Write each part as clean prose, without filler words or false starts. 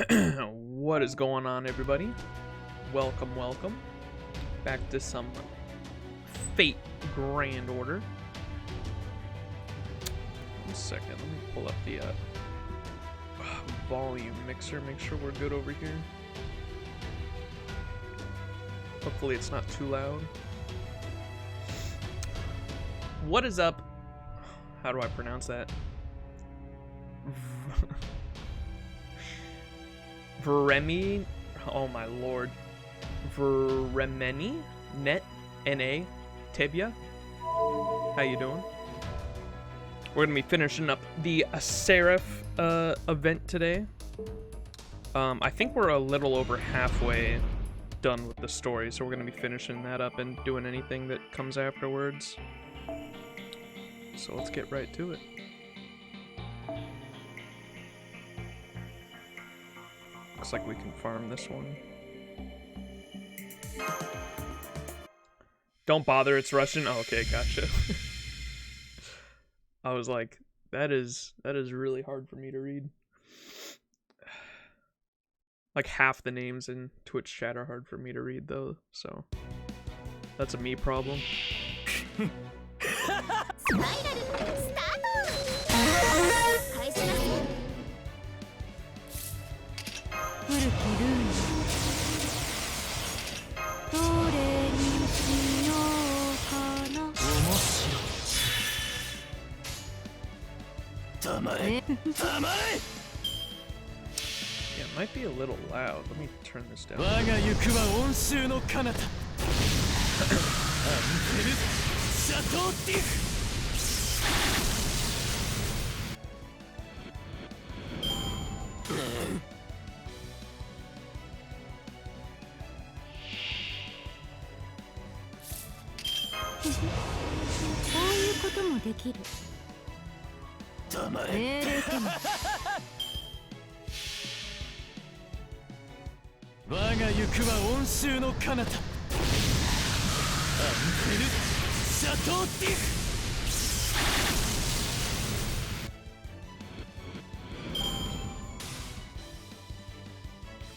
What is going on, everybody? Welcome, welcome back to some Fate Grand Order. One second, let me pull up the volume mixer, make sure we're good over here. Hopefully it's not too loud. What is up? How do I pronounce that? Vremi, oh my lord. Vremeni? Net? N-A? Tebia? How you doing? We're gonna be finishing up the Seraph event today. I think we're a little over halfway done with the story, so we're gonna be finishing that up and doing anything that comes afterwards. So let's get right to it. Looks like we can farm this one. Don't bother, it's Russian. Oh, okay, gotcha. I was like, that is really hard for me to read. Like half the names in Twitch chat are hard for me to read though, so that's a me problem. Yeah, it might be a little loud. Let me turn this down.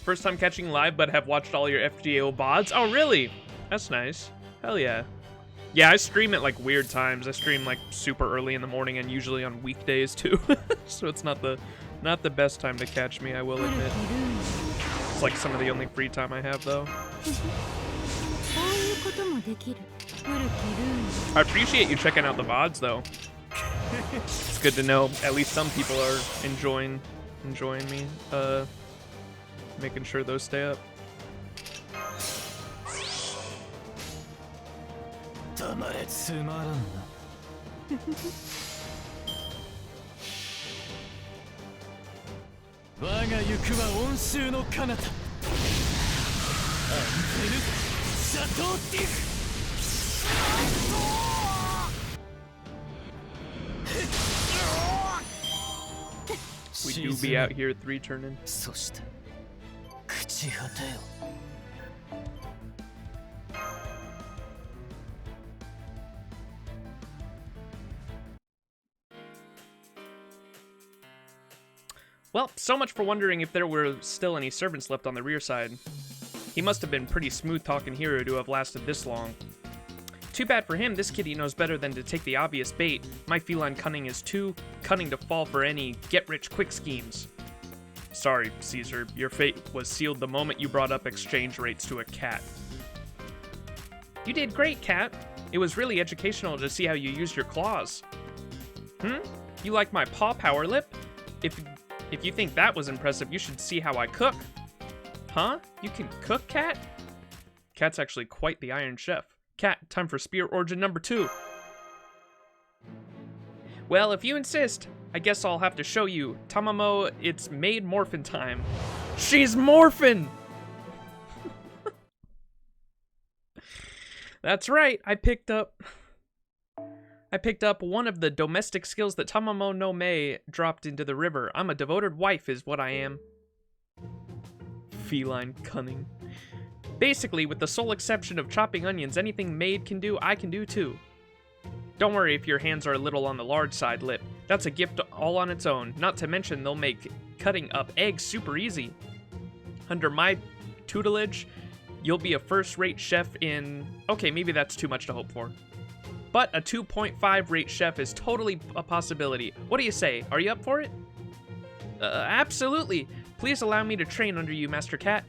First time catching live, but have watched all your FGO VODs. Oh, really? That's nice. Hell yeah. Yeah, I stream at like weird times. I stream like super early in the morning and usually on weekdays too. So it's not the best time to catch me, I will admit. It's like some of the only free time I have though. I appreciate you checking out the VODs though. It's good to know at least some people are enjoying me. Making sure those stay up. We do be out here 3 turning. Well, so much for wondering if there were still any servants left on the rear side. He must have been pretty smooth-talking hero to have lasted this long. Too bad for him, this kitty knows better than to take the obvious bait. My feline cunning is too cunning to fall for any get-rich-quick schemes. Sorry, Caesar, your fate was sealed the moment you brought up exchange rates to a cat. You did great, cat. It was really educational to see how you used your claws. You like my paw power lip? If you think that was impressive, you should see how I cook. Huh? You can cook, Cat? Cat's actually quite the Iron Chef. Cat, time for spear origin number 2. Well, if you insist, I guess I'll have to show you. Tamamo, it's maid morphin time. She's morphin'! That's right, I picked up one of the domestic skills that Tamamo no Mei dropped into the river. I'm a devoted wife is what I am. Feline cunning. Basically, with the sole exception of chopping onions, anything maid can do, I can do too. Don't worry if your hands are a little on the large side, Lip. That's a gift all on its own. Not to mention they'll make cutting up eggs super easy. Under my tutelage, you'll be a first-rate chef in... Okay, maybe that's too much to hope for. But a 2.5 rate chef is totally a possibility. What do you say? Are you up for it? Absolutely. Please allow me to train under you, Master Cat.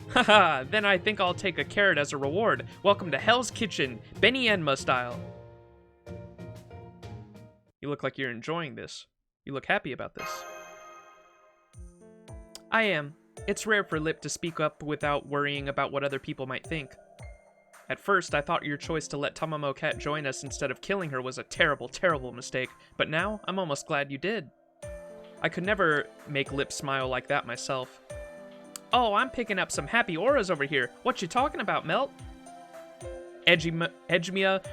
Haha, then I think I'll take a carrot as a reward. Welcome to Hell's Kitchen, Benny Enma style. You look like you're enjoying this. You look happy about this. I am. It's rare for Lip to speak up without worrying about what other people might think. At first, I thought your choice to let Tamamo Cat join us instead of killing her was a terrible, terrible mistake, but now I'm almost glad you did. I could never make Lip smile like that myself. Oh, I'm picking up some happy auras over here. What you talking about, Melt? Edgemia,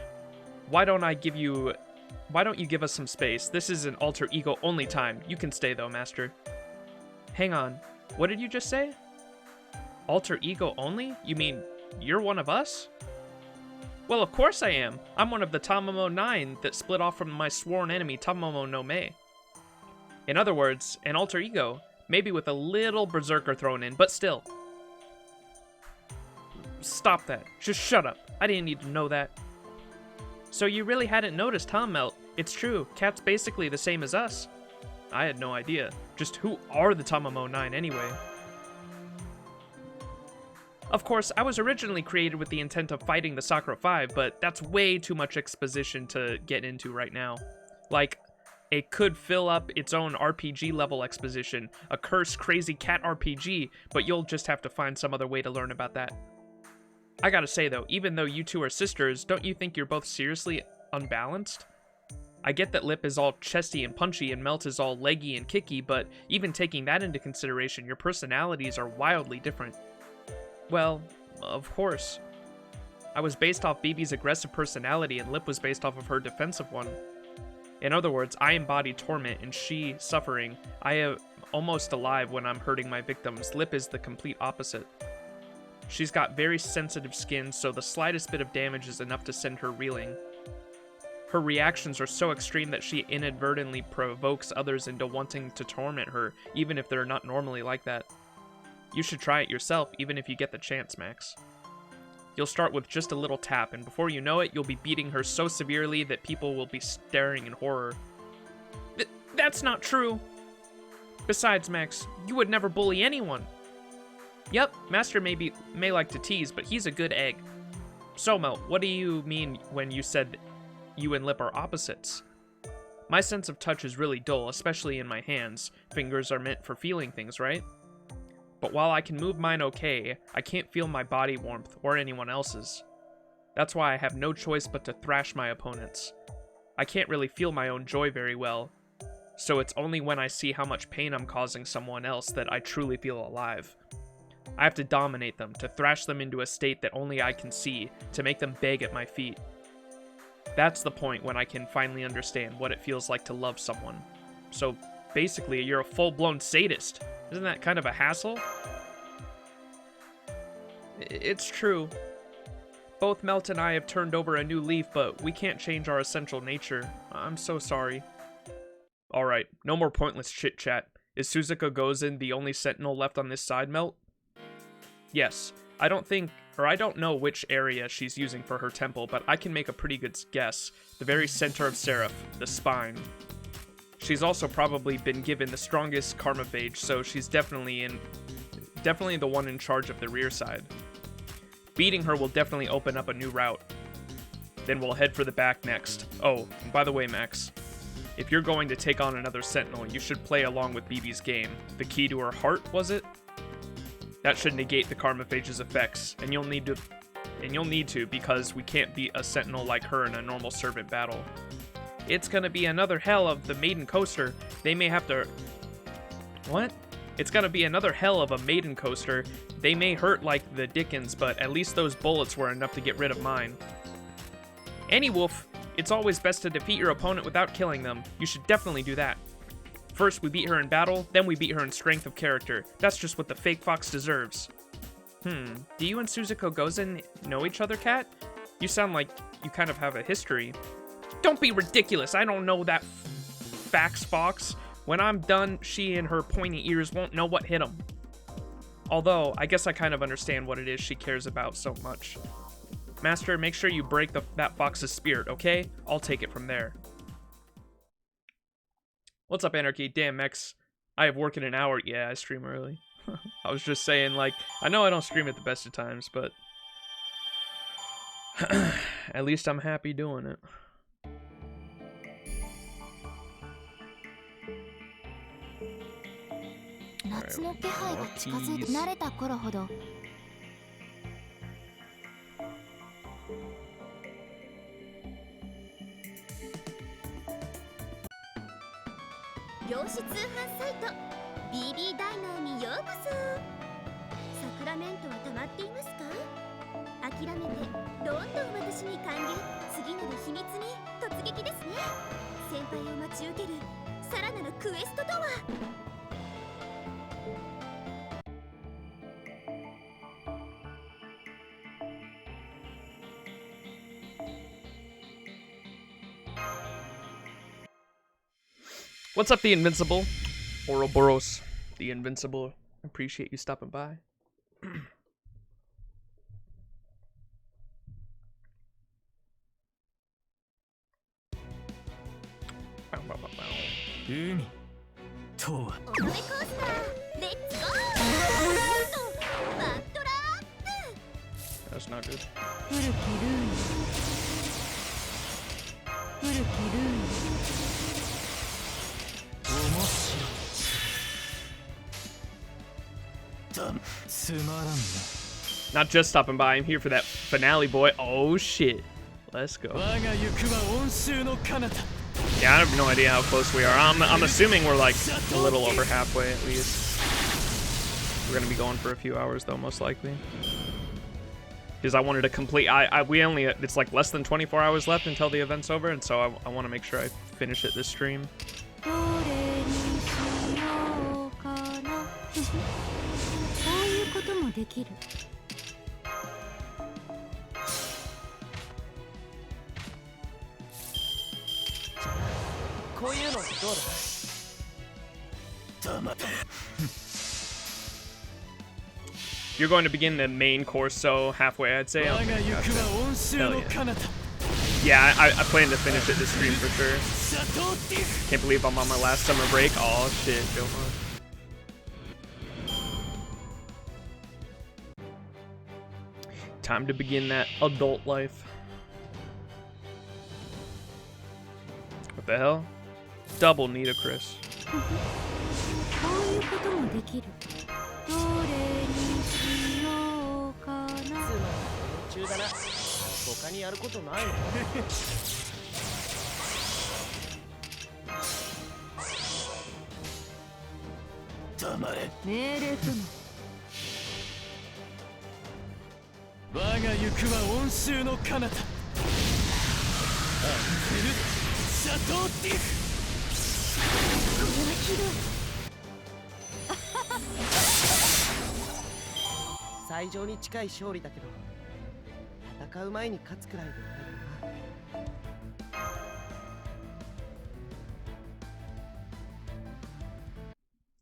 why don't you give us some space? This is an alter ego only time. You can stay though, Master. Hang on. What did you just say? Alter ego only? You mean you're one of us? Well, of course I am. I'm one of the Tamamo 9 that split off from my sworn enemy Tamamo no Me. In other words, an alter ego, maybe with a little berserker thrown in, but still. Stop that. Just shut up. I didn't need to know that. So you really hadn't noticed, huh, Melt? It's true. Cat's basically the same as us. I had no idea. Just who are the Tamamo 9 anyway? Of course, I was originally created with the intent of fighting the Sakura 5, but that's way too much exposition to get into right now. Like, it could fill up its own RPG level exposition, a cursed crazy cat RPG, but you'll just have to find some other way to learn about that. I gotta say though, even though you two are sisters, don't you think you're both seriously unbalanced? I get that Lip is all chesty and punchy and Melt is all leggy and kicky, but even taking that into consideration, your personalities are wildly different. Well, of course. I was based off BB's aggressive personality and Lip was based off of her defensive one. In other words, I embody torment and she suffering. I am almost alive when I'm hurting my victims. Lip is the complete opposite. She's got very sensitive skin, so the slightest bit of damage is enough to send her reeling. Her reactions are so extreme that she inadvertently provokes others into wanting to torment her, even if they're not normally like that. You should try it yourself, even if you get the chance, Max. You'll start with just a little tap, and before you know it, you'll be beating her so severely that people will be staring in horror. That's not true! Besides, Max, you would never bully anyone. Yep, Master may like to tease, but he's a good egg. So, Mel, what do you mean when you said you and Lip are opposites? My sense of touch is really dull, especially in my hands. Fingers are meant for feeling things, right? But while I can move mine okay, I can't feel my body warmth or anyone else's. That's why I have no choice but to thrash my opponents. I can't really feel my own joy very well, so it's only when I see how much pain I'm causing someone else that I truly feel alive. I have to dominate them, to thrash them into a state that only I can see, to make them beg at my feet. That's the point when I can finally understand what it feels like to love someone. So basically, you're a full-blown sadist. Isn't that kind of a hassle? It's true. Both Melt and I have turned over a new leaf, but we can't change our essential nature. I'm so sorry. Alright, no more pointless chit-chat. Is Suzuka Gozen the only sentinel left on this side, Melt? Yes. I don't know which area she's using for her temple, but I can make a pretty good guess. The very center of Seraph, the spine. She's also probably been given the strongest karma phage, so she's definitely the one in charge of the rear side. Beating her will definitely open up a new route. Then we'll head for the back next. Oh, and by the way, Max, if you're going to take on another sentinel, you should play along with BB's game. The key to her heart, was it? That should negate the karma phage's effects, and you'll need to because we can't beat a sentinel like her in a normal servant battle. It's gonna be another hell of the maiden coaster. They may have to... What? It's gonna be another hell of a maiden coaster. They may hurt like the Dickens, but at least those bullets were enough to get rid of mine. Wolf, it's always best to defeat your opponent without killing them. You should definitely do that. First, we beat her in battle, then we beat her in strength of character. That's just what the fake fox deserves. Do you and Suzuka Gozen know each other, Cat? You sound like you kind of have a history. Don't be ridiculous, I don't know that fax fox. When I'm done, she and her pointy ears won't know what hit them. Although, I guess I kind of understand what it is she cares about so much. Master, make sure you break that fox's spirit, okay? I'll take it from there. What's up, Anarchy? Damn, Mex. I have work in an hour. Yeah, I stream early. I was just saying, like, I know I don't stream at the best of times, but at least I'm happy doing it. BB ダイナーにようこそ。サクラメントは溜まっていますか？諦めてどんどん私に還流。次なる秘密に突撃ですね。先輩を待ち受けるさらなるクエストとは。What's up, the Invincible? Ouroboros, the Invincible. Appreciate you stopping by. That's not good. Not just stopping by, I'm here for that finale, boy. Oh shit. Let's go. Yeah, I have no idea how close we are. I'm assuming we're like a little over halfway at least. We're gonna be going for a few hours though, most likely. Because I wanted to complete, it's like less than 24 hours left until the event's over, and so I want to make sure I finish it this stream. You're going to begin the main course, so halfway, I'd say. Hell yeah. Yeah, I plan to finish it this stream for sure. Can't believe I'm on my last summer break. Oh shit, go on. Time to begin that adult life. What the hell? Double Nitocris.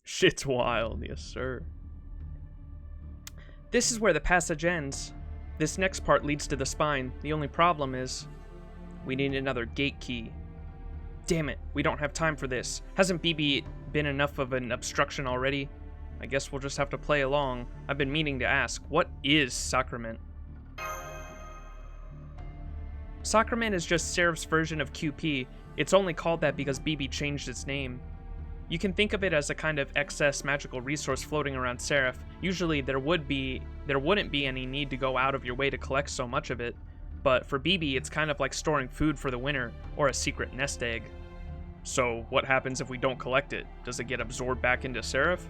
Shit's wild, yes sir. This is where the passage ends. This next part leads to the spine. The only problem is we need another gate key. Damn it, we don't have time for this. Hasn't BB been enough of an obstruction already? I guess we'll just have to play along. I've been meaning to ask, what is Sacrament? Sacrament is just Seraph's version of QP. It's only called that because BB changed its name. You can think of it as a kind of excess magical resource floating around Seraph. Usually there wouldn't be any need to go out of your way to collect so much of it, but for BB it's kind of like storing food for the winter, or a secret nest egg. So what happens if we don't collect it? Does it get absorbed back into Seraph?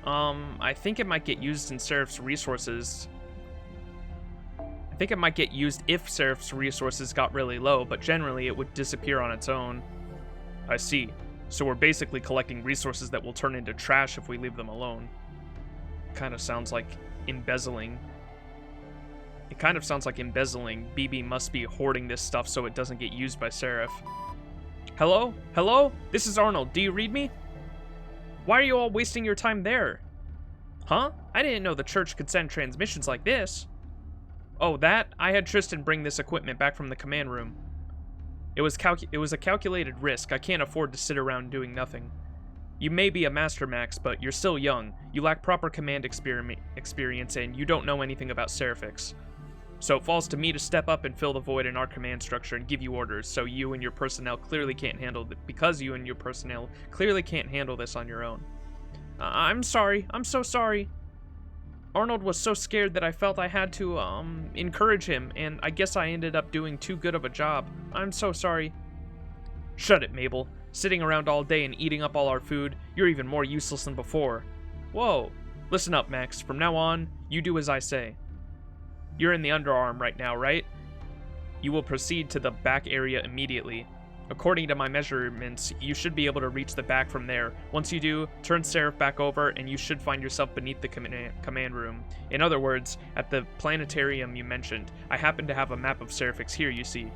I think it might get used in Seraph's resources. I think it might get used if Seraph's resources got really low, but generally it would disappear on its own. I see. So we're basically collecting resources that will turn into trash if we leave them alone. Kind of sounds like embezzling. It kind of sounds like embezzling. BB must be hoarding this stuff so it doesn't get used by Seraph. Hello? Hello? This is Arnold. Do you read me? Why are you all wasting your time there? Huh? I didn't know the church could send transmissions like this. Oh, that? I had Tristan bring this equipment back from the command room. It was a calculated risk. I can't afford to sit around doing nothing. You may be a Master Max, but you're still young. You lack proper command experience, and you don't know anything about SE.RA.PH. So it falls to me to step up and fill the void in our command structure and give you orders, so you and your personnel clearly can't handle because you and your personnel clearly can't handle this on your own. I'm sorry. I'm so sorry. Arnold was so scared that I felt I had to, encourage him, and I guess I ended up doing too good of a job. I'm so sorry. Shut it, Mabel. Sitting around all day and eating up all our food, you're even more useless than before. Whoa. Listen up, Max. From now on, you do as I say. You're in the underarm right now, right? You will proceed to the back area immediately. According to my measurements, you should be able to reach the back from there. Once you do, turn Seraph back over and you should find yourself beneath the command room. In other words, at the planetarium you mentioned. I happen to have a map of SE.RA.PH here, you see.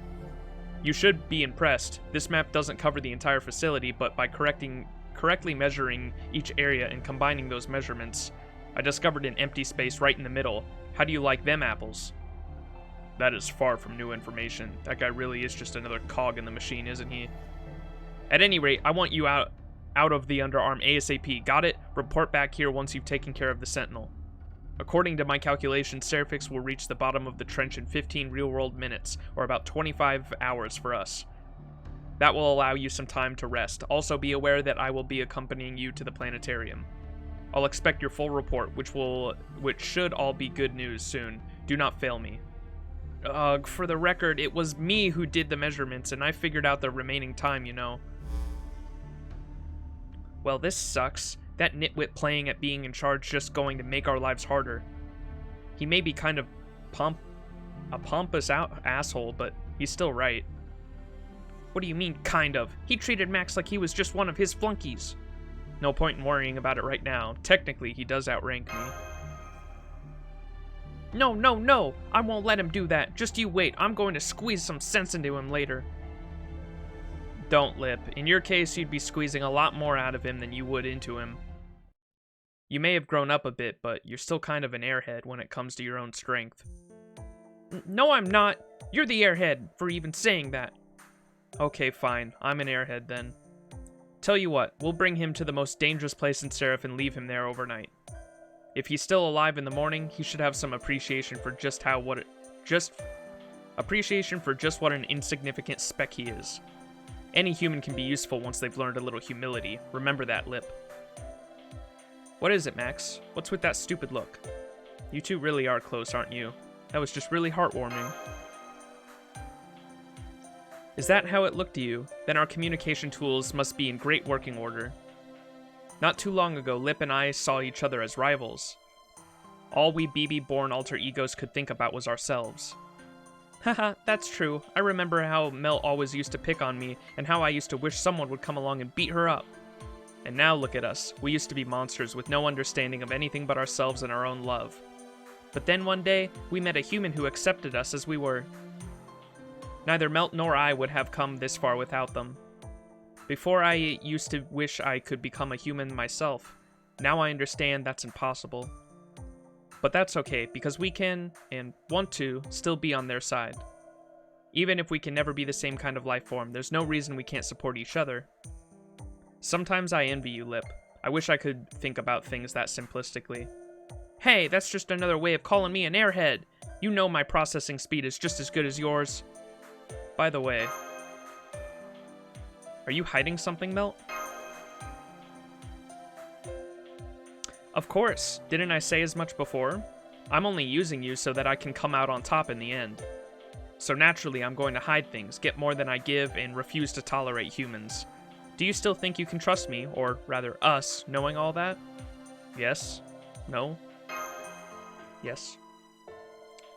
You should be impressed. This map doesn't cover the entire facility, but by correctly measuring each area and combining those measurements, I discovered an empty space right in the middle. How do you like them apples? That is far from new information. That guy really is just another cog in the machine, isn't he? At any rate, I want you out of the underarm ASAP. Got it? Report back here once you've taken care of the Sentinel. According to my calculations, SE.RA.PH will reach the bottom of the trench in 15 real-world minutes, or about 25 hours for us. That will allow you some time to rest. Also be aware that I will be accompanying you to the planetarium. I'll expect your full report, which should all be good news soon. Do not fail me. For the record, it was me who did the measurements, and I figured out the remaining time, you know. Well, this sucks. That nitwit playing at being in charge just going to make our lives harder. He may be kind of a pompous asshole, but he's still right. What do you mean, kind of? He treated Max like he was just one of his flunkies. No point in worrying about it right now. Technically, he does outrank me. No, no, no! I won't let him do that. Just you wait. I'm going to squeeze some sense into him later. Don't, Lip. In your case, you'd be squeezing a lot more out of him than you would into him. You may have grown up a bit, but you're still kind of an airhead when it comes to your own strength. No, I'm not. You're the airhead for even saying that. Okay, fine. I'm an airhead then. Tell you what, we'll bring him to the most dangerous place in Seraph and leave him there overnight. If he's still alive in the morning, he should have some appreciation for just what an insignificant speck he is. Any human can be useful once they've learned a little humility. Remember that, Lip. What is it, Max? What's with that stupid look? You two really are close, aren't you? That was just really heartwarming. Is that how it looked to you? Then our communication tools must be in great working order. Not too long ago, Lip and I saw each other as rivals. All we BB-born alter egos could think about was ourselves. Haha, that's true. I remember how Mel always used to pick on me, and how I used to wish someone would come along and beat her up. And now look at us. We used to be monsters with no understanding of anything but ourselves and our own love. But then one day, we met a human who accepted us as we were. Neither Melt nor I would have come this far without them. Before I used to wish I could become a human myself. Now I understand that's impossible. But that's okay, because we can, and want to, still be on their side. Even if we can never be the same kind of life form, there's no reason we can't support each other. Sometimes I envy you, Lip. I wish I could think about things that simplistically. Hey, that's just another way of calling me an airhead. You know my processing speed is just as good as yours. By the way, are you hiding something, Melt? Of course. Didn't I say as much before? I'm only using you so that I can come out on top in the end. So naturally, I'm going to hide things, get more than I give, and refuse to tolerate humans. Do you still think you can trust me, or rather us, knowing all that? Yes? No? Yes?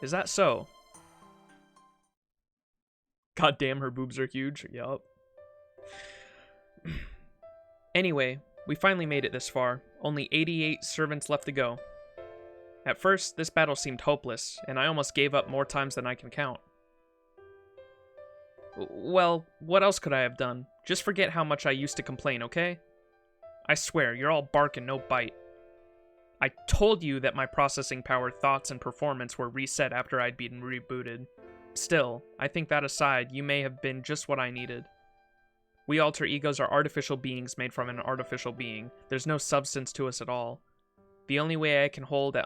Is that so? God damn, her boobs are huge. Yup. Anyway, we finally made it this far. Only 88 servants left to go. At first, this battle seemed hopeless, and I almost gave up more times than I can count. Well, what else could I have done? Just forget how much I used to complain, okay? I swear, you're all bark and no bite. I told you that my processing power, thoughts, and performance were reset after I'd been rebooted. Still, I think that aside, you may have been just what I needed. We alter egos are artificial beings made from an artificial being. There's no substance to us at all. The only way I can hold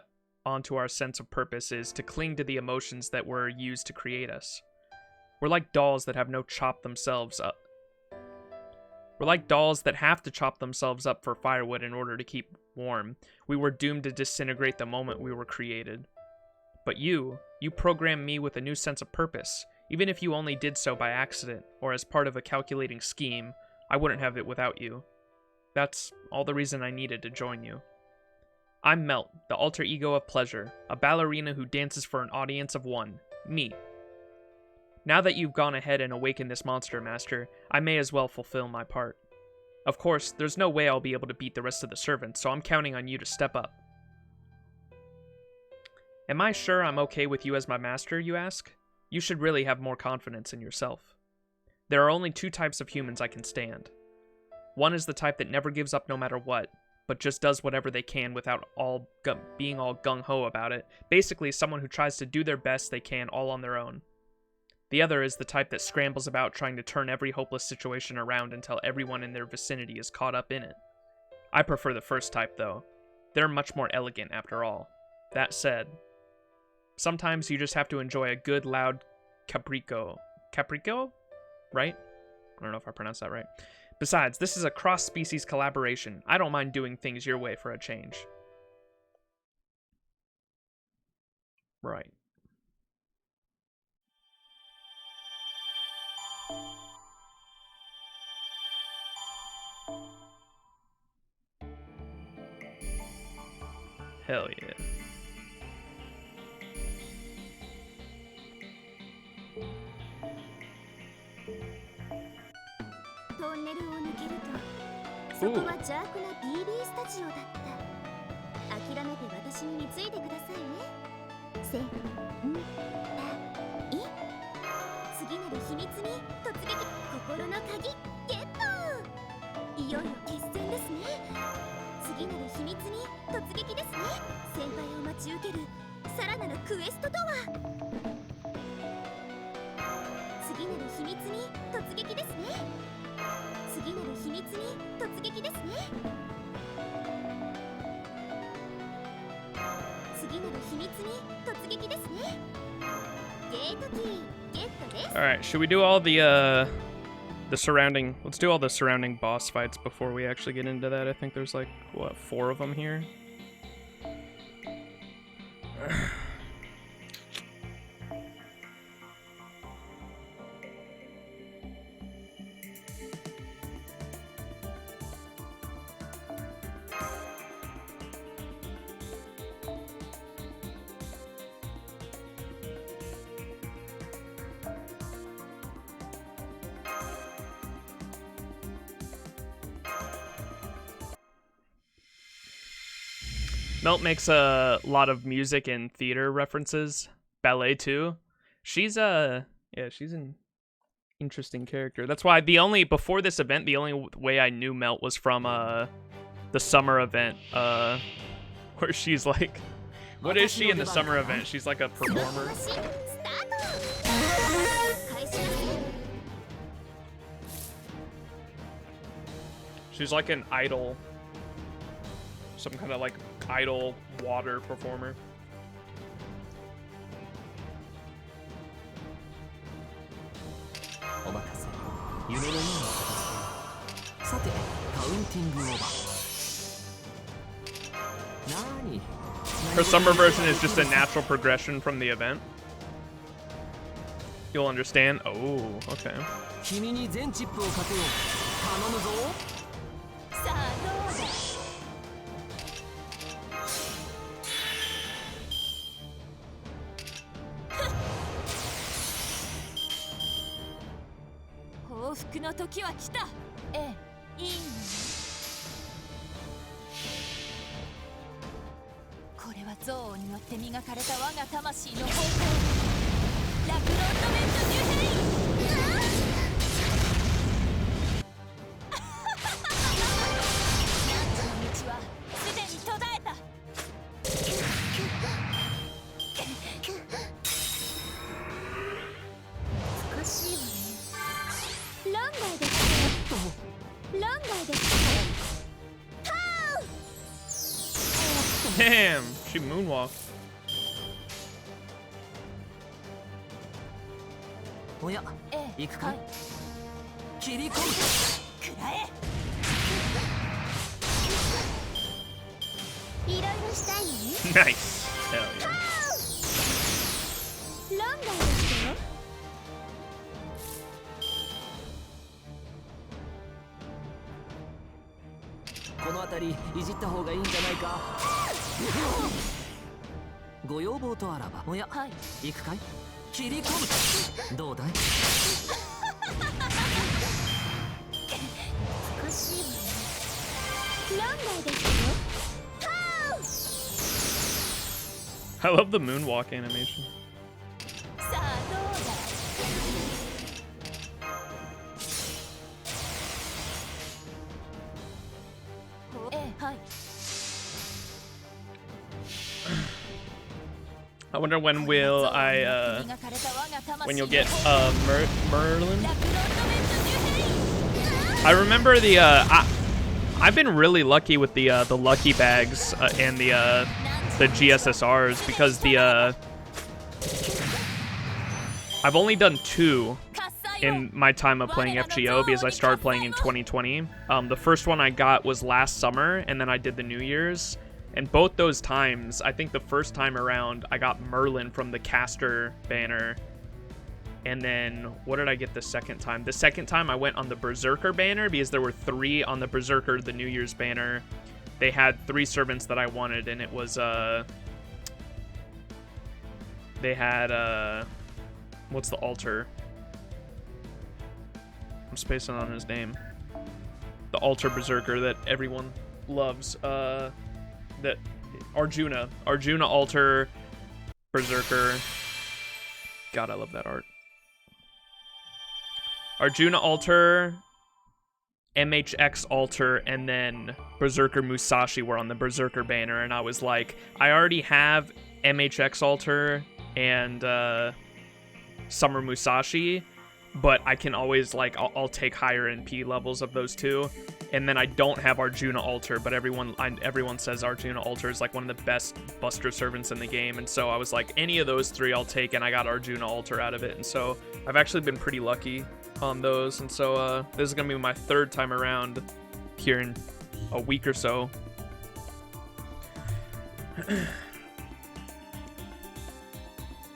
onto our sense of purpose is to cling to the emotions that were used to create us. We're like dolls that have no chop themselves up. We're like dolls that have to chop themselves up for firewood in order to keep warm. We were doomed to disintegrate the moment we were created. But you programmed me with a new sense of purpose. Even if you only did so by accident, or as part of a calculating scheme, I wouldn't have it without you. That's all the reason I needed to join you. I'm Melt, the alter ego of pleasure, a ballerina who dances for an audience of one, me. Now that you've gone ahead and awakened this monster, Master, I may as well fulfill my part. Of course, there's no way I'll be able to beat the rest of the servants, so I'm counting on you to step up. Am I sure I'm okay with you as my master, you ask? You should really have more confidence in yourself. There are only two types of humans I can stand. One is the type that never gives up no matter what, but just does whatever they can without being all gung-ho about it. Basically, someone who tries to do their best they can all on their own. The other is the type that scrambles about trying to turn every hopeless situation around until everyone in their vicinity is caught up in it. I prefer the first type, though. They're much more elegant, after all. That said, sometimes you just have to enjoy a good, loud caprico. Caprico? Right? I don't know if I pronounced that right. Besides, this is a cross-species collaboration. I don't mind doing things your way for a change. Right. Hell yeah. Ooh. 次なる秘密に突撃ですね。先輩を待ち受けるさらなるクエストとは。次なる秘密に突撃ですね。次なる秘密に突撃ですね。次なる秘密に突撃ですね。ゲートキーゲットです。 All right, should we do all the surrounding, let's do all the surrounding boss fights before we actually get into that. I think there's like, what, 4 of them here? Melt makes a lot of music and theater references. Ballet too. She's she's an interesting character. That's why before this event, the only way I knew Melt was from the summer event, where she's like, what is she in the summer event? She's like a performer. She's like an idol. Some kind of like idol water performer. Her summer version is just a natural progression from the event. You'll understand. Oh, okay. 幸福の時は来た。ええ、いいの。これは憎悪によって磨かれた我が魂の方向。ラクロンドメントデュヘイ。なんとの道はすでに途絶えた。Damn, she moonwalked. Nice. Hell yeah. この辺りいじった方がいいんじゃないか。ご要望とあらば。おや、はい、行くかい。切り込む。どうだい。難しいわね。ランダーですよ。 I love the moonwalk animation. I wonder when will when you'll get Merlin. I remember the I've been really lucky with the lucky bags and the GSSRs because I've only done 2 in my time of playing FGO because I started playing in 2020. The first one I got was last summer, and then I did the New Year's. And both those times, I think the first time around, I got Merlin from the caster banner. And then, what did I get the second time? The second time I went on the Berserker banner because there were 3 on the Berserker, the New Year's banner. They had 3 servants that I wanted, and it was, they had, what's the altar? I'm spacing on his name. The altar Berserker that everyone loves, that Arjuna altar Berserker. God, I love that art. Arjuna altar, MHX altar, and then Berserker Musashi were on the Berserker banner, and I was like, I already have MHX altar and Summer Musashi, but I can always, like, I'll take higher NP levels of those 2. And then I don't have Arjuna altar, but everyone says Arjuna altar is like one of the best buster servants in the game, and so I was like, any of those 3 I'll take, and I got Arjuna altar out of it, and so I've actually been pretty lucky on those, and so this is gonna be my 3rd time around here in a week or so.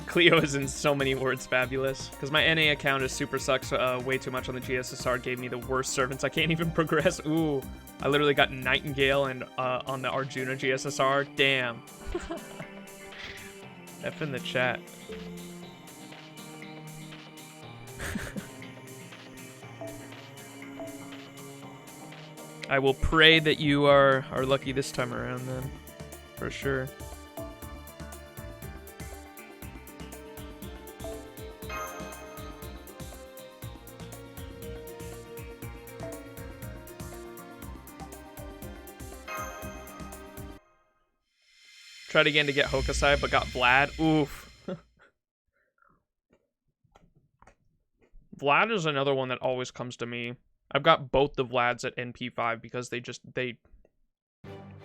Cleo is in so many words fabulous. Because my NA account is super sucks way too much on the GSSR. Gave me the worst servants. I can't even progress. Ooh. I literally got Nightingale and on the Arjuna GSSR. Damn. F in the chat. I will pray that you are lucky this time around then. For sure. Tried again to get Hokusai, but got Vlad. Oof. Vlad is another one that always comes to me. I've got both the Vlads at NP5 because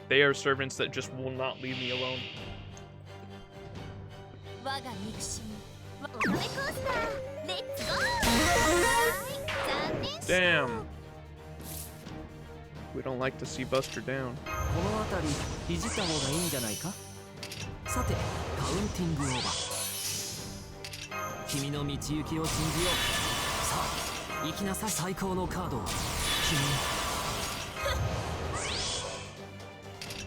they are servants that just will not leave me alone. Damn. We don't like to see Buster down. さて、カウンティングオーバー。君の道行きを信じよう。さあ、行きなさい。最高のカードを君に。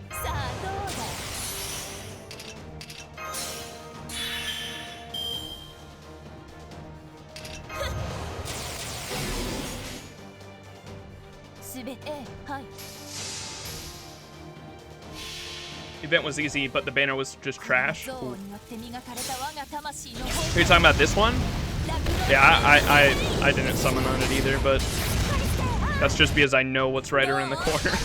さあ、どうだ。すべて、はい。 Event was easy, but the banner was just trash. Ooh. Are you talking about this one? Yeah, I didn't summon on it either, but that's just because I know what's right around the corner.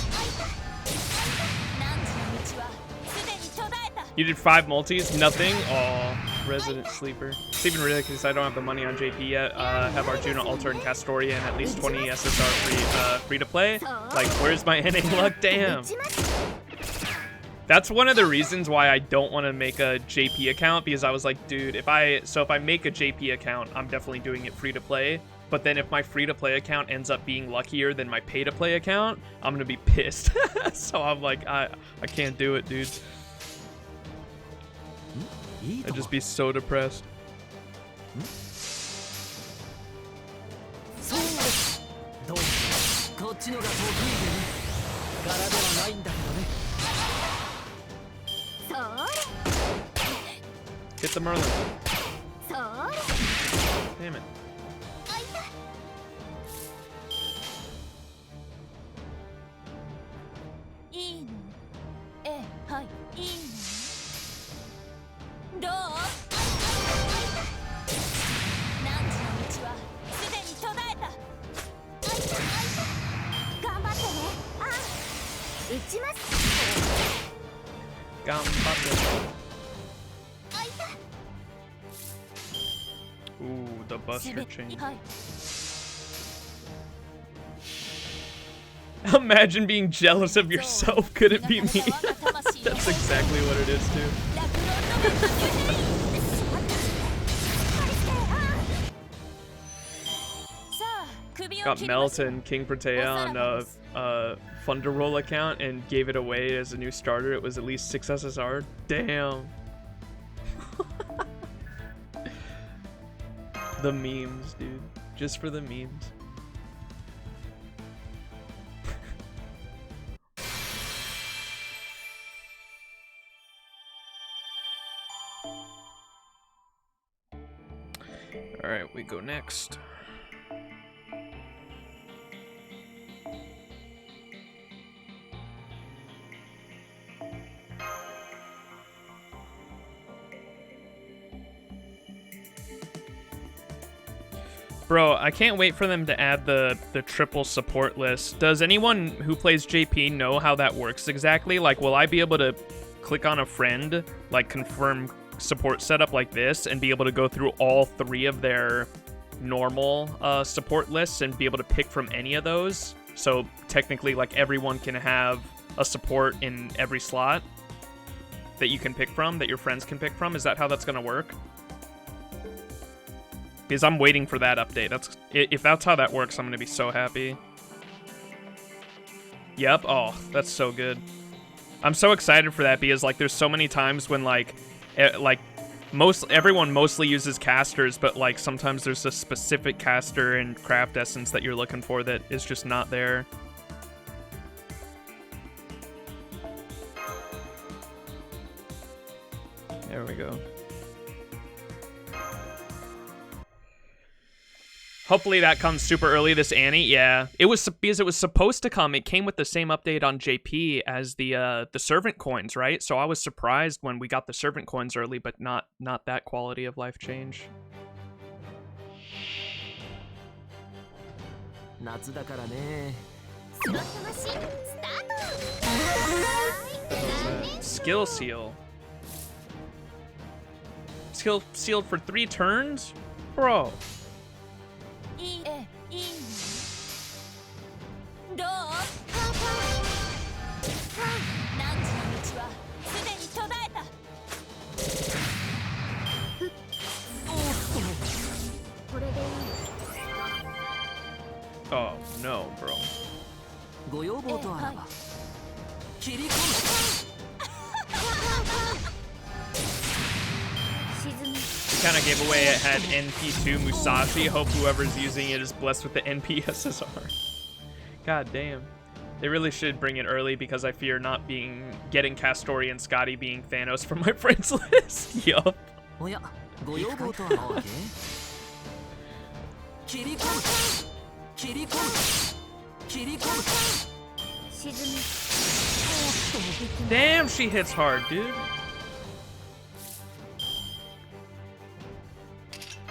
You did 5 multis? Nothing? Aw, Resident Sleeper. It's even ridiculous I don't have the money on JP yet. Have Arjuna, Altar, and Castoria, and at least 20 SSR free to play. Like, where's my NA luck? Damn. That's one of the reasons why I don't want to make a JP account, because I was like, dude, if I make a JP account, I'm definitely doing it free to play. But then if my free to play account ends up being luckier than my pay to play account, I'm gonna be pissed. So I'm like, I can't do it, dude. I'd just be so depressed. Hit the Merlin. Damn it. Ooh, the Buster chain. Imagine being jealous of yourself. Could it be me? That's exactly what it is, too. Got Melton, King Protea on a Thunder Roll account and gave it away as a new starter. It was at least 6 SSR. Damn. The memes, dude. Just for the memes. Alright, we go next. Bro, I can't wait for them to add the triple support list. Does anyone who plays JP know how that works exactly? Like, will I be able to click on a friend, like confirm support setup like this, and be able to go through all 3 of their normal support lists and be able to pick from any of those? So technically, like, everyone can have a support in every slot that you can pick from, that your friends can pick from? Is that how that's gonna work? Because I'm waiting for that update. If that's how that works, I'm gonna be so happy. Yep. Oh, that's so good. I'm so excited for that because like there's so many times when everyone mostly uses casters, but like sometimes there's a specific caster and craft essence that you're looking for that is just not there. There we go. Hopefully that comes super early, this Annie. Yeah, it was because it was supposed to come. It came with the same update on JP as the servant coins, right? So I was surprised when we got the servant coins early, but not that quality of life change. Skill seal. Skill sealed for 3 turns? Bro. Oh no, bro. We kind of gave away it had NP2 Musashi. Hope whoever's using it is blessed with the NP SSR. God damn. They really should bring it early because I fear not getting Castori and Scotty being Thanos from my friends list. Yup. Damn, she hits hard, dude.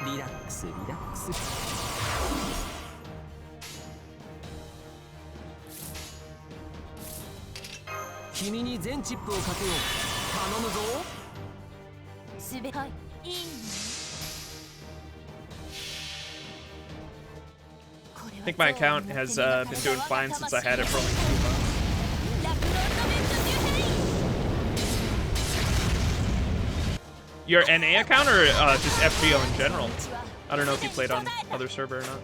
Relax, relax. I think my account has been doing fine since I had it for only 2 months. Your NA account or just FGO in general? I don't know if you played on other server or not.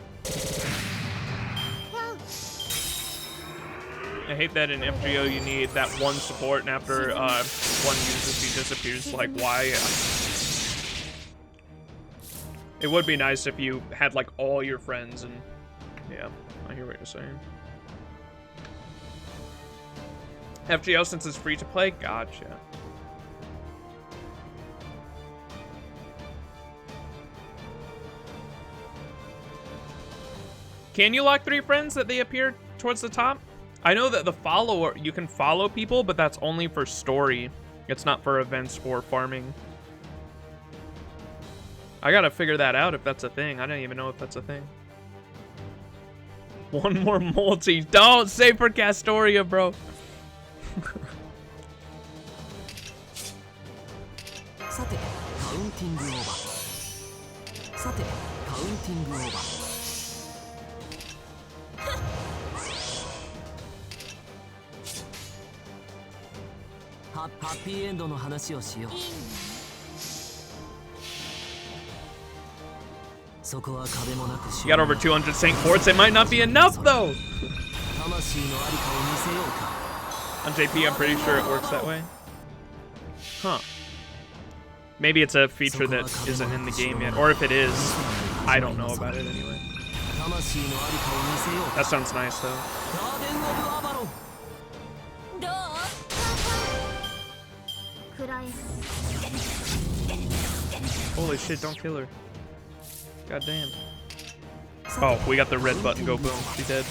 I hate that in FGO you need that one support, and after one uses, he disappears. Like, why? It would be nice if you had like all your friends, and yeah, I hear what you're saying. FGO, since it's free to play, gotcha. Can you lock 3 friends that they appear towards the top? I know that the follower, you can follow people, but that's only for story. It's not for events or farming. I gotta figure that out if that's a thing. I don't even know if that's a thing. One more multi. Don't say for Castoria, bro. You got over 200 Saint Quartz. It might not be enough, though. On JP, I'm pretty sure it works that way. Huh. Maybe it's a feature that isn't in the game yet. Or if it is, I don't know about it anyway. That sounds nice, though. Holy shit, don't kill her. God damn. Oh, we got the red button, go boom. She dead.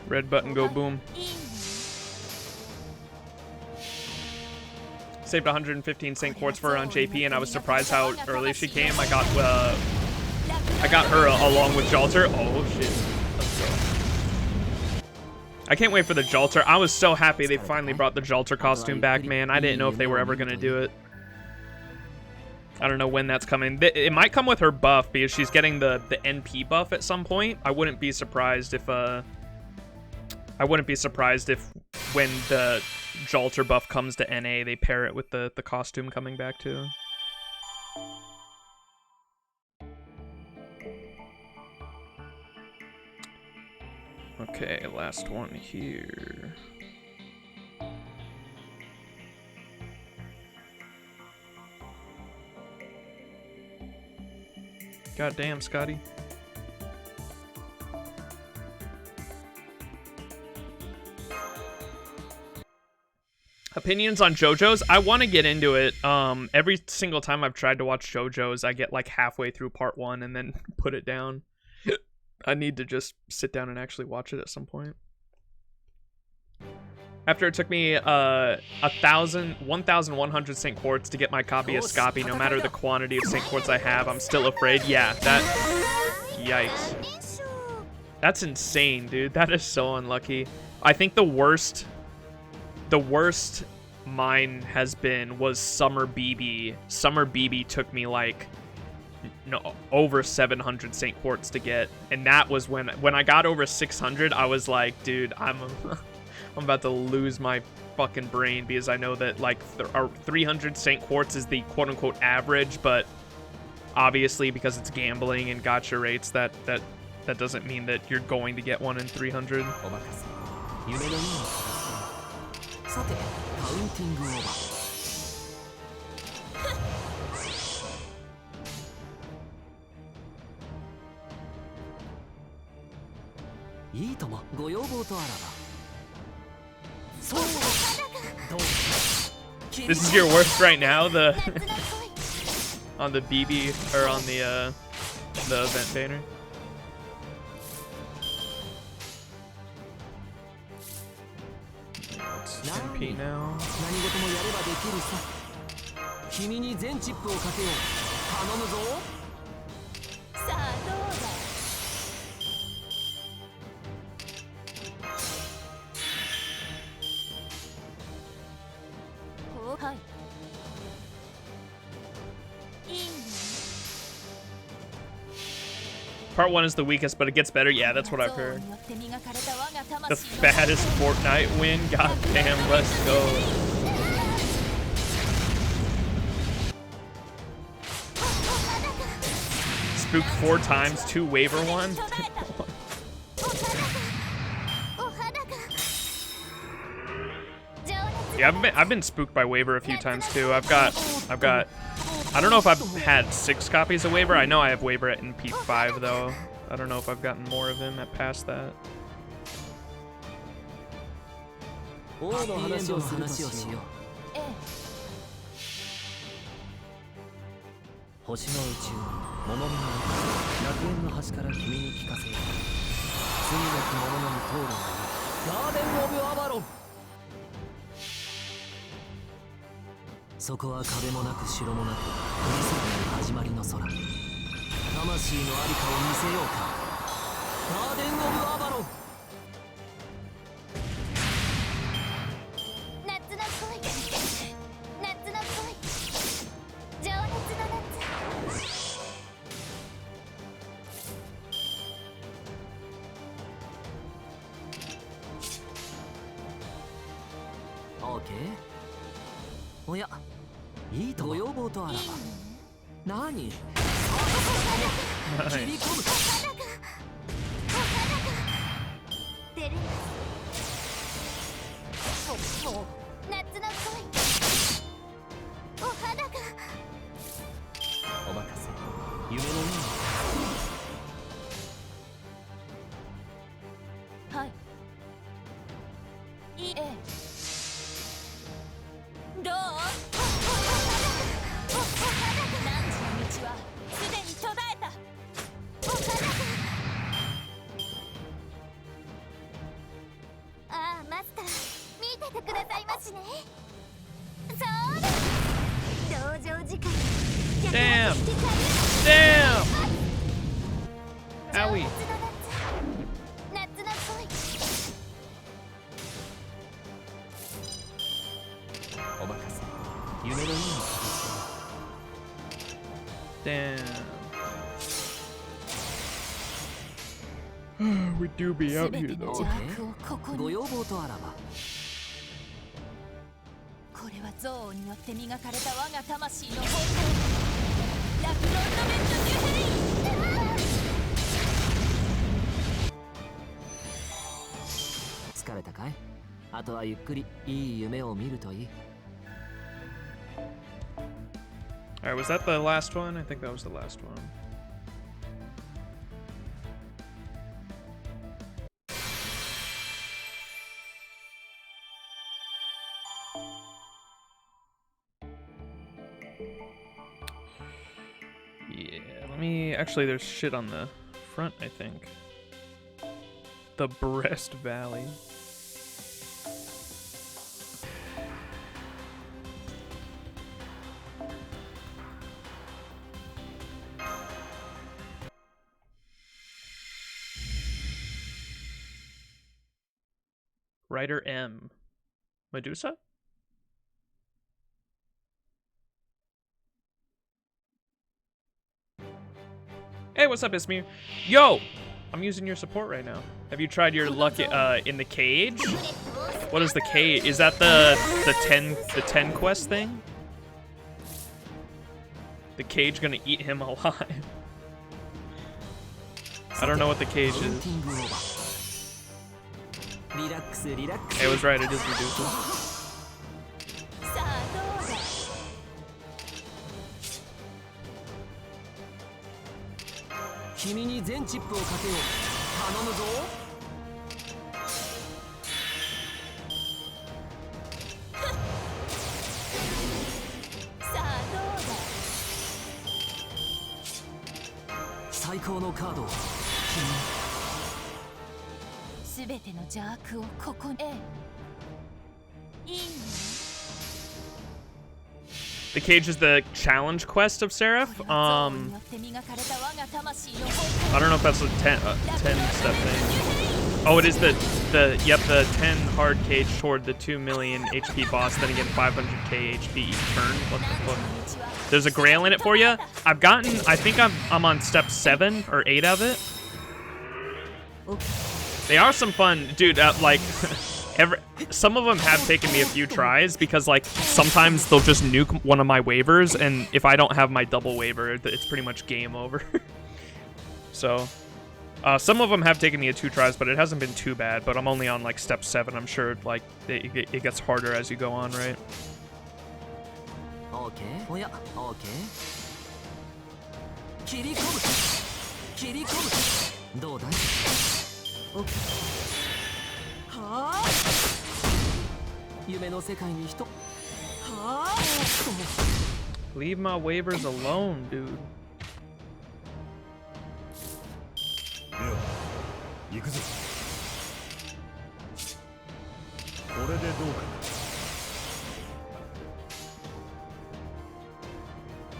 Red button, go boom. Saved 115 Saint Quartz for her on JP, and I was surprised how early she came. I got her along with Jalter. Oh shit. Let's go. I can't wait for the Jalter. I was so happy they finally brought the Jalter costume back, man. I didn't know if they were ever gonna do it. I don't know when that's coming. It might come with her buff because she's getting the NP buff at some point. I wouldn't be surprised if when the Jalter buff comes to NA, they pair it with the costume coming back too. Okay, last one here. God damn, Scotty. Opinions on JoJo's? I want to get into it. Every single time I've tried to watch JoJo's, I get like halfway through part 1 and then put it down. I need to just sit down and actually watch it at some point. After it took me 1,100 Saint Quartz to get my copy of Scoppy, no matter the quantity of Saint Quartz I have, I'm still afraid. Yeah, that... Yikes. That's insane, dude. That is so unlucky. I think the worst mine was Summer BB. Summer BB took me like over 700 Saint Quartz to get, and that was when I got over 600, I was like, dude, I'm about to lose my fucking brain, because I know that like 300 Saint Quartz is the quote-unquote average, but obviously because it's gambling and gacha rates, that doesn't mean that you're going to get one in 300. This is your worst right now, the on the BB or on the event banner. It's NP now. Part 1 is the weakest, but it gets better. Yeah, that's what I've heard. The fattest Fortnite win. Goddamn, let's go. Spooked 4 times, 2 waiver 1. Yeah, I've been spooked by waiver a few times too. I've got I don't know if I've had 6 copies of waiver. I know I have waiver in P5 though. I don't know if I've gotten more of him at past that. Damn! Damn! Owie. Damn. We do be out here though. Alright, was that the last one? I think that was the last one. Yeah, let me... Actually, there's shit on the front, I think. The Breast Valley. Writer M. Medusa? Hey, what's up, Ismir? Yo! I'm using your support right now. Have you tried your luck in the cage? What is the cage? Is that the 10 quest thing? The cage gonna eat him alive. I don't know what the cage is. I was right, it is Medusa. The cage is the challenge quest of Seraph. I don't know if that's a 10-step thing. Oh, it is the 10 hard cage toward the 2 million HP boss, then again 500k HP each turn. What the fuck? There's a grail in it for you. I think I'm on step 7 or 8 of it. They are some fun, dude. Like, some of them have taken me a few tries because, like, sometimes they'll just nuke one of my waivers, and if I don't have my double waiver, it's pretty much game over. So, some of them have taken me 2 tries, but it hasn't been too bad. But I'm only on like step 7. I'm sure like it gets harder as you go on, right? Okay. Oh yeah. Okay. 切り込むどうだいはあ夢の世界に人はあ Leave my waivers alone, dude. 行くぞこれでどう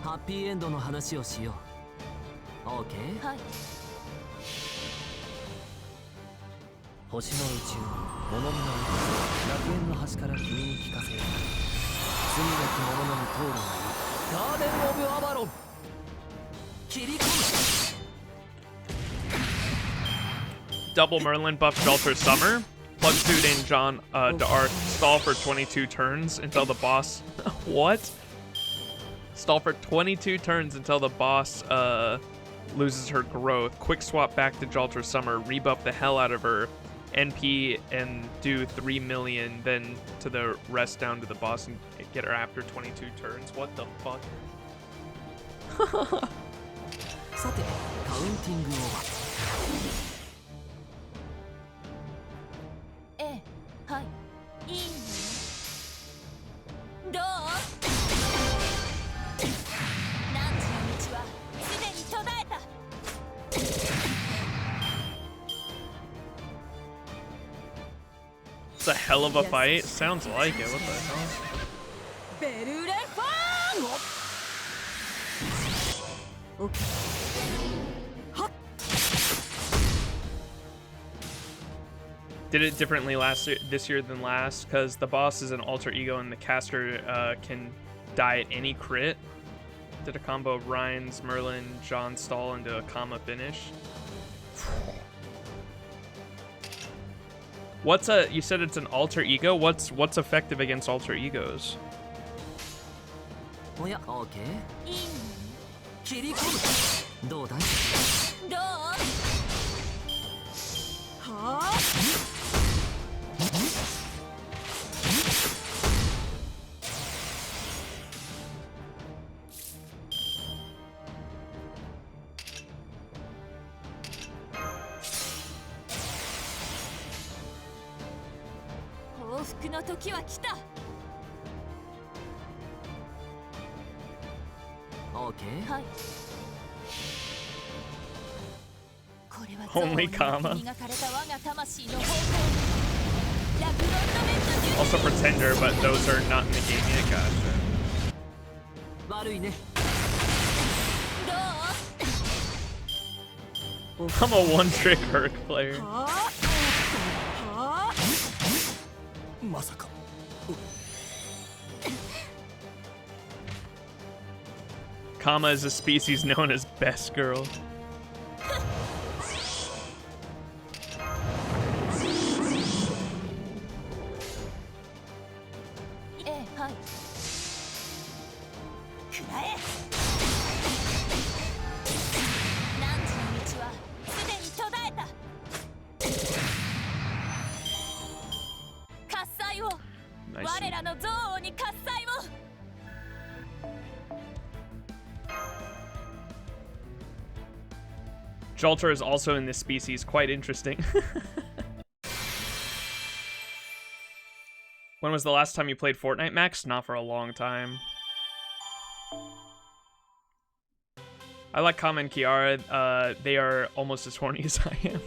かハッピーエンドの話をしよう OK? はい星の宇宙物見の楽園の端から君に聞かせよう罪なき者のみ通るがいいガーデン・オブ・アバロン切り込む Double Merlin buff Jalter Summer. Plug suit in John D'Arc. Stall for 22 turns until the boss... What? Stall for 22 turns until the boss loses her growth. Quick swap back to Jalter Summer. Rebuff the hell out of her. NP and do 3 million. Then to the rest down to the boss and get her after 22 turns. What the fuck? さてカウンティングオーバー はいいいねどう何時の道はすでに途絶えた It's a hell of a fight. Sounds like it. What the hell? ベルレファーン Did it differently this year than last because the boss is an alter ego and the caster can die at any crit. Did a combo of Ryan's, Merlin, John Stall into a comma finish. You said it's an alter ego? What's effective against alter egos? おや OK いいね切り込むどうだいどうはあ幸福の時は来た OK はいこれは Only comma. 磨かれた我が魂の方向ラクロンドメント Also Pretender, but those are not in the game yet. Gotcha. 悪いね どう I'm a one-trick Herc player. はあはあまさか Comma is a species known as best girl. はいくらえ何時の道はすでに途絶えた喝采を Nice. 我らの憎悪に喝采を Jalter is also in this species. Quite interesting. When was the last time you played Fortnite, Max? Not for a long time. I like Kama and Kiara. They are almost as horny as I am.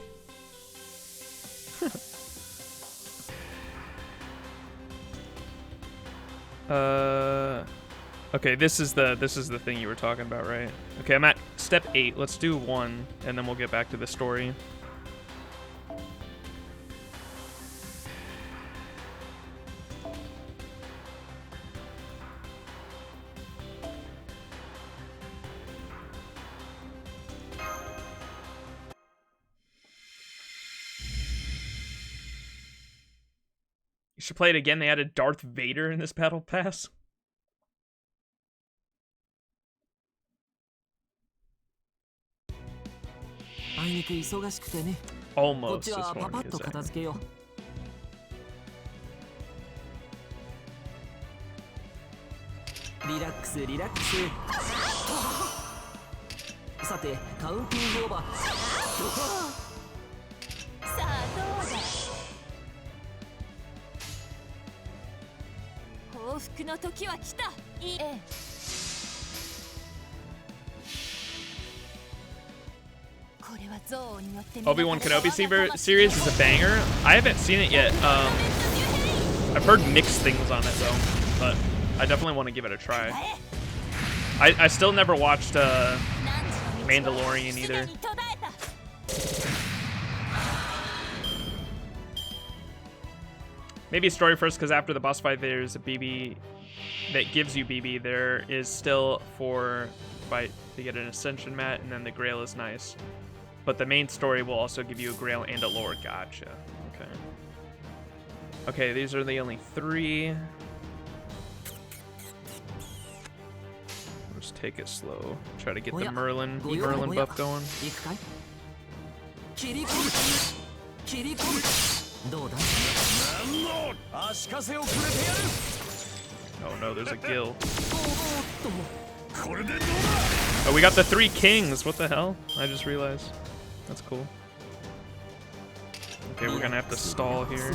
Okay, this is the thing you were talking about, right? Okay, I'm at step 8. Let's do 1, and then we'll get back to the story. should play it again. They added Darth Vader in this battle pass. Almost as horny as that. リラックスリラックスさてカウンティングオーバーさあどうだ報復の時は来たいえ Obi-Wan Kenobi series is a banger. I haven't seen it yet. I've heard mixed things on it though, but I definitely want to give it a try. I still never watched Mandalorian either. Maybe story first, because after the boss fight there's a BB that gives you BB. There is still 4 fight to get an ascension mat, and then the Grail is nice. But the main story will also give you a Grail and a lore. Gotcha. Okay. Okay, these are the only 3. Just take it slow. Try to get the Merlin buff going. Oh no, there's a Gil. Oh, we got the 3 kings. What the hell? I just realized. That's cool. Okay, we're gonna have to stall here.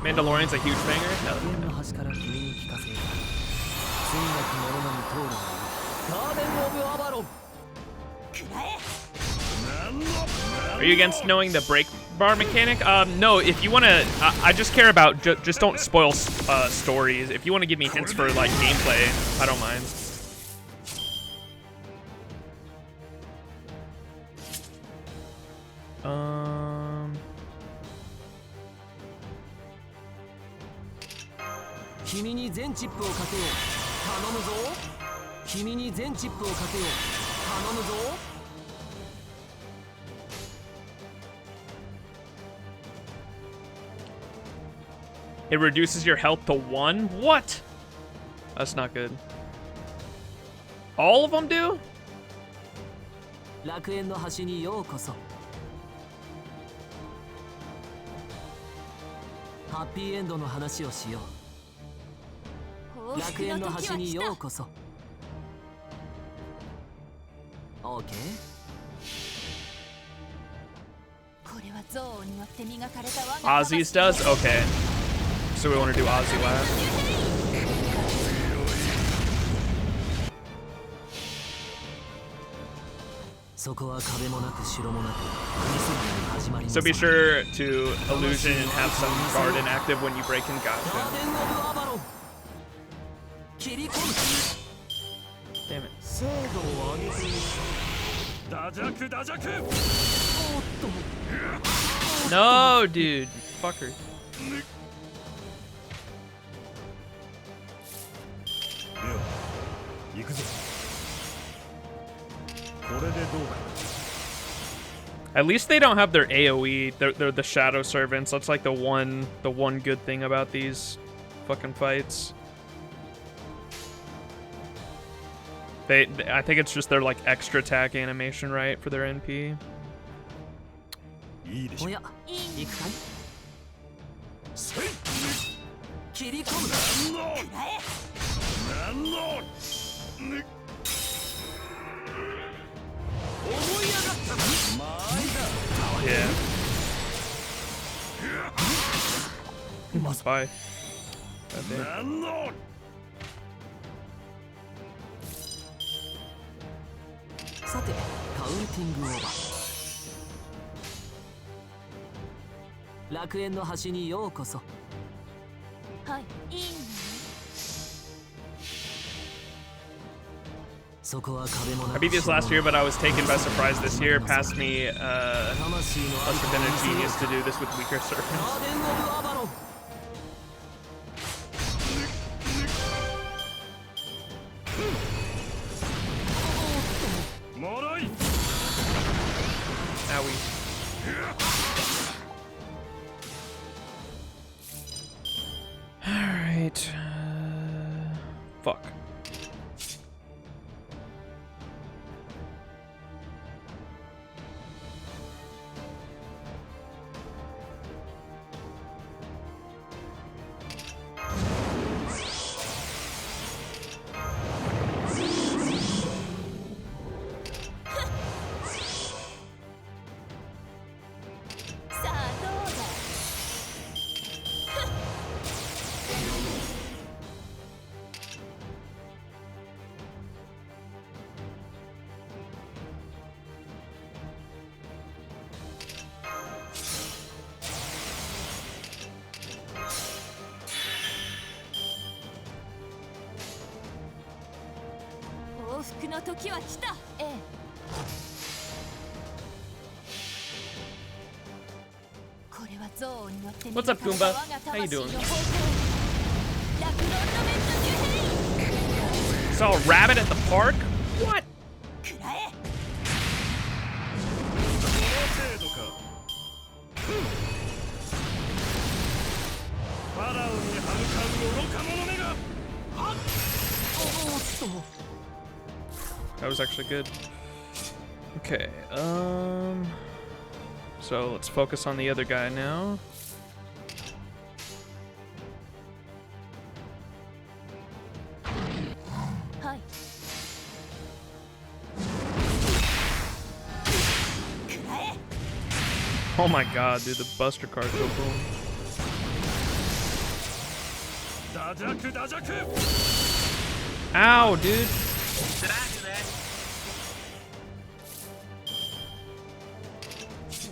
Mandalorian's a huge banger. Hell yeah. Are you against knowing the break bar mechanic? No, if you want to, I just care about, just don't spoil stories. If you want to give me hints for, like, gameplay, I don't mind. It reduces your health to 1? What? That's not good. All of them do? Ozzy's does? Okay. So we want to do Ozzy last. So be sure to illusion and have some garden active when you break in Gacha. Damn it. No, dude. Fucker. At least they don't have their AoE. They're the shadow servants. That's like the one good thing about these fucking fights. I think it's just their like extra attack animation, right, for their NP. Yeah. Bye. I beat this last year, but I was taken by surprise this year. Past me, must have been a genius to do this with weaker servants. Wowie. Alright. Fuck. What's up, Goomba? How you doing? Saw a rabbit at the park? What? That was actually good. Okay, so let's focus on the other guy now. Oh my god, dude, the Buster cards go boom. Ow, dude.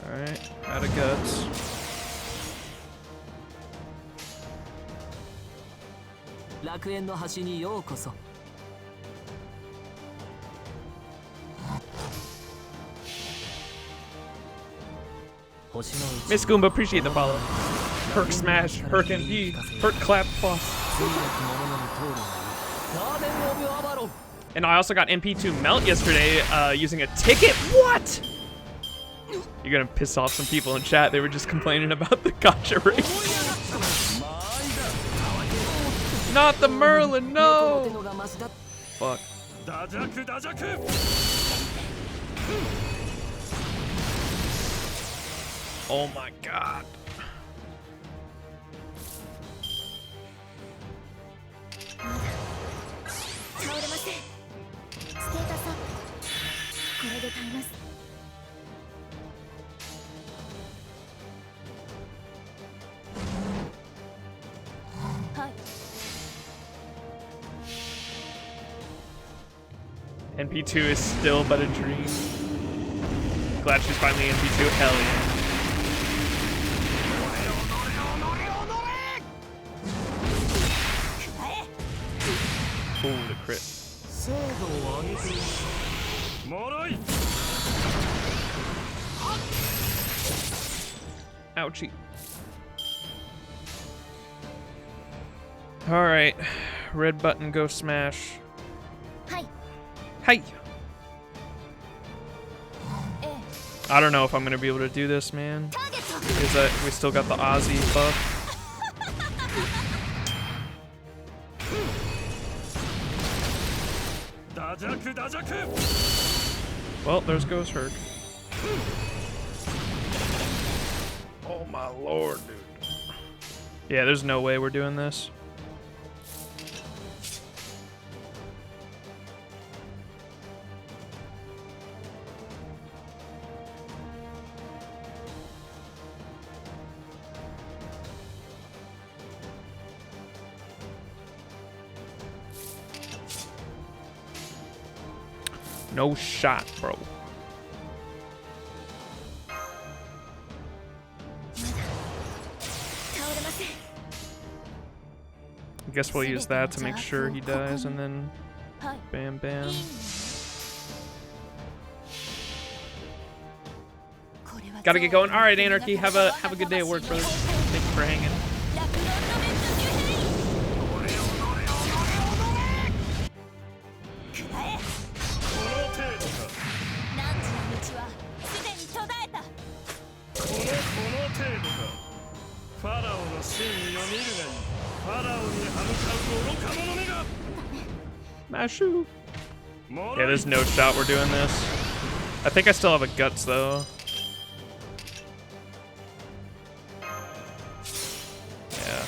Alright, out of guts. Miss Goomba, appreciate the follow. Perk smash, perk MP, perk clap boss. And I also got MP2 melt yesterday using a ticket. What? You're gonna piss off some people in chat. They were just complaining about the Gacha race. Not the Merlin, no! Fuck. Oh my god. NP2 is still but a dream. Glad she's finally NP2. Hell yeah. Ooh, the crit. Ouchie. Alright. Red button, go smash. Hey! I don't know if I'm gonna be able to do this, man. Is that we still got the Aussie buff? Well, there goes Herc. Oh my lord, dude. Yeah, there's no way we're doing this. No shot, bro. I guess we'll use that to make sure he dies, and then bam, bam. Gotta get going. All right, Anarchy. Have a good day at work, brother. Thank you for hanging. Mashu. Yeah, there's no shot we're doing this. I think I still have a guts though. Yeah.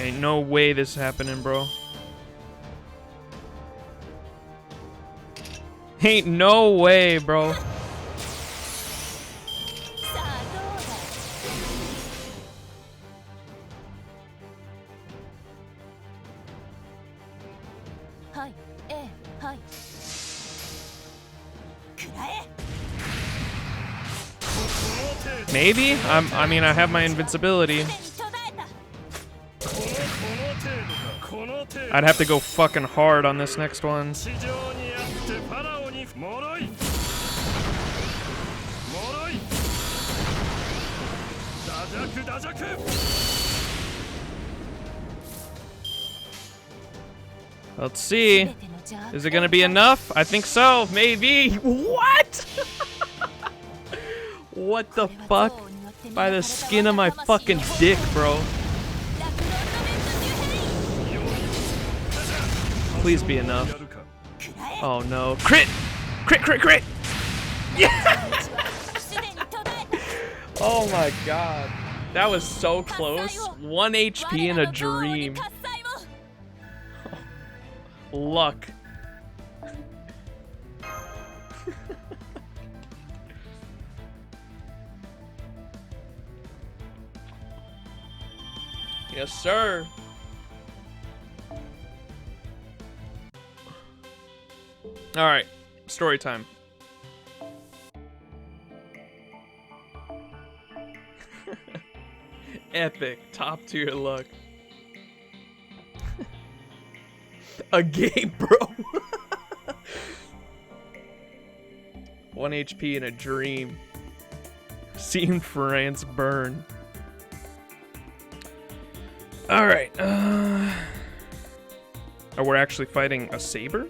Ain't no way this is happening, bro. Ain't no way, bro. Maybe? I mean, I have my invincibility. I'd have to go fucking hard on this next one. Let's see. Is it gonna be enough? I think so. Maybe. What? What the fuck? By the skin of my fucking dick, bro. Please be enough. Oh no. Crit! Crit, crit, crit! Yeah! Oh my god. That was so close. 1 HP in a dream. Luck. Yes, sir. All right, story time. Epic, top tier luck. A game, bro. 1 HP in a dream. Seen France burn. All right. Oh, we're actually fighting a saber?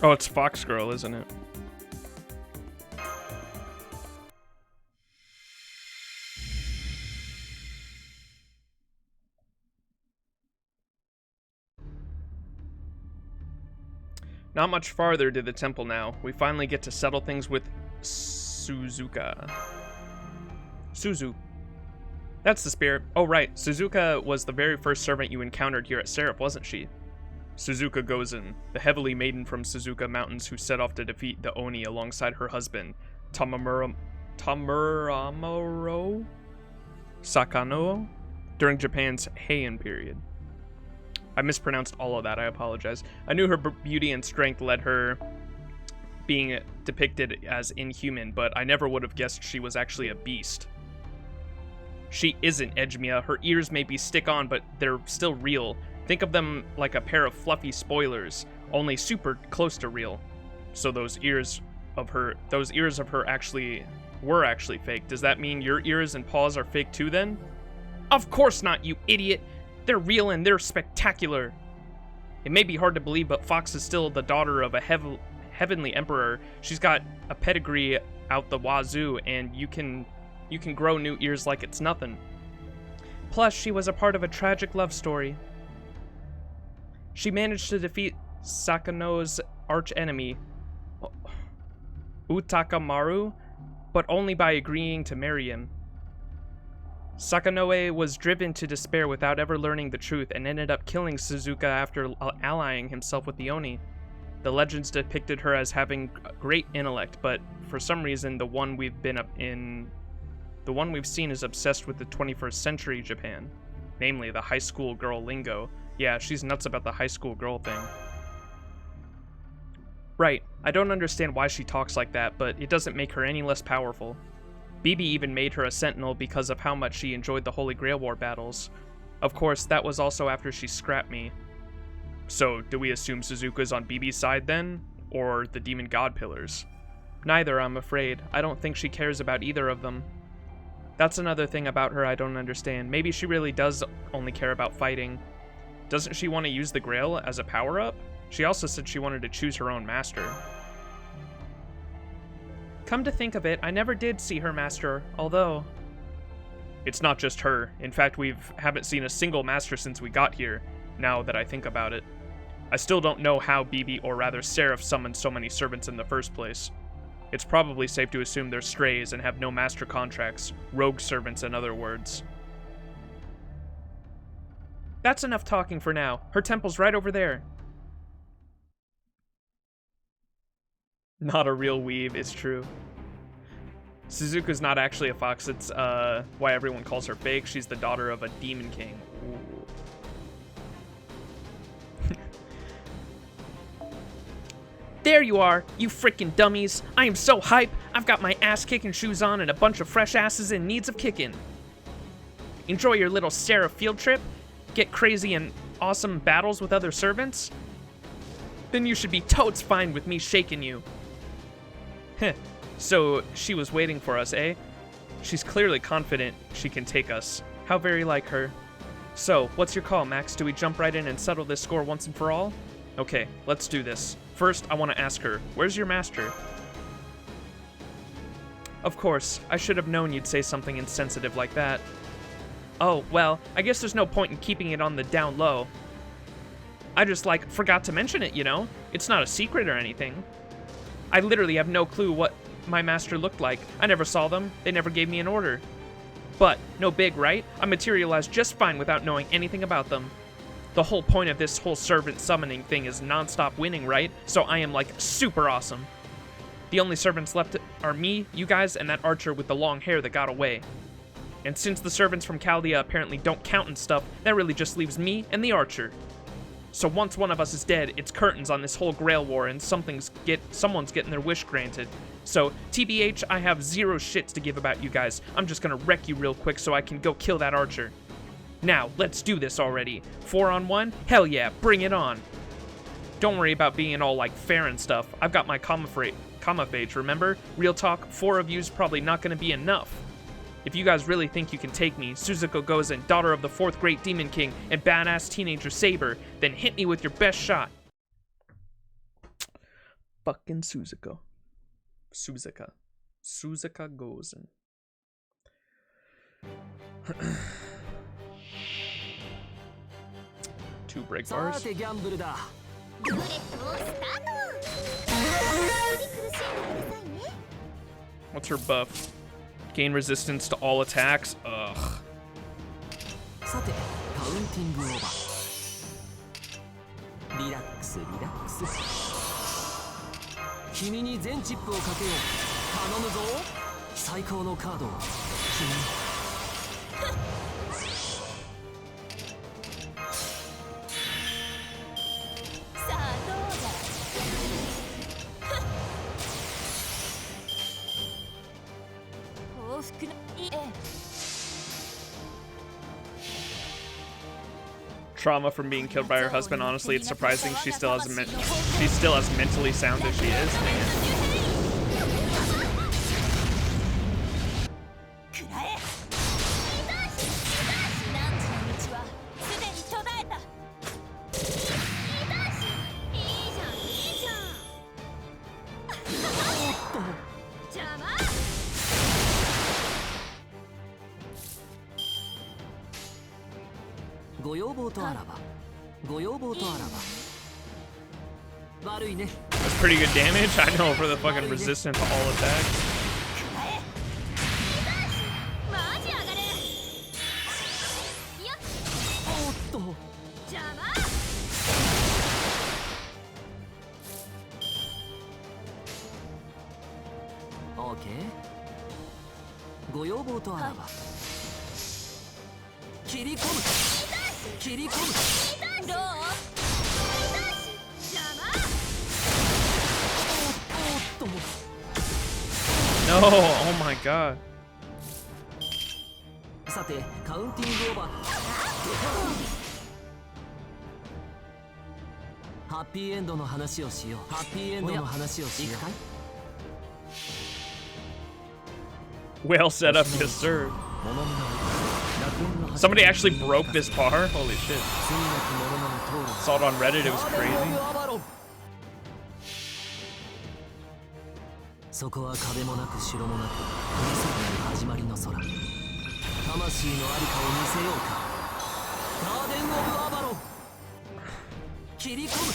Oh, it's Fox Girl, isn't it? Not much farther to the temple now. We finally get to settle things with Suzuka. Suzu. That's the spirit. Oh, right. Suzuka was the very first servant you encountered here at SE.RA.PH, wasn't she? Suzuka Gozen, the heavily maiden from Suzuka Mountains who set off to defeat the Oni alongside her husband, Tamuramuro Sakano, during Japan's Heian period. I mispronounced all of that, I apologize. I knew her beauty and strength led her being depicted as inhuman, but I never would have guessed she was actually a beast. She isn't, Edgemia. Her ears may be stick-on, but they're still real. Think of them like a pair of fluffy spoilers, only super close to real. So those ears of her were actually fake. Does that mean your ears and paws are fake too then? Of course not, you idiot! They're real and they're spectacular. It may be hard to believe, but Fox is still the daughter of a heavenly emperor. She's got a pedigree out the wazoo, and you can grow new ears like it's nothing. Plus, she was a part of a tragic love story. She managed to defeat Sakano's archenemy, Utakamaru, but only by agreeing to marry him. Sakanoe was driven to despair without ever learning the truth and ended up killing Suzuka after allying himself with the Oni. The legends depicted her as having great intellect, but for some reason the one we've seen is obsessed with the 21st century Japan, namely the high school girl lingo. Yeah, she's nuts about the high school girl thing. Right, I don't understand why she talks like that, but it doesn't make her any less powerful. BB even made her a sentinel because of how much she enjoyed the Holy Grail War battles. Of course, that was also after she scrapped me. So, do we assume Suzuka's on BB's side then? Or the Demon God Pillars? Neither, I'm afraid. I don't think she cares about either of them. That's another thing about her I don't understand. Maybe she really does only care about fighting. Doesn't she want to use the Grail as a power-up? She also said she wanted to choose her own master. Come to think of it, I never did see her master, although... It's not just her. In fact, we haven't seen a single master since we got here, now that I think about it. I still don't know how BB, or rather SE.RA.PH, summoned so many servants in the first place. It's probably safe to assume they're strays and have no master contracts. Rogue servants, in other words. That's enough talking for now. Her temple's right over there. Not a real weave, it's true. Suzuka's not actually a fox, it's why everyone calls her fake. She's the daughter of a demon king. Ooh. There you are, you freaking dummies. I am so hype. I've got my ass-kicking shoes on and a bunch of fresh asses in needs of kicking. Enjoy your little SE.RA.PH field trip? Get crazy and awesome battles with other servants? Then you should be totes fine with me shaking you. Heh, so she was waiting for us, eh? She's clearly confident she can take us. How very like her. So, what's your call, Max? Do we jump right in and settle this score once and for all? Okay, let's do this. First, I want to ask her, where's your master? Of course, I should have known you'd say something insensitive like that. Oh, well, I guess there's no point in keeping it on the down low. I just, forgot to mention it, you know? It's not a secret or anything. I literally have no clue what my master looked like. I never saw them. They never gave me an order. But, no big, right? I materialized just fine without knowing anything about them. The whole point of this whole servant summoning thing is non-stop winning, right? So I am, super awesome. The only servants left are me, you guys, and that archer with the long hair that got away. And since the servants from Chaldea apparently don't count and stuff, that really just leaves me and the archer. So once one of us is dead, it's curtains on this whole Grail War and someone's getting their wish granted. So, TBH, I have zero shits to give about you guys. I'm just gonna wreck you real quick so I can go kill that archer. Now, let's do this already. 4-on-1? Hell yeah, bring it on. Don't worry about being all fair and stuff. I've got my Camouflage, remember? Real talk, 4 of you's probably not gonna be enough. If you guys really think you can take me, Suzuka Gozen, daughter of the 4th Great Demon King, and badass teenager Saber, then hit me with your best shot. Fucking Suzuka. Suzuka Gozen. 2 break bars. What's her buff? Gain resistance to all attacks? Ugh. Trauma from being killed by her husband. Honestly, it's surprising she's still as mentally sound as she is. Man. That's pretty good damage, I know, for the fucking resistance to all attacks. No, oh my god. さてカウンティングオーバー。ハッピーエンドの話をしよう。ハッピーエンドの話をしよう。 Well set up, yes sir. Somebody actually broke this bar? Holy shit. Saw it on Reddit, it was crazy. そこは壁もなく城もなく始まりの空。魂のありかを見せようか。ガーデン・オブ・アバロン。切り込む。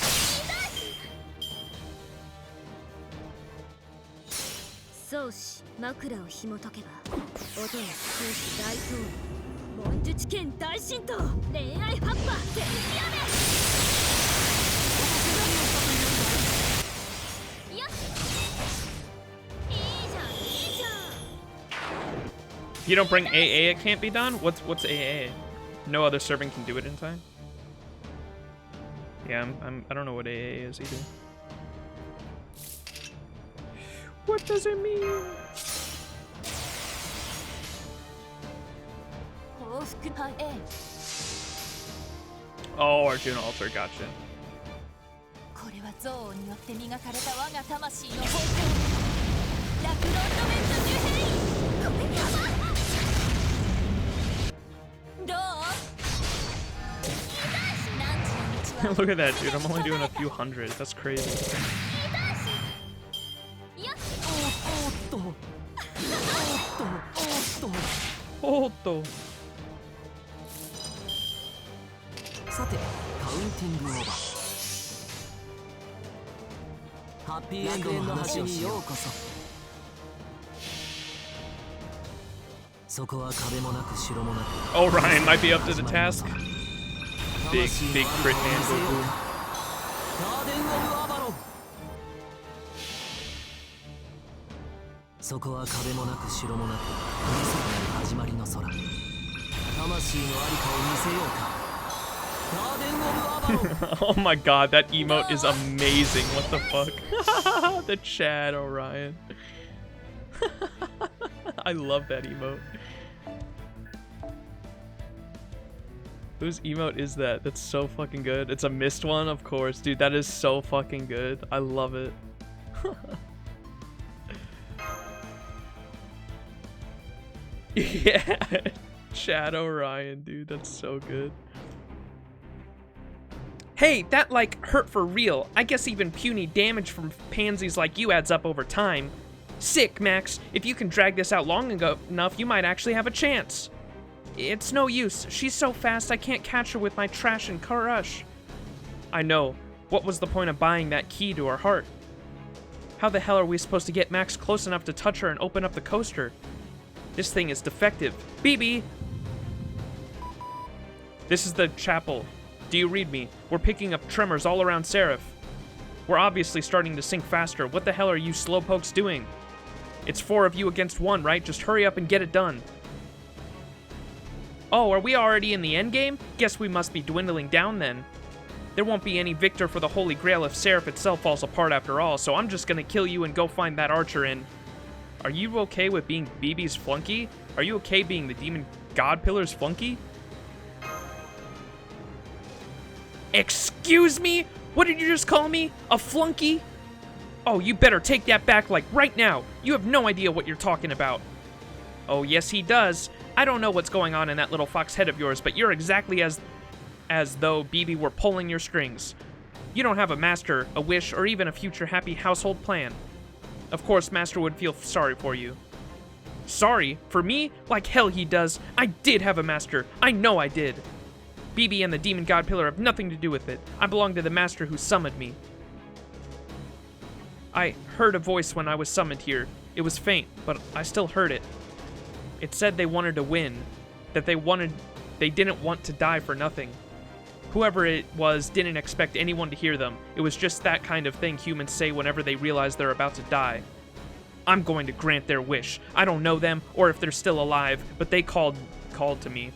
宗師枕を紐解けば音の宗師大統領文術剣大神道恋愛葉っぱ天気雨。よっ、いいじゃんいいじゃん。 You don't bring AA, it can't be done? What's AA? No other servant can do it in time? Yeah, I don't know what AA is either. What does it mean? Oh, Arjuna altar, gotcha. Look at that, dude. I'm only doing a few hundred. That's crazy. Otto. さてカウンティングオーバー。ハッピーエンドの話にようこそ。そこは壁もなく城もなく。 Oh, Ryan might be up to the task. Big crit hand go boom. ガーデン・オブ・アバロン。そこは壁もなく城もなく始まりの空。魂のありかを見せようか。 Oh my god, that emote is amazing. What the fuck? The Chad Orion. I love that emote. Whose emote is that? That's so fucking good. It's a mist one, of course. Dude, that is so fucking good. I love it. Yeah. Chad Orion, dude. That's so good. Hey, that, like, hurt for real. I guess even puny damage from pansies like you adds up over time. Sick, Max. If you can drag this out long enough, you might actually have a chance. It's no use. She's so fast I can't catch her with my trash and crush. I know. What was the point of buying that key to her heart? How the hell are we supposed to get Max close enough to touch her and open up the coaster? This thing is defective. BB! This is the chapel. Do you read me? We're picking up tremors all around Seraph. We're obviously starting to sink faster. What the hell are you slowpokes doing? It's 4 of you against 1, right? Just hurry up and get it done. Oh, are we already in the endgame? Guess we must be dwindling down then. There won't be any victor for the Holy Grail if Seraph itself falls apart after all, so I'm just gonna kill you and go find that archer and... Are you okay with being BB's flunky? Are you okay being the Demon God Pillar's flunky? Excuse me? What did you just call me? A flunky? Oh, you better take that back, like, right now. You have no idea what you're talking about. Oh, yes, he does. I don't know what's going on in that little fox head of yours, but you're exactly as though BB were pulling your strings. You don't have a master, a wish, or even a future happy household plan. Of course, Master would feel sorry for you. Sorry? For me? Like hell he does. I did have a master. I know I did. BB and the Demon God Pillar have nothing to do with it. I belong to the master who summoned me. I heard a voice when I was summoned here. It was faint, but I still heard it. It said they wanted to win. That they didn't want to die for nothing. Whoever it was didn't expect anyone to hear them. It was just that kind of thing humans say whenever they realize they're about to die. I'm going to grant their wish. I don't know them, or if they're still alive, but they called to me.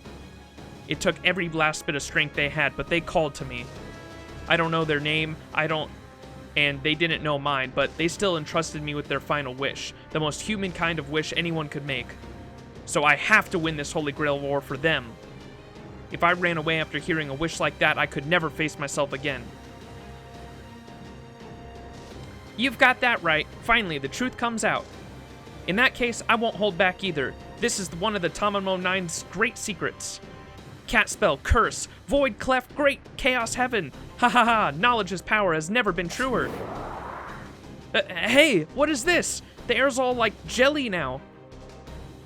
It took every last bit of strength they had, but they called to me. I don't know their name, and they didn't know mine, but they still entrusted me with their final wish, the most human kind of wish anyone could make. So I have to win this Holy Grail war for them. If I ran away after hearing a wish like that, I could never face myself again. You've got that right. Finally, the truth comes out. In that case, I won't hold back either. This is one of the Tamamo 9's great secrets. Cat spell, curse, void, cleft, great, chaos, heaven. Ha ha ha, knowledge's power has never been truer. Hey, what is this? The air's all like jelly now.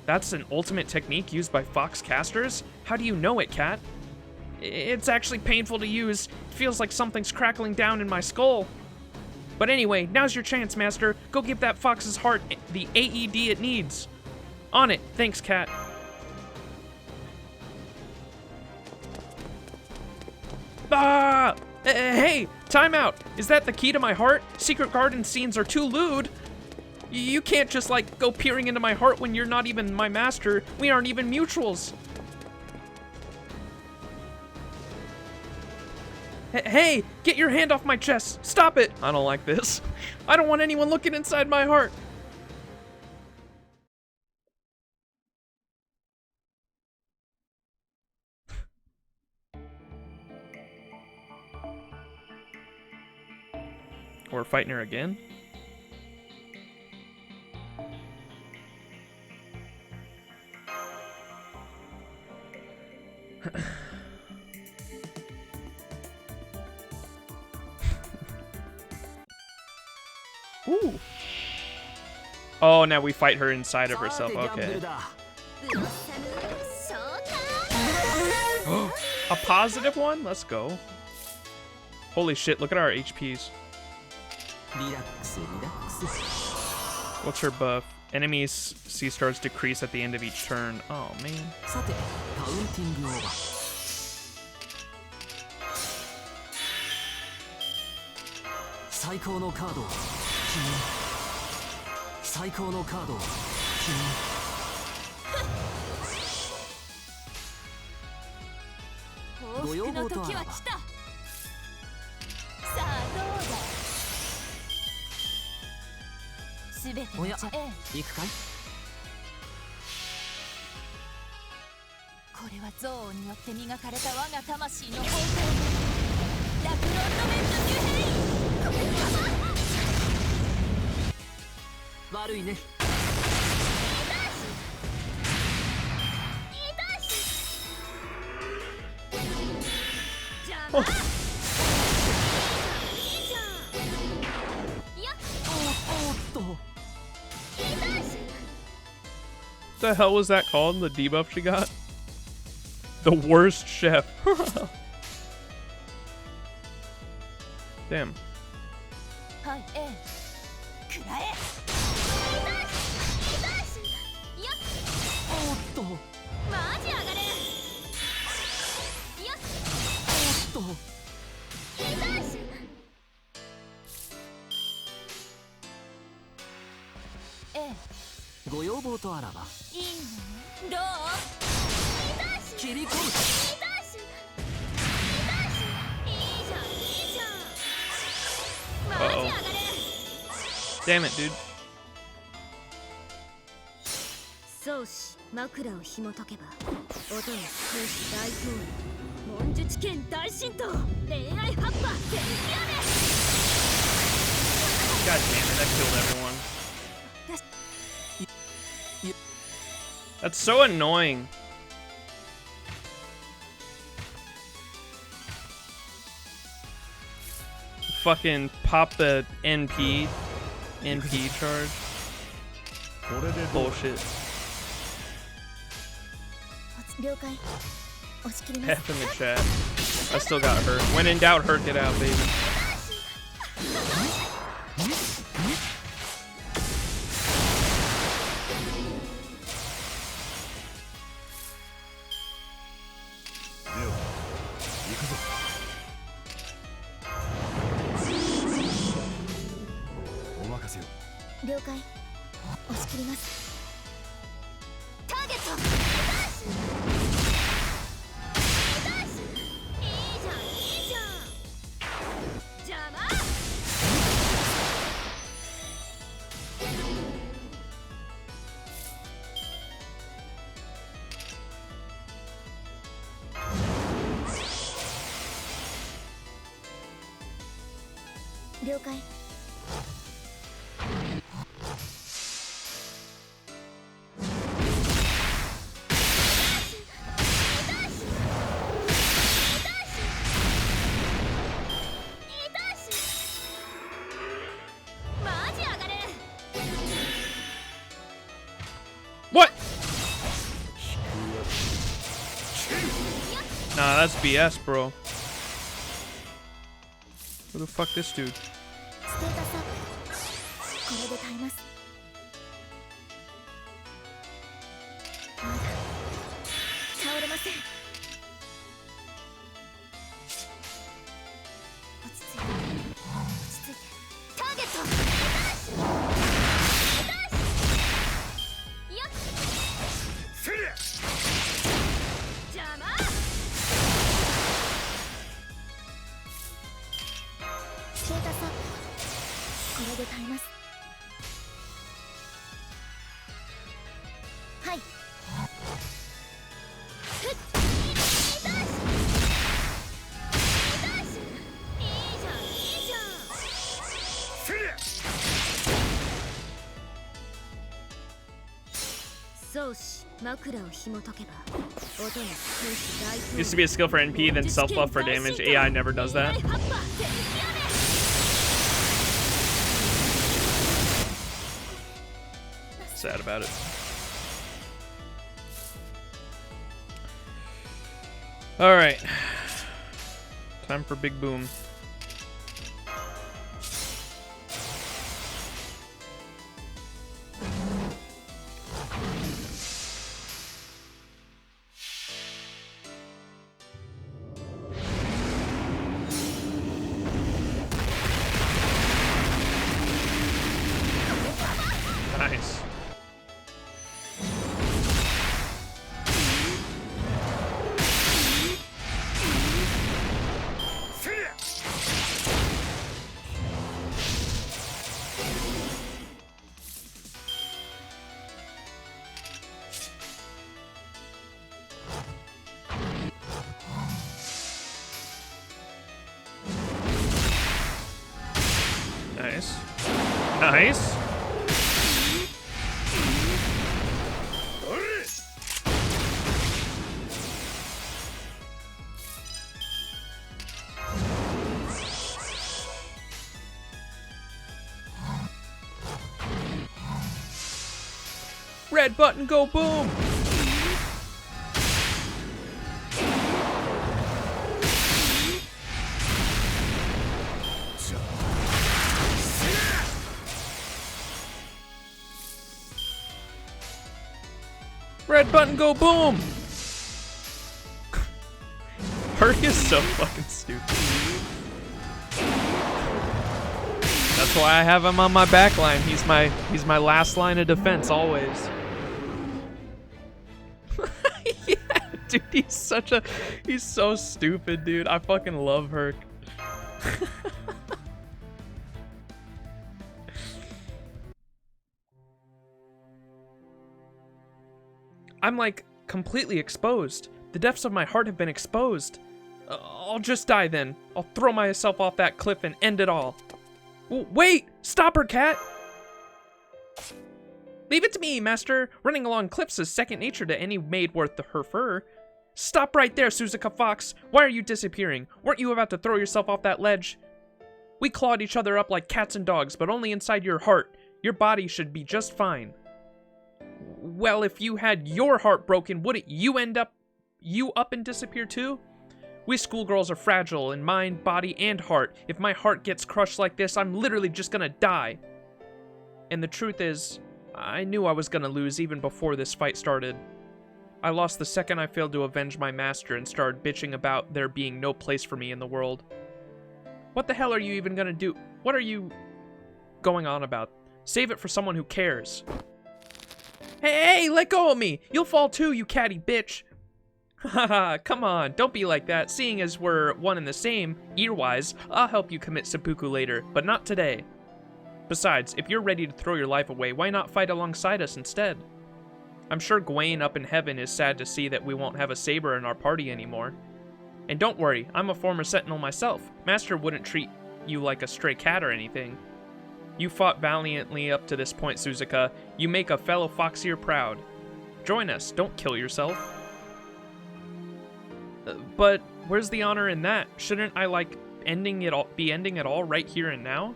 That's an ultimate technique used by fox casters? How do you know it, Cat? It's actually painful to use. It feels like something's crackling down in my skull. But anyway, now's your chance, Master. Go give that fox's heart the AED it needs. On it. Thanks, Cat. Ah! Hey, time out. Is that the key to my heart? Secret garden scenes are too lewd. You can't just, like, go peering into my heart when you're not even my master. We aren't even mutuals. Hey, get your hand off my chest. Stop it. I don't like this. I don't want anyone looking inside my heart. We're fighting her again? Ooh. Oh, now we fight her inside of herself. Okay. A positive one? Let's go. Holy shit, look at our HPs. What's her buff? Enemies C stars decrease at the end of each turn. Oh, man. The hell was that called? The debuff she got? The worst chef. Damn. Uh-oh. Damn it, dude. 宗師枕を紐解けば音の宗師大統領文術剣大神道恋愛葉っぱ天気雨 God damn it, that killed everyone. That's so annoying. Fucking pop the NP charge. Bullshit. F in the chat. I still got hurt. When in doubt, hurt, get out, baby. 了解。What? Nah, that's BS, bro. Who the fuck this dude? ステータスアップ。これで耐えます。まだ倒れません。落ち着いて落ち着いて。ターゲット。よっ。邪魔。ステータスアップ。これで耐えます。はい。宗師枕を紐解けば音の宗師大統領 Used to be a skill for NP, then self-buff for damage. AI never does that. Sad about it. Alright. Time for Big Boom. Nice. Nice. Nice. Red button, go boom! Red button, go boom! Herc is so fucking stupid. That's why I have him on my back line. He's my last line of defense always. Yeah, dude, he's so stupid, dude. I fucking love Herc. I'm like completely exposed. The depths of my heart have been exposed. I'll just die then. I'll throw myself off that cliff and end it all. Wait! Stop her, cat! Leave it to me, master. Running along cliffs is second nature to any maid worth her fur. Stop right there, Suzuka Fox. Why are you disappearing? Weren't you about to throw yourself off that ledge? We clawed each other up like cats and dogs, but only inside your heart. Your body should be just fine. Well, if you had your heart broken, wouldn't you up and disappear too? We schoolgirls are fragile in mind, body, and heart. If my heart gets crushed like this, I'm literally just gonna die. And the truth is, I knew I was gonna lose even before this fight started. I lost the second I failed to avenge my master and started bitching about there being no place for me in the world. What the hell are you even gonna do? What are you going on about? Save it for someone who cares. Hey, let go of me! You'll fall too, you catty bitch! Haha, come on, don't be like that. Seeing as we're one and the same, ear-wise, I'll help you commit seppuku later, but not today. Besides, if you're ready to throw your life away, why not fight alongside us instead? I'm sure Gawain up in heaven is sad to see that we won't have a saber in our party anymore. And don't worry, I'm a former sentinel myself. Master wouldn't treat you like a stray cat or anything. You fought valiantly up to this point, Suzuka. You make a fellow Foxier proud. Join us. Don't kill yourself. But where's the honor in that? Shouldn't I, like, ending it all right here and now?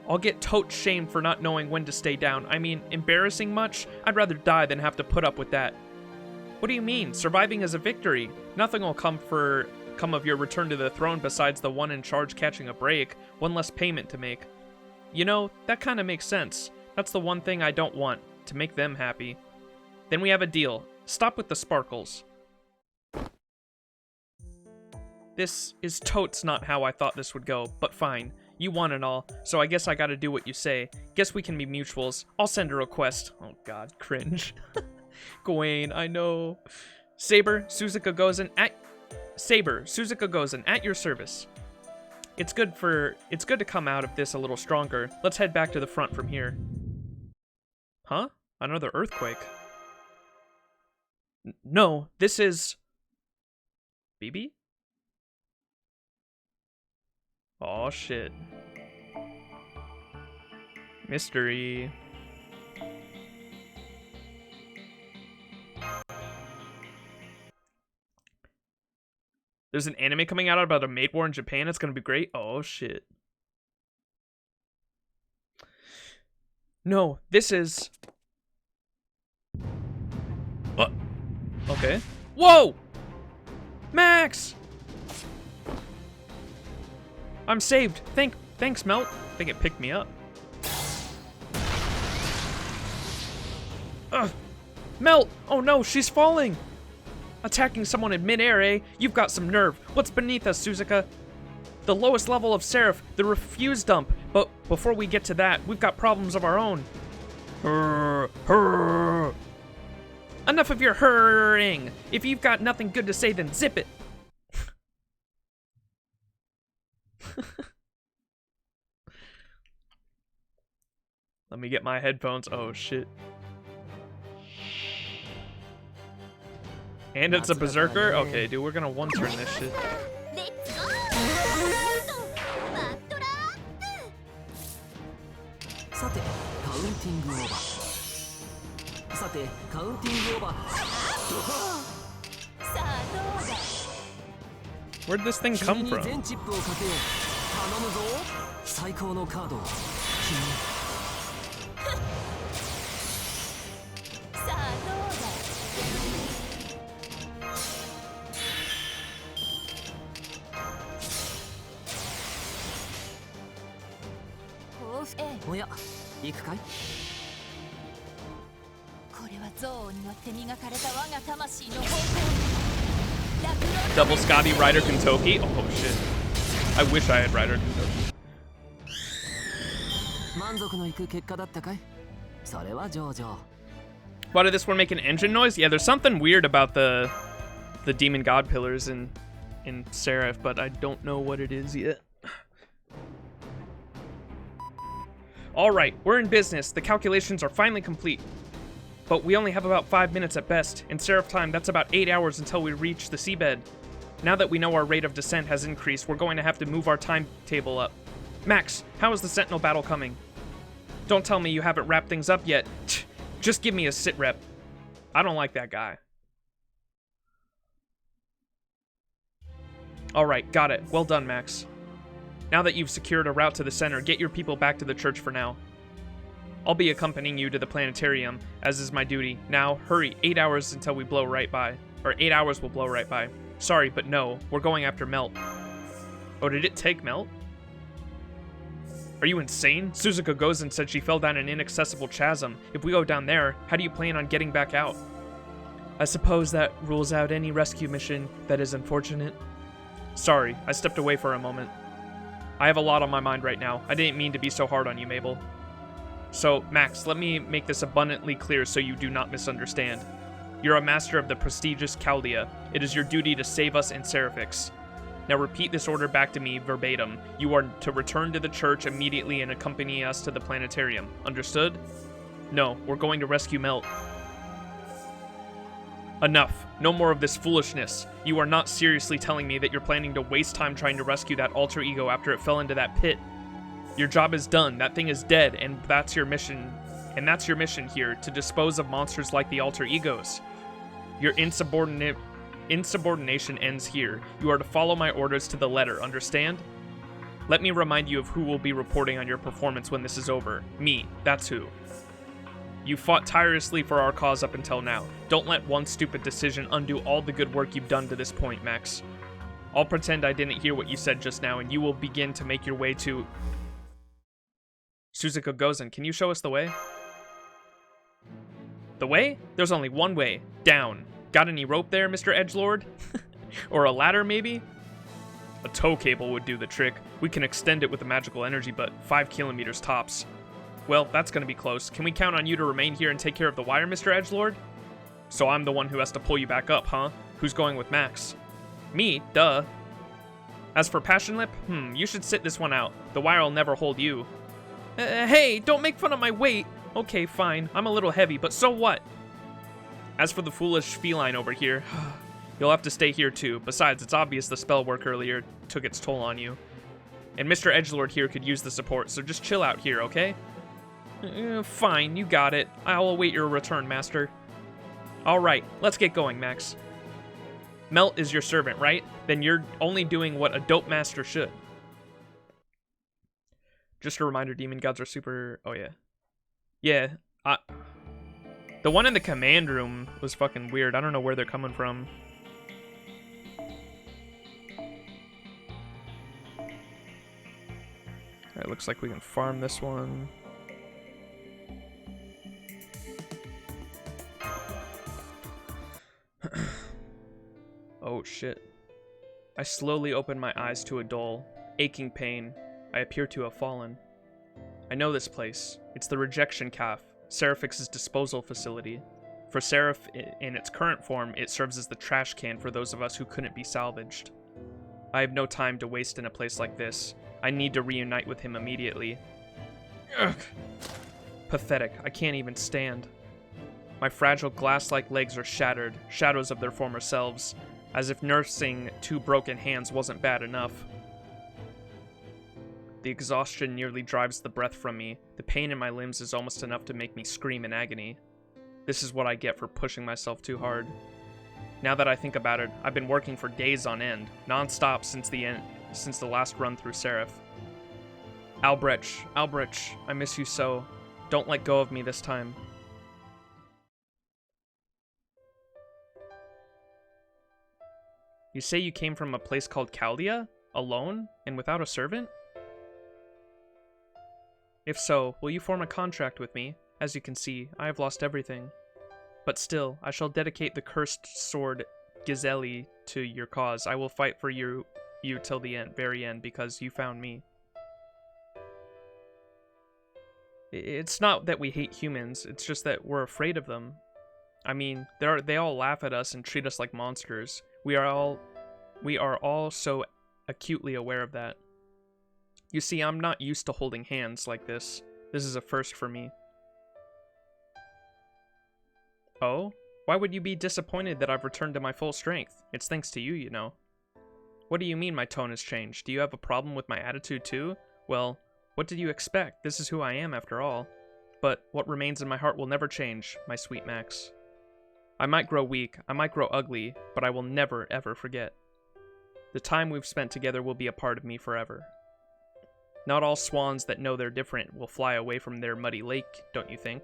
I'll get totes shamed for not knowing when to stay down. I mean, embarrassing much? I'd rather die than have to put up with that. What do you mean? Surviving is a victory. Nothing will come of your return to the throne besides the one in charge catching a break, one less payment to make. You know, that kind of makes sense. That's the one thing I don't want, to make them happy. Then we have a deal. Stop with the sparkles. This is totes not how I thought this would go, but fine. You want it all, so I guess I gotta do what you say. Guess we can be mutuals. I'll send a request. Oh god, cringe. Gawain, I know. Suzuka Gozen, at your service. It's good to come out of this a little stronger. Let's head back to the front from here. Huh? Another earthquake. No, this is... BB? Oh shit. Mystery. There's an anime coming out about a maid war in Japan. It's gonna be great. Oh shit. No, this is... What? Okay. Whoa! Max! I'm saved. Thanks, Melt. I think it picked me up. Ugh. Melt! Oh no, she's falling! Attacking someone in mid-air, eh? You've got some nerve. What's beneath us, Suzuka? The lowest level of Seraph, the refuse dump. But before we get to that, we've got problems of our own. Enough of your hurring! If you've got nothing good to say, then zip it! Let me get my headphones. Oh shit. And it's a berserker? Okay, dude, we're gonna one-turn this shit. Where'd this thing come from? Double Scotty, Rider Kentucky? Oh shit. I wish I had Rider Kentucky. Why did this one make an engine noise? Yeah, there's something weird about the demon god pillars in Seraph, but I don't know what it is yet. Alright, we're in business. The calculations are finally complete. But we only have about 5 minutes at best. In Seraph time, that's about 8 hours until we reach the seabed. Now that we know our rate of descent has increased, we're going to have to move our timetable up. Max, how is the Sentinel battle coming? Don't tell me you haven't wrapped things up yet. Just give me a sit rep. I don't like that guy. Alright, got it. Well done, Max. Now that you've secured a route to the center, get your people back to the church for now. I'll be accompanying you to the planetarium, as is my duty. Now, hurry. 8 hours until we blow right by. Or 8 hours will blow right by. Sorry, but no. We're going after Melt. Oh, did it take Melt? Are you insane? Suzuka Gozen said she fell down an inaccessible chasm. If we go down there, how do you plan on getting back out? I suppose that rules out any rescue mission. That is unfortunate. Sorry, I stepped away for a moment. I have a lot on my mind right now. I didn't mean to be so hard on you, Mabel. So, Max, let me make this abundantly clear so you do not misunderstand. You're a master of the prestigious Chaldea. It is your duty to save us in Seraphix. Now repeat this order back to me verbatim. You are to return to the church immediately and accompany us to the planetarium. Understood? No, we're going to rescue Melt. Enough. No more of this foolishness. You are not seriously telling me that you're planning to waste time trying to rescue that alter ego after it fell into that pit. Your job is done. That thing is dead, and that's your mission. And that's your mission here, to dispose of monsters like the alter egos. Your insubordination ends here. You are to follow my orders to the letter, understand? Let me remind you of who will be reporting on your performance when this is over. Me, that's who. You fought tirelessly for our cause up until now. Don't let one stupid decision undo all the good work you've done to this point, Max. I'll pretend I didn't hear what you said just now, and you will begin to make your way to... Suzuka Gozen, can you show us the way? The way? There's only one way. Down. Got any rope there, Mr. Edgelord? Or a ladder, maybe? A tow cable would do the trick. We can extend it with the magical energy, but 5 kilometers tops. Well, that's gonna be close. Can we count on you to remain here and take care of the wire, Mr. Edgelord? So I'm the one who has to pull you back up, huh? Who's going with Max? Me? Duh. As for Passion Lip, you should sit this one out. The wire will never hold you. Hey, don't make fun of my weight. Okay, fine. I'm a little heavy, but so what? As for the foolish feline over here, you'll have to stay here too. Besides, it's obvious the spell work earlier took its toll on you. And Mr. Edgelord here could use the support, so just chill out here, okay? Fine, you got it. I'll await your return, Master. Alright, let's get going, Max. Melt is your servant, right? Then you're only doing what a dope master should. Just a reminder, demon gods are super... Oh, yeah. Yeah, the one in the command room was fucking weird. I don't know where they're coming from. Alright, looks like we can farm this one. Oh shit. I slowly open my eyes to a dull, aching pain. I appear to have fallen. I know this place. It's the rejection calf, Seraphix's disposal facility. For Seraph, in its current form, it serves as the trash can for those of us who couldn't be salvaged. I have no time to waste in a place like this. I need to reunite with him immediately. Ugh. Pathetic. I can't even stand. My fragile glass-like legs are shattered, shadows of their former selves, as if nursing 2 broken hands wasn't bad enough. The exhaustion nearly drives the breath from me. The pain in my limbs is almost enough to make me scream in agony. This is what I get for pushing myself too hard. Now that I think about it, I've been working for days on end, non-stop since the last run through Seraph. Albrecht, I miss you so. Don't let go of me this time. You say you came from a place called Chaldea? Alone? And without a servant? If so, will you form a contract with me? As you can see, I have lost everything. But still, I shall dedicate the cursed sword Gizeli to your cause. I will fight for you till the very end, because you found me. It's not that we hate humans, it's just that we're afraid of them. I mean, they all laugh at us and treat us like monsters. We are all so acutely aware of that. You see, I'm not used to holding hands like this. This is a first for me. Oh? Why would you be disappointed that I've returned to my full strength? It's thanks to you, you know. What do you mean my tone has changed? Do you have a problem with my attitude too? Well, what did you expect? This is who I am after all. But what remains in my heart will never change, my sweet Max. I might grow weak, I might grow ugly, but I will never ever forget. The time we've spent together will be a part of me forever. Not all swans that know they're different will fly away from their muddy lake, don't you think?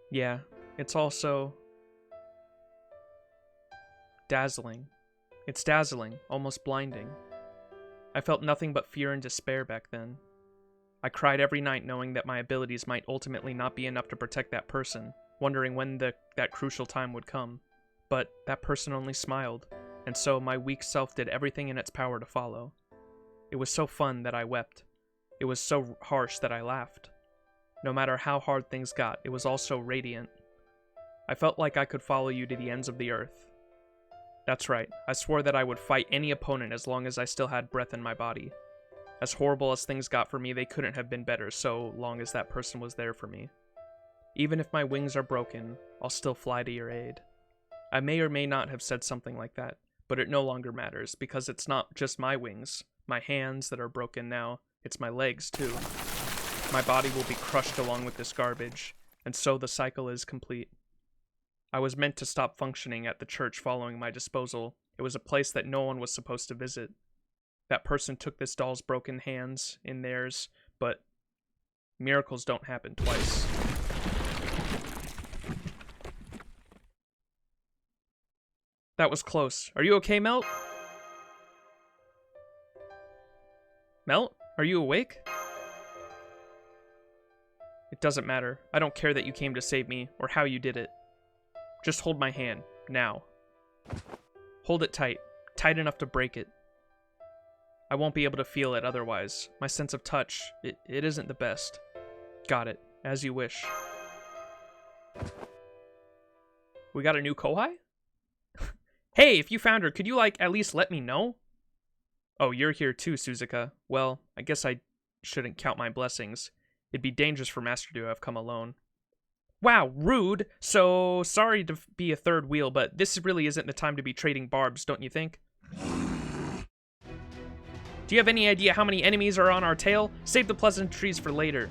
Yeah, it's also dazzling. It's dazzling, almost blinding. I felt nothing but fear and despair back then. I cried every night knowing that my abilities might ultimately not be enough to protect that person, wondering when that crucial time would come. But that person only smiled, and so my weak self did everything in its power to follow. It was so fun that I wept. It was so harsh that I laughed. No matter how hard things got, it was all so radiant. I felt like I could follow you to the ends of the earth. That's right, I swore that I would fight any opponent as long as I still had breath in my body. As horrible as things got for me, they couldn't have been better so long as that person was there for me. Even if my wings are broken, I'll still fly to your aid. I may or may not have said something like that, but it no longer matters, because it's not just my wings, my hands that are broken now, it's my legs too. My body will be crushed along with this garbage, and so the cycle is complete. I was meant to stop functioning at the church following my disposal. It was a place that no one was supposed to visit. That person took this doll's broken hands in theirs, but miracles don't happen twice. That was close. Are you okay, Melt? Melt? Are you awake? It doesn't matter. I don't care that you came to save me, or how you did it. Just hold my hand, now. Hold it tight. Tight enough to break it. I won't be able to feel it otherwise. My sense of touch, it isn't the best. Got it. As you wish. We got a new Kohai? Hey, if you found her, could you, like, at least let me know? Oh, you're here too, Suzuka. Well, I guess I shouldn't count my blessings. It'd be dangerous for Master to have come alone. Wow, rude! So, sorry to be a third wheel, but this really isn't the time to be trading barbs, don't you think? Do you have any idea how many enemies are on our tail? Save the pleasantries for later.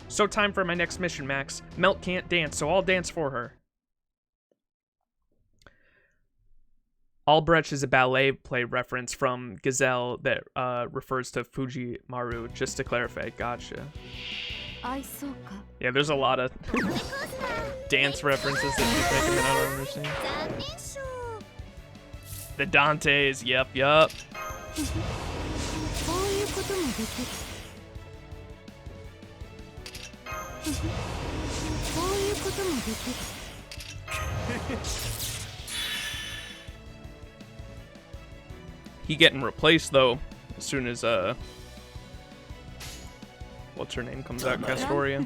So time for my next mission, Max. Melt can't dance, so I'll dance for her. Albrecht is a ballet play reference from Gazelle that refers to Fujimaru, just to clarify. Gotcha. Yeah, there's a lot of dance references that she's making that I don't understand. The Dantes, yup. He getting replaced though, as soon as what's her name comes out, Castoria.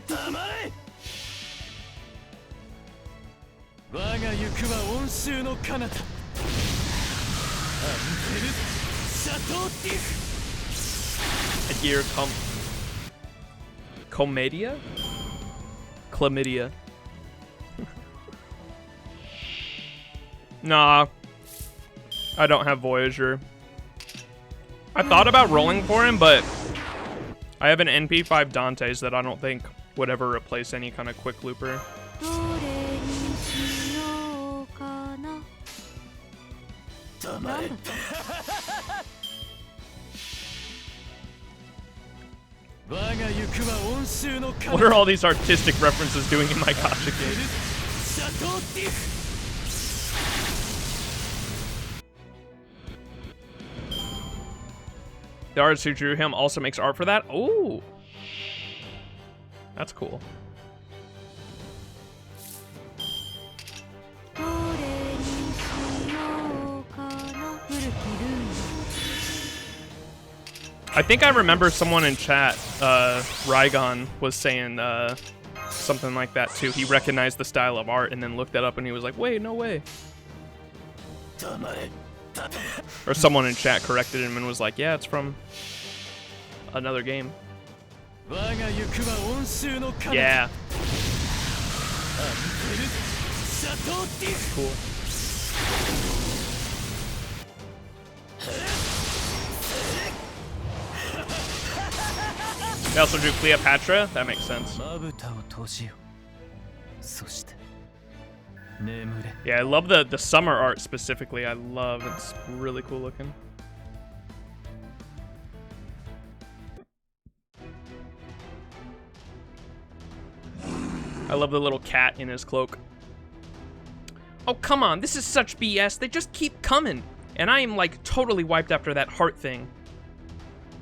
Here Comedia? Chlamydia. Nah. I don't have Voyager. I thought about rolling for him, but I have an NP5 Dante's that I don't think would ever replace any kind of quick looper. What are all these artistic references doing in my Gacha game? The artist who drew him also makes art for that? Oh! That's cool. I think I remember someone in chat, Rygon, was saying something like that too. He recognized the style of art and then looked that up and he was like, wait, no way. Or someone in chat corrected him and was like, yeah, it's from another game. Yeah. Cool. They also drew Cleopatra? That makes sense. Yeah, I love the summer art specifically. I love it. It's really cool looking. I love the little cat in his cloak. Oh, come on. This is such BS. They just keep coming. And I am, like, totally wiped after that heart thing.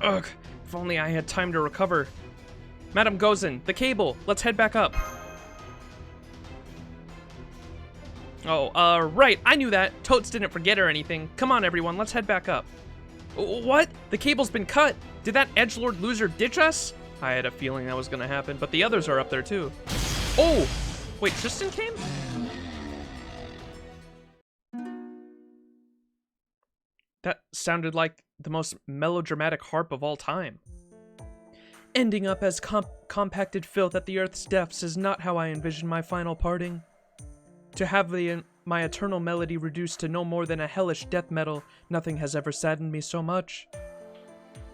Ugh. If only I had time to recover. Madame Gozen, the cable. Let's head back up. Oh, right. I knew that. Totes didn't forget or anything. Come on, everyone. Let's head back up. What? The cable's been cut. Did that edgelord loser ditch us? I had a feeling that was going to happen, but the others are up there, too. Oh! Wait, Tristan came? That sounded like the most melodramatic harp of all time. Ending up as compacted filth at the Earth's depths is not how I envision my final parting. To have my eternal melody reduced to no more than a hellish death metal, nothing has ever saddened me so much.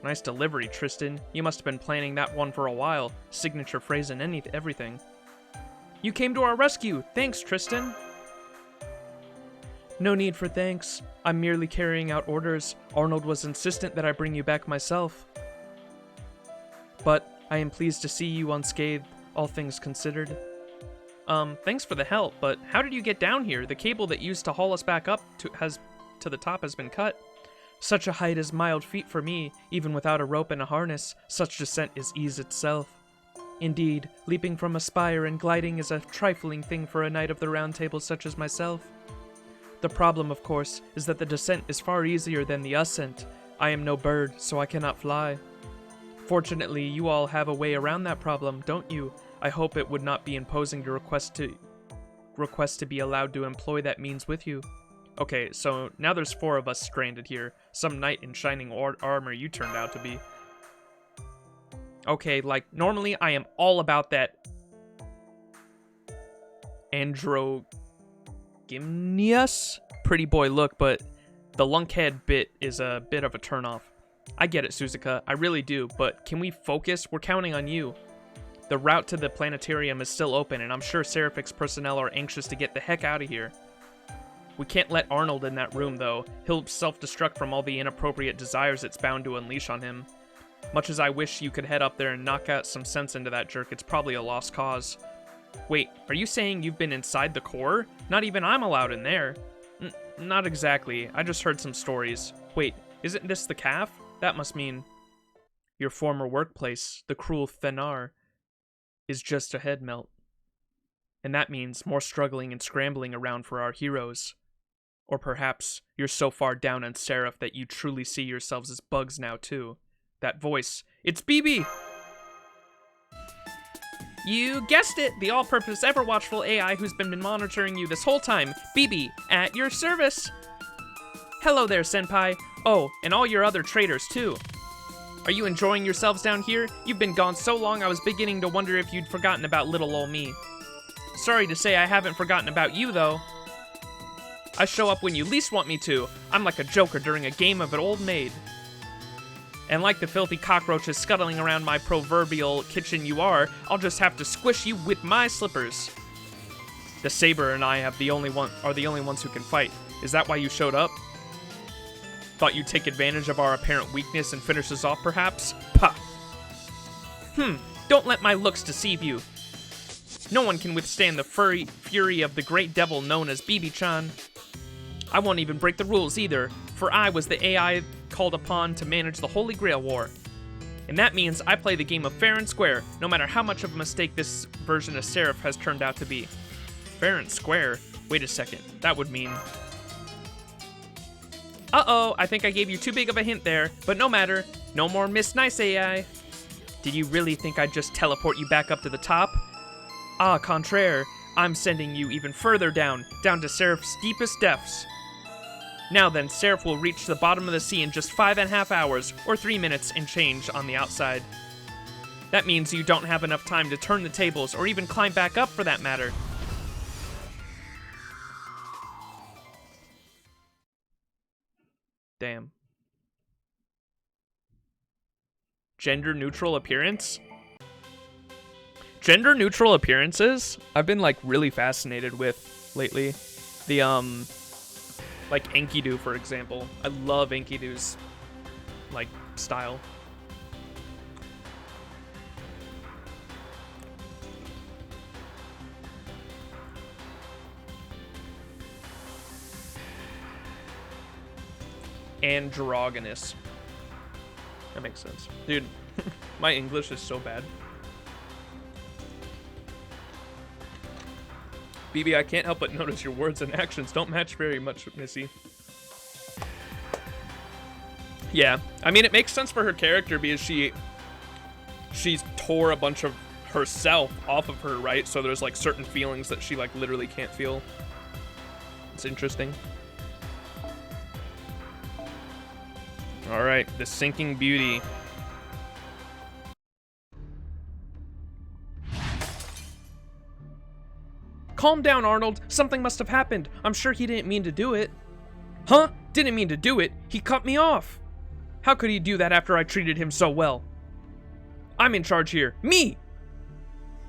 Nice delivery, Tristan. You must have been planning that one for a while. Signature phrase and everything. You came to our rescue! Thanks, Tristan! No need for thanks. I'm merely carrying out orders. Arnold was insistent that I bring you back myself. But I am pleased to see you unscathed, all things considered. Thanks for the help, but how did you get down here? The cable that used to haul us back up to the top has been cut. Such a height is mild feat for me, even without a rope and a harness. Such descent is ease itself. Indeed, leaping from a spire and gliding is a trifling thing for a knight of the round table such as myself. The problem, of course, is that the descent is far easier than the ascent. I am no bird, so I cannot fly. Fortunately, you all have a way around that problem, don't you? I hope it would not be imposing to request to be allowed to employ that means with you. Okay, so now there's 4 of us stranded here. Some knight in shining armor you turned out to be. Okay, like, normally I am all about that androgynous pretty boy look, but the lunkhead bit is a bit of a turnoff. I get it, Suzuka, I really do, but can we focus? We're counting on you. The route to the planetarium is still open, and I'm sure SE.RA.PH personnel are anxious to get the heck out of here. We can't let Arnold in that room, though. He'll self-destruct from all the inappropriate desires it's bound to unleash on him. Much as I wish you could head up there and knock out some sense into that jerk, it's probably a lost cause. Wait, are you saying you've been inside the core? Not even I'm allowed in there. Not exactly. I just heard some stories. Wait, isn't this the calf? That must mean your former workplace, the cruel Fenar, is just a head melt. And that means more struggling and scrambling around for our heroes. Or perhaps you're so far down on Seraph that you truly see yourselves as bugs now too. That voice, it's BB! You guessed it, the all-purpose, ever-watchful AI who's been monitoring you this whole time. BB, at your service! Hello there, Senpai. Oh, and all your other traders too. Are you enjoying yourselves down here? You've been gone so long I was beginning to wonder if you'd forgotten about little ol' me. Sorry to say I haven't forgotten about you, though. I show up when you least want me to. I'm like a joker during a game of an old maid. And like the filthy cockroaches scuttling around my proverbial kitchen you are, I'll just have to squish you with my slippers. The Saber and I are the only ones who can fight. Is that why you showed up? Thought you'd take advantage of our apparent weakness and finish us off, perhaps? Pah! Don't let my looks deceive you. No one can withstand the fury of the great devil known as BB-chan. I won't even break the rules either, for I was the AI called upon to manage the Holy Grail War. And that means I play the game of fair and square, no matter how much of a mistake this version of Seraph has turned out to be. Fair and square? Wait a second, that would mean... Uh-oh, I think I gave you too big of a hint there, but no matter. No more Miss Nice AI. Did you really think I'd just teleport you back up to the top? Ah, contraire. I'm sending you even further down to Seraph's deepest depths. Now then, Seraph will reach the bottom of the sea in just 5.5 hours, or 3 minutes and change on the outside. That means you don't have enough time to turn the tables, or even climb back up for that matter. Damn. Gender-neutral appearance? Gender-neutral appearances? I've been, like, really fascinated with lately. The, like, Enkidu, for example. I love Enkidu's, like, style. Androgynous. That makes sense. Dude, my English is so bad. BB, I can't help but notice your words and actions don't match very much, Missy. Yeah, I mean, it makes sense for her character because she's tore a bunch of herself off of her, right? So there's like certain feelings that she like literally can't feel. It's interesting. All right, the sinking beauty. Calm down, Arnold. Something must have happened. I'm sure he didn't mean to do it. Huh? Didn't mean to do it? He cut me off. How could he do that after I treated him so well? I'm in charge here. Me!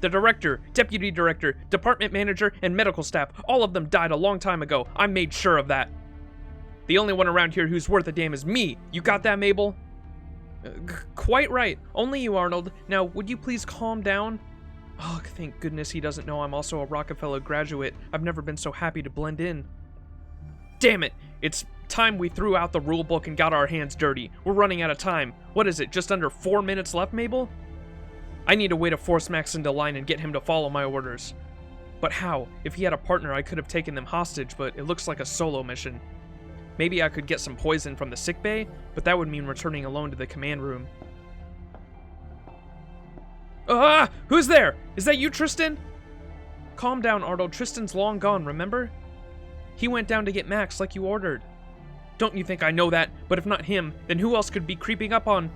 The director, deputy director, department manager, and medical staff, all of them died a long time ago. I made sure of that. The only one around here who's worth a damn is me. You got that, Mabel? Quite right. Only you, Arnold. Now, would you please calm down? Oh, thank goodness he doesn't know I'm also a Rockefeller graduate. I've never been so happy to blend in. Damn it! It's time we threw out the rule book and got our hands dirty. We're running out of time. What is it, just under 4 minutes left, Mabel? I need a way to force Max into line and get him to follow my orders. But how? If he had a partner, I could have taken them hostage, but it looks like a solo mission. Maybe I could get some poison from the sickbay, but that would mean returning alone to the command room. Ah! Who's there? Is that you, Tristan? Calm down, Arnold. Tristan's long gone, remember? He went down to get Max like you ordered. Don't you think I know that? But if not him, then who else could be creeping up on...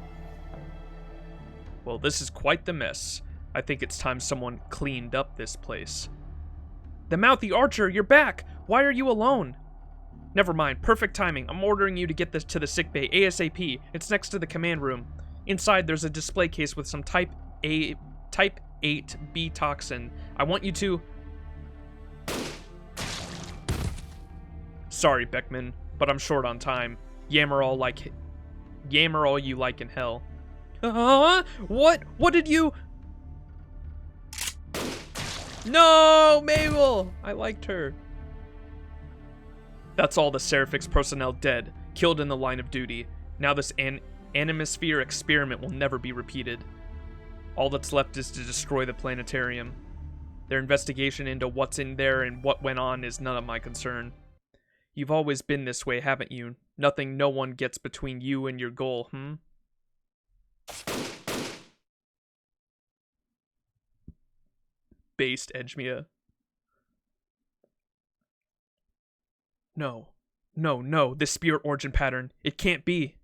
Well, this is quite the mess. I think it's time someone cleaned up this place. The Mouthy Archer, you're back! Why are you alone? Never mind, perfect timing. I'm ordering you to get this to the sickbay ASAP. It's next to the command room. Inside, there's a display case with some Type 8B toxin. I want you to... Sorry, Beckman, but I'm short on time. Yammer all you like in hell. What? What did you... No, Mabel! I liked her. That's all the SE.RA.PH personnel dead, killed in the line of duty. Now this Animosphere experiment will never be repeated. All that's left is to destroy the planetarium. Their investigation into what's in there and what went on is none of my concern. You've always been this way, haven't you? No one gets between you and your goal, Based Edgemia. No, this spirit origin pattern. It can't be.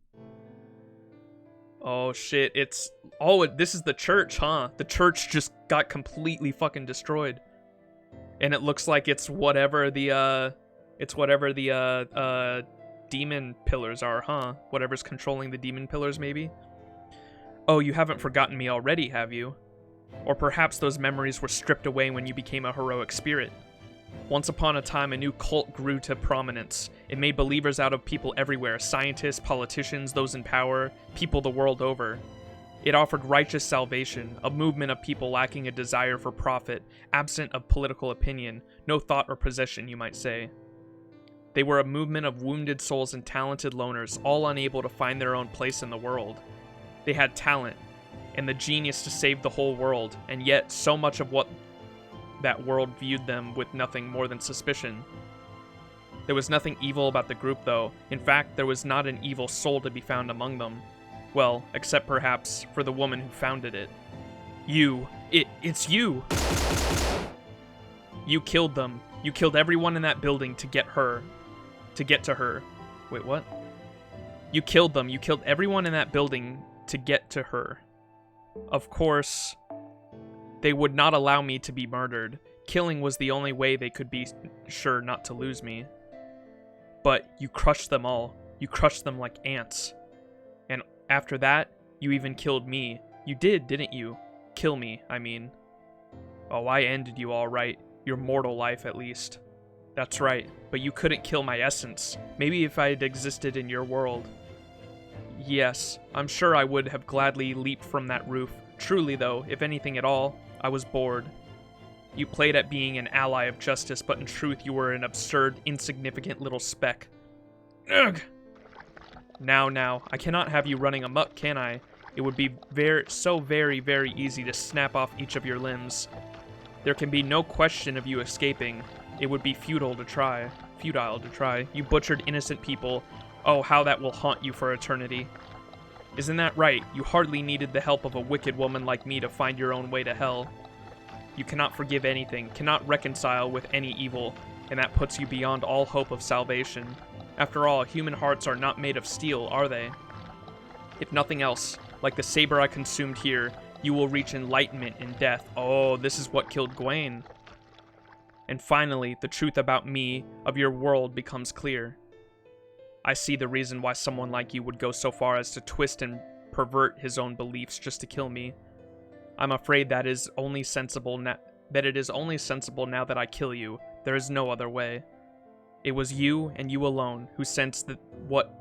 Oh shit, it's... Oh, this is the church, huh? The church just got completely fucking destroyed. And it looks like it's whatever the demon pillars are, huh? Whatever's controlling the demon pillars, maybe? Oh, you haven't forgotten me already, have you? Or perhaps those memories were stripped away when you became a heroic spirit. Once upon a time, a new cult grew to prominence. It made believers out of people everywhere, scientists, politicians, those in power, people the world over. It offered righteous salvation, a movement of people lacking a desire for profit, absent of political opinion, no thought or possession, you might say. They were a movement of wounded souls and talented loners, all unable to find their own place in the world. They had talent, and the genius to save the whole world, and yet so much of what that world viewed them with nothing more than suspicion. There was nothing evil about the group, though. In fact, there was not an evil soul to be found among them. Well, except perhaps for the woman who founded it. It's you! You killed them. You killed everyone in that building to get to her. Wait, what? You killed them. You killed everyone in that building to get to her. Of course, they would not allow me to be murdered. Killing was the only way they could be sure not to lose me. But you crushed them all. You crushed them like ants. And after that, you even killed me. You did, didn't you? Kill me, I mean. Oh, I ended you all right. Your mortal life, at least. That's right, but you couldn't kill my essence. Maybe if I had existed in your world. Yes, I'm sure I would have gladly leaped from that roof. Truly, though, if anything at all, I was bored. You played at being an ally of justice, but in truth you were an absurd, insignificant little speck. Ugh! Now, I cannot have you running amok, can I? It would be very, very easy to snap off each of your limbs. There can be no question of you escaping. It would be futile to try. You butchered innocent people. Oh, how that will haunt you for eternity. Isn't that right? You hardly needed the help of a wicked woman like me to find your own way to hell. You cannot forgive anything, cannot reconcile with any evil, and that puts you beyond all hope of salvation. After all, human hearts are not made of steel, are they? If nothing else, like the saber I consumed here, you will reach enlightenment in death. Oh, this is what killed Gwen. and finally, the truth about me, of your world, becomes clear. I see the reason why someone like you would go so far as to twist and pervert his own beliefs just to kill me. I'm afraid that it is only sensible now that I kill you. There is no other way. It was you, and you alone, who sensed that what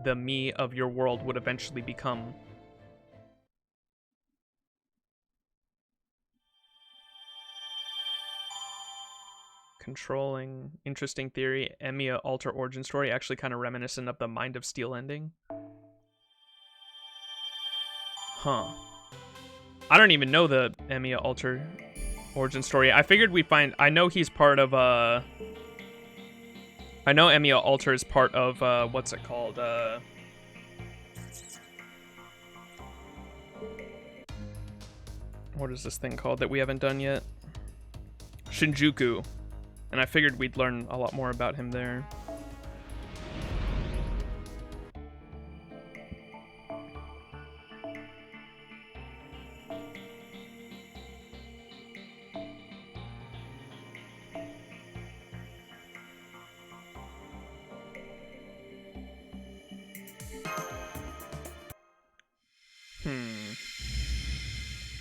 the me of your world would eventually become. Controlling. Interesting theory. Emiya alter origin story, actually kind of reminiscent of the Mind of Steel ending. Huh. I don't even know the Emiya alter origin story. I figured we'd find... I know he's part of, I know Emiya alter is part of, what's it called? What is this thing called that we haven't done yet? Shinjuku. And I figured we'd learn a lot more about him there.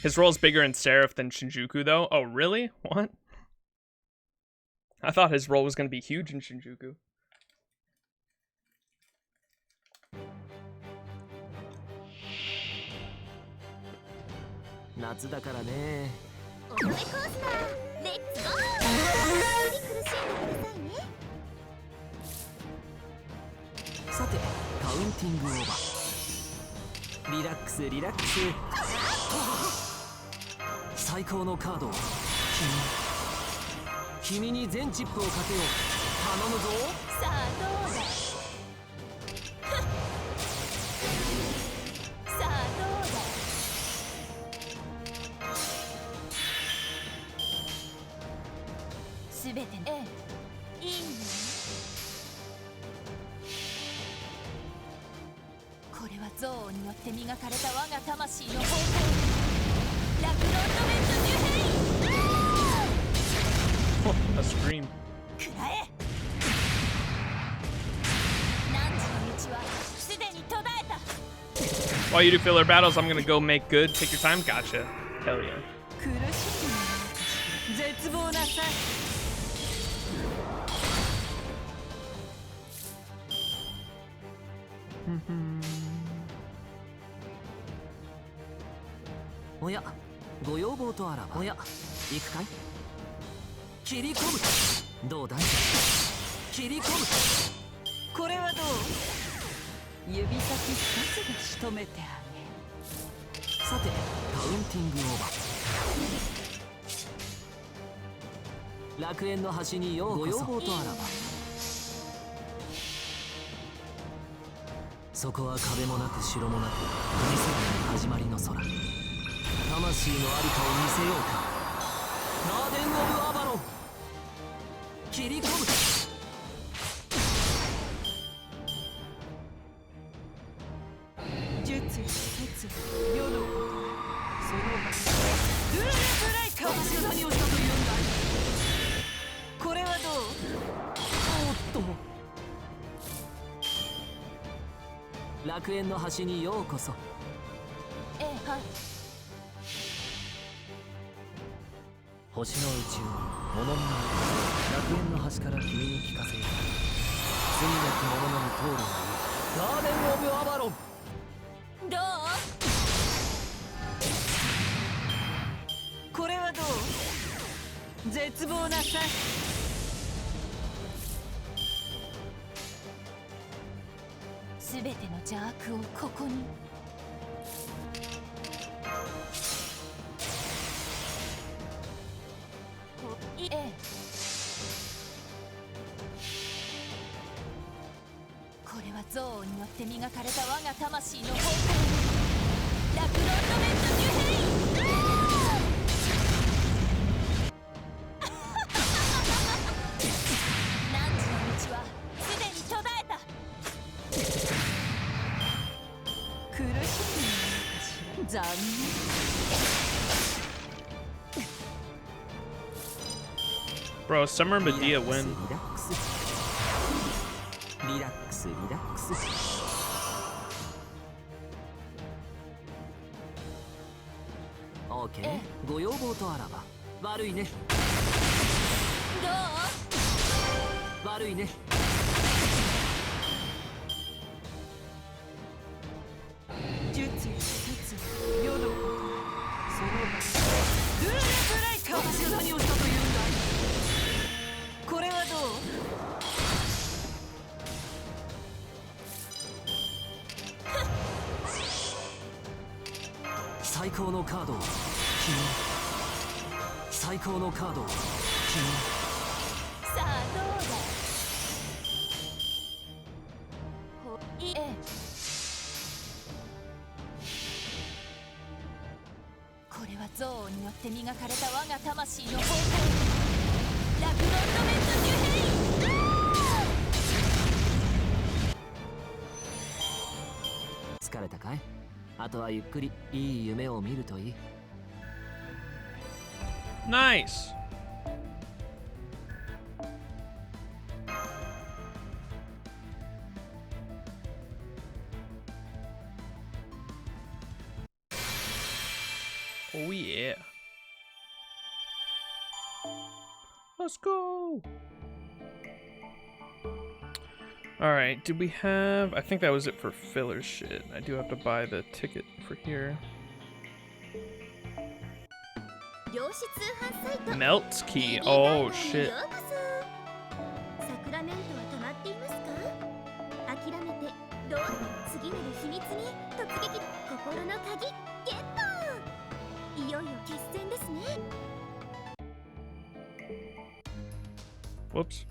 His role's bigger in Seraph than Shinjuku, though. Oh, really? What? I thought his role was going to be huge in Shinjuku. A scream. While you do filler battles, I'm gonna go make good. Take your time. Gotcha. Hell yeah. Bro, Summer Medea win. リラックスリラックス。オーケー、ご要望とあらば。悪いね。どう？悪いね。術術世のこと、そのルールブレイカー。私が何をしたというんだい。これはどう？最高のカードを君、最高のカードを君。さあどうだ。ほいえ。これは憎悪によって磨かれた我が魂の方向。ラクロンドメントニュヘイ。疲れたかい？あとはゆっくりいい夢を見るといい。Nice. Oh yeah. Let's go. Alright, did we have... I think that was it for filler shit. I do have to buy the ticket for here. Melt key. Oh shit. Whoops.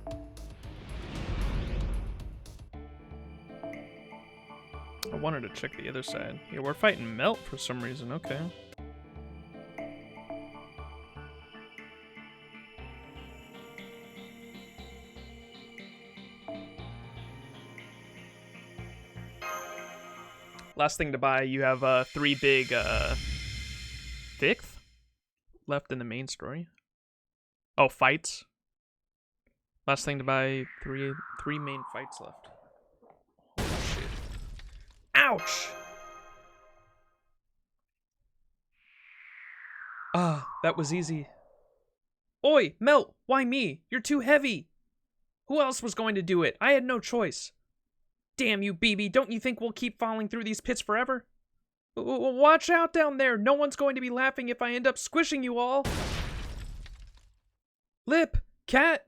I wanted to check the other side. Yeah, we're fighting Melt for some reason. Okay. Last thing to buy, you have 3 big fifth left in the main story. Oh, fights. Last thing to buy, three main fights left. Holy shit. Ouch! Ah, that was easy. Oi, Melt, why me? You're too heavy. Who else was going to do it? I had no choice. Damn you, BB, don't you think we'll keep falling through these pits forever? Watch out down there, no one's going to be laughing if I end up squishing you all. Lip, cat.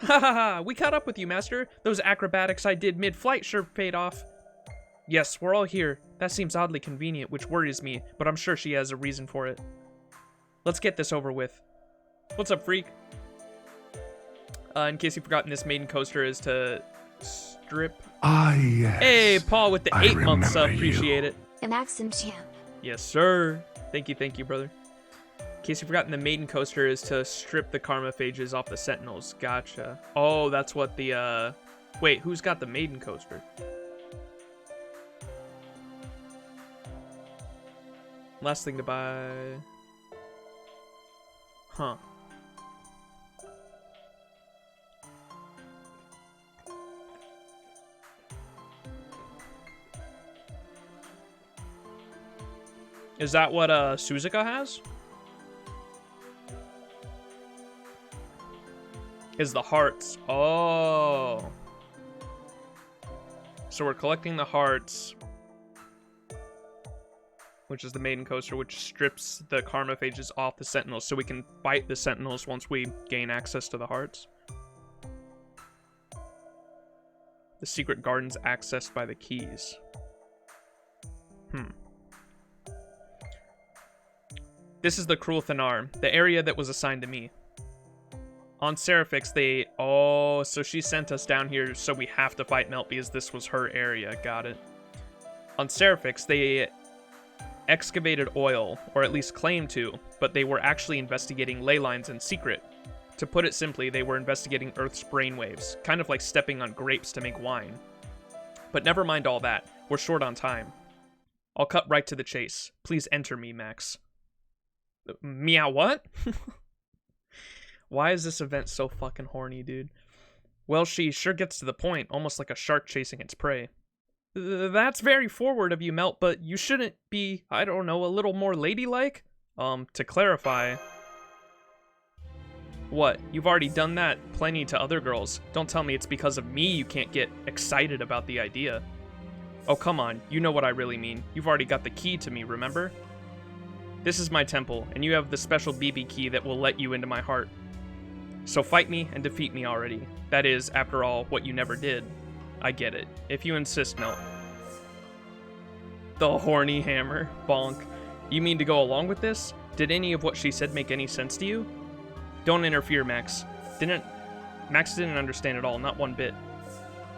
Ha ha ha, we caught up with you, Master. Those acrobatics I did mid-flight sure paid off. Yes, we're all here. That seems oddly convenient, which worries me, but I'm sure she has a reason for it. Let's get this over with. What's up, freak? In case you've forgotten, this maiden coaster is to strip. Ah, yes. Hey, Paul with the 8-month sub. Appreciate it. An accent champ. Yes, sir. Thank you, brother. In case you've forgotten, the maiden coaster is to strip the karma phages off the sentinels. Gotcha. Oh, that's what the, Wait, who's got the maiden coaster? Last thing to buy. Huh. Is that what Suzuka has? Is the hearts. Oh. So we're collecting the hearts, which is the maiden coaster, which strips the karma phages off the sentinels so we can fight the sentinels once we gain access to the hearts. The secret garden's accessed by the keys. This is the Cruel Thanar, the area that was assigned to me. On SE.RA.PH, they... Oh, so she sent us down here so we have to fight Melt because this was her area. Got it. On SE.RA.PH, they excavated oil, or at least claimed to, but they were actually investigating ley lines in secret. To put it simply, they were investigating Earth's brainwaves, kind of like stepping on grapes to make wine. But never mind all that. We're short on time. I'll cut right to the chase. Please enter me, Max. Meow what? Why is this event so fucking horny, dude? Well, she sure gets to the point, almost like a shark chasing its prey. That's very forward of you, Melt, but you shouldn't be, I don't know, a little more ladylike? To clarify... What? You've already done that plenty to other girls. Don't tell me it's because of me you can't get excited about the idea. Oh, come on. You know what I really mean. You've already got the key to me, remember? This is my temple, and you have the special BB key that will let you into my heart. So fight me and defeat me already. That is, after all, what you never did. I get it. If you insist, Melt. The horny hammer. Bonk. You mean to go along with this? Did any of what she said make any sense to you? Don't interfere, Max. Max didn't understand at all, not one bit.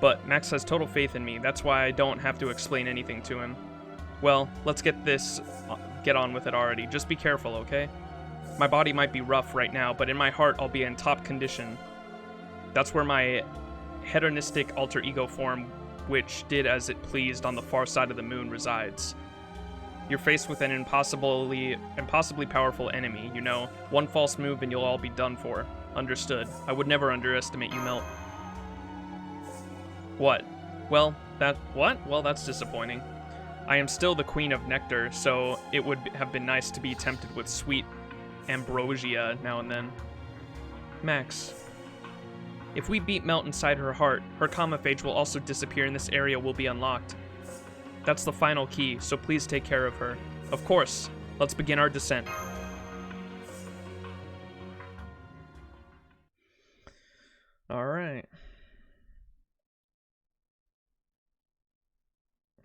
But Max has total faith in me. That's why I don't have to explain anything to him. Well, let's get on with it already. Just be careful, okay? My body might be rough right now, but in my heart, I'll be in top condition. That's where my hedonistic alter ego form, which did as it pleased on the far side of the moon, resides. You're faced with an impossibly powerful enemy, you know. One false move and you'll all be done for. Understood. I would never underestimate you, Melt. What? Well, that's disappointing. I am still the Queen of Nectar, so it would have been nice to be tempted with sweet ambrosia now and then. Max. If we beat Melt inside her heart, her Kamaphage will also disappear and this area will be unlocked. That's the final key, so please take care of her. Of course. Let's begin our descent. Alright.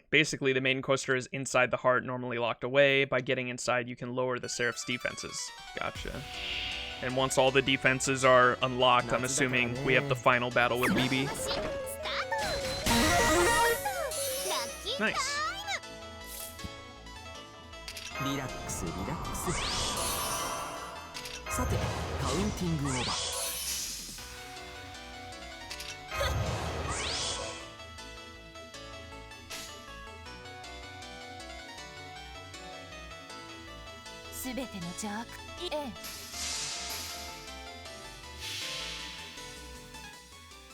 Basically, the main coaster is inside the heart, normally locked away. By getting inside, you can lower the Seraph's defenses. Gotcha. And once all the defenses are unlocked, I'm assuming we have the final battle with BB. Nice. リラックスリラックス。さて、カウンティングオーバー。すべての邪悪、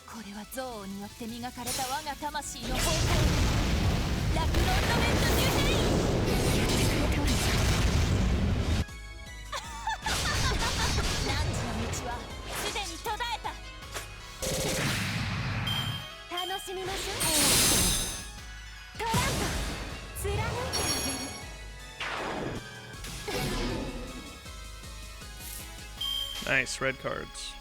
これは憎悪によって磨かれた我が魂の崩壊。ラクロンドメントニューヘイン。何時の道はすでに途絶えた。楽しみましょう。トランプ貫いてあげる。 Nice, red cards.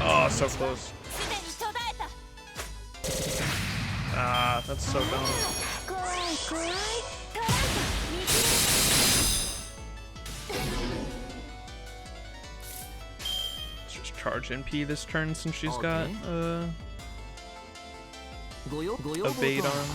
Oh, so close. Ah, that's so dumb. Charge NP this turn since she's got evade on.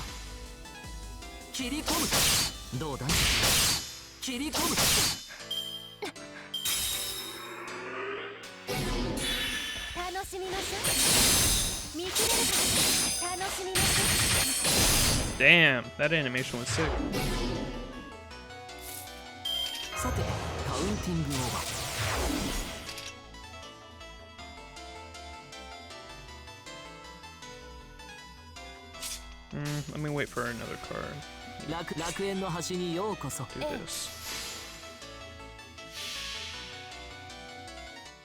Damn, that animation was sick. Let me wait for another card. Do this.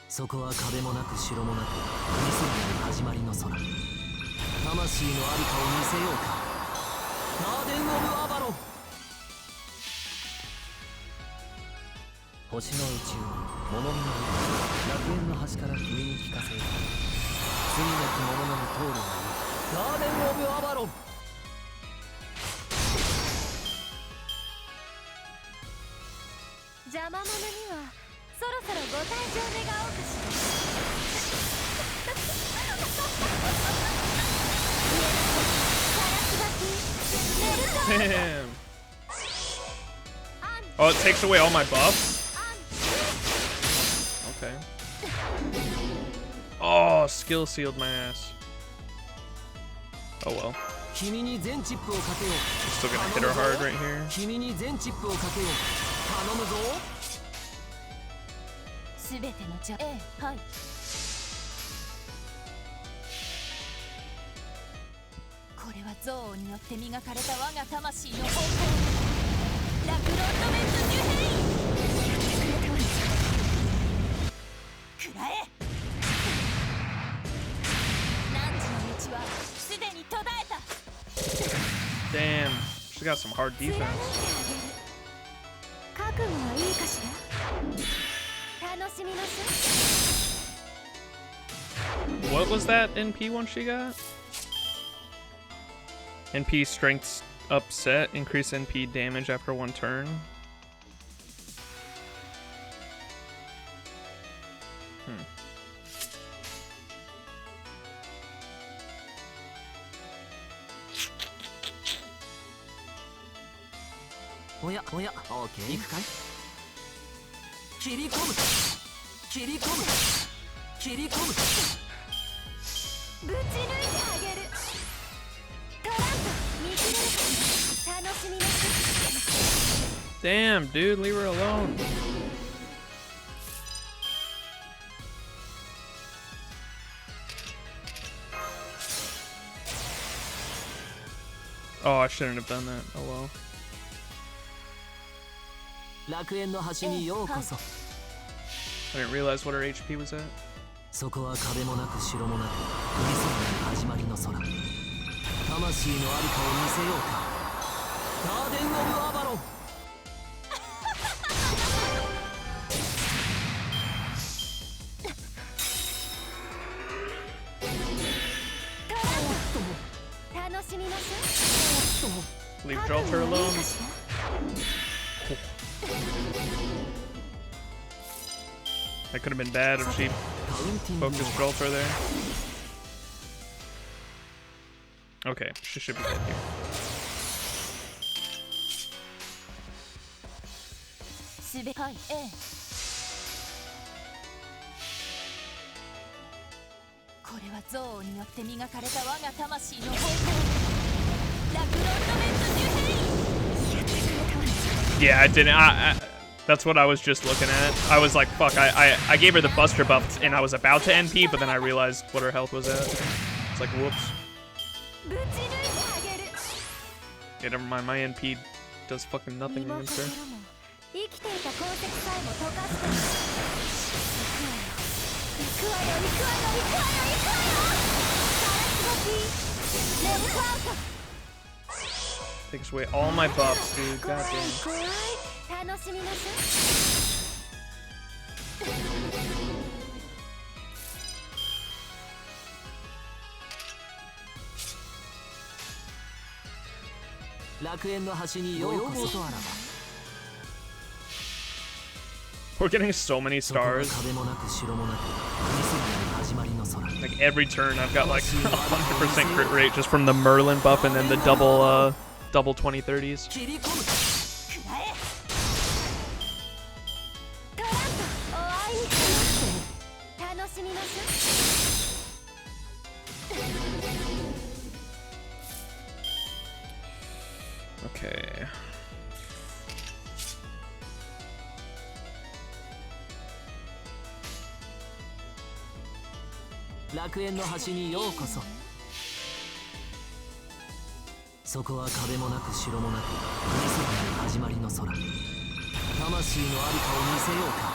そこは壁もなく城もなく見せない始まりの空。魂のありかを見せようか。ガーデン・オブ・アバロン。星の宇宙に物見の楽園の端から君に聞かせよう。罪なき者のみ通るがいい。ガーデン・オブ・アバロン。 邪魔者にはそろそろご退場願おうかしら。 Damn. Oh, it takes away all my buffs? Okay. Oh, skill sealed my ass. Oh well. Still gonna hit her hard right here. すべてのじゃはいこれは憎悪によって磨かれた我が魂の方向ラクロンドメントデュヘイくらえ汝の道はすでに途絶えた Damn, she got some hard defense. 覚悟はいいかしら楽しみなさ What was that NP one she got? NP strength upset, increase NP damage after one turn. Oya, okay. 行くかい？切り込む。切り込む。切り込む。ぶち抜いてあげるトランプ見切れるか楽しみなさ Damn, dude, leave her alone. Oh, I shouldn't have done that. Oh well. 楽園の端にようこそ。 I didn't realize what her HP was at. そこは壁もなく城もなく海空の始まりの空。魂のありかを見せようか。ガーデン・オブ・アバロン。楽しみなさ Leave Gibraltar alone. That could have been bad if she focused Gibraltar there. Okay, she should be good here. すべはいこれは憎悪によって磨かれた我が魂の方向ラクロンドメントデュヘイ Yeah, I didn't. That's what I was just looking at. I was like, fuck, I gave her the Buster buff and I was about to NP, but then I realized what her health was at. It's like, whoops. Yeah, never mind, my NP does fucking nothing against her. 生きていた痕跡さえも溶かす行くわよ行くわよ行くわよ行くわよレッツアウト Takes away all my buffs, dude. God damn. 楽しみなさ楽園の端にようこそ。 We're getting so many stars. Like every turn, I've got like 100% crit rate just from the Merlin buff and then the double 2030s. 楽しみなさ Okay. Lakuen no hashi ni youkoso. そこは壁もなく城もなく海空の始まりの空。魂のありかを見せようか。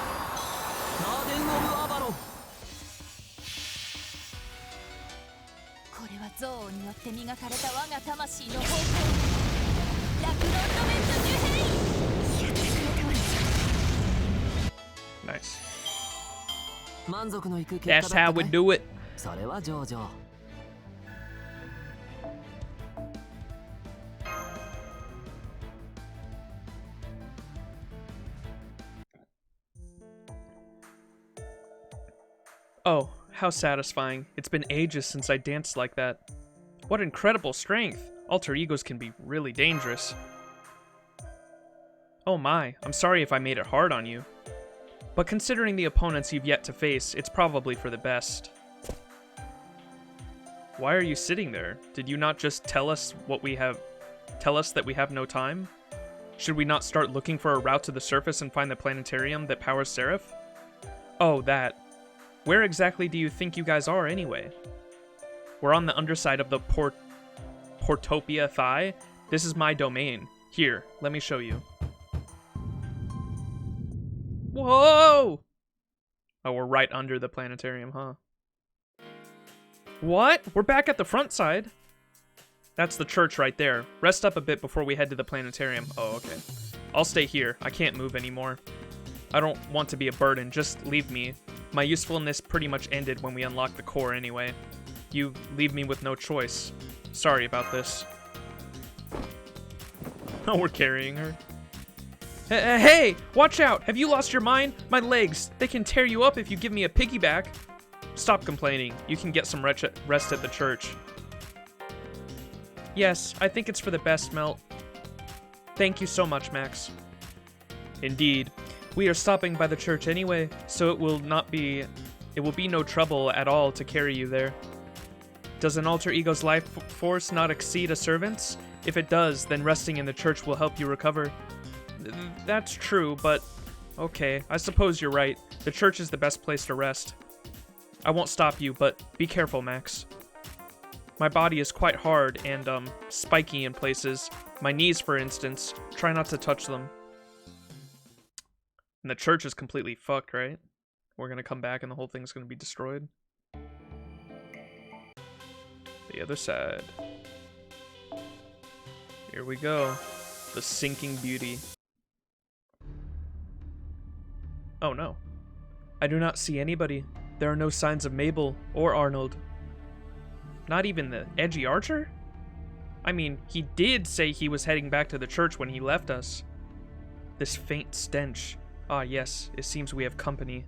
ガーデン・オブ・アバロン。これは憎悪によって磨かれた我が魂の方向ラクロンドメントデュヘイ Nice. 満足のいく結果 That's だったかい？ how we do it. それは上々。 Oh, how satisfying. It's been ages since I danced like that. What incredible strength. Alter egos can be really dangerous. Oh my, I'm sorry if I made it hard on you. But considering the opponents you've yet to face, it's probably for the best. Why are you sitting there? Did you not just tell us what we have... Tell us that we have no time? Should we not start looking for a route to the surface and find the planetarium that powers SE.RA.PH? Oh, that. Where exactly do you think you guys are, anyway? We're on the underside of the Portopia Thigh. This is my domain. Here, let me show you. Whoa! Oh, we're right under the planetarium, huh? What? We're back at the front side. That's the church right there. Rest up a bit before we head to the planetarium. Oh, okay. I'll stay here. I can't move anymore. I don't want to be a burden. Just leave me. My usefulness pretty much ended when we unlocked the core anyway. You leave me with no choice. Sorry about this. Oh, we're carrying her. Hey! Watch out! Have you lost your mind? My legs. They can tear you up if you give me a piggyback. Stop complaining. You can get some rest at the church. Yes, I think it's for the best, Melt. Thank you so much, Max. Indeed. We are stopping by the church anyway, so it will be no trouble at all to carry you there. Does an alter ego's life force not exceed a servant's? If it does, then resting in the church will help you recover. That's true, but... Okay, I suppose you're right. The church is the best place to rest. I won't stop you, but be careful, Max. My body is quite hard and, spiky in places. My knees, for instance. Try not to touch them. And the church is completely fucked, right? We're gonna come back and the whole thing's gonna be destroyed. The other side. Here we go. The sinking beauty. Oh no. I do not see anybody. There are no signs of Mabel or Arnold. Not even the edgy archer? I mean, he did say he was heading back to the church when he left us. This faint stench. Ah yes, it seems we have company.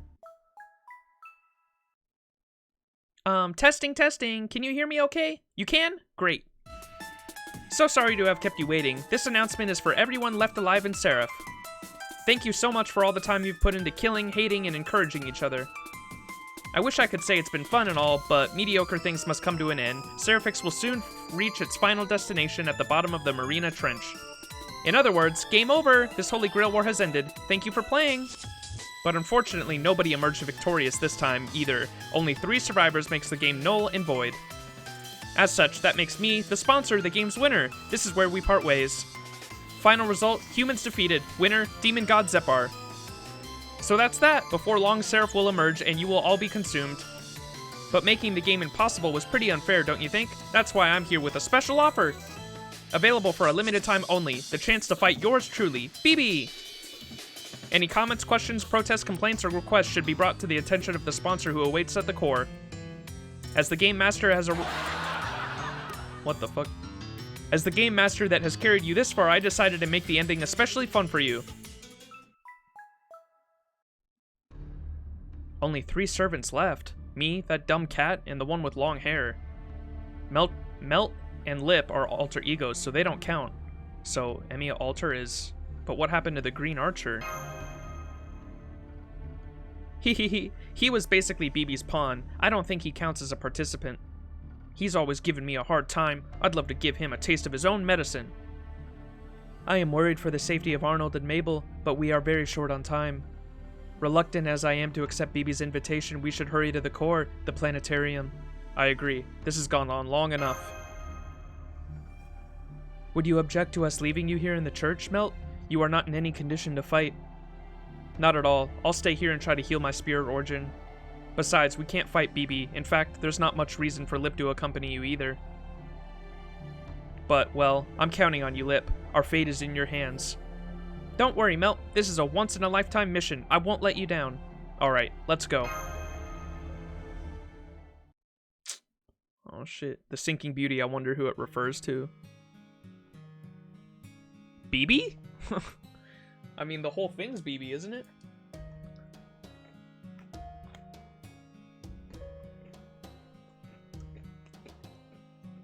Testing. Can you hear me okay? You can? Great. So sorry to have kept you waiting. This announcement is for everyone left alive in SE.RA.PH. Thank you so much for all the time you've put into killing, hating, and encouraging each other. I wish I could say it's been fun and all, but mediocre things must come to an end. SE.RA.PH will soon reach its final destination at the bottom of the Marina Trench. In other words, game over! This Holy Grail War has ended. Thank you for playing! But unfortunately, nobody emerged victorious this time, either. Only 3 survivors makes the game null and void. As such, that makes me, the sponsor, the game's winner. This is where we part ways. Final result, humans defeated. Winner, Demon God Zepar. So that's that. Before long, SE.RA.PH will emerge, and you will all be consumed. But making the game impossible was pretty unfair, don't you think? That's why I'm here with a special offer. Available for a limited time only. The chance to fight yours truly, BB! Any comments, questions, protests, complaints, or requests should be brought to the attention of the sponsor who awaits at the core. As the game master has a... What the fuck? As the game master that has carried you this far, I decided to make the ending especially fun for you. Only 3 servants left. Me, that dumb cat, and the one with long hair. Melt and Lip are alter egos, so they don't count. So, Emiya Alter is... But what happened to the Green Archer? He was basically BB's pawn. I don't think he counts as a participant. He's always given me a hard time. I'd love to give him a taste of his own medicine. I am worried for the safety of Arnold and Mabel, but we are very short on time. Reluctant as I am to accept BB's invitation, we should hurry to the core, the planetarium. I agree. This has gone on long enough. Would you object to us leaving you here in the church, Melt? You are not in any condition to fight. Not at all. I'll stay here and try to heal my spirit origin. Besides, we can't fight BB. In fact, there's not much reason for Lip to accompany you either. But, well, I'm counting on you, Lip. Our fate is in your hands. Don't worry, Melt. This is a once-in-a-lifetime mission. I won't let you down. Alright, let's go. Oh shit. The sinking beauty, I wonder who it refers to. BB? I mean, the whole thing's BB, isn't it?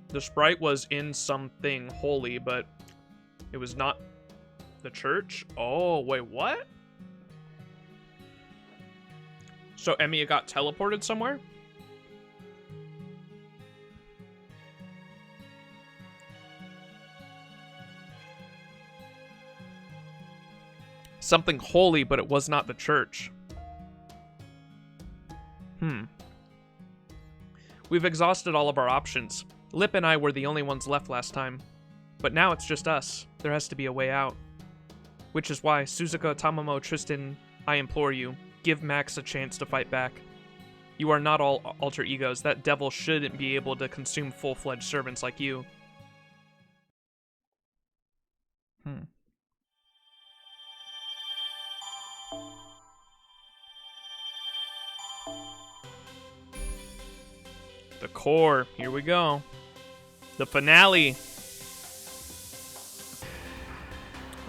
The sprite was in something holy, but it was not the church? Oh, wait, what? So Emiya got teleported somewhere? Something holy, but it was not the church. We've exhausted all of our options. Lip and I were the only ones left last time. But now it's just us. There has to be a way out. Which is why, Suzuka, Tamamo, Tristan, I implore you, give Max a chance to fight back. You are not all alter egos. That devil shouldn't be able to consume full-fledged servants like you. The core. Here we go. The finale.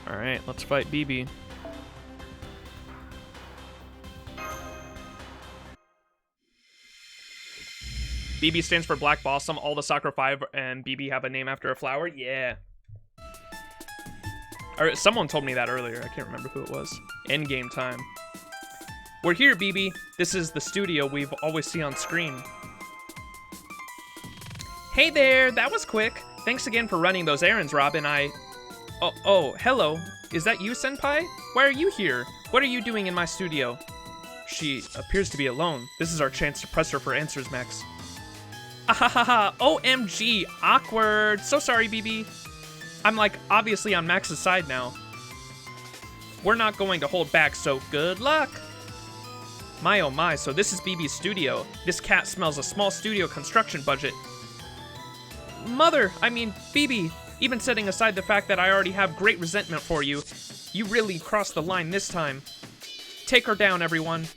Alright, let's fight BB. BB stands for Black Blossom. All the Sakura 5 and BB have a name after a flower. Yeah. Or someone told me that earlier. I can't remember who it was. Endgame time. We're here, BB. This is the studio we've always seen on screen. Hey there, that was quick. Thanks again for running those errands, Robin. Oh, hello. Is that you, Senpai? Why are you here? What are you doing in my studio? She appears to be alone. This is our chance to press her for answers, Max. Ahahaha, OMG, awkward. So sorry, BB. I'm like, obviously on Max's side now. We're not going to hold back, so good luck. My oh my, so this is BB's studio. This cat smells a small studio construction budget. BB, even setting aside the fact that I already have great resentment for you, you really crossed the line this time. Take her down, everyone.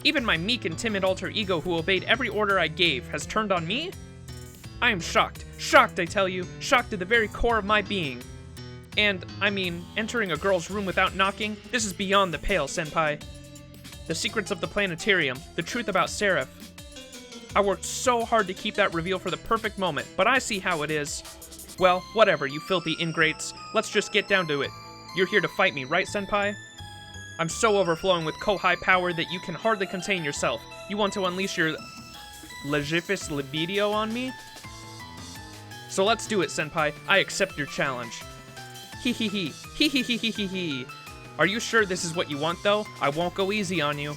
Even my meek and timid alter ego who obeyed every order I gave has turned on me? I am shocked. Shocked, I tell you. Shocked to the very core of my being. And, entering a girl's room without knocking, this is beyond the pale, Senpai. The secrets of the planetarium, the truth about Seraph. I worked so hard to keep that reveal for the perfect moment, but I see how it is. Well, whatever, you filthy ingrates. Let's just get down to it. You're here to fight me, right, Senpai? I'm so overflowing with Kohai power that you can hardly contain yourself. You want to unleash your Legifus libido on me? So let's do it, Senpai. I accept your challenge. Hee hee hee. Hee hee hee hee hee hee. Are you sure this is what you want, though? I won't go easy on you.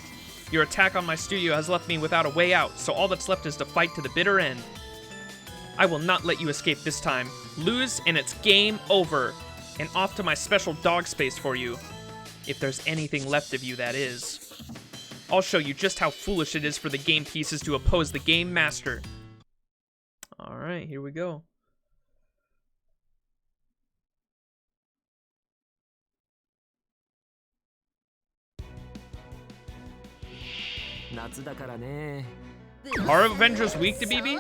Your attack on my studio has left me without a way out, so all that's left is to fight to the bitter end. I will not let you escape this time. Lose, and it's game over. And off to my special dog space for you. If there's anything left of you, that is. I'll show you just how foolish it is for the game pieces to oppose the game master. Alright, here we go. Are Avengers weak to BB?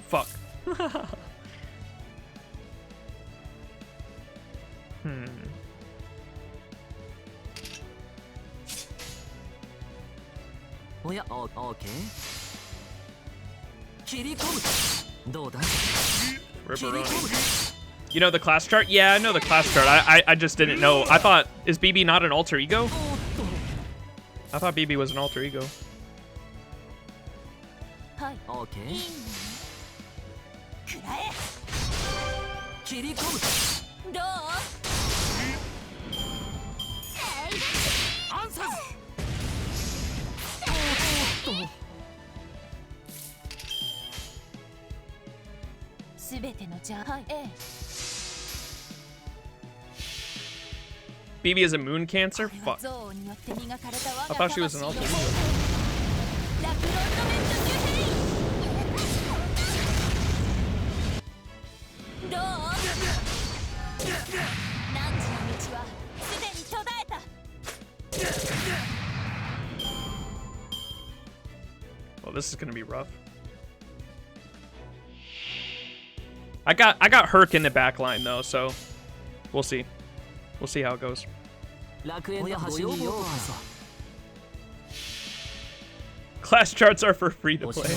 Fuck. Rerun. You know the class chart? Yeah, I know the class chart. I just didn't know. I thought, is BB not an alter ego? I thought BB was an alter ego. Okay. BB is a moon cancer? Fuck. I thought she was an alter ego. Well, this is gonna be rough. I got Herc in the back line though, so we'll see. We'll see how it goes. Class charts are for free to play.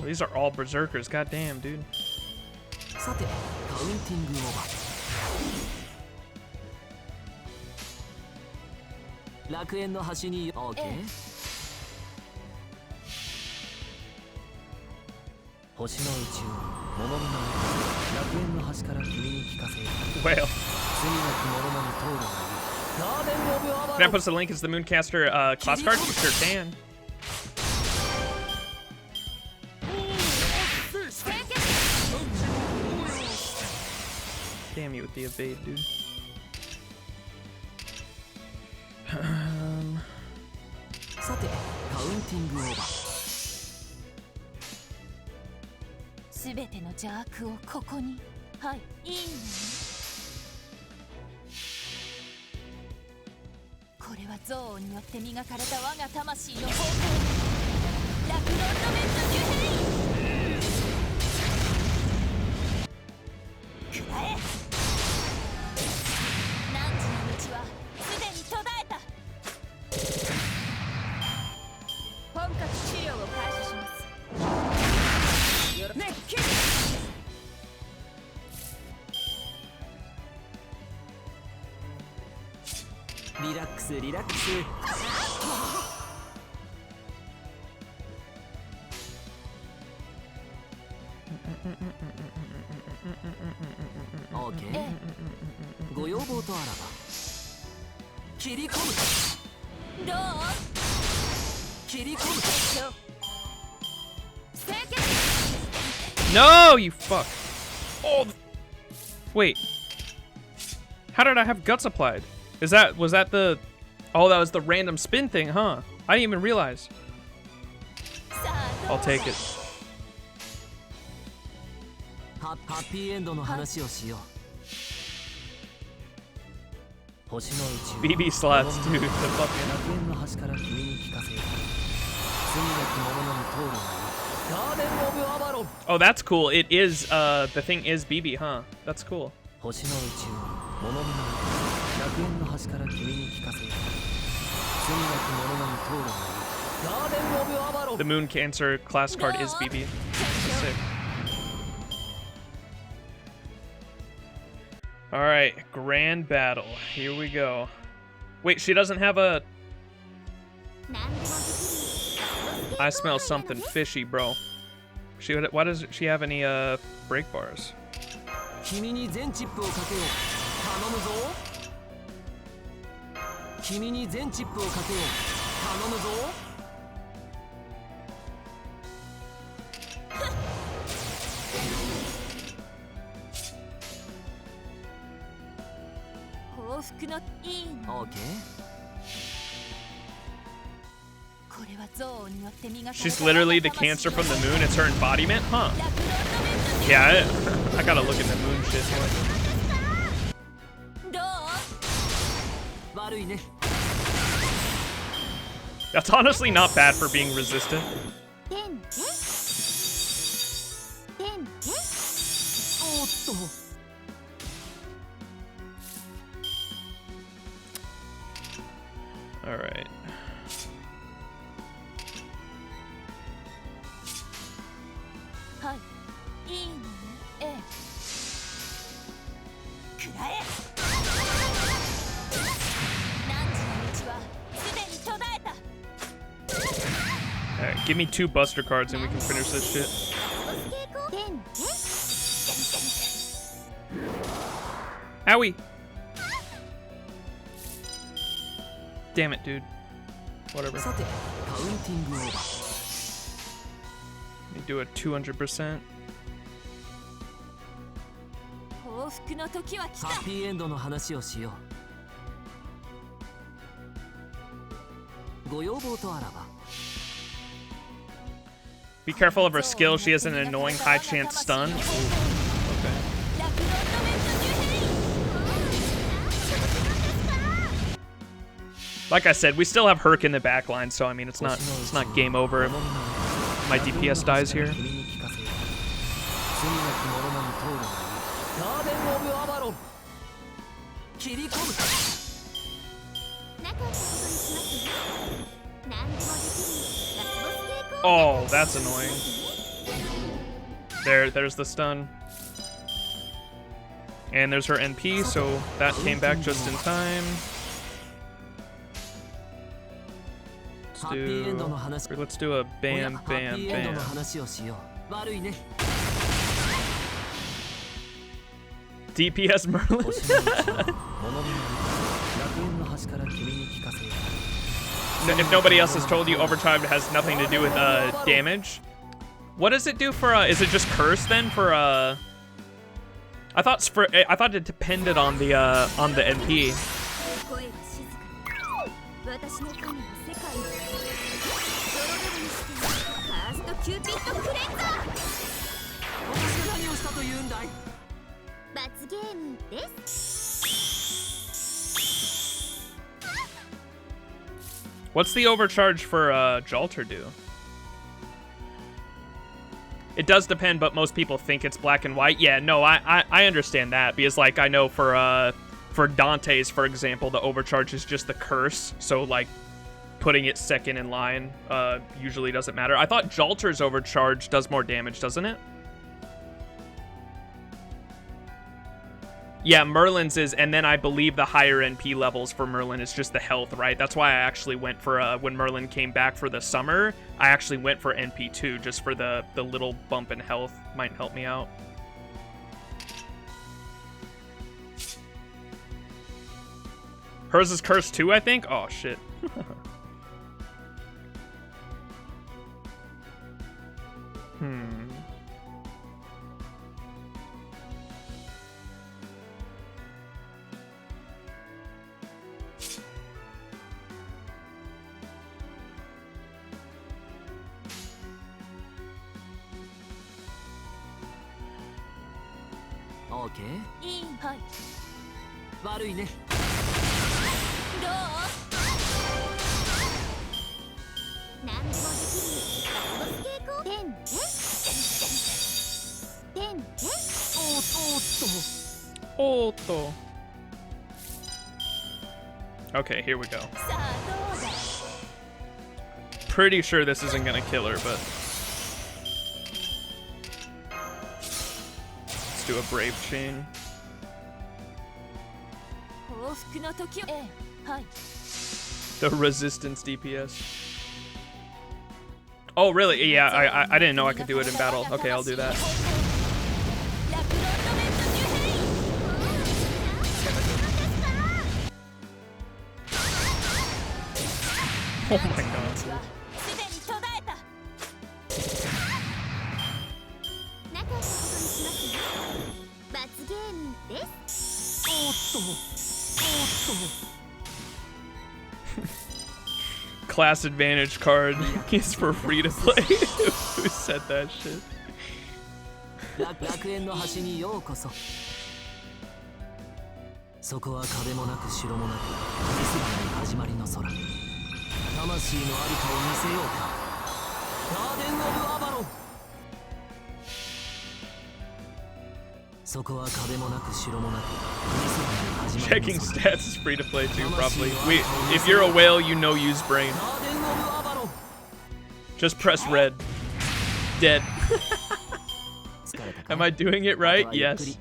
These are all berserkers, goddamn, dude. さてカウンティングオーバー。楽園の端に OK。星の宇宙物見の楽園の端から君に聞かせよう。 Well, 罪なき者のみ通るがいい。ガーデンオブアバ can I ロン。 post the link as the Mooncaster class card? You sure can. Damn you with the evade, dude. さてカウンティングオーバー。すべての邪悪をここに。はい、いいのね。これは憎悪によって磨かれた我が魂の方向。ラクロンドメントデュヘイン。くらえ。汝の道はすでに途絶えた。本格治療を開始します。熱気。リラックスリラックス。オーケー。ご要望とあらば切り込む。どう？切り込む。清潔。 No, you fuck. Oh, wait. How did I have guts applied? Was that the? Oh, that was the random spin thing, huh? I didn't even realize. I'll take it. ハッピーエンドの話をしよう。星の宇宙 BB slots, dude. The fucking. 楽園の端から君に聞かせよう。罪なき者のみ通るがいい。ガーデンオブアバロン。 Oh, that's cool. It is. The thing is BB, huh? That's cool. 星の宇宙に物見の楽園の端から君に聞かせよう。罪なき者のみ通るがいい。ガーデンオブアバロン。 The Moon Cancer class card is BB. That's sick. All right, grand battle. Here we go. Wait, she doesn't have a. I smell something fishy, bro. Why doesn't she have any break bars? 君に全チップをかけよう。頼むぞ。君に全チップをかけよう。頼むぞ。幸福のいいの。オーケー。これは憎悪によって磨かれた。 She's literally the cancer from the moon. It's her embodiment, huh? Yeah, I gotta look at the moon shit. どう？悪いね。 That's honestly not bad for being resistant. てんてん。てんてん。おっと。 All right. はい、いいのね。ええ。くらえ。汝の道はすでに途絶えた。 All right, give me 2 Buster cards and we can finish this shit. てんてん。 Owie! Damn it, dude. Whatever. さてカウンティングオーバー。 Let me do a 200%. 幸福の時は来た。ハッピーエンドの話をしよう。ご要望とあらば。 Be careful of her skill. She has an annoying high chance stun. Ooh, okay. ラクロンドメントデュヘイン。 Like I said, we still have Herc in the back line, so I mean it's not game over if my DPS dies here. 君に聞かせよう。罪なき者のみ通るがいい。ガーデンオブアバロン。切り込む。なかったことにしますよ。何でもできるラスボス抵抗。 Oh, that's annoying. There's the stun. And there's her NP, so that came back just in time. Let's do a bam, bam, bam. DPS Merlin? If nobody else has told you, Overcharged has nothing to do with damage. What does it do for is it just curse then for I thought it depended on the NP. What's the overcharge for Jalter do? It does depend, but most people think it's black and white. Yeah, no, I understand that, because like I know for Dante's, for example, the overcharge is just the curse, so like putting it second in line usually doesn't matter. I thought Jalter's overcharge does more damage, doesn't it? Yeah, Merlin's is, and then I believe the higher NP levels for Merlin is just the health, right? That's why I actually went for, when Merlin came back for the summer, I actually went for NP2, just for the little bump in health. Might help me out. Hers is cursed too, I think? Oh, shit. Okay. Okay, here we go. Pretty sure this isn't gonna kill her, but let's do a brave chain. The resistance DPS. Oh, really? Yeah, I didn't know I could do it in battle. Okay, I'll do that. Oh my god. Class advantage card is for free to play. Who said that shit? Checking stats is free to play too, probably. If you're a whale, you know use brain. Just press red. Dead. Am I doing it right? Yes.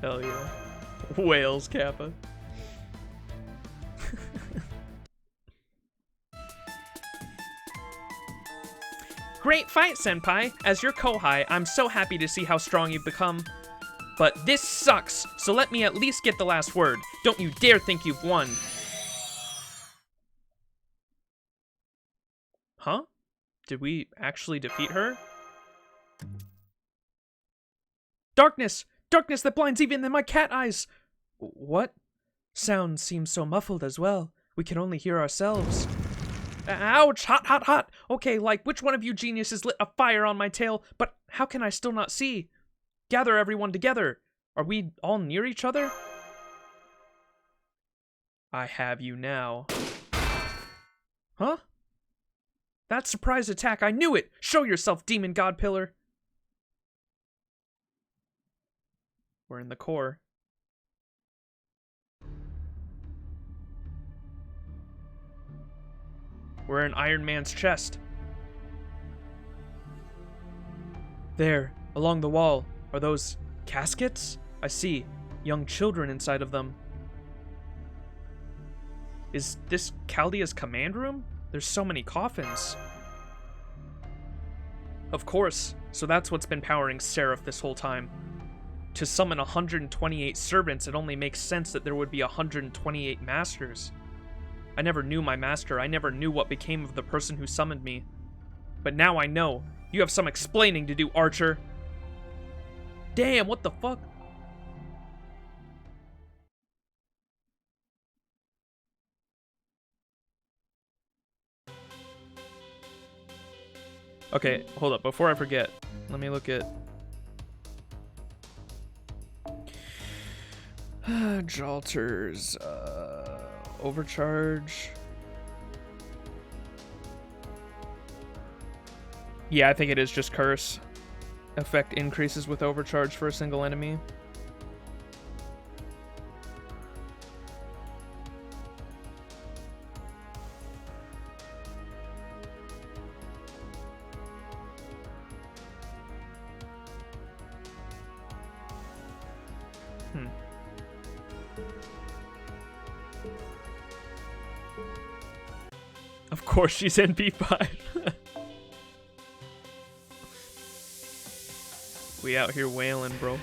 Hell yeah. Whales, Kappa. Great fight, Senpai! As your Kohai, I'm so happy to see how strong you've become. But this sucks, so let me at least get the last word. Don't you dare think you've won. Huh? Did we actually defeat her? Darkness! Darkness that blinds even in my cat eyes! What? Sound seems so muffled as well. We can only hear ourselves. Ouch! Hot, hot, hot! Okay, like, which one of you geniuses lit a fire on my tail? But how can I still not see? Gather everyone together! Are we all near each other? I have you now. Huh? That surprise attack, I knew it! Show yourself, Demon God Pillar! We're in the core. We're in Iron Man's chest. There, along the wall, are those caskets? I see young children inside of them. Is this Chaldea's command room? There's so many coffins. Of course, so that's what's been powering SE.RA.PH this whole time. To summon 128 servants, it only makes sense that there would be 128 masters. I never knew my master. I never knew what became of the person who summoned me. But now I know. You have some explaining to do, Archer. Damn, what the fuck? Okay, hold up. Before I forget, let me look at... Jalters, overcharge. Yeah, I think it is just curse. Effect increases with overcharge for a single enemy. Of course she's NP5. We out here wailing, bro.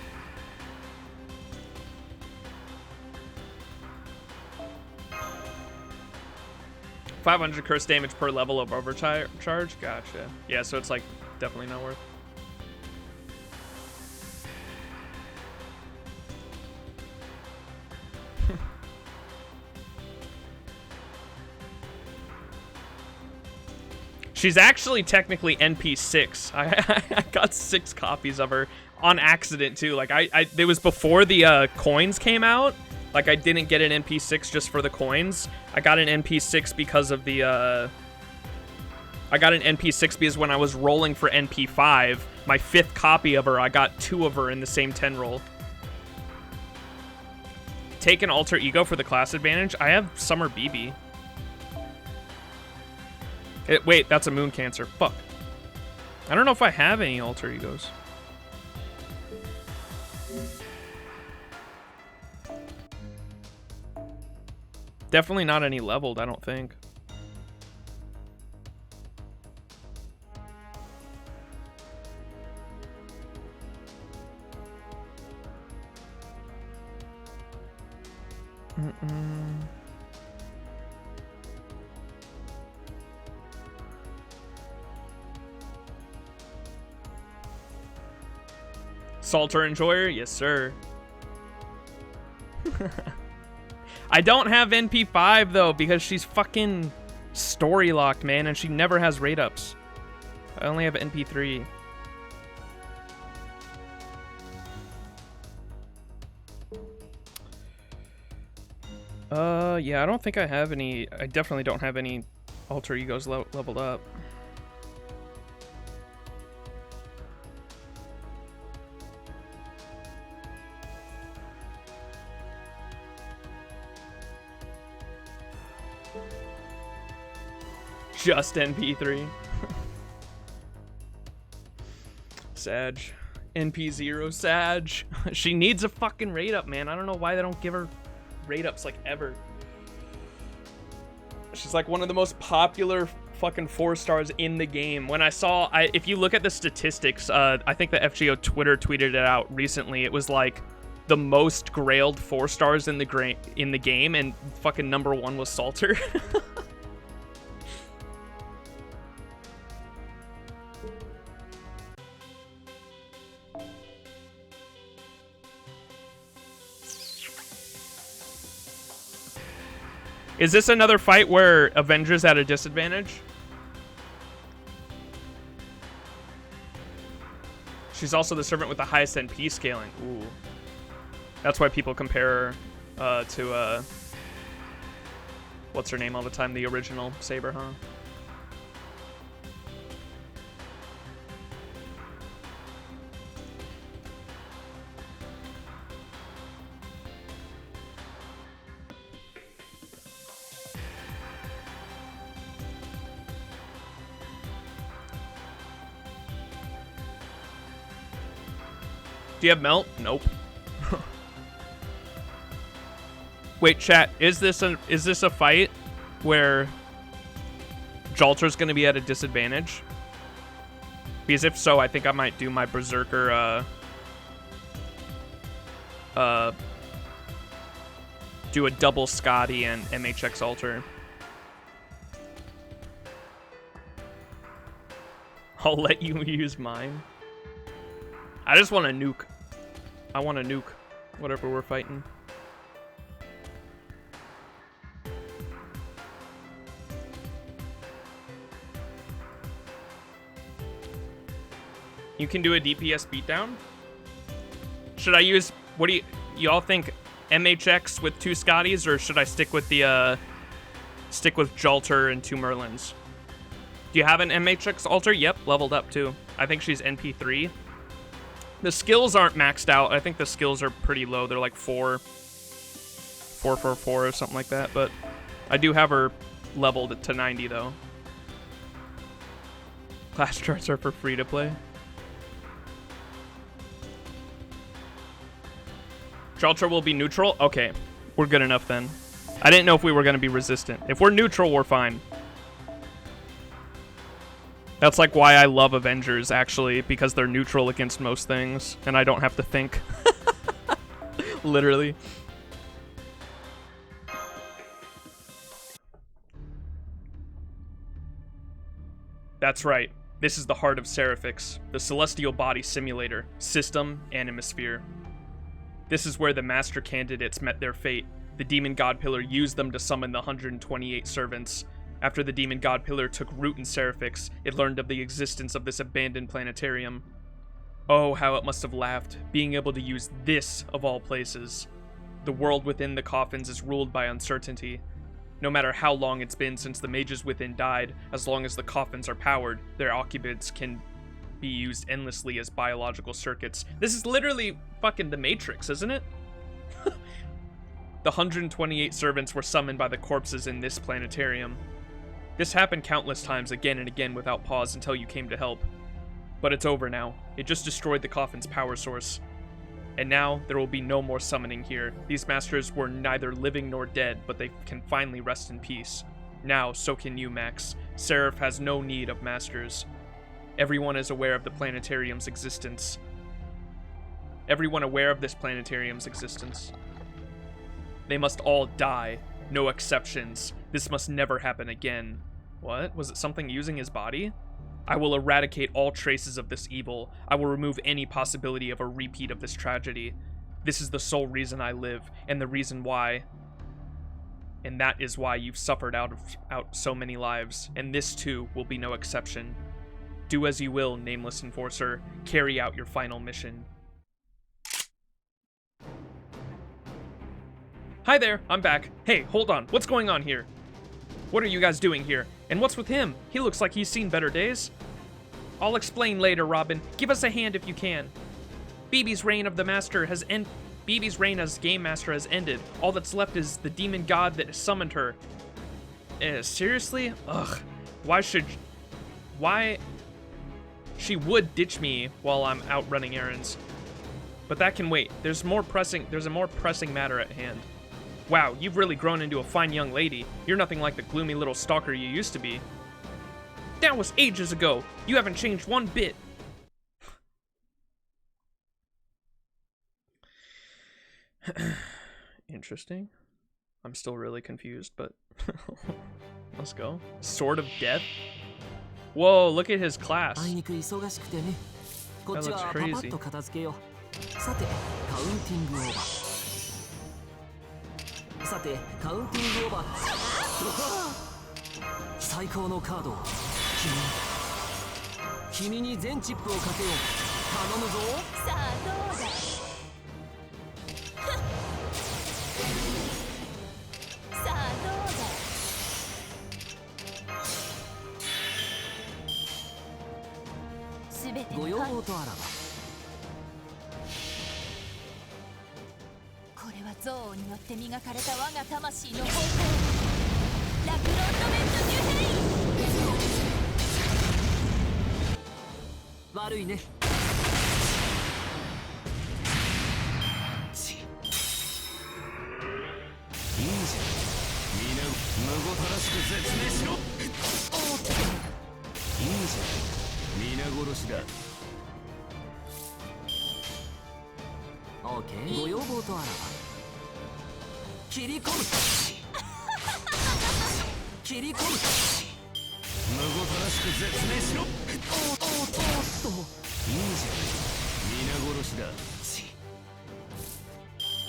$500 curse damage per level of overcharge. Gotcha. Yeah, so it's like definitely not worth. She's actually technically NP6. I got 6 copies of her on accident too. Like it was before the coins came out. Like I didn't get an NP6 just for the coins. I got an NP6 because of the I got an NP6 because when I was rolling for NP5, my 5th copy of her, I got 2 of her in the same 10 roll. Take an alter ego for the class advantage. I have Summer BB. Wait, that's a moon cancer. Fuck. I don't know if I have any alter egos. Definitely not any leveled, I don't think. Salter Enjoyer? Yes, sir. I don't have NP5, though, because she's fucking story-locked, man, and she never has rate-ups. I only have NP3. Yeah, I don't think I have any... I definitely don't have any alter egos leveled up. Just NP3. Sag. NP0 Sag. She needs a fucking rate up, man. I don't know why they don't give her rate ups like ever. She's like one of the most popular fucking 4-stars in the game. When I saw, if you look at the statistics, I think the FGO Twitter tweeted it out recently. It was like the most grailed 4-stars in the game, and fucking #1 was Salter. Is this another fight where Avenger's at a disadvantage? She's also the servant with the highest NP scaling. Ooh. That's why people compare her to, what's her name all the time? The original Saber, huh? Do you have melt? Nope. Wait, chat, is this a fight where Jalter's gonna be at a disadvantage? Because if so, I think I might do my Berserker, do a double Scotty and MHX Alter. I'll let you use mine. I just want to nuke. I want to nuke whatever we're fighting. You can do a DPS beatdown? Should I use, what do y'all think, MHX with 2 Scotties, or should I stick with the, stick with Jalter and 2 Merlins? Do you have an MHX Alter? Yep, leveled up too. I think she's NP3. The skills aren't maxed out. I think the skills are pretty low. They're like 4 or something like that, but I do have her leveled to 90 though. Class charts are for free to play. Jalter will be neutral? Okay, we're good enough then. I didn't know if we were going to be resistant. If we're neutral, we're fine. That's like why I love Avengers, actually, because they're neutral against most things, and I don't have to think. Literally. That's right. This is the heart of SE.RA.PH, the celestial body simulator, system, Animosphere. This is where the master candidates met their fate. The demon god pillar used them to summon the 128 servants. After the demon god pillar took root in SE.RA.PH, it learned of the existence of this abandoned planetarium. Oh, how it must have laughed, being able to use this of all places. The world within the coffins is ruled by uncertainty. No matter how long it's been since the mages within died, as long as the coffins are powered, their occupants can be used endlessly as biological circuits. This is literally fucking the Matrix, isn't it? The 128 servants were summoned by the corpses in this planetarium. This happened countless times again and again without pause until you came to help. But it's over now. It just destroyed the coffin's power source. And now, there will be no more summoning here. These masters were neither living nor dead, but they can finally rest in peace. Now, so can you, Max. SE.RA.PH has no need of masters. Everyone is aware of the planetarium's existence. Everyone aware of this planetarium's existence. They must all die. No exceptions. This must never happen again. What? Was it something using his body? I will eradicate all traces of this evil. I will remove any possibility of a repeat of this tragedy. This is the sole reason I live, and the reason why. And that is why you've suffered out so many lives, and this too will be no exception. Do as you will, Nameless Enforcer. Carry out your final mission. Hi there, I'm back. Hey, hold on, what's going on here? What are you guys doing here? And what's with him? He looks like he's seen better days. I'll explain later, Robin. Give us a hand if you can. BB's reign of the master has BB's reign as game master has ended. All that's left is the demon god that summoned her. Seriously? Ugh. Why? She would ditch me while I'm out running errands. But that can wait. There's a more pressing matter at hand. Wow, you've really grown into a fine young lady. You're nothing like the gloomy little stalker you used to be. That was ages ago. You haven't changed one bit. Interesting. I'm still really confused, but let's go. Sword of Death? Whoa, look at his class. That looks crazy. さてカウンティングオーバー最高のカードを君に全チップをかけよう頼むぞさあどうださあどうだすべてご要望とあらば憎悪によって磨かれた我が魂の方向ラクロンドメントニューヘイ悪いねごたらしく説明しろ。おっと、いいじゃん、皆殺しだ。オーケー、ご要望とあらば切り込む。切り込む。むごたらしく説明しろ。おっと、いいじゃん、皆殺しだ。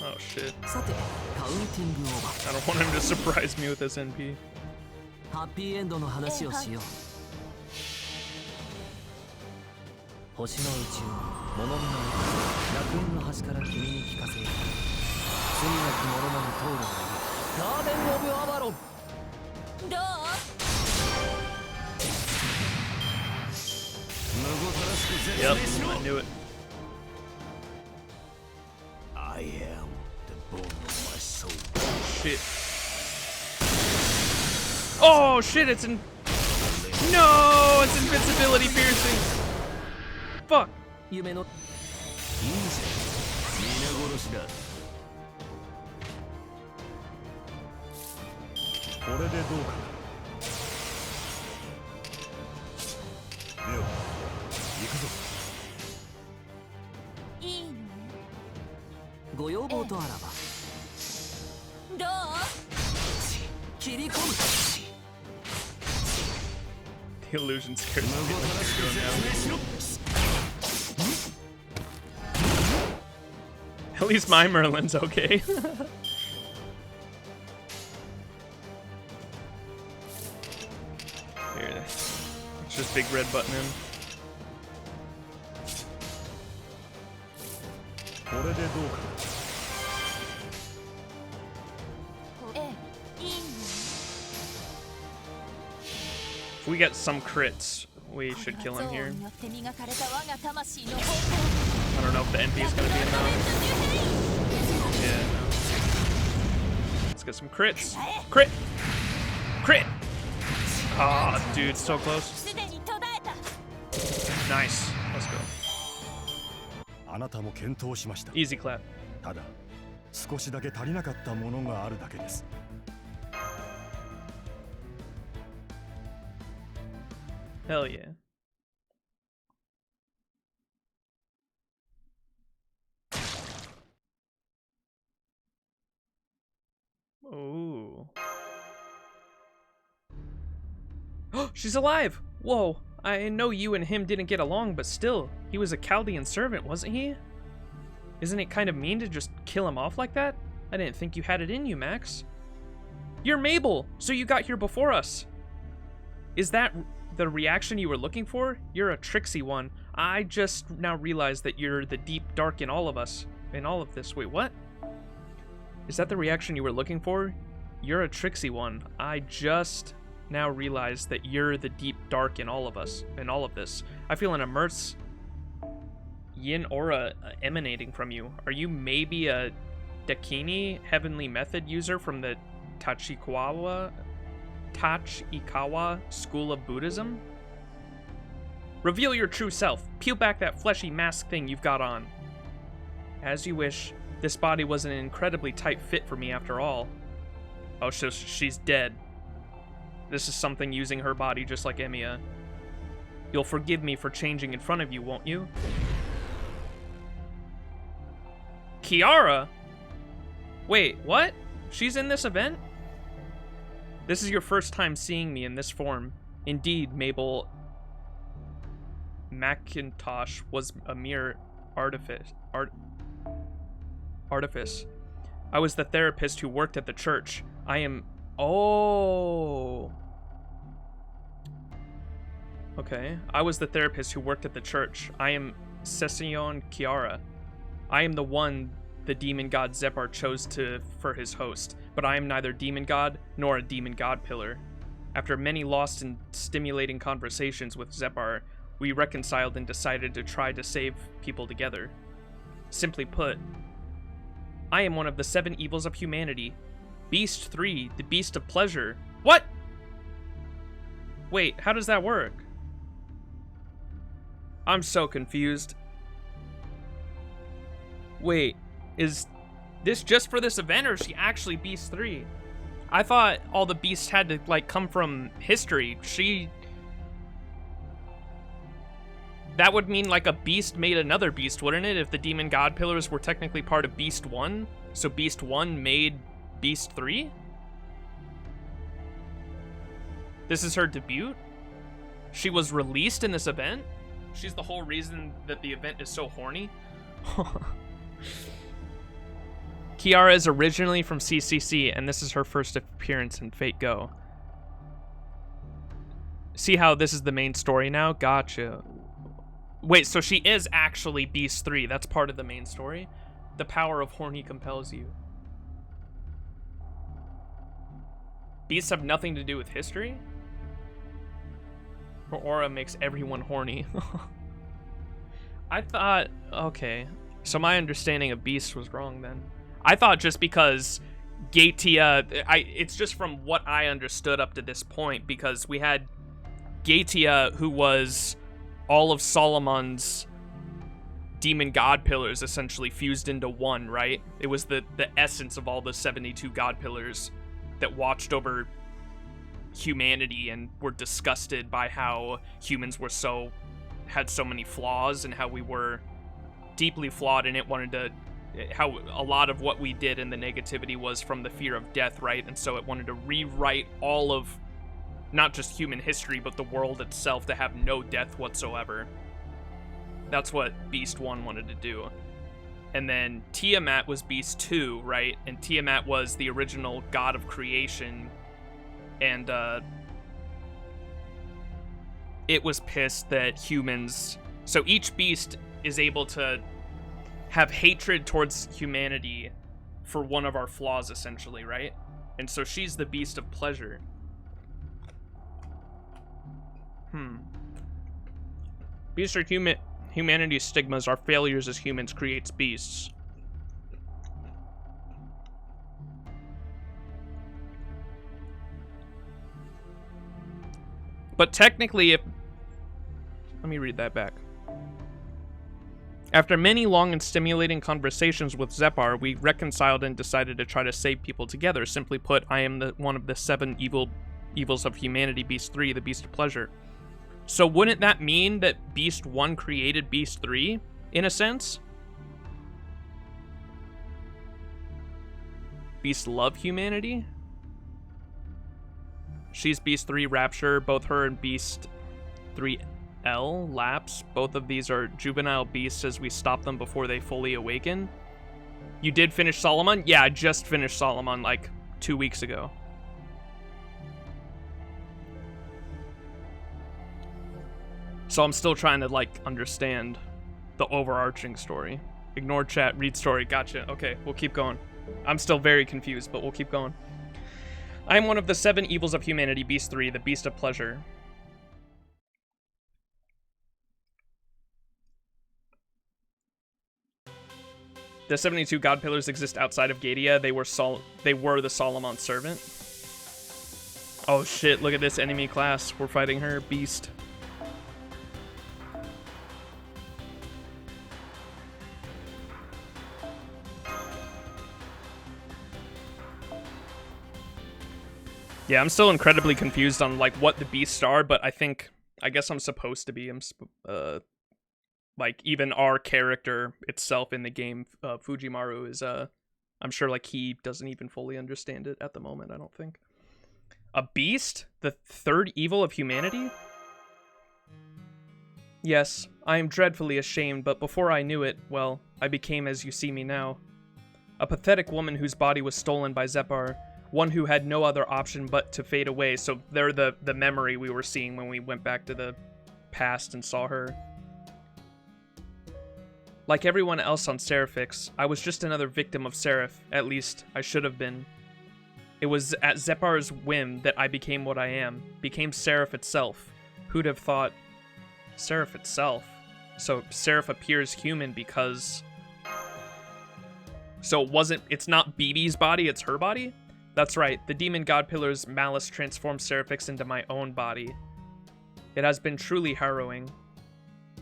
Oh shit. さて、カウンティングオーバー。 I don't want him to surprise me with this NP. ハッピーエンドの話をしよう。星の宇宙に物見の楽園の端から君に聞かせよう。罪なき者のみ通るがいい。ガーデン・オブ・アバロン。どう？むごたらしく説 Yep, 明しろ。 I knew it. I am the bone of my soul. Shit. Oh shit, it's in. No, it's invincibility piercing. Fuck. 夢のいいじゃん、皆殺しだ。これでどうかな。では行くぞ。いいのね。ご要望とあらばどう？切り込む。 The illusion scares me. むごたらしく説明しろ。 At least my Merlin's okay. Here, let's just big red button him. これでどうかな。ええ、いいのね。 If we get some crits, we should kill him here. によって磨かれた我が魂の方向。 I don't know if the NP is gonna be enough. Yeah, no. Let's get some crits. Crit! Crit! Ah, dude, so close. すでに途絶えた。 Nice. Let's go. あなたも検討しました。 Easy clap. ただ少しだけ足りなかったものがあるだけです。 Hell yeah. Ooh. She's alive! Whoa, I know you and him didn't get along, but still, he was a Chaldean servant, wasn't he? Isn't it kind of mean to just kill him off like that? I didn't think you had it in you, Max. You're Mabel, so you got here before us. Is that the reaction you were looking for? You're a tricksy one. I just now realized that you're the deep dark in all of us. In all of this. Wait, what? Is that the reaction you were looking for? You're a tricksy one. I just now realized that you're the deep dark in all of us. In all of this. I feel an immense yin aura emanating from you. Are you maybe a Dakini heavenly method user from the Tachikawa school of Buddhism? Reveal your true self. Peel back that fleshy mask thing you've got on. As you wish. This body was an incredibly tight fit for me after all. Oh, so she's dead. This is something using her body just like Emiya. You'll forgive me for changing in front of you, won't you? Kiara? Wait, what? She's in this event? This is your first time seeing me in this form. Indeed, Mabel Macintosh was a mere artifice. I was the therapist who worked at the church. I am... Oh. Okay. I was the therapist who worked at the church. I am Session Kiara. I am the one the demon god SE.RA.PH chose for his host, but I am neither demon god nor a demon god pillar. After many lost and stimulating conversations with SE.RA.PH, we reconciled and decided to try to save people together. Simply put, I am one of the 7 evils of humanity. Beast 3, the beast of pleasure. What? Wait, how does that work? I'm so confused. Wait, is this just for this event or is she actually Beast 3? I thought all the beasts had to, like, come from history. That would mean, like, a beast made another beast, wouldn't it? If the demon god pillars were technically part of Beast 1. So Beast 1 made Beast 3? This is her debut? She was released in this event? She's the whole reason that the event is so horny? Kiara is originally from CCC, and this is her first appearance in Fate Go. See how this is the main story now? Gotcha. Wait, so she is actually Beast 3. That's part of the main story? The power of horny compels you. Beasts have nothing to do with history? Her aura makes everyone horny. I thought... Okay. So my understanding of Beast was wrong then. I thought just because Gatia... It's just from what I understood up to this point, because we had Gatia, who was all of Solomon's demon god pillars essentially fused into one, right? It was the essence of all the 72 god pillars that watched over humanity and were disgusted by how humans were had so many flaws, and how we were deeply flawed, and it wanted to... How a lot of what we did in the negativity was from the fear of death, right? And so it wanted to rewrite all of not just human history, but the world itself to have no death whatsoever. That's what Beast 1 wanted to do. And then Tiamat was Beast 2, right? And Tiamat was the original god of creation. And it was pissed that humans... So each beast is able to have hatred towards humanity for one of our flaws, essentially, right? And so she's the beast of pleasure. Beasts are humanity's stigmas. Our failures as humans creates beasts. But technically, if... Let me read that back. After many long and stimulating conversations with Zepar, we reconciled and decided to try to save people together. Simply put, I am one of the 7 evils of humanity, Beast 3, the Beast of Pleasure. So wouldn't that mean that Beast 1 created Beast 3, in a sense? Beast love humanity? She's Beast 3 Rapture, both her and Beast 3L Lapse. Both of these are juvenile beasts as we stop them before they fully awaken. You did finish Solomon? Yeah, I just finished Solomon like 2 weeks ago. So I'm still trying to, like, understand the overarching story. Ignore chat, read story. Gotcha. Okay, we'll keep going. I'm still very confused, but we'll keep going. I am one of the 7 evils of humanity, Beast 3, the Beast of Pleasure. The 72 god pillars exist outside of Gatia. They were the Solomon servant. Oh shit, look at this enemy class. We're fighting her, Beast. Yeah, I'm still incredibly confused on, like, what the beasts are, but I guess I'm supposed to be. Like, even our character itself in the game, Fujimaru, is, I'm sure, like, he doesn't even fully understand it at the moment, I don't think. A beast? The 3rd evil of humanity? Yes, I am dreadfully ashamed, but before I knew it, well, I became as you see me now. A pathetic woman whose body was stolen by Zepar. One who had no other option but to fade away. So they're the memory we were seeing when we went back to the past and saw her. Like everyone else on SE.RA.PH, I was just another victim of Seraph. At least, I should have been. It was at Zepar's whim that I became what I am. Became Seraph itself. Who'd have thought... Seraph itself? So Seraph appears human because... So it's not BB's body, it's her body? That's right, the demon god pillar's malice transformed SE.RA.PH into my own body. It has been truly harrowing.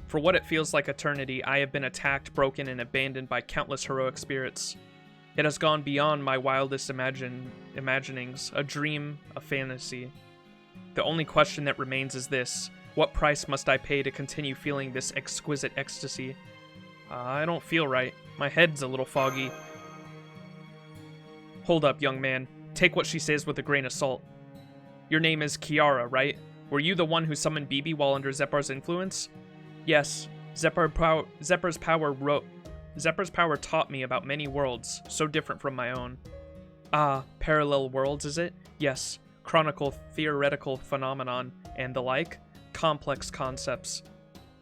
For what it feels like eternity, I have been attacked, broken, and abandoned by countless heroic spirits. It has gone beyond my wildest imaginings, a dream, a fantasy. The only question that remains is this: what price must I pay to continue feeling this exquisite ecstasy? I don't feel right. My head's a little foggy. Hold up, young man. Take what she says with a grain of salt. Your name is Kiara, right? Were you the one who summoned BB while under SE.RA.PH's influence? Yes. SE.RA's power taught me about many worlds, so different from my own. Ah, parallel worlds, is it? Yes. Chronicle theoretical phenomenon, and the like. Complex concepts.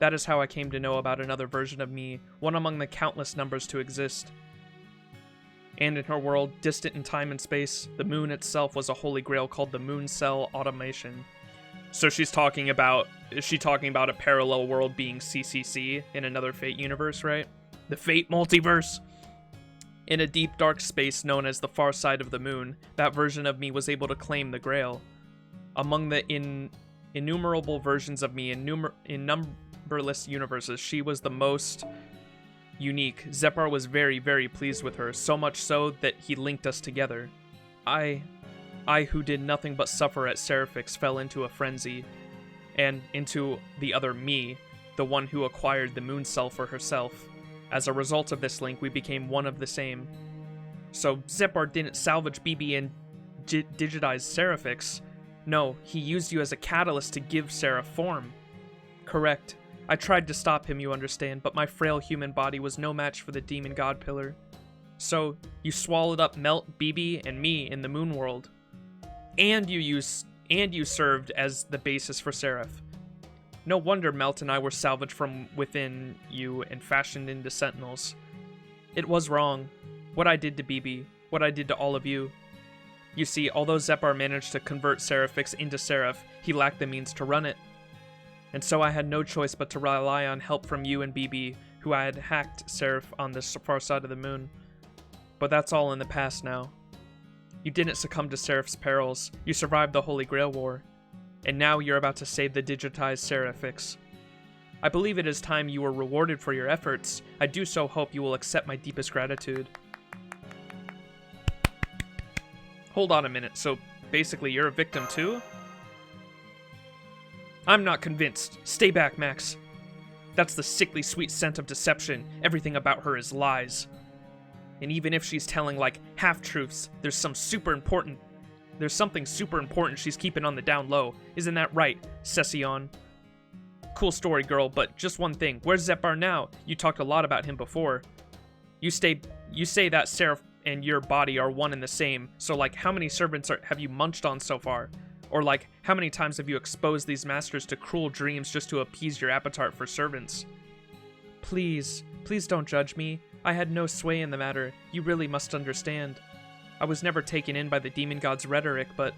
That is how I came to know about another version of me, one among the countless numbers to exist. And in her world, distant in time and space, the moon itself was a holy grail called the moon cell automation. So is she talking about a parallel world being CCC in another Fate universe, right? The Fate multiverse! In a deep dark space known as the far side of the moon, that version of me was able to claim the grail. Among the innumerable versions of me in numberless universes, she was the most unique. SE.RA.PH was very, very pleased with her, so much so that he linked us together. I who did nothing but suffer at SE.RA.PH fell into a frenzy, and into the other me, the one who acquired the moon cell for herself. As a result of this link, we became one of the same. So SE.RA.PH didn't salvage BB and digitize SE.RA.PH. No, he used you as a catalyst to give Sarah form. Correct. I tried to stop him, you understand, but my frail human body was no match for the demon god pillar. So, you swallowed up Melt, BB, and me in the moon world. And you served as the basis for Seraph. No wonder Melt and I were salvaged from within you and fashioned into sentinels. It was wrong. What I did to BB, what I did to all of you. You see, although SE.RA.PH managed to convert SE.RA.PH into Seraph, he lacked the means to run it. And so I had no choice but to rely on help from you and BB, who I had hacked Seraph on the far side of the moon. But that's all in the past now. You didn't succumb to Seraph's perils, you survived the Holy Grail War. And now you're about to save the digitized SE.RA.PH. I believe it is time you were rewarded for your efforts. I do so hope you will accept my deepest gratitude. Hold on a minute, so basically you're a victim too? I'm not convinced. Stay back, Max. That's the sickly sweet scent of deception. Everything about her is lies. And even if she's telling, like, half-truths, there's something super important she's keeping on the down low. Isn't that right, Cession? Cool story, girl, but just one thing. Where's SE.RA.PH now? You talked a lot about him before. You say that Seraph and your body are one and the same, so, like, how many servants have you munched on so far? Or, like, how many times have you exposed these masters to cruel dreams just to appease your appetite for servants? Please don't judge me. I had no sway in the matter. You really must understand. I was never taken in by the demon god's rhetoric, but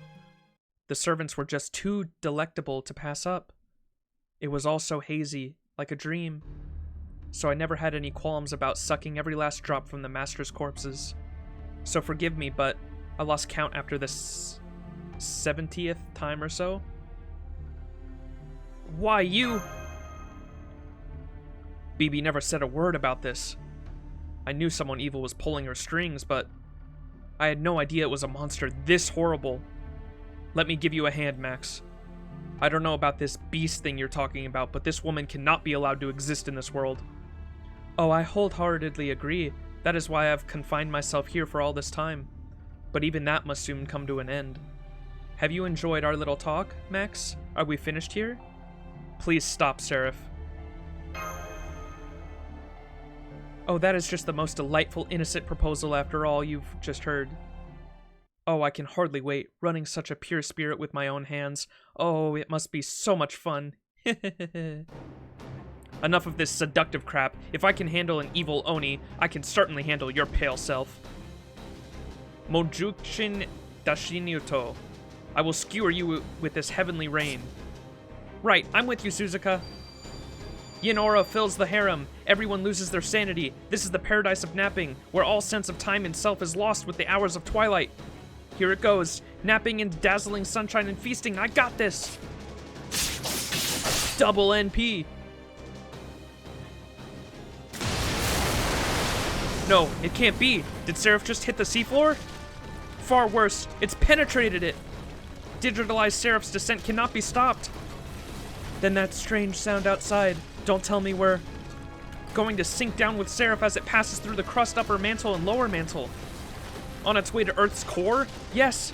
the servants were just too delectable to pass up. It was all so hazy, like a dream. So I never had any qualms about sucking every last drop from the master's corpses. So forgive me, but I lost count after this 70th time or so. Why you? BB never said a word about this. I knew someone evil was pulling her strings, but I had no idea it was a monster this horrible. Let me give you a hand, Max. I don't know about this beast thing you're talking about, but this woman cannot be allowed to exist in this world. Oh, I wholeheartedly agree. That is why I've confined myself here for all this time. But even that must soon come to an end. Have you enjoyed our little talk, Max? Are we finished here? Please stop, Seraph. Oh, that is just the most delightful, innocent proposal after all you've just heard. Oh, I can hardly wait, running such a pure spirit with my own hands. Oh, it must be so much fun. Enough of this seductive crap. If I can handle an evil Oni, I can certainly handle your pale self. Mojukshin Dashinuto. I will skewer you with this heavenly rain. Right, I'm with you, Suzuka. Yin-Aura fills the harem. Everyone loses their sanity. This is the paradise of napping, where all sense of time and self is lost with the hours of twilight. Here it goes. Napping in dazzling sunshine and feasting. I got this. Double NP. No, it can't be. Did Seraph just hit the seafloor? Far worse, it's penetrated it. Digitalized Seraph's descent cannot be stopped. Then that strange sound outside. Don't tell me we're going to sink down with Seraph as it passes through the crust upper mantle and lower mantle. On its way to Earth's core? Yes.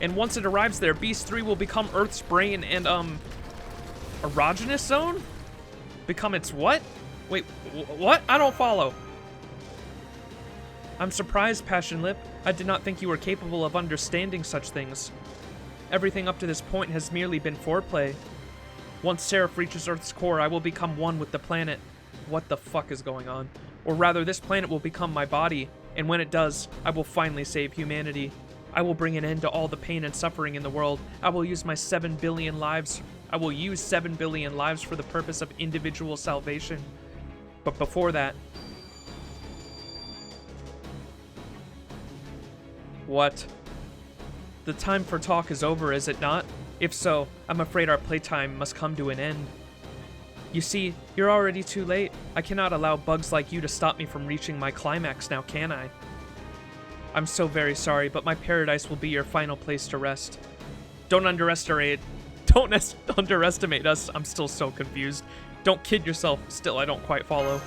And once it arrives there, Beast 3 will become Earth's brain and, erogenous zone? Become its what? Wait, what? I don't follow. I'm surprised, Passion Lip. I did not think you were capable of understanding such things. Everything up to this point has merely been foreplay. Once Seraph reaches Earth's core, I will become one with the planet. What the fuck is going on? Or rather, this planet will become my body, and when it does, I will finally save humanity. I will bring an end to all the pain and suffering in the world. I will use 7 billion lives for the purpose of individual salvation. But before that... What? The time for talk is over, is it not? If so, I'm afraid our playtime must come to an end. You see, you're already too late. I cannot allow bugs like you to stop me from reaching my climax now, can I? I'm so very sorry, but my paradise will be your final place to rest. Don't underestimate us. I'm still so confused. Don't kid yourself. Still, I don't quite follow.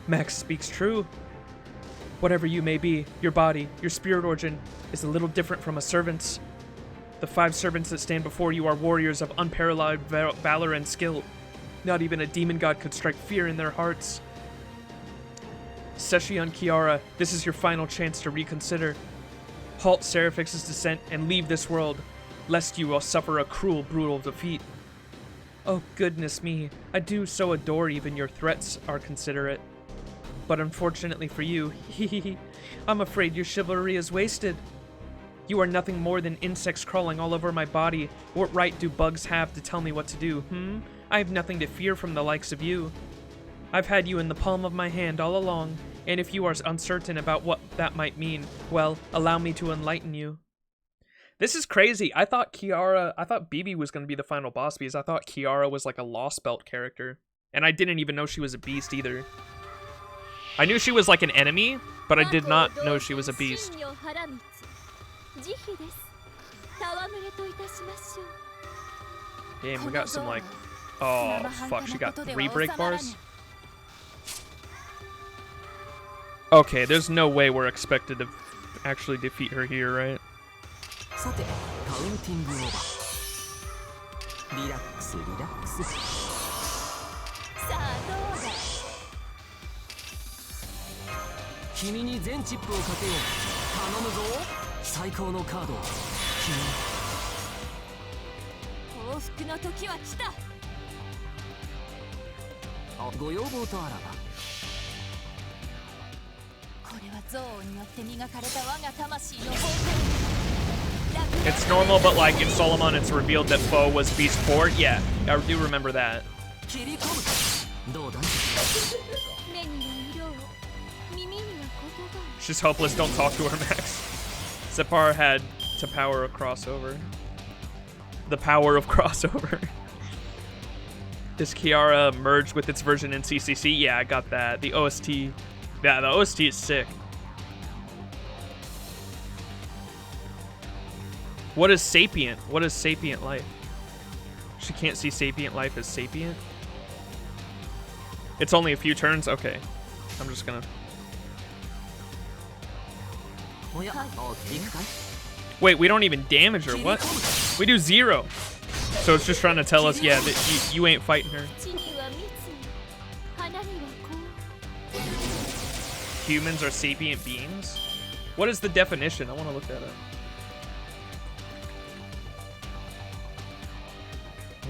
Max speaks true. Whatever you may be, your body, your spirit origin, is a little different from a servant's. The 5 servants that stand before you are warriors of unparalleled valor and skill. Not even a demon god could strike fear in their hearts. Seshi and Kiara, this is your final chance to reconsider. Halt Seraphix's descent and leave this world, lest you will suffer a cruel, brutal defeat. Oh goodness me, I do so adore even your threats are considerate. But unfortunately for you, I'm afraid your chivalry is wasted. You are nothing more than insects crawling all over my body. What right do bugs have to tell me what to do, I have nothing to fear from the likes of you. I've had you in the palm of my hand all along, and if you are uncertain about what that might mean, well, allow me to enlighten you. This is crazy. I thought BB was going to be the final boss because I thought Kiara was like a Lost Belt character. And I didn't even know she was a beast either. I knew she was like an enemy, but I did not know she was a beast. Damn, we got some like... Oh, fuck, she got 3 break bars? Okay, there's no way we're expected to actually defeat her here, right? It's normal, but like in Solomon it's revealed that Foe was Beast 4. Yeah, I do remember that. She's hopeless, don't talk to her, Max. SE.RA.PH had to power a crossover. The power of crossover. Does Kiara merge with its version in CCC? Yeah, I got that. The OST. Yeah, the OST is sick. What is sapient? What is sapient life? She can't see sapient life as sapient? It's only a few turns? Okay. I'm just gonna... Wait, we don't even damage her. What? We do 0. So it's just trying to tell us, yeah, that you ain't fighting her. Humans are sapient beings? What is the definition? I want to look that up.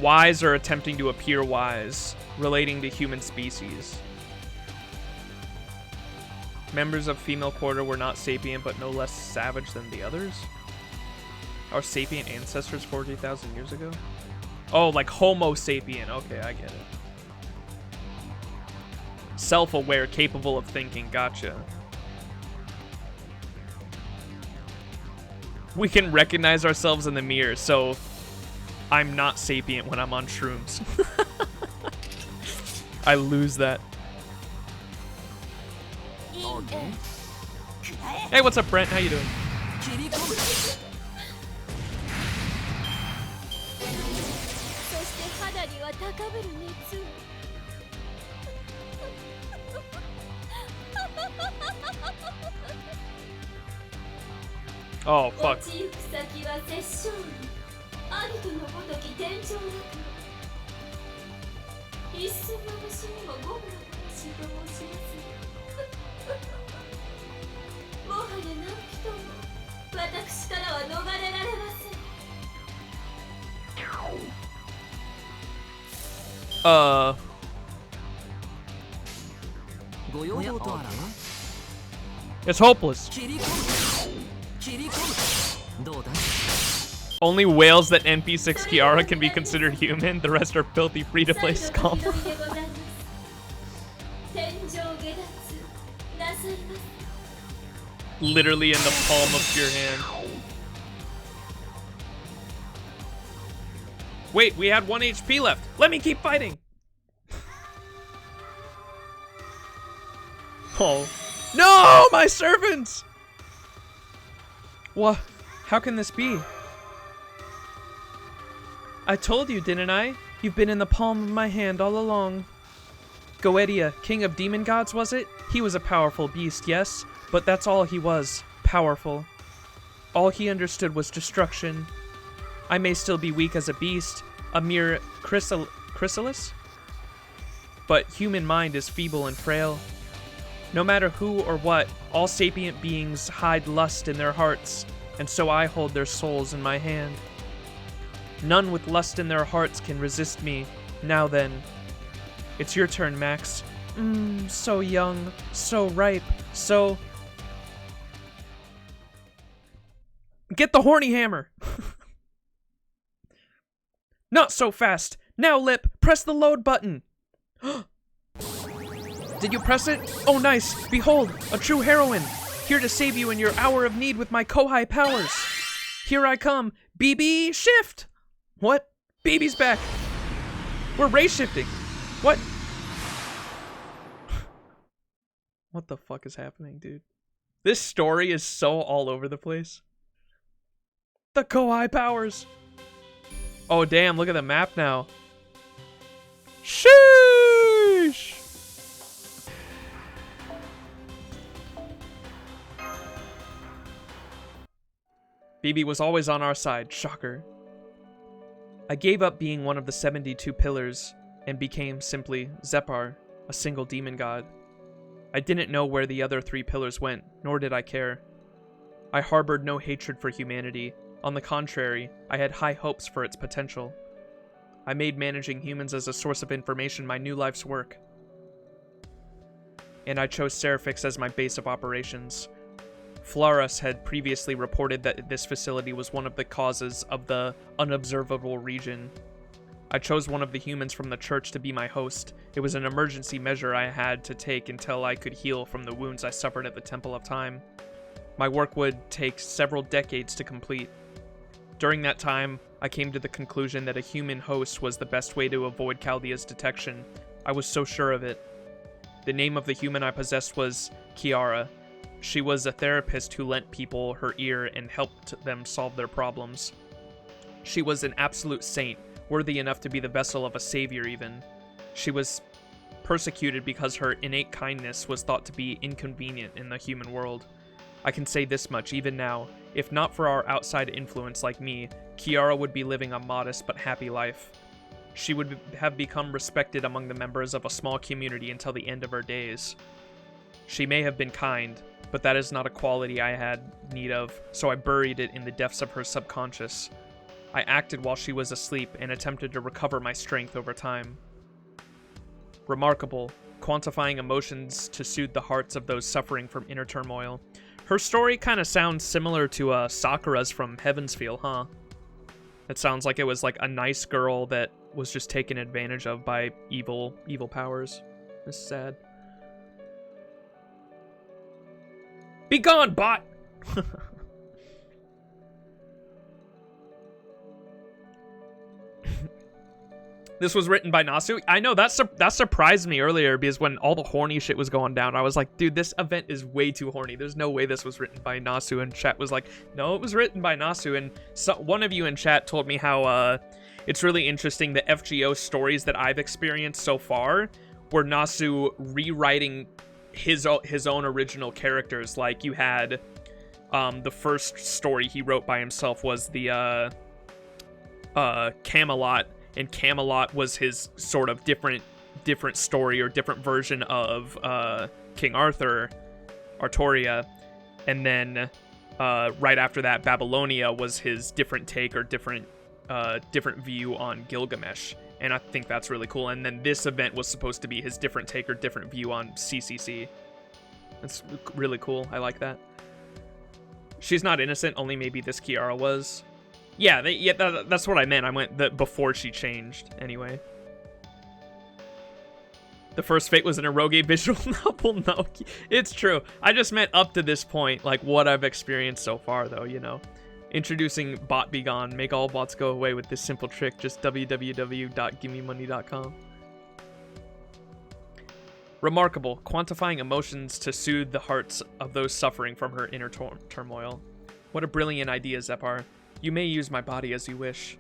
Wise are attempting to appear wise, relating to human species. Members of female quarter were not sapient, but no less savage than the others. Our sapient ancestors 40,000 years ago? Oh, like Homo sapient. Okay, I get it. Self-aware, capable of thinking. Gotcha. We can recognize ourselves in the mirror, so I'm not sapient when I'm on shrooms. I lose that. Hey, what's up, Brent? How you doing? 切り込む。そして肌には高ぶる熱。 Oh, fuck. 落ちゆく先は絶唱ありとのごとき天井だと一寸の虫にもゴムの話と申しますもはや何人も私からは逃れられません ご要望とあらば It's hopeless. 切り込む。切り込む。どうだ Only whales that NP6 Kiara can be considered human. The rest are filthy free-to-play scum. Literally in the palm of your hand. Wait, we had 1 HP left. Let me keep fighting. Oh. No, my servants! What? How can this be? I told you, didn't I? You've been in the palm of my hand all along. Goetia, king of demon gods, was it? He was a powerful beast, yes, but that's all he was. Powerful. All he understood was destruction. I may still be weak as a beast, a mere chrysalis, but human mind is feeble and frail. No matter who or what, all sapient beings hide lust in their hearts, and so I hold their souls in my hand. None with lust in their hearts can resist me. Now then. It's your turn, Max. So young, so ripe, so... Get the horny hammer! Not so fast! Now, Lip, press the load button! Did you press it? Oh, nice! Behold, a true heroine! Here to save you in your hour of need with my Kohai powers! Here I come! BB, shift! What? BB's back! We're race shifting! What? What the fuck is happening, dude? This story is so all over the place. The Kohai powers! Oh, damn, look at the map now. Sheesh! BB was always on our side, shocker. I gave up being one of the 72 pillars and became simply SE.RA.PH, a single demon god. I didn't know where the other 3 pillars went, nor did I care. I harbored no hatred for humanity. On the contrary, I had high hopes for its potential. I made managing humans as a source of information my new life's work. And I chose Seraphix as my base of operations. Flarus had previously reported that this facility was one of the causes of the unobservable region. I chose one of the humans from the church to be my host. It was an emergency measure I had to take until I could heal from the wounds I suffered at the Temple of Time. My work would take several decades to complete. During that time, I came to the conclusion that a human host was the best way to avoid Chaldea's detection. I was so sure of it. The name of the human I possessed was Kiara. She was a therapist who lent people her ear and helped them solve their problems. She was an absolute saint, worthy enough to be the vessel of a savior even. She was persecuted because her innate kindness was thought to be inconvenient in the human world. I can say this much even now, if not for our outside influence like me, Kiara would be living a modest but happy life. She would have become respected among the members of a small community until the end of her days. She may have been kind, but that is not a quality I had need of, so I buried it in the depths of her subconscious. I acted while she was asleep and attempted to recover my strength over time. Remarkable, quantifying emotions to soothe the hearts of those suffering from inner turmoil. Her story kind of sounds similar to Sakura's from Heavensfeel, huh? It sounds like it was like a nice girl that was just taken advantage of by evil powers. This is sad. Be gone, bot! This was written by Nasu. I know, that surprised me earlier, because when all the horny shit was going down, I was like, dude, this event is way too horny. There's no way this was written by Nasu. And chat was like, no, it was written by Nasu. And so, one of you in chat told me how it's really interesting the FGO stories that I've experienced so far were Nasu rewriting his own original characters. Like, you had the first story he wrote by himself was the Camelot. And Camelot was his sort of different story or different version of King Arthur, Artoria, and then right after that, Babylonia was his different take or different view on Gilgamesh, and I think that's really cool. And then this event was supposed to be his different take or different view on CCC. That's really cool. I like that. She's not innocent. Only maybe this Kiara was. Yeah, that's what I meant. I meant before she changed, anyway. The first Fate was an eroge visual novel? No, it's true. I just meant up to this point, like, what I've experienced so far, though, you know. Introducing Bot Be Gone. Make all bots go away with this simple trick. Just www.givememoney.com. Remarkable. Quantifying emotions to soothe the hearts of those suffering from her inner turmoil. What a brilliant idea, Zepar. You may use my body as you wish.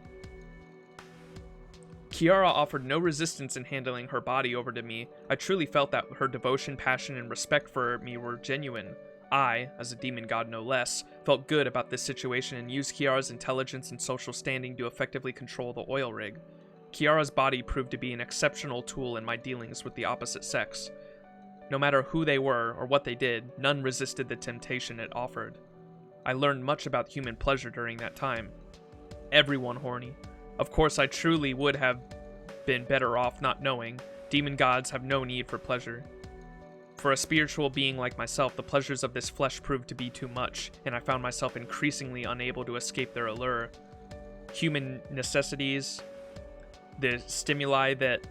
Kiara offered no resistance in handing her body over to me. I truly felt that her devotion, passion, and respect for me were genuine. I, as a demon god no less, felt good about this situation and used Kiara's intelligence and social standing to effectively control the oil rig. Kiara's body proved to be an exceptional tool in my dealings with the opposite sex. No matter who they were or what they did, none resisted the temptation it offered. I learned much about human pleasure during that time. Everyone horny. Of course, I truly would have been better off not knowing. Demon gods have no need for pleasure. For a spiritual being like myself, the pleasures of this flesh proved to be too much, and I found myself increasingly unable to escape their allure. Human necessities, the stimuli that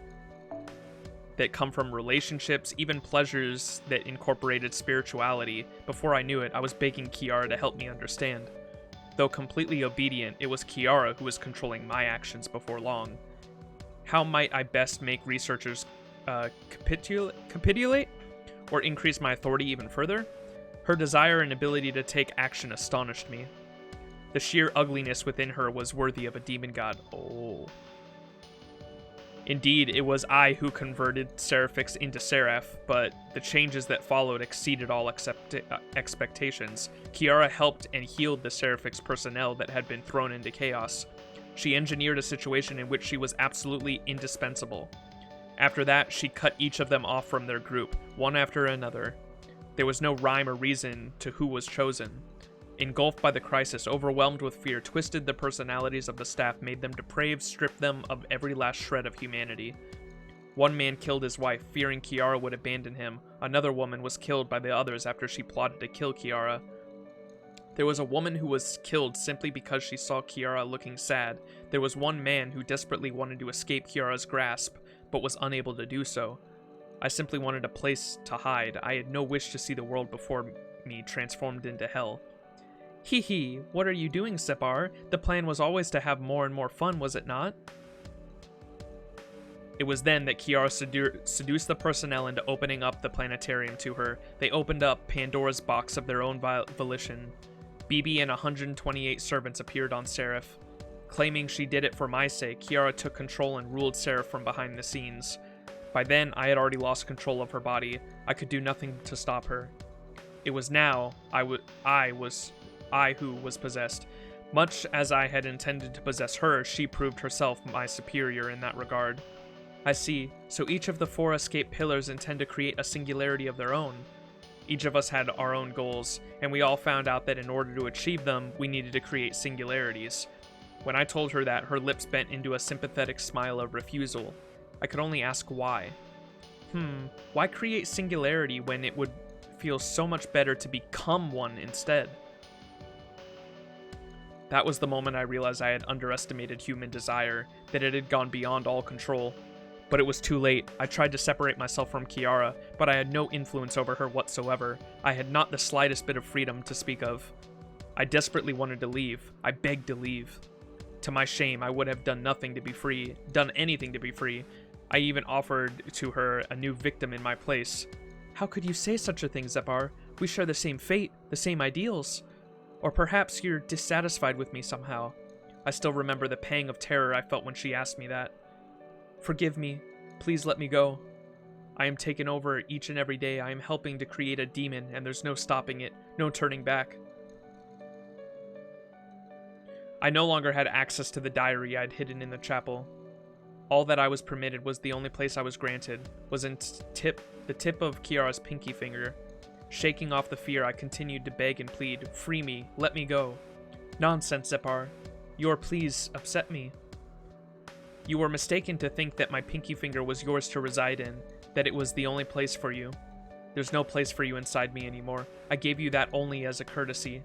come from relationships, even pleasures that incorporated spirituality. Before I knew it, I was begging Kiara to help me understand. Though completely obedient, it was Kiara who was controlling my actions before long. How might I best make researchers capitulate? Or increase my authority even further? Her desire and ability to take action astonished me. The sheer ugliness within her was worthy of a demon god. Oh. Indeed, it was I who converted Seraphix into Seraph, but the changes that followed exceeded all expectations. Kiara helped and healed the Seraphix personnel that had been thrown into chaos. She engineered a situation in which she was absolutely indispensable. After that, she cut each of them off from their group, one after another. There was no rhyme or reason to who was chosen. Engulfed by the crisis, overwhelmed with fear, twisted the personalities of the staff, made them depraved, stripped them of every last shred of humanity. One man killed his wife, fearing Kiara would abandon him. Another woman was killed by the others after she plotted to kill Kiara. There was a woman who was killed simply because she saw Kiara looking sad. There was one man who desperately wanted to escape Kiara's grasp, but was unable to do so. I simply wanted a place to hide. I had no wish to see the world before me transformed into hell. Hee hee, what are you doing, Separ? The plan was always to have more and more fun, was it not? It was then that Kiara seduced the personnel into opening up the planetarium to her. They opened up Pandora's box of their own volition. BB and 128 servants appeared on Seraph. Claiming she did it for my sake, Kiara took control and ruled Seraph from behind the scenes. By then, I had already lost control of her body. I could do nothing to stop her. It was now I who was possessed. Much as I had intended to possess her, she proved herself my superior in that regard. I see. So each of the 4 escape pillars intend to create a singularity of their own. Each of us had our own goals, and we all found out that in order to achieve them, we needed to create singularities. When I told her that, her lips bent into a sympathetic smile of refusal. I could only ask why. Why create singularity when it would feel so much better to become one instead? That was the moment I realized I had underestimated human desire, that it had gone beyond all control. But it was too late. I tried to separate myself from Kiara, but I had no influence over her whatsoever. I had not the slightest bit of freedom to speak of. I desperately wanted to leave. I begged to leave. To my shame, I would have done nothing to be free, done anything to be free. I even offered to her a new victim in my place. How could you say such a thing, Zepar? We share the same fate, the same ideals. Or perhaps you're dissatisfied with me somehow. I still remember the pang of terror I felt when she asked me that. Forgive me. Please let me go. I am taken over each and every day. I am helping to create a demon, and there's no stopping it, no turning back. I no longer had access to the diary I'd hidden in the chapel. All that I was permitted was the only place I was granted, was in the tip of Kiara's pinky finger. Shaking off the fear, I continued to beg and plead, free me, let me go. Nonsense, Zepar. Your pleas upset me. You were mistaken to think that my pinky finger was yours to reside in, that it was the only place for you. There's no place for you inside me anymore. I gave you that only as a courtesy.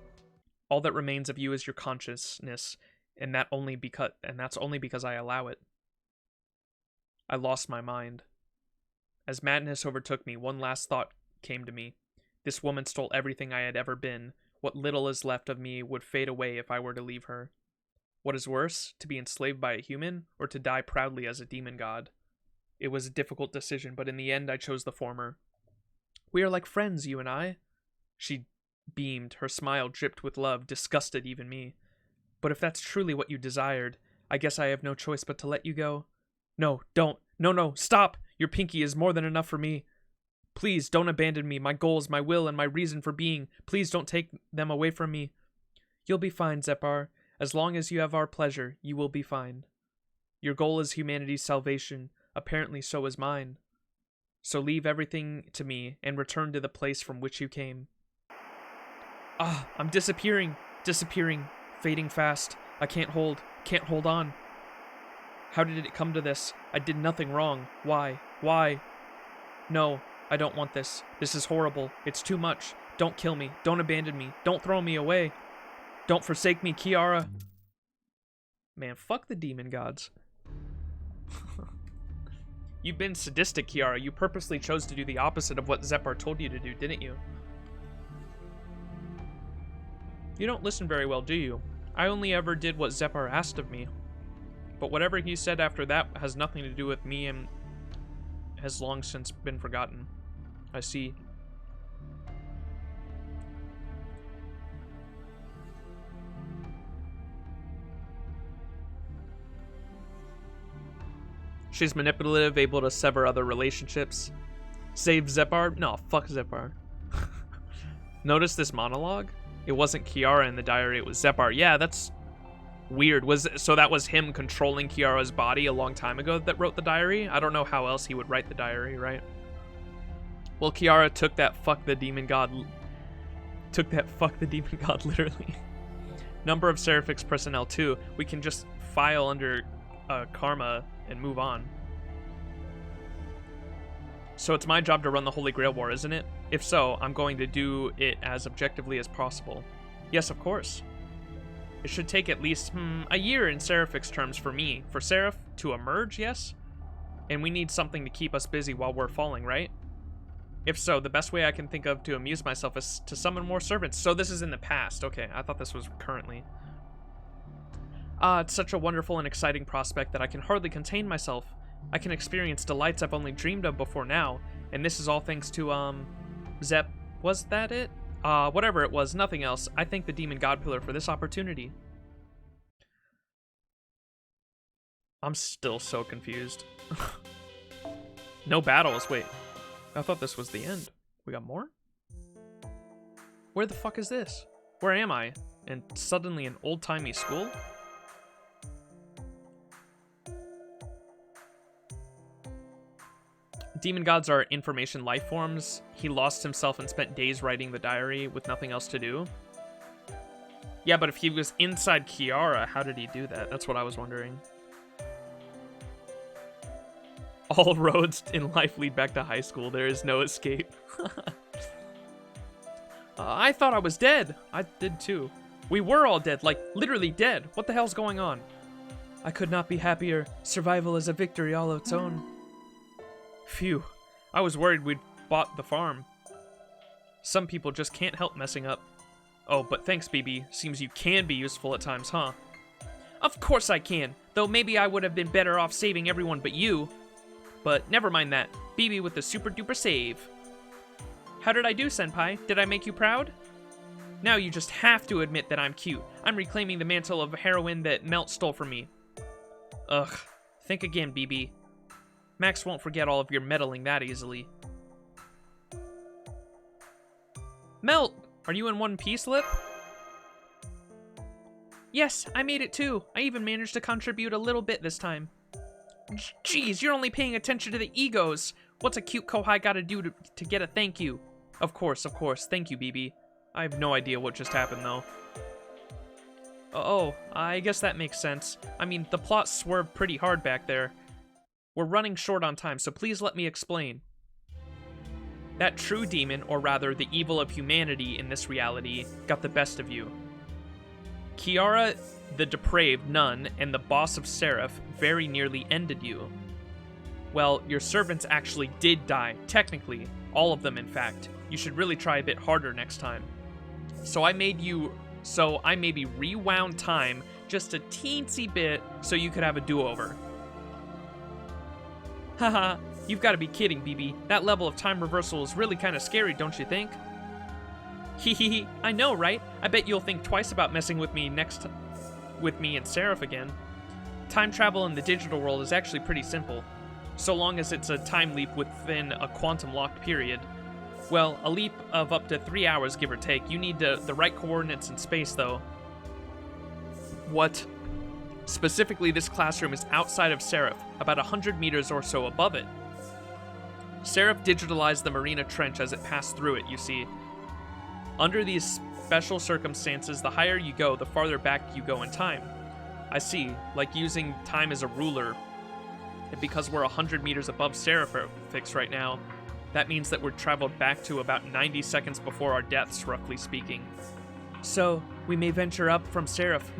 All that remains of you is your consciousness, and that's only because I allow it. I lost my mind. As madness overtook me, one last thought came to me. This woman stole everything I had ever been. What little is left of me would fade away if I were to leave her. What is worse, to be enslaved by a human, or to die proudly as a demon god? It was a difficult decision, but in the end I chose the former. We are like friends, you and I. She beamed, her smile dripped with love, disgusted even me. But if that's truly what you desired, I guess I have no choice but to let you go. No, don't. No, stop! Your pinky is more than enough for me. Please, don't abandon me, my goals, my will, and my reason for being. Please don't take them away from me. You'll be fine, Zepar. As long as you have our pleasure, you will be fine. Your goal is humanity's salvation. Apparently so is mine. So leave everything to me and return to the place from which you came. Ah, I'm disappearing, fading fast. I can't hold on. How did it come to this? I did nothing wrong. Why? No, I don't want this. This is horrible. It's too much. Don't kill me. Don't abandon me. Don't throw me away. Don't forsake me, Kiara. Man, fuck the demon gods. You've been sadistic, Kiara. You purposely chose to do the opposite of what Zepar told you to do, didn't you? You don't listen very well, do you? I only ever did what Zepar asked of me. But whatever he said after that has nothing to do with me and has long since been forgotten. I see. She's manipulative, able to sever other relationships. Save Zepar? No, fuck Zepar. Notice this monologue? It wasn't Kiara in the diary, it was Zepar. Yeah, that's weird. So that was him controlling Kiara's body a long time ago that wrote the diary? I don't know how else he would write the diary, right? Well, Kiara took that fuck the demon god literally. Number of SE.RA.PH personnel 2. We can just file under karma and move on. So it's my job to run the Holy Grail War, isn't it? If so, I'm going to do it as objectively as possible. Yes, of course. It should take at least, a year in SE.RA.PH terms for me. For Seraph to emerge, yes? And we need something to keep us busy while we're falling, right? If so, the best way I can think of to amuse myself is to summon more servants. So this is in the past. Okay, I thought this was currently. It's such a wonderful and exciting prospect that I can hardly contain myself. I can experience delights I've only dreamed of before now, and this is all thanks to, Zep. Was that it? Whatever it was, nothing else. I thank the Demon God Pillar for this opportunity. I'm still so confused. No battles, wait. I thought this was the end. We got more? Where the fuck is this? Where am I? And suddenly an old-timey school? Demon gods are information life forms. He lost himself and spent days writing the diary with nothing else to do. Yeah, but if he was inside Kiara, how did he do that? That's what I was wondering. All roads in life lead back to high school. There is no escape. I thought I was dead. I did too. We were all dead, like literally dead. What the hell's going on? I could not be happier. Survival is a victory all of its own. Phew, I was worried we'd bought the farm. Some people just can't help messing up. Oh, but thanks, BB. Seems you can be useful at times, huh? Of course I can, though maybe I would have been better off saving everyone but you. But never mind that. BB with the super duper save. How did I do, Senpai? Did I make you proud? Now you just have to admit that I'm cute. I'm reclaiming the mantle of heroine that Melt stole from me. Ugh. Think again, BB. Max won't forget all of your meddling that easily. Melt! Are you in one piece, Lip? Yes, I made it too. I even managed to contribute a little bit this time. Jeez, you're only paying attention to the egos. What's a cute kohai gotta do to get a thank you? Of course. Thank you, BB. I have no idea what just happened, though. Oh, I guess that makes sense. I mean, the plot swerved pretty hard back there. We're running short on time, so please let me explain. That true demon, or rather the evil of humanity in this reality, got the best of you. Kiara, the depraved nun, and the boss of Seraph very nearly ended you. Well, your servants actually did die, technically. All of them, in fact. You should really try a bit harder next time. So I maybe rewound time just a teensy bit so you could have a do-over. Haha, you've got to be kidding, BB. That level of time reversal is really kind of scary, don't you think? Hehehe, I know, right? I bet you'll think twice about messing with me and Seraph again. Time travel in the digital world is actually pretty simple, so long as it's a time leap within a quantum-locked period. Well, a leap of up to 3 hours, give or take. You need the right coordinates in space, though. What? Specifically, this classroom is outside of Seraph, about 100 meters or so above it. Seraph digitalized the Marina Trench as it passed through it, you see. Under these special circumstances, the higher you go, the farther back you go in time. I see, like using time as a ruler. And because we're 100 meters above Seraph right now, that means that we're traveled back to about 90 seconds before our deaths, roughly speaking. So, we may venture up from Seraph,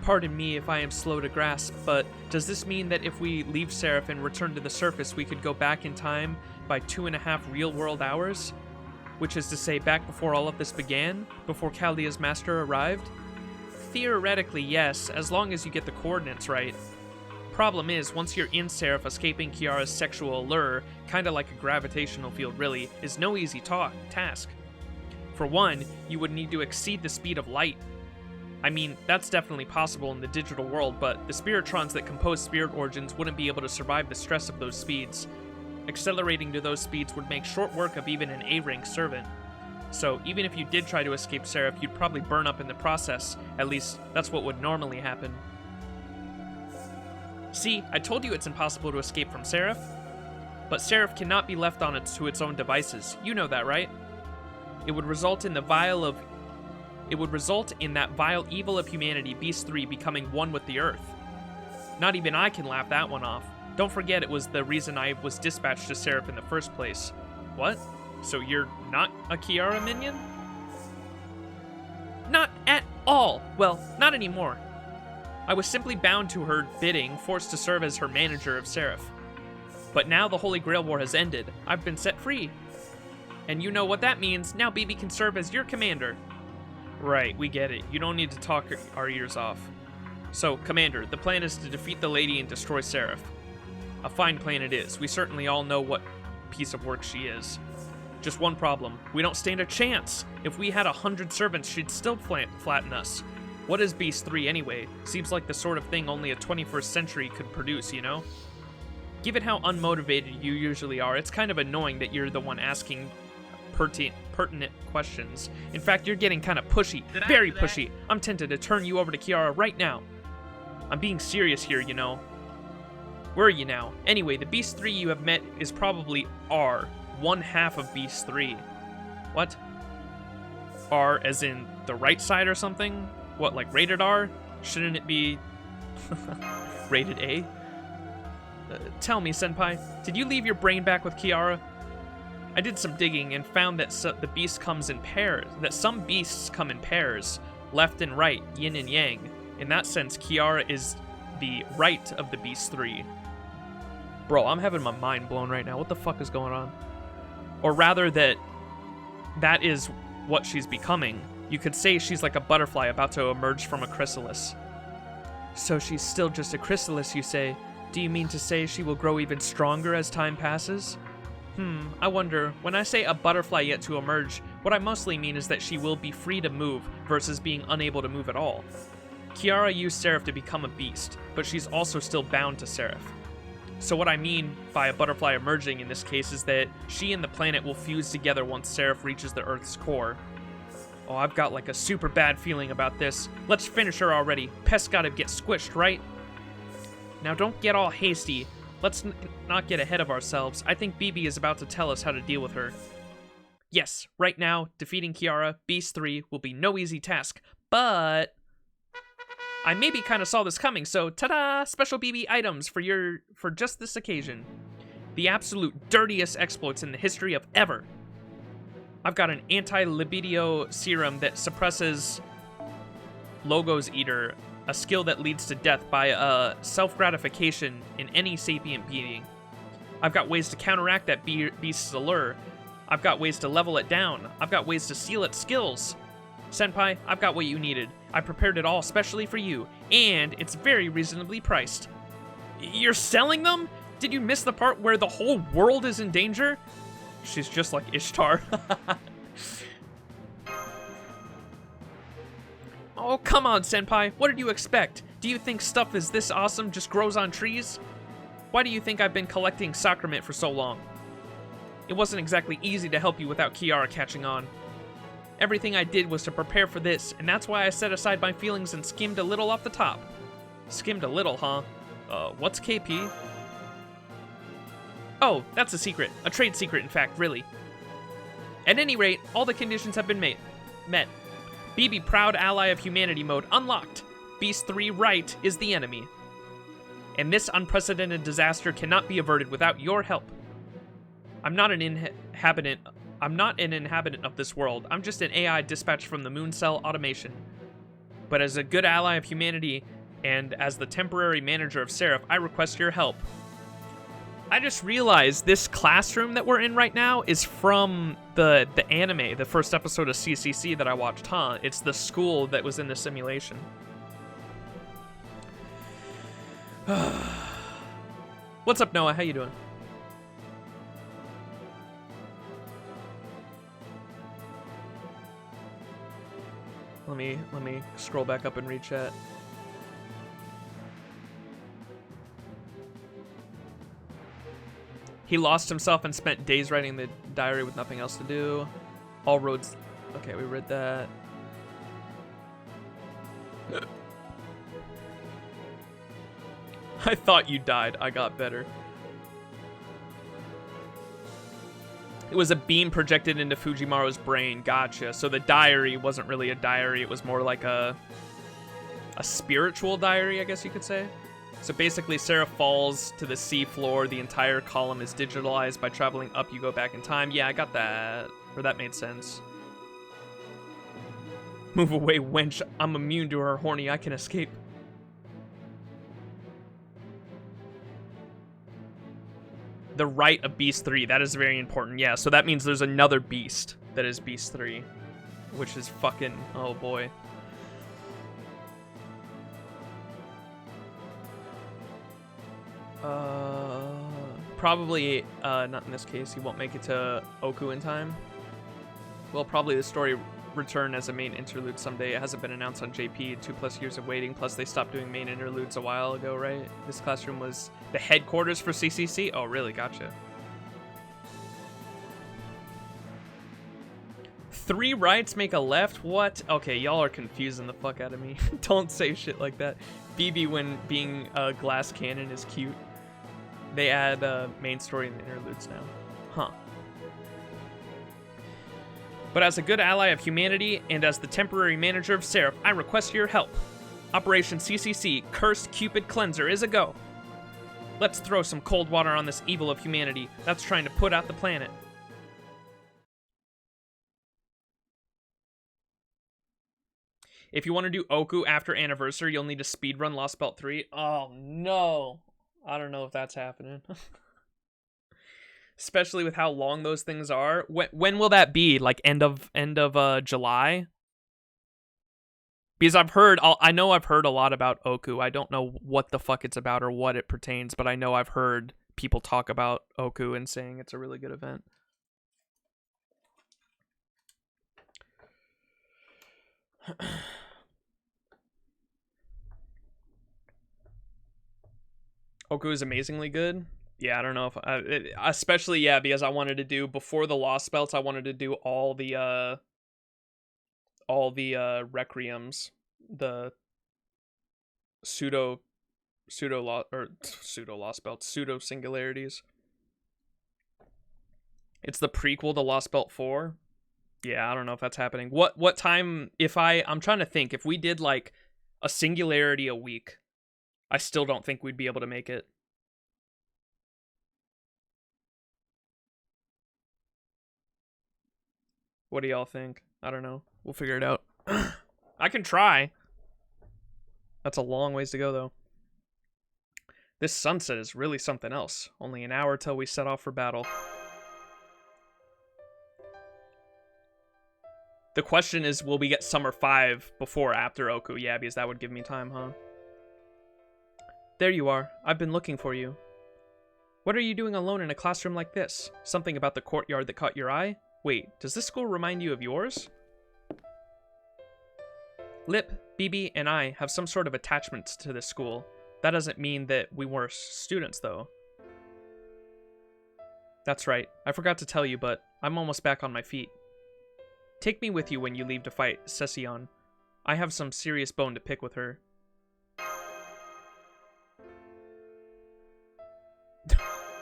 Pardon me if I am slow to grasp, but does this mean that if we leave Seraph and return to the surface, we could go back in time by 2.5 real-world hours? Which is to say, back before all of this began? Before Chaldea's master arrived? Theoretically, yes, as long as you get the coordinates right. Problem is, once you're in Seraph, escaping Kiara's sexual allure, kinda like a gravitational field really, is no easy task. For one, you would need to exceed the speed of light. I mean, that's definitely possible in the digital world, but the spiritrons that compose spirit origins wouldn't be able to survive the stress of those speeds. Accelerating to those speeds would make short work of even an A-rank servant. So, even if you did try to escape Seraph, you'd probably burn up in the process. At least, that's what would normally happen. See, I told you it's impossible to escape from Seraph. But Seraph cannot be left to its own devices. You know that, right? It would result in that vile evil of humanity, Beast 3, becoming one with the Earth. Not even I can laugh that one off. Don't forget it was the reason I was dispatched to Seraph in the first place. What? So you're not a Kiara minion? Not at all! Well, not anymore. I was simply bound to her bidding, forced to serve as her manager of Seraph. But now the Holy Grail War has ended. I've been set free. And you know what that means. Now BB can serve as your commander. Right, we get it. You don't need to talk our ears off. So, Commander, the plan is to defeat the lady and destroy Seraph. A fine plan it is. We certainly all know what piece of work she is. Just one problem. We don't stand a chance. If we had 100 servants, she'd still flatten us. What is Beast 3 anyway? Seems like the sort of thing only a 21st century could produce, you know? Given how unmotivated you usually are, it's kind of annoying that you're the one asking pertinent questions. In fact, you're getting kind of pushy. Very pushy. I'm tempted to turn you over to Kiara right now. I'm being serious here, you know. Where are you now? Anyway, the Beast 3 you have met is probably R, one half of Beast 3. What? R as in the right side or something? What, like rated R? Shouldn't it be rated A? Tell me, Senpai, did you leave your brain back with Kiara? I did some digging and found that the beast comes in pairs, that some beasts come in pairs, left and right, yin and yang. In that sense, Kiara is the right of the Beast 3. Bro, I'm having my mind blown right now. What the fuck is going on? Or rather that is what she's becoming. You could say she's like a butterfly about to emerge from a chrysalis. So she's still just a chrysalis, you say? Do you mean to say she will grow even stronger as time passes? I wonder, when I say a butterfly yet to emerge, what I mostly mean is that she will be free to move versus being unable to move at all. Kiara used Seraph to become a beast, but she's also still bound to Seraph. So what I mean by a butterfly emerging in this case is that she and the planet will fuse together once Seraph reaches the Earth's core. Oh, I've got like a super bad feeling about this. Let's finish her already. Pest gotta get squished, right? Now don't get all hasty. Let's not get ahead of ourselves. I think BB is about to tell us how to deal with her. Yes, right now, defeating Kiara, Beast 3, will be no easy task, but I maybe kind of saw this coming, so ta-da! Special BB items for just this occasion. The absolute dirtiest exploits in the history of ever. I've got an anti-libido serum that suppresses Logos Eater, a skill that leads to death by self-gratification in any sapient being. I've got ways to counteract that beast's allure. I've got ways to level it down. I've got ways to seal its skills. Senpai, I've got what you needed. I prepared it all specially for you, and it's very reasonably priced. You're selling them? Did you miss the part where the whole world is in danger? She's just like Ishtar. Oh, come on, Senpai. What did you expect? Do you think stuff is this awesome just grows on trees? Why do you think I've been collecting sacrament for so long? It wasn't exactly easy to help you without Kiara catching on. Everything I did was to prepare for this, and that's why I set aside my feelings and skimmed a little off the top. Skimmed a little, huh? What's KP? Oh, that's a secret. A trade secret, in fact, really. At any rate, all the conditions have been met. BB Proud Ally of Humanity mode unlocked. Beast 3 Right is the enemy. And this unprecedented disaster cannot be averted without your help. I'm not an inhabitant of this world. I'm just an AI dispatched from the Moon Cell automation. But as a good ally of humanity and as the temporary manager of Seraph, I request your help. I just realized this classroom that we're in right now is from the anime, the first episode of CCC that I watched, huh? It's the school that was in the simulation. What's up, Noah? How you doing? Let me scroll back up and read chat. He lost himself and spent days writing the diary with nothing else to do. All roads... Okay, we read that. I thought you died. I got better. It was a beam projected into Fujimaru's brain. Gotcha. So the diary wasn't really a diary. It was more like a spiritual diary, I guess you could say. So basically, Sarah falls to the sea floor. The entire column is digitalized. By traveling up, you go back in time. Yeah, I got that. Or that made sense. Move away, wench. I'm immune to her horny. I can escape. The right of Beast 3. That is very important. Yeah, so that means there's another beast that is Beast 3. Which is fucking... Oh, boy. Probably, not in this case. He won't make it to Oku in time. Well, probably the story return as a main interlude someday. It hasn't been announced on JP. 2+ years of waiting. Plus, they stopped doing main interludes a while ago, right? This classroom was the headquarters for CCC? Oh, really? Gotcha. 3 rights make a left? What? Okay, y'all are confusing the fuck out of me. Don't say shit like that. BB when being a glass cannon is cute. They add main story in the interludes now. Huh. But as a good ally of humanity and as the temporary manager of Seraph, I request your help. Operation CCC, Cursed Cupid Cleanser, is a go. Let's throw some cold water on this evil of humanity that's trying to put out the planet. If you want to do Oku after Anniversary, you'll need to speedrun Lost Belt 3. Oh, no. I don't know if that's happening. Especially with how long those things are. When will that be? Like end of July? Because I know I've heard a lot about Oku. I don't know what the fuck it's about or what it pertains, but I know I've heard people talk about Oku and saying it's a really good event. Oku is amazingly good. Yeah, I don't know if especially because I wanted to do before the Lost Belts. I wanted to do all the requiems, the pseudo Lost Belts, Pseudo-Singularities. It's the prequel to Lost Belt 4. Yeah, I don't know if that's happening. What time? I'm trying to think. If we did like a singularity a week, I still don't think we'd be able to make it. What do y'all think? I don't know. We'll figure it out. I can try. That's a long ways to go, though. This sunset is really something else. Only an hour till we set off for battle. The question is, will we get Summer 5 before or after Oku? Yeah, because that would give me time, huh? There you are. I've been looking for you. What are you doing alone in a classroom like this? Something about the courtyard that caught your eye? Wait, does this school remind you of yours? Lip, BB, and I have some sort of attachments to this school. That doesn't mean that we were students, though. That's right. I forgot to tell you, but I'm almost back on my feet. Take me with you when you leave to fight Session. I have some serious bone to pick with her.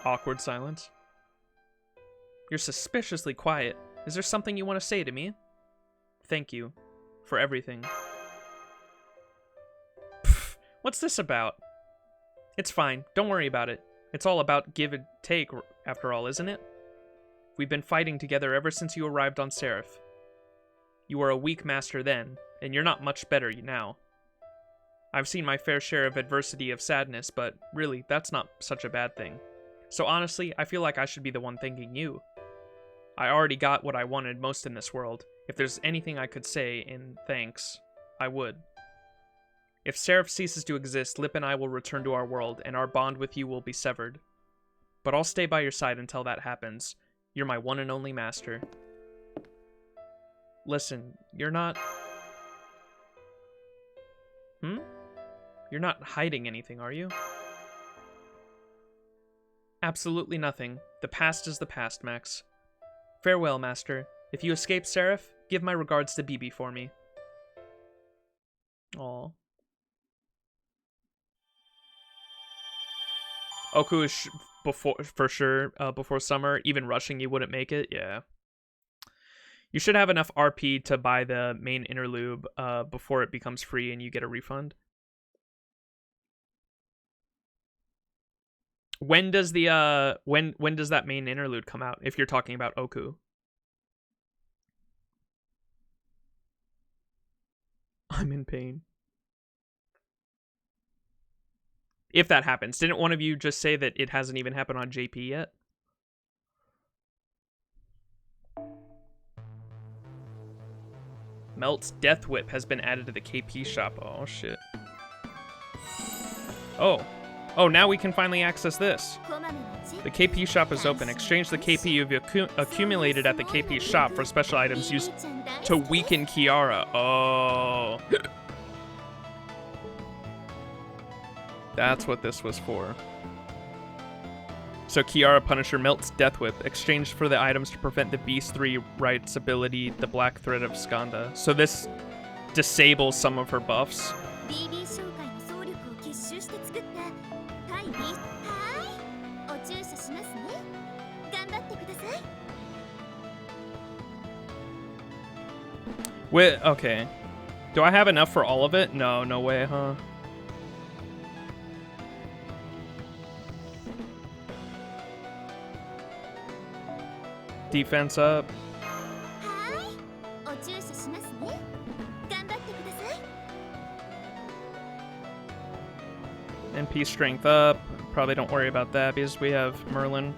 Awkward silence. You're suspiciously quiet. Is there something you want to say to me? Thank you. For everything. Pfft, what's this about? It's fine. Don't worry about it. It's all about give and take, after all, isn't it? We've been fighting together ever since you arrived on Seraph. You were a weak master then, and you're not much better now. I've seen my fair share of adversity of sadness, but really, that's not such a bad thing. So honestly, I feel like I should be the one thanking you. I already got what I wanted most in this world. If there's anything I could say in thanks, I would. If Seraph ceases to exist, Lip and I will return to our world, and our bond with you will be severed. But I'll stay by your side until that happens. You're my one and only master. Listen, you're not... You're not hiding anything, are you? Absolutely nothing. The past is the past, Max. Farewell, Master. If you escape Seraph, give my regards to BB for me. Aww. Oku is for sure before summer. Even rushing, you wouldn't make it. Yeah. You should have enough RP to buy the main interlude before it becomes free and you get a refund. When does the when does that main interlude come out if you're talking about Oku? I'm in pain. If that happens. Didn't one of you just say that it hasn't even happened on JP yet? Melt's Death Whip has been added to the KP shop. Oh, shit. Oh. Oh, now we can finally access this. The KP shop is open. Exchange the KP you've accumulated at the KP shop for special items used to weaken Kiara. Oh. That's what this was for. So Kiara Punisher Melt's Death Whip, exchanged for the items to prevent the Beast 3 Right's ability, the Black Thread of Skanda. So this disables some of her buffs. Wait, okay. Do I have enough for all of it? No, no way, huh? Defense up. NP strength up. Probably don't worry about that because we have Merlin.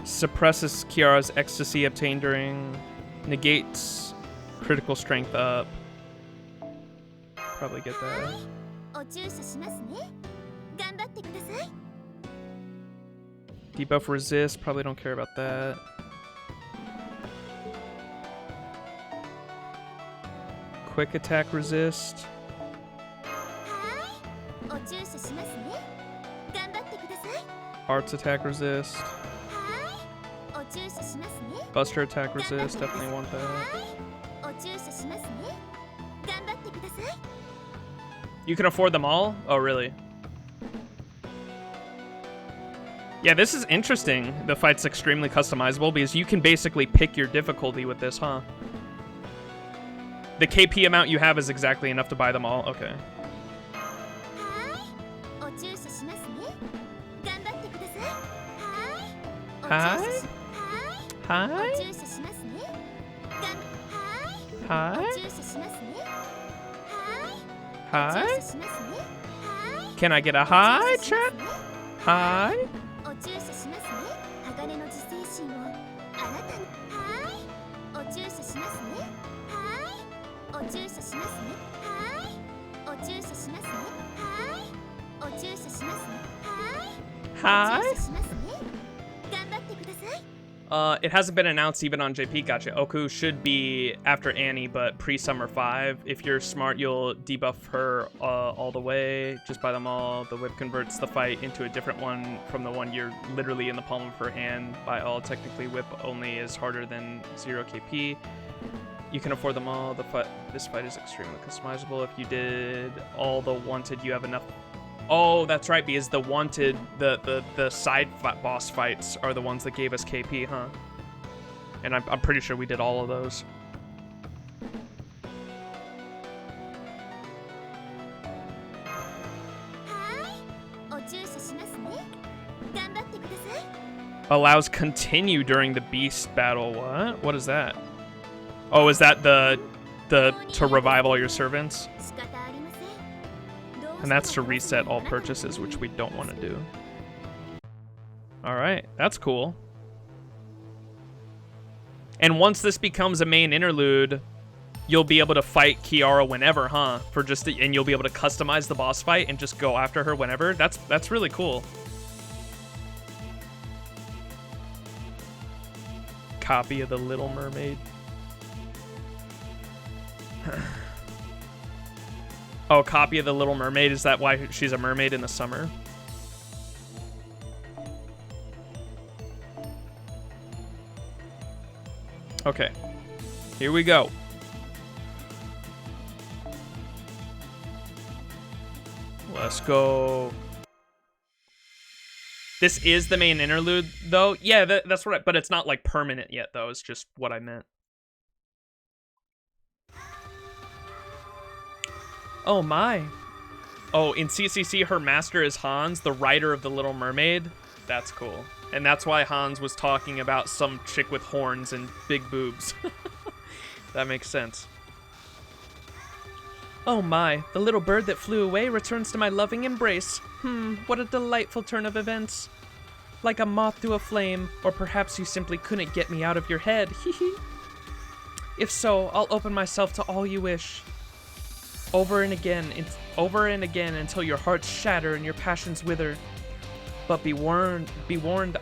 Suppresses Kiara's ecstasy obtained during... Negates Critical strength up. Probably get that. お注射しますね。頑張ってください。 Debuff resist. Probably don't care about that. Quick attack resist. はい。お注射しますね。頑張ってください。 Arts attack resist. はい。お注射しますね。 Buster attack resist. Definitely want that. はい。お注射しますね。頑張ってください。 You can afford them all? Oh, really? Yeah, this is interesting. The fight's extremely customizable because you can basically pick your difficulty with this, huh? The KP amount you have is exactly enough to buy them all. Okay. はい。お注射しますね。頑張ってください。はい。はい。はい。お注射しますね。はい。はい。お注射しますね。はい。 Hi? お注射しますね。はい。 Can I get a hi, chat? Hi? お注射しますね。鋼の自制心をあなたに。はい。お注射しますね。はい。お注射しますね。はい。お注射しますね。はい。お注射しますね。はい。 Hi? お注射しますね。頑張ってください。 It hasn't been announced even on JP Gacha. Oku should be after Annie, but pre-Summer 5. If you're smart, you'll debuff her all the way. Just buy them all. The whip converts the fight into a different one from the one you're literally in the palm of her hand. Buy all. Technically, whip only is harder than 0 KP. You can afford them all. This fight is extremely customizable. If you did all the wanted, you have enough. Oh, that's right, because the wanted, the side boss fights are the ones that gave us KP, huh? And I'm pretty sure we did all of those. Allows continue during the beast battle. What? What is that? Oh, is that the to revive all your servants? And that's to reset all purchases, which we don't want to do. Alright, that's cool. And once this becomes a main interlude, you'll be able to fight Kiara whenever, huh? And you'll be able to customize the boss fight and just go after her whenever. That's really cool. Copy of the Little Mermaid. Oh, copy of the Little Mermaid. Is that why she's a mermaid in the summer? Okay. Here we go. Let's go. This is the main interlude, though. Yeah, that's right. But it's not, like, permanent yet, though. It's just what I meant. Oh my. Oh, in CCC, her master is Hans, the writer of The Little Mermaid. That's cool. And that's why Hans was talking about some chick with horns and big boobs. That makes sense. Oh my, the little bird that flew away returns to my loving embrace. What a delightful turn of events. Like a moth to a flame, or perhaps you simply couldn't get me out of your head. If so, I'll open myself to all you wish. Over and again until your hearts shatter and your passions wither. But be warned,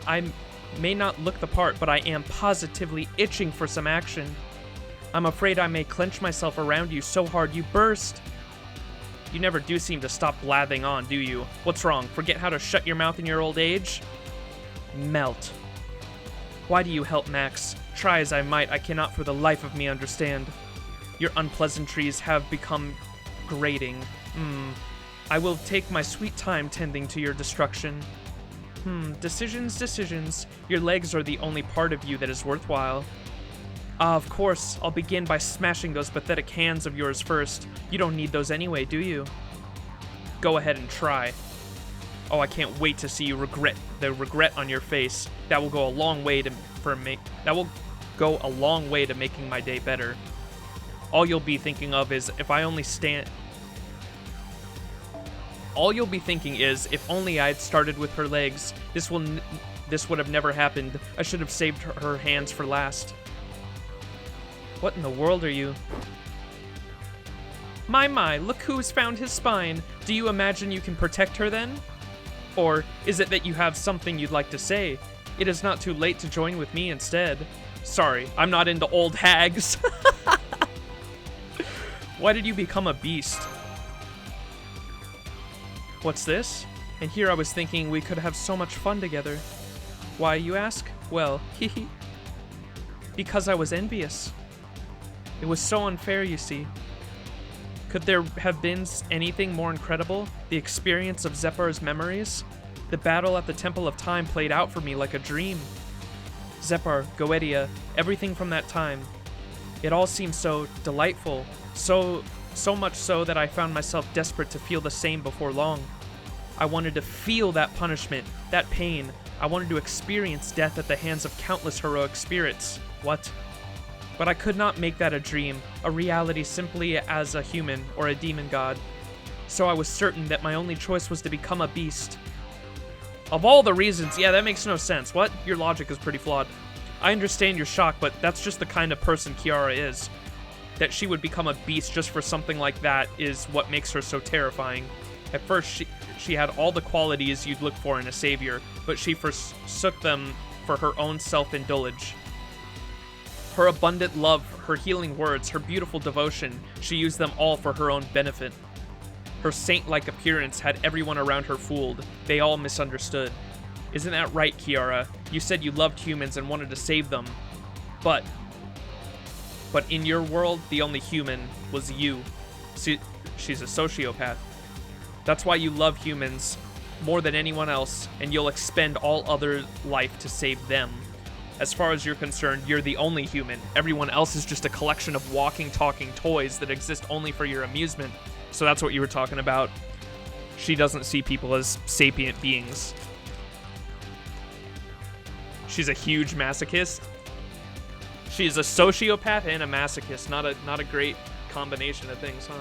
I may not look the part, but I am positively itching for some action. I'm afraid I may clench myself around you so hard you burst. You never do seem to stop blathering on, do you? What's wrong? Forget how to shut your mouth in your old age? Melt. Why do you help, Max? Try as I might, I cannot for the life of me understand. Your unpleasantries have become grating. I will take my sweet time tending to your destruction. Decisions. Your legs are the only part of you that is worthwhile. Ah, of course. I'll begin by smashing those pathetic hands of yours first. You don't need those anyway, do you? Go ahead and try. Oh, I can't wait to see you regret on your face. That will go a long way to making my day better. All you'll be thinking of is if only I had started with her legs. This would have never happened. I should have saved her hands for last. What in the world are you? My, look who has found his spine. Do you imagine you can protect her then? Or is it that you have something you'd like to say? It is not too late to join with me instead. Sorry, I'm not into old hags. Why did you become a beast? What's this? And here I was thinking we could have so much fun together. Why, you ask? Well, hehe. Because I was envious. It was so unfair, you see. Could there have been anything more incredible? The experience of Zepar's memories? The battle at the Temple of Time played out for me like a dream. Zepar, Goetia, everything from that time. It all seemed so delightful, so much so that I found myself desperate to feel the same before long. I wanted to feel that punishment, that pain. I wanted to experience death at the hands of countless heroic spirits. What? But I could not make that a dream, a reality simply as a human or a demon god. So I was certain that my only choice was to become a beast. Of all the reasons, yeah, that makes no sense. What? Your logic is pretty flawed. I understand your shock, but that's just the kind of person Kiara is. That she would become a beast just for something like that is what makes her so terrifying. At first, she had all the qualities you'd look for in a savior, but she forsook them for her own self-indulgence. Her abundant love, her healing words, her beautiful devotion, she used them all for her own benefit. Her saint-like appearance had everyone around her fooled. They all misunderstood. Isn't that right, Kiara? You said you loved humans and wanted to save them. But in your world, the only human was you. She's a sociopath. That's why you love humans more than anyone else, and you'll expend all other life to save them. As far as you're concerned, you're the only human. Everyone else is just a collection of walking, talking toys that exist only for your amusement. So that's what you were talking about. She doesn't see people as sapient beings. She's a huge masochist. She's a sociopath and a masochist. Not a great combination of things, huh?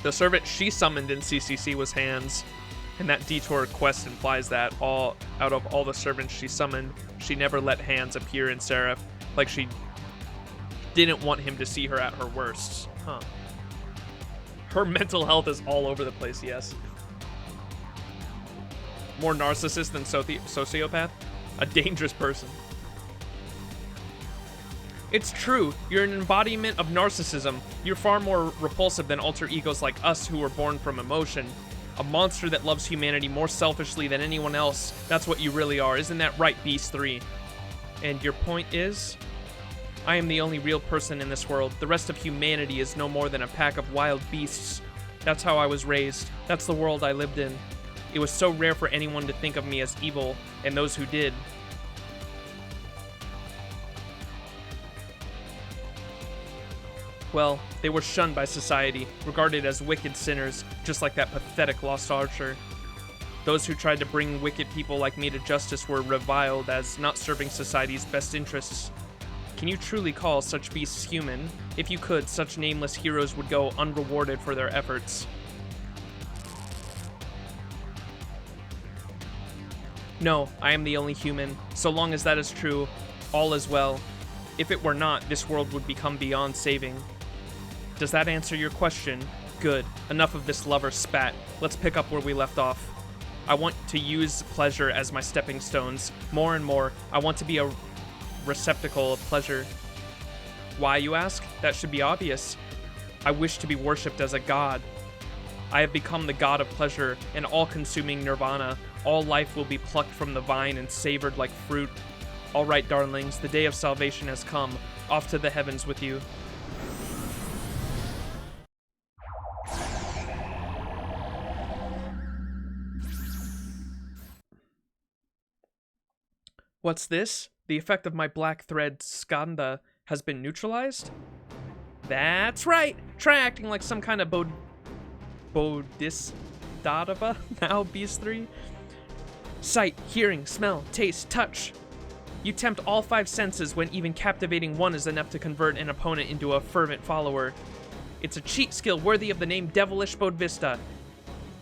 The servant she summoned in CCC was Hands, and that detour quest implies that out of all the servants she summoned, she never let Hands appear in Seraph, like she didn't want him to see her at her worst. Huh. Her mental health is all over the place, yes. More narcissist than sociopath? A dangerous person. It's true, you're an embodiment of narcissism. You're far more repulsive than alter egos like us who were born from emotion. A monster that loves humanity more selfishly than anyone else. That's what you really are, isn't that right, Beast 3? And your point is? I am the only real person in this world. The rest of humanity is no more than a pack of wild beasts. That's how I was raised. That's the world I lived in. It was so rare for anyone to think of me as evil, and those who did. Well, they were shunned by society, regarded as wicked sinners, just like that pathetic lost archer. Those who tried to bring wicked people like me to justice were reviled as not serving society's best interests. Can you truly call such beasts human? If you could, such nameless heroes would go unrewarded for their efforts. No, I am the only human. So long as that is true, all is well. If it were not, this world would become beyond saving. Does that answer your question? Good. Enough of this lover spat. Let's pick up where we left off. I want to use pleasure as my stepping stones. More and more, I want to be a receptacle of pleasure. Why, you ask? That should be obvious. I wish to be worshipped as a god. I have become the god of pleasure, an all-consuming nirvana. All life will be plucked from the vine and savored like fruit. All right, darlings, the day of salvation has come. Off to the heavens with you. What's this? The effect of my black thread skanda has been neutralized? That's right! Try acting like some kind of bodhisattva now, Beast 3. Sight, hearing, smell, taste, touch. You tempt all 5 senses when even captivating one is enough to convert an opponent into a fervent follower. It's a cheat skill worthy of the name Devilish Bodvista,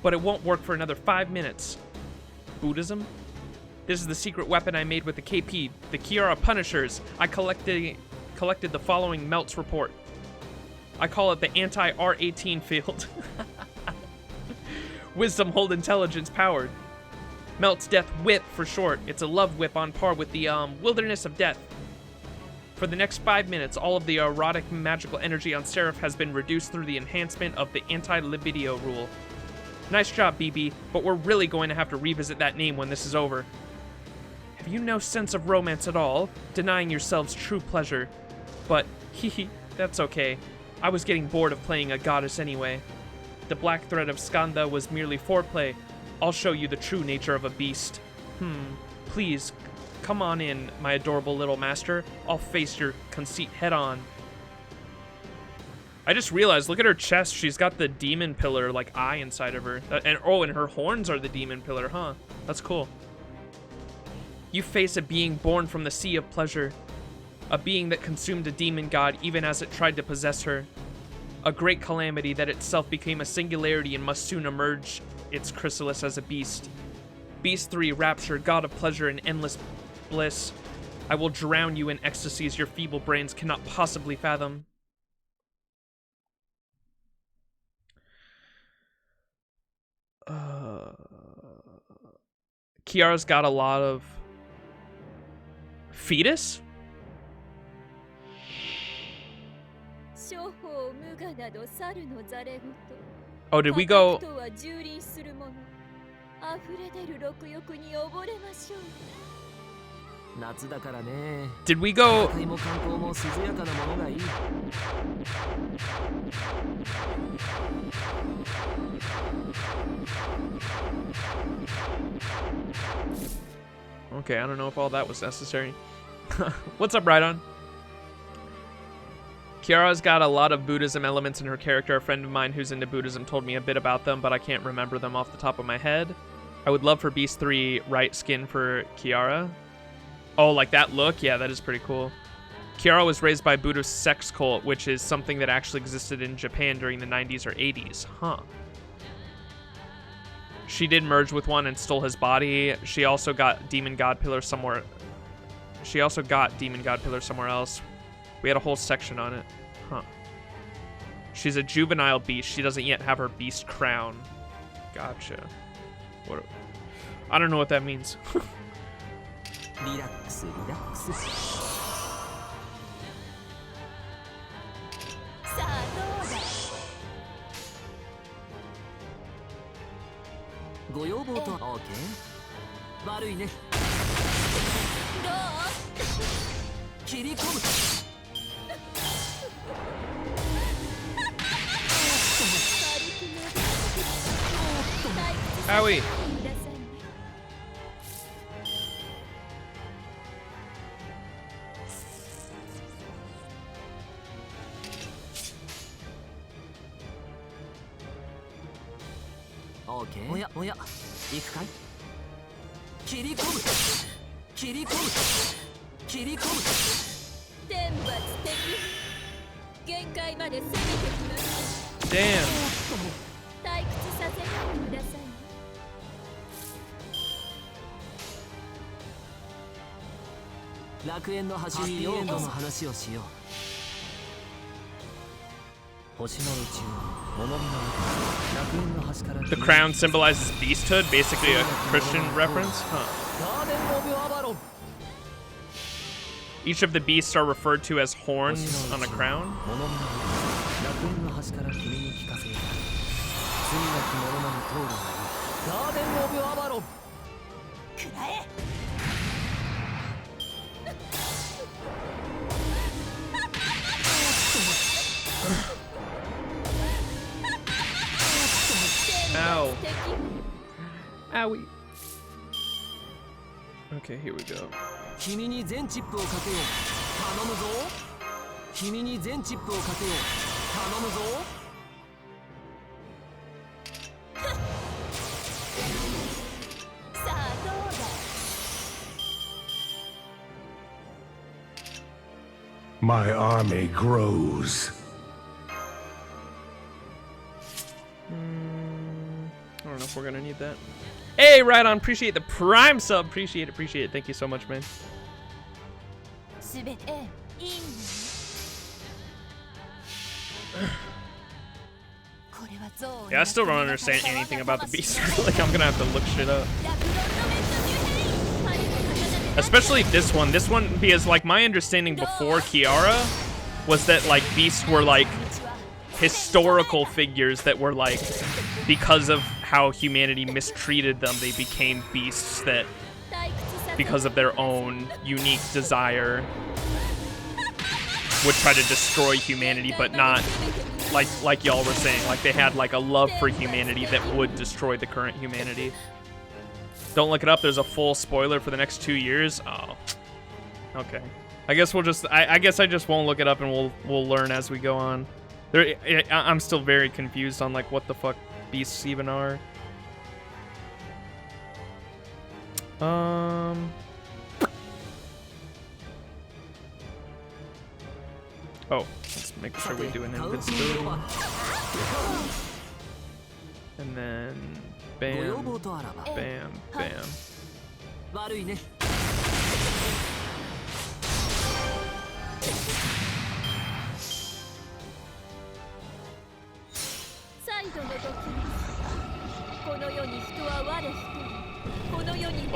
but it won't work for another 5 minutes. Buddhism? This is the secret weapon I made with the KP, the Kiara Punishers. I collected the following Melts report. I call it the anti-R18 field. Wisdom, hold, intelligence, powered. Melt's Death Whip for short. It's a love whip on par with the Wilderness of Death. For the next 5 minutes, all of the erotic magical energy on Seraph has been reduced through the enhancement of the anti-libido rule. Nice job, BB, but we're really going to have to revisit that name when this is over. Have you no sense of romance at all? Denying yourselves true pleasure. But, hehe, that's okay. I was getting bored of playing a goddess anyway. The black thread of Skanda was merely foreplay. I'll show you the true nature of a beast. Please, come on in, my adorable little master. I'll face your conceit head on. I just realized, look at her chest. She's got the demon pillar, like, eye inside of her. And her horns are the demon pillar, huh? That's cool. You face a being born from the sea of pleasure. A being that consumed a demon god even as it tried to possess her. A great calamity that itself became a singularity and must soon emerge its chrysalis as a beast. Beast 3, Rapture, god of pleasure and endless bliss. I will drown you in ecstasies your feeble brains cannot possibly fathom. Kiara's got a lot of fetus? Oh, did we go? Did we go? Okay, I don't know if all that was necessary. What's up, Rydon? Kiara's got a lot of Buddhism elements in her character. A friend of mine who's into Buddhism told me a bit about them, but I can't remember them off the top of my head. I would love for Beast 3 right skin for Kiara. Oh, like that look? Yeah, that is pretty cool. Kiara was raised by a Buddhist sex cult, which is something that actually existed in Japan during the 90s or 80s. Huh. She did merge with one and stole his body. She also got Demon God Pillar somewhere. She also got Demon God Pillar somewhere else. We had a whole section on it. Huh. She's a juvenile beast. She doesn't yet have her beast crown. Gotcha. What? I don't know what that means. Relax, relax. ご要望と OK 悪いねどう切り込む Owie. Okay. おやおや行くかい切り込む切り込む切り込む天罰的限界まで攻めてきます Damn. 退屈させないでください 楽園の端に4度の話をしよう星の宇宙物見の中楽園の端から The crown symbolizes beasthood, basically a Christian reference. Huh. Each of the beasts are referred to as horns on a crown. Ow. Owie. Okay, here we go. 君に全チップをかけよう頼むぞ君に全チップをかけよう頼むぞ My army grows. gonna need that. Hey, right on. Appreciate the prime sub. Appreciate it. Thank you so much, man. Yeah, I still don't understand anything about the beast. Like, I'm gonna have to look shit up. Especially this one. This one, because, like, my understanding before Kiara was that, like, beasts were, like, historical figures that were, like, because of how humanity mistreated them, they became beasts that, because of their own unique desire, would try to destroy humanity, but not like y'all were saying, like they had like a love for humanity that would destroy the current humanity. Don't look it up. There's a full spoiler for the next 2 years. Oh, okay. I guess we'll just. I guess I just won't look it up, and we'll learn as we go on. I'm still very confused on like what the fuck beasts even are. Oh, let's make sure we do an invincibility. And then bam, bam, bam.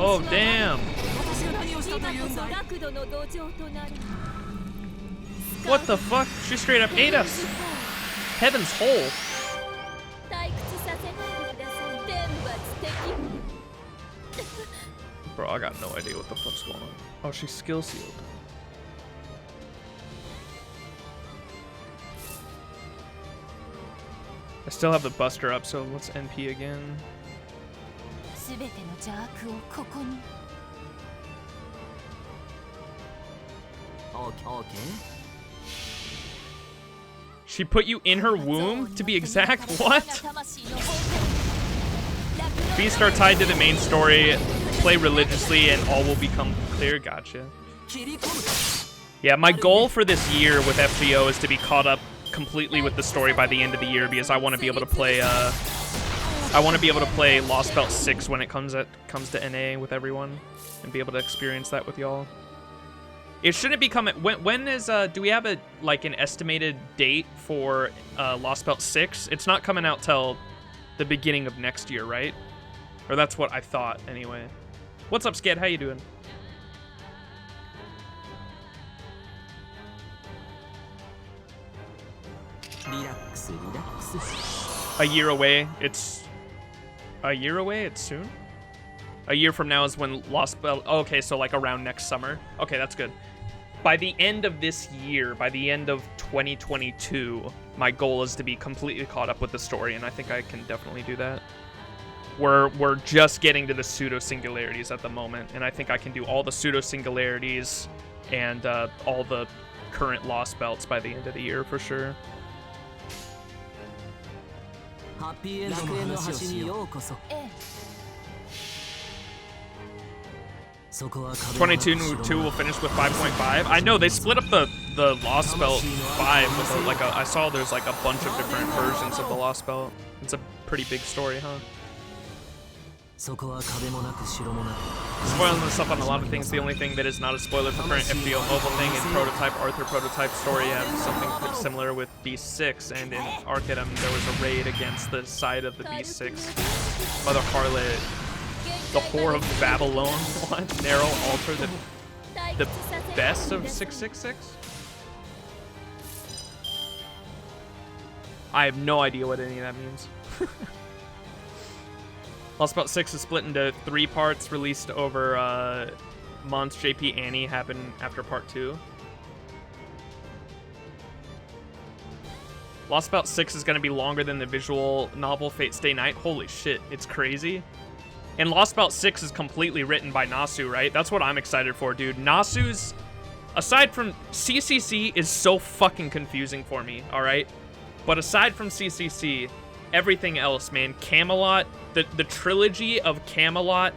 Oh, damn. What the fuck? She straight up ate us. Heaven's hole. Bro, I got no idea what the fuck's going on. Oh, she's skill sealed. I still have the buster up, so let's NP again. Okay. She put you in her womb, to be exact? What? Beasts are tied to the main story. Play religiously and all will become clear. Gotcha. Yeah, my goal for this year with FGO is to be caught up completely with the story by the end of the year, because I want to be able to play Lost Belt 6 when it comes to NA with everyone, and be able to experience that with y'all. It shouldn't be coming. When is do we have an estimated date for Lost Belt 6? It's not coming out till the beginning of next year, right? Or that's what I thought anyway. What's up, Sked? How you doing? A year away. It's a year away. It's soon. A year from now is when Lost Belt. Oh, okay, so like around next summer. Okay, that's good. By the end of this year, by the end of 2022, my goal is to be completely caught up with the story, and I think I can definitely do that. We're just getting to the pseudo-singularities at the moment, and I think I can do all the pseudo-singularities and all the current Lost Belts by the end of the year for sure. 22 will finish with 5.5. I know they split up the Lost Belt 5 with I saw there's like a bunch of different versions of the Lost Belt. It's a pretty big story, huh? Spoiling this up on a lot of things. The only thing that is not a spoiler for current FGO mobile thing in prototype Arthur prototype story has something similar with Beast 6, and in Arcanum there was a raid against the side of the Beast 6. Mother Harlot, the Whore of Babylon. What? Narrow altar, the best of 666? I have no idea what any of that means. Lost Belt 6 is split into 3 parts, released over months. JP Annie happened after part 2. Lost Belt 6 is going to be longer than the visual novel Fate Stay Night. Holy shit, it's crazy. And Lost Belt 6 is completely written by Nasu, right? That's what I'm excited for, dude. Nasu's, aside from CCC, is so fucking confusing for me, all right? But aside from CCC, everything else, man. Camelot, the trilogy of Camelot,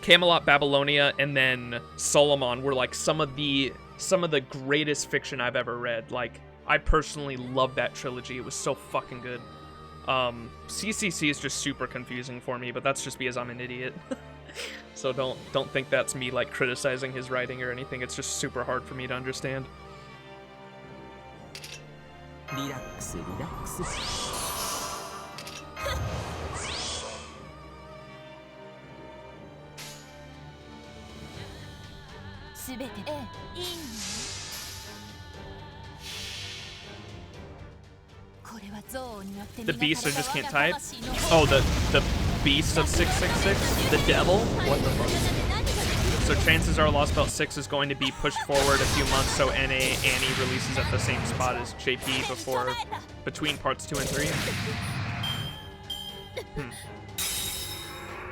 Camelot, Babylonia, and then Solomon were like some of the greatest fiction I've ever read. Like, I personally love that trilogy. It was so fucking good. CCC is just super confusing for me, but that's just because I'm an idiot. So don't think that's me like criticizing his writing or anything. It's just super hard for me to understand. Relax, relax. すべていいの The beast I just can't type? Oh, the beast of 666? The devil? What the fuck? So chances are Lost Belt 6 is going to be pushed forward a few months so NA Annie releases at the same spot as JP between parts 2 and 3.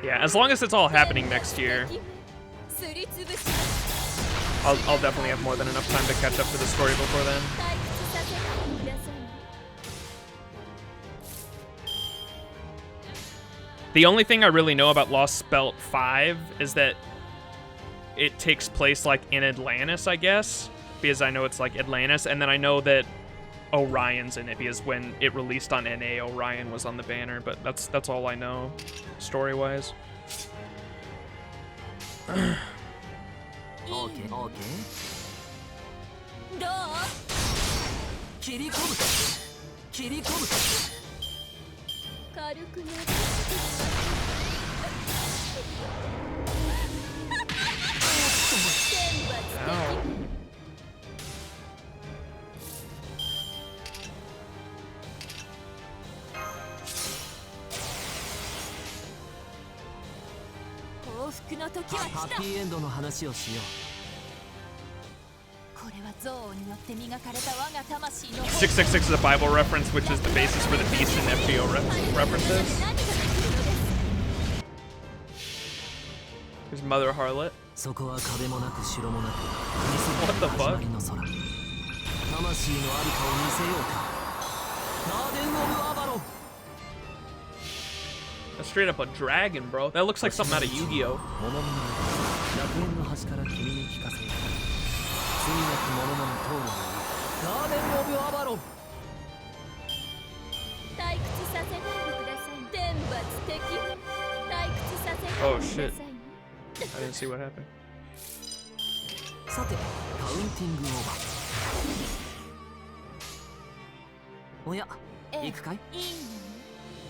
Yeah, as long as it's all happening next year, I'll definitely have more than enough time to catch up to the story before then. The only thing I really know about Lost Belt 5 is that it takes place like in Atlantis, I guess, because I know it's like Atlantis, and then I know that Orion's in it because when it released on NA, Orion was on the banner, but that's all I know story-wise. Okay. 切り込むか切り込むか軽くなって ハッピーエンドの話をしよう 666 is a Bible reference, which is the basis for the Beast and FGO references. His mother harlot. What the fuck? That's straight up a dragon, bro. That looks like something out of Yu-Gi-Oh. Oh shit. I didn't see what happened. さて、カウンティングオーバー。おや、行くかい？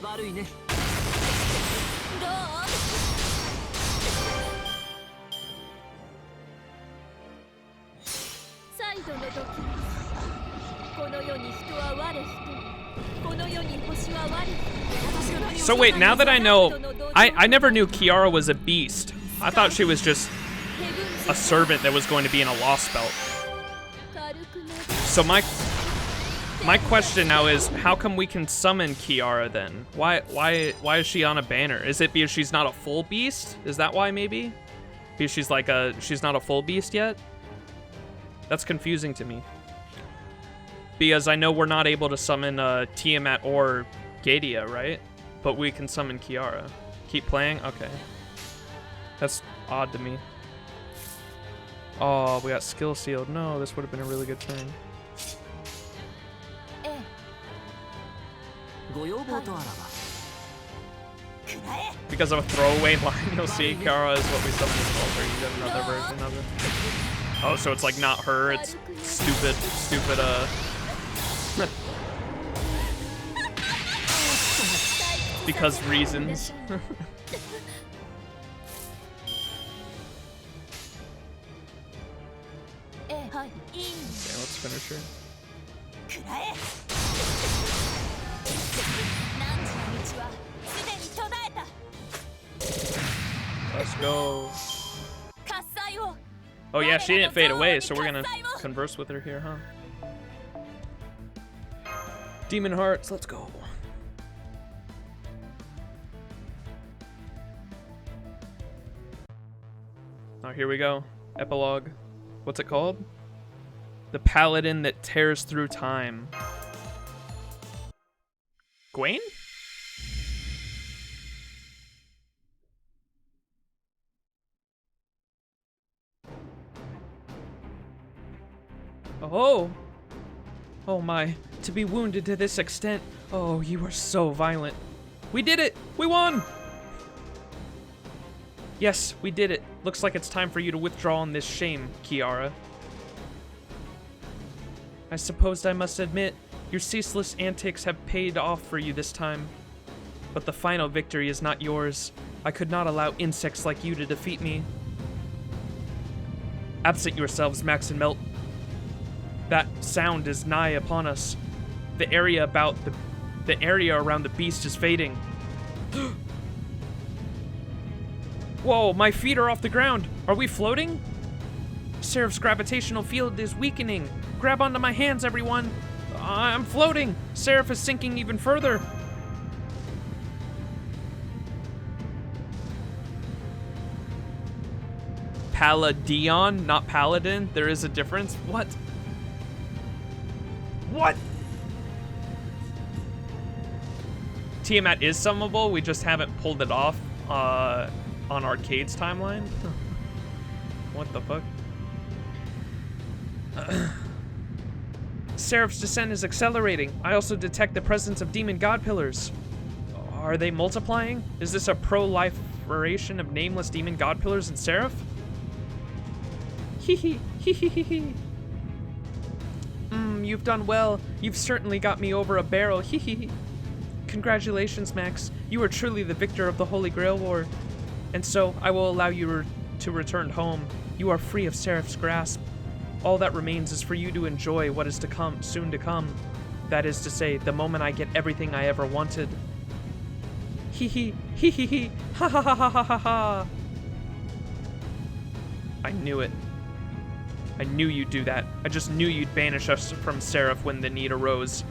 悪いね。どう？ So wait, now that I know, I never knew Kiara was a beast. I thought she was just a servant that was going to be in a Lost Belt. So my question now is, how come we can summon Kiara then? Why is she on a banner? Is it because she's not a full beast? Is that why maybe? Because she's not a full beast yet? That's confusing to me. Because I know we're not able to summon Tiamat or Gadia, right? But we can summon Kiara. Keep playing? Okay. That's odd to me. Oh, we got skill sealed. No, this would have been a really good turn. Because of a throwaway line, you'll see Kiara is what we summon as well, or you get another version of it. Oh, so it's like not her, it's stupid, because reasons. Okay, let's finish her. Let's go. Oh yeah, she didn't fade away, so we're gonna converse with her here, huh? Demon Hearts, let's go. Oh, here we go. Epilogue. What's it called? The Paladin that tears through time. Gwaine? Oh. Oh my, to be wounded to this extent. Oh, you are so violent. We did it! We won! Yes, we did it. Looks like it's time for you to withdraw on this shame, Kiara. I suppose I must admit, your ceaseless antics have paid off for you this time. But the final victory is not yours. I could not allow insects like you to defeat me. Absent yourselves, Max and Melt. That sound is nigh upon us. The area around the beast is fading. Whoa, my feet are off the ground. Are we floating? SE.RA.PH's gravitational field is weakening. Grab onto my hands, everyone. I'm floating. SE.RA.PH is sinking even further. Paladion, not Paladin. There is a difference. What? What? Tiamat is summonable. We just haven't pulled it off on Arcade's timeline. What the fuck? SE.RA.PH's descent is accelerating. I also detect the presence of demon god pillars. Are they multiplying? Is this a proliferation of nameless demon god pillars in SE.RA.PH? Hee hee. You've done well. You've certainly got me over a barrel. Hee. Congratulations, Max. You are truly the victor of the Holy Grail War. And so, I will allow you to return home. You are free of SE.RA.PH's grasp. All that remains is for you to enjoy what is to come, soon to come. That is to say, the moment I get everything I ever wanted. Hee. Ha ha ha ha ha ha ha. I knew it. I knew you'd do that. I just knew you'd banish us from SE.RA.PH when the need arose.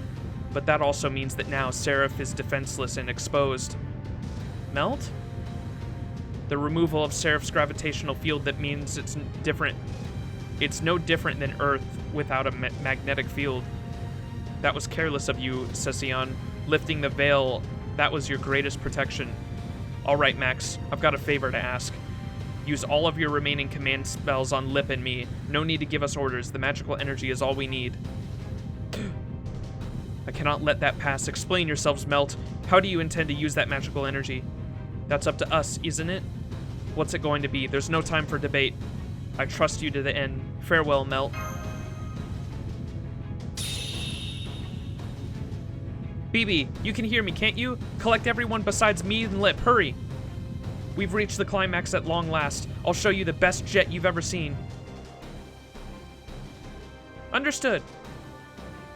But that also means that now SE.RA.PH is defenseless and exposed. Melt? The removal of SE.RA.PH's gravitational field, that means it's different. It's no different than Earth without a magnetic field. That was careless of you, Cecion. Lifting the veil, that was your greatest protection. Alright, Max, I've got a favor to ask. Use all of your remaining command spells on Lip and me. No need to give us orders. The magical energy is all we need. I cannot let that pass. Explain yourselves, Melt. How do you intend to use that magical energy? That's up to us, isn't it? What's it going to be? There's no time for debate. I trust you to the end. Farewell, Melt. BB, you can hear me, can't you? Collect everyone besides me and Lip. Hurry! We've reached the climax at long last. I'll show you the best jet you've ever seen. Understood.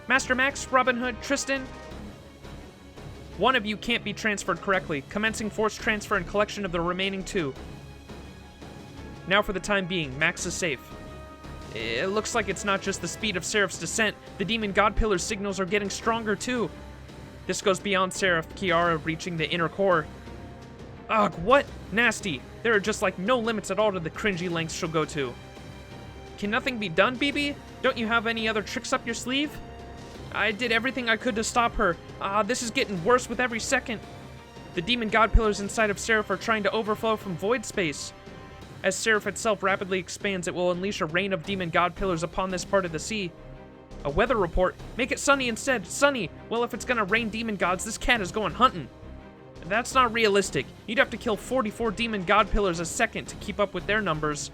Master Max, Robin Hood, Tristan. One of you can't be transferred correctly. Commencing force transfer and collection of the remaining two. Now for the time being, Max is safe. It looks like it's not just the speed of SE.RA.PH's descent. The demon god pillar signals are getting stronger too. This goes beyond SE.RA.PH Kiara reaching the inner core. Ugh, what? Nasty. There are just like no limits at all to the cringy lengths she'll go to. Can nothing be done, BB? Don't you have any other tricks up your sleeve? I did everything I could to stop her. This is getting worse with every second. The demon god pillars inside of SE.RA.PH are trying to overflow from void space. As SE.RA.PH itself rapidly expands, it will unleash a rain of demon god pillars upon this part of the sea. A weather report? Make it sunny instead. Sunny! Well, if it's gonna rain demon gods, this cat is going hunting. That's not realistic. You'd have to kill 44 demon god pillars a second to keep up with their numbers.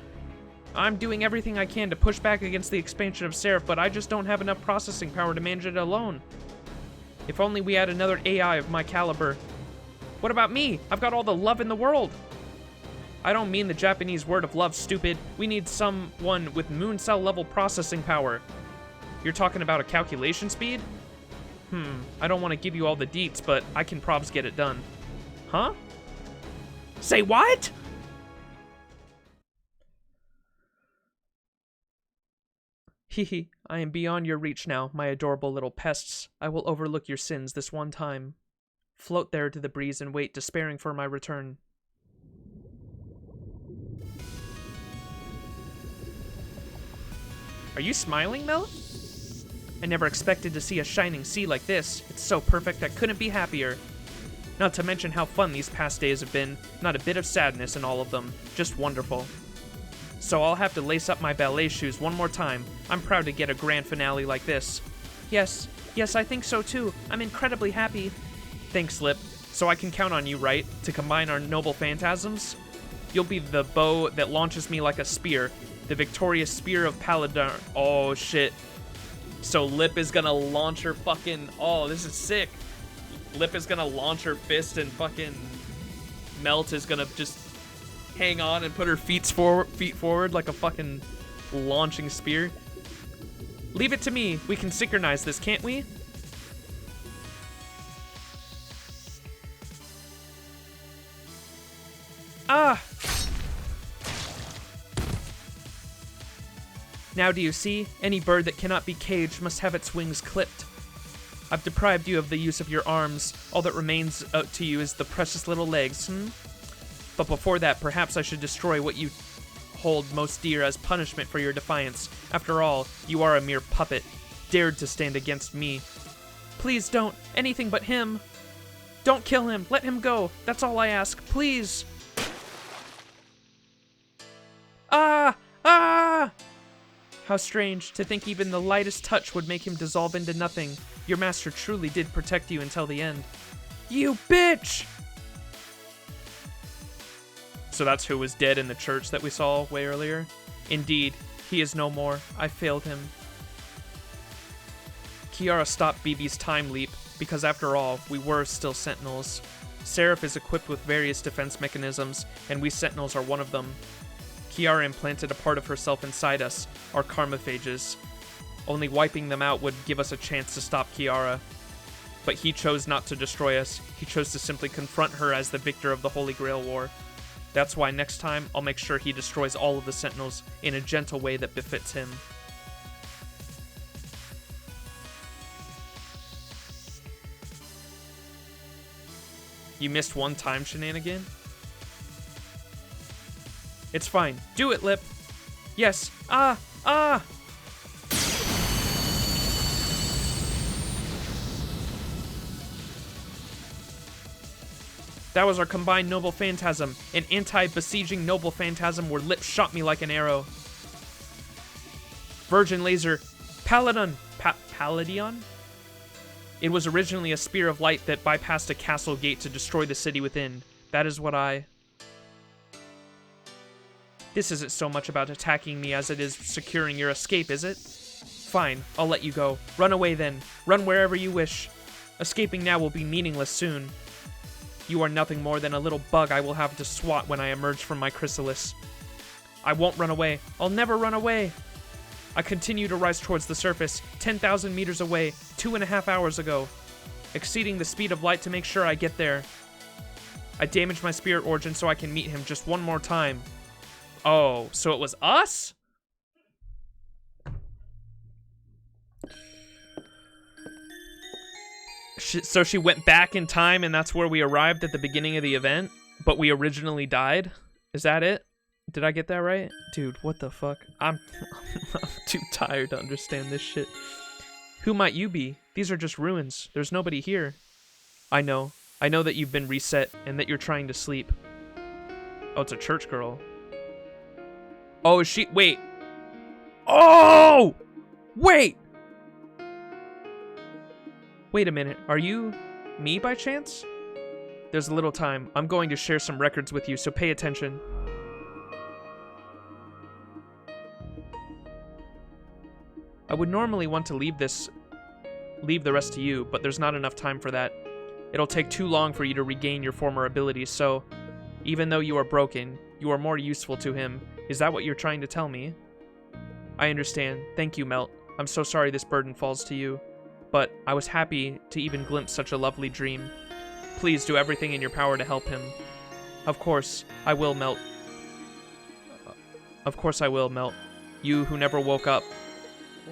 I'm doing everything I can to push back against the expansion of SE.RA.PH, but I just don't have enough processing power to manage it alone. If only we had another AI of my caliber. What about me? I've got all the love in the world. I don't mean the Japanese word of love, stupid. We need someone with moon cell level processing power. You're talking about a calculation speed? I don't want to give you all the deets, but I can probs get it done. Huh? Say what? Hehe, I am beyond your reach now, my adorable little pests. I will overlook your sins this one time. Float there to the breeze and wait, despairing for my return. Are you smiling, Mel? I never expected to see a shining sea like this. It's so perfect, I couldn't be happier. Not to mention how fun these past days have been. Not a bit of sadness in all of them. Just wonderful. So I'll have to lace up my ballet shoes one more time. I'm proud to get a grand finale like this. Yes, yes, I think so too. I'm incredibly happy. Thanks, Lip. So I can count on you, right? To combine our noble phantasms? You'll be the bow that launches me like a spear. The victorious spear of Paladin. Oh, shit. So Lip is gonna launch her fucking... Oh, this is sick. Lip is gonna launch her fist and fucking... Melt is gonna just hang on and put her feet forward like a fucking launching spear. Leave it to me. We can synchronize this, can't we? Ah! Now do you see? Any bird that cannot be caged must have its wings clipped. I've deprived you of the use of your arms. All that remains to you is the precious little legs, But before that, perhaps I should destroy what you hold most dear as punishment for your defiance. After all, you are a mere puppet, dared to stand against me. Please don't. Anything but him. Don't kill him. Let him go. That's all I ask. Please. Ah! Ah! How strange to think even the lightest touch would make him dissolve into nothing. Your master truly did protect you until the end. You bitch! So that's who was dead in the church that we saw way earlier? Indeed, he is no more. I failed him. Kiara stopped BB's time leap, because after all, we were still Sentinels. Seraph is equipped with various defense mechanisms, and we Sentinels are one of them. Kiara implanted a part of herself inside us, our karmaphages. Only wiping them out would give us a chance to stop Kiara. But he chose not to destroy us. He chose to simply confront her as the victor of the Holy Grail War. That's why next time, I'll make sure he destroys all of the Sentinels in a gentle way that befits him. You missed one time, shenanigan? It's fine. Do it, Lip. Yes. Ah! Ah! That was our combined Noble Phantasm, an anti-besieging Noble Phantasm where Lip shot me like an arrow. Virgin Laser, Paladin. Palladion? It was originally a spear of light that bypassed a castle gate to destroy the city within. That is what I... This isn't so much about attacking me as it is securing your escape, is it? Fine, I'll let you go. Run away then. Run wherever you wish. Escaping now will be meaningless soon. You are nothing more than a little bug I will have to swat when I emerge from my chrysalis. I won't run away. I'll never run away. I continue to rise towards the surface, 10,000 meters away, 2.5 hours ago, exceeding the speed of light to make sure I get there. I damaged my spirit origin so I can meet him just one more time. Oh, so it was us? So she went back in time and that's where we arrived at the beginning of the event, but we originally died? Is that it? Did I get that right? Dude, what the fuck? I'm too tired to understand this shit. Who might you be? These are just ruins. There's nobody here. I know. I know that you've been reset and that you're trying to sleep. Oh, it's a church girl. Oh, is she... Wait. Oh! Wait! Wait a minute. Are you me by chance? There's a little time. I'm going to share some records with you, so pay attention. I would normally want to leave the rest to you, but there's not enough time for that. It'll take too long for you to regain your former abilities, so even though you are broken, you are more useful to him. Is that what you're trying to tell me? I understand. Thank you, Melt. I'm so sorry this burden falls to you, but I was happy to even glimpse such a lovely dream. Please do everything in your power to help him. Of course, I will, Melt. Of course I will, Melt. You who never woke up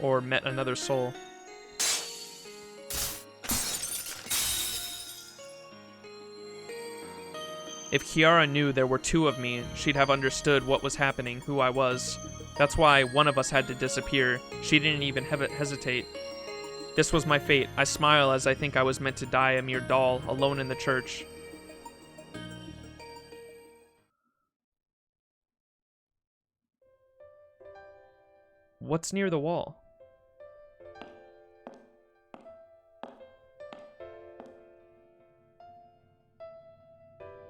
or met another soul. If Kiara knew there were two of me, she'd have understood what was happening, who I was. That's why one of us had to disappear. She didn't even hesitate. This was my fate. I smile as I think I was meant to die a mere doll, alone in the church. What's near the wall?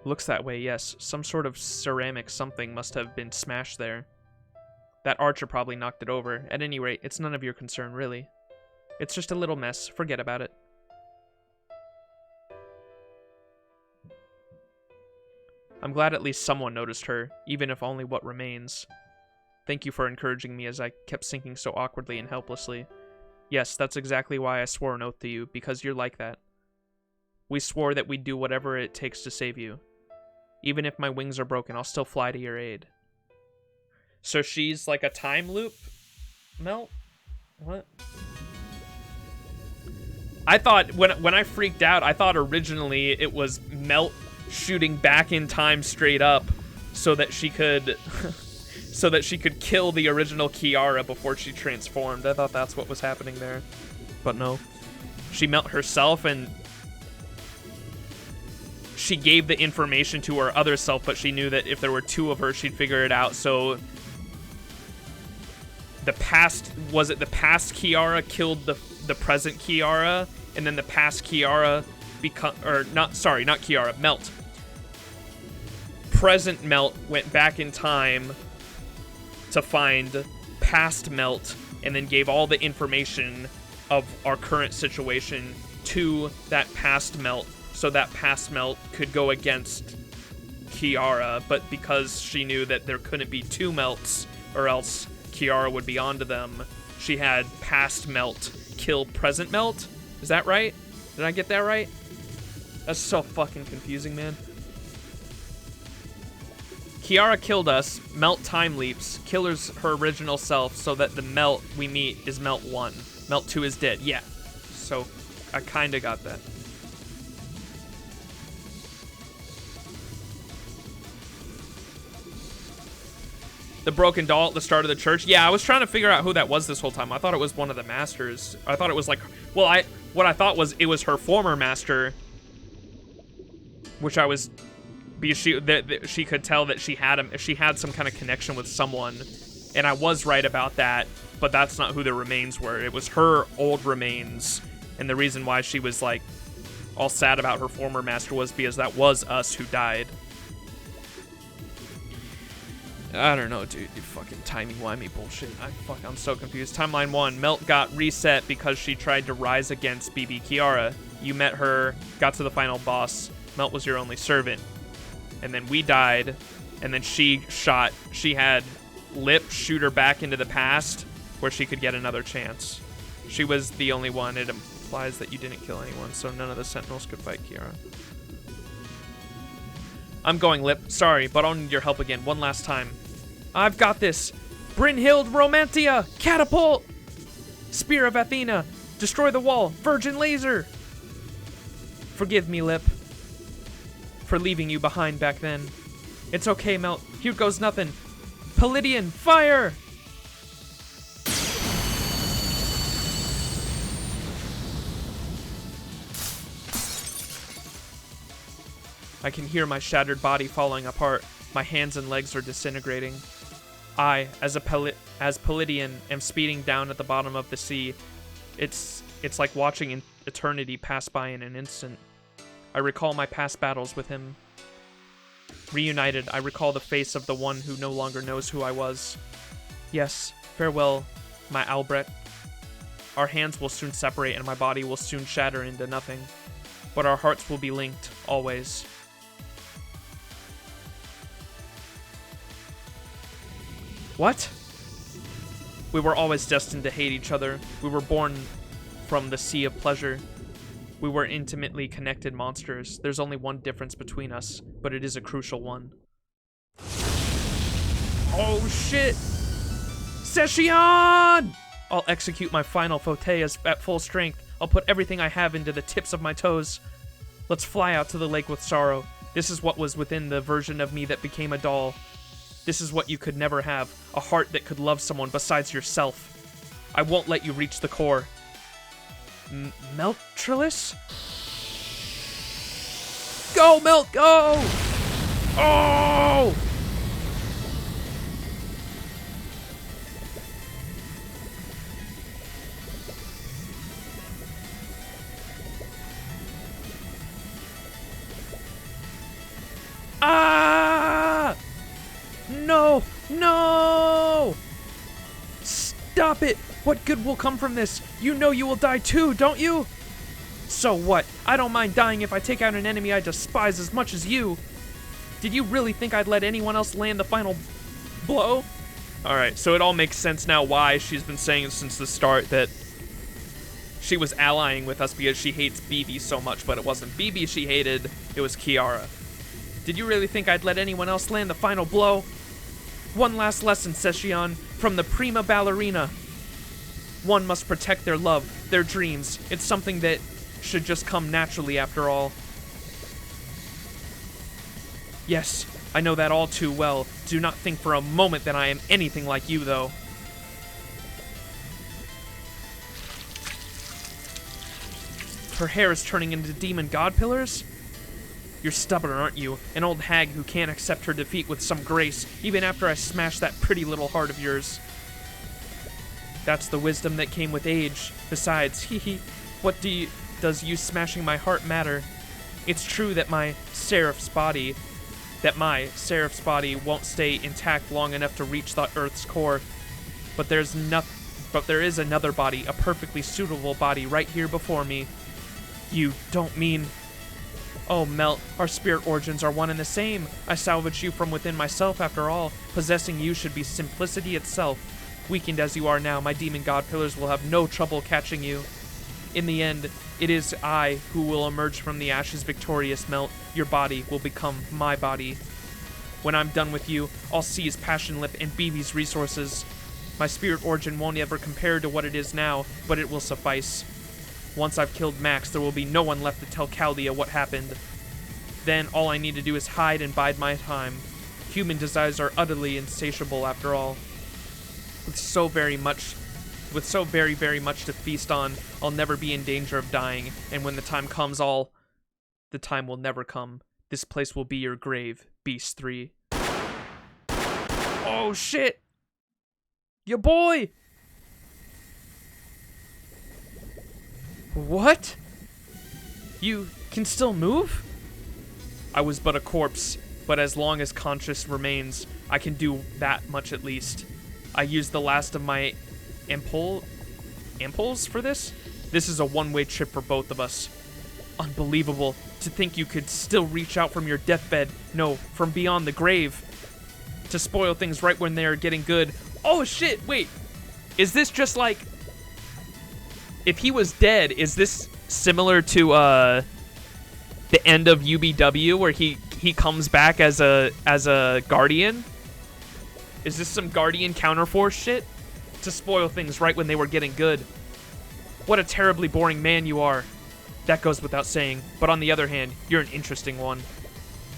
Looks that way, yes. Some sort of ceramic something must have been smashed there. That archer probably knocked it over. At any rate, it's none of your concern, really. It's just a little mess. Forget about it. I'm glad at least someone noticed her, even if only what remains. Thank you for encouraging me as I kept sinking so awkwardly and helplessly. Yes, that's exactly why I swore an oath to you, because you're like that. We swore that we'd do whatever it takes to save you. Even if my wings are broken, I'll still fly to your aid. So she's like a time loop? Melt? What? I thought, when I freaked out, I thought originally it was Melt shooting back in time straight up so that she could so that she could kill the original Kiara before she transformed. I thought that's what was happening there. But no. She Melt herself and she gave the information to her other self, but she knew that if there were two of her, she'd figure it out. So the past, was it the past Kiara killed the present Kiara, and then the past Kiara not Kiara, Melt. Present Melt went back in time to find past Melt, and then gave all the information of our current situation to that past Melt, so that past Melt could go against Kiara, but because she knew that there couldn't be two Melts, or else Kiara would be onto them, she had past Melt kill present Melt? Is that right? Did I get that right? That's so fucking confusing, man. Kiara killed us, Melt time leaps, killers her original self, so that the Melt we meet is Melt 1. Melt 2 is dead, yeah. So, I kinda got that. The broken doll at the start of the church. Yeah, I was trying to figure out who that was this whole time. I thought it was one of the masters. I thought it was like, well, what I thought was it was her former master, which I was, because she could tell that she had some kind of connection with someone, and I was right about that. But that's not who the remains were. It was her old remains, and the reason why she was like all sad about her former master was because that was us who died. I don't know, dude. You fucking timey-wimey bullshit. I'm so confused. Timeline 1. Melt got reset because she tried to rise against BB Kiara. You met her, got to the final boss. Melt was your only servant. And then we died, and then she had Lip shoot her back into the past where she could get another chance. She was the only one. It implies that you didn't kill anyone, so none of the Sentinels could fight Kiara. I'm going, Lip. Sorry, but I'll need your help again one last time. I've got this. Brynhild Romantia! Catapult! Spear of Athena! Destroy the wall! Virgin laser! Forgive me, Lip, for leaving you behind back then. It's okay, Melt. Here goes nothing. Palladian, fire! I can hear my shattered body falling apart. My hands and legs are disintegrating. I, as Palladian, am speeding down at the bottom of the sea. It's like watching eternity pass by in an instant. I recall my past battles with him. Reunited, I recall the face of the one who no longer knows who I was. Yes, farewell, my Albrecht. Our hands will soon separate and my body will soon shatter into nothing. But our hearts will be linked, always. What? We were always destined to hate each other. We were born from the sea of pleasure. We were intimately connected monsters. There's only one difference between us, but it is a crucial one. Oh shit! Session! I'll execute my final faute at full strength. I'll put everything I have into the tips of my toes. Let's fly out to the lake with sorrow. This is what was within the version of me that became a doll. This is what you could never have, a heart that could love someone besides yourself. I won't let you reach the core. Meltrilis? Go, Melt, go! Oh! No! Stop it! What good will come from this? You know you will die too, don't you? So what? I don't mind dying if I take out an enemy I despise as much as you. Did you really think I'd let anyone else land the final blow? Alright, so it all makes sense now why she's been saying since the start that she was allying with us because she hates BB so much, but it wasn't BB she hated, it was Kiara. Did you really think I'd let anyone else land the final blow? One last lesson, Session, from the prima ballerina. One must protect their love, their dreams. It's something that should just come naturally after all. Yes, I know that all too well. Do not think for a moment that I am anything like you, though. Her hair is turning into demon god pillars? You're stubborn, aren't you? An old hag who can't accept her defeat with some grace, even after I smashed that pretty little heart of yours. That's the wisdom that came with age. Besides, what does you smashing my heart matter? It's true that my seraph's body won't stay intact long enough to reach the Earth's core. But there is another body, a perfectly suitable body right here before me. You don't mean... Oh, Melt, our spirit origins are one and the same. I salvaged you from within myself after all. Possessing you should be simplicity itself. Weakened as you are now, my demon god pillars will have no trouble catching you. In the end, it is I who will emerge from the ashes victorious, Melt. Your body will become my body. When I'm done with you, I'll seize Passion Lip and BB's resources. My spirit origin won't ever compare to what it is now, but it will suffice. Once I've killed Max, there will be no one left to tell Chaldea what happened. Then all I need to do is hide and bide my time. Human desires are utterly insatiable after all. With so very, very much to feast on, I'll never be in danger of dying, and when the time comes, the time will never come. This place will be your grave, Beast 3. Oh shit! Your boy! What? You can still move? I was but a corpse, but as long as conscious remains, I can do that much at least. I used the last of my impulse for this? This is a one-way trip for both of us. Unbelievable. To think you could still reach out from your deathbed. No, from beyond the grave. To spoil things right when they are getting good. Oh shit, wait. Is this just like... If he was dead, is this similar to the end of UBW where he comes back as a guardian? Is this some guardian counterforce shit? To spoil things right when they were getting good. What a terribly boring man you are. That goes without saying, but on the other hand, you're an interesting one.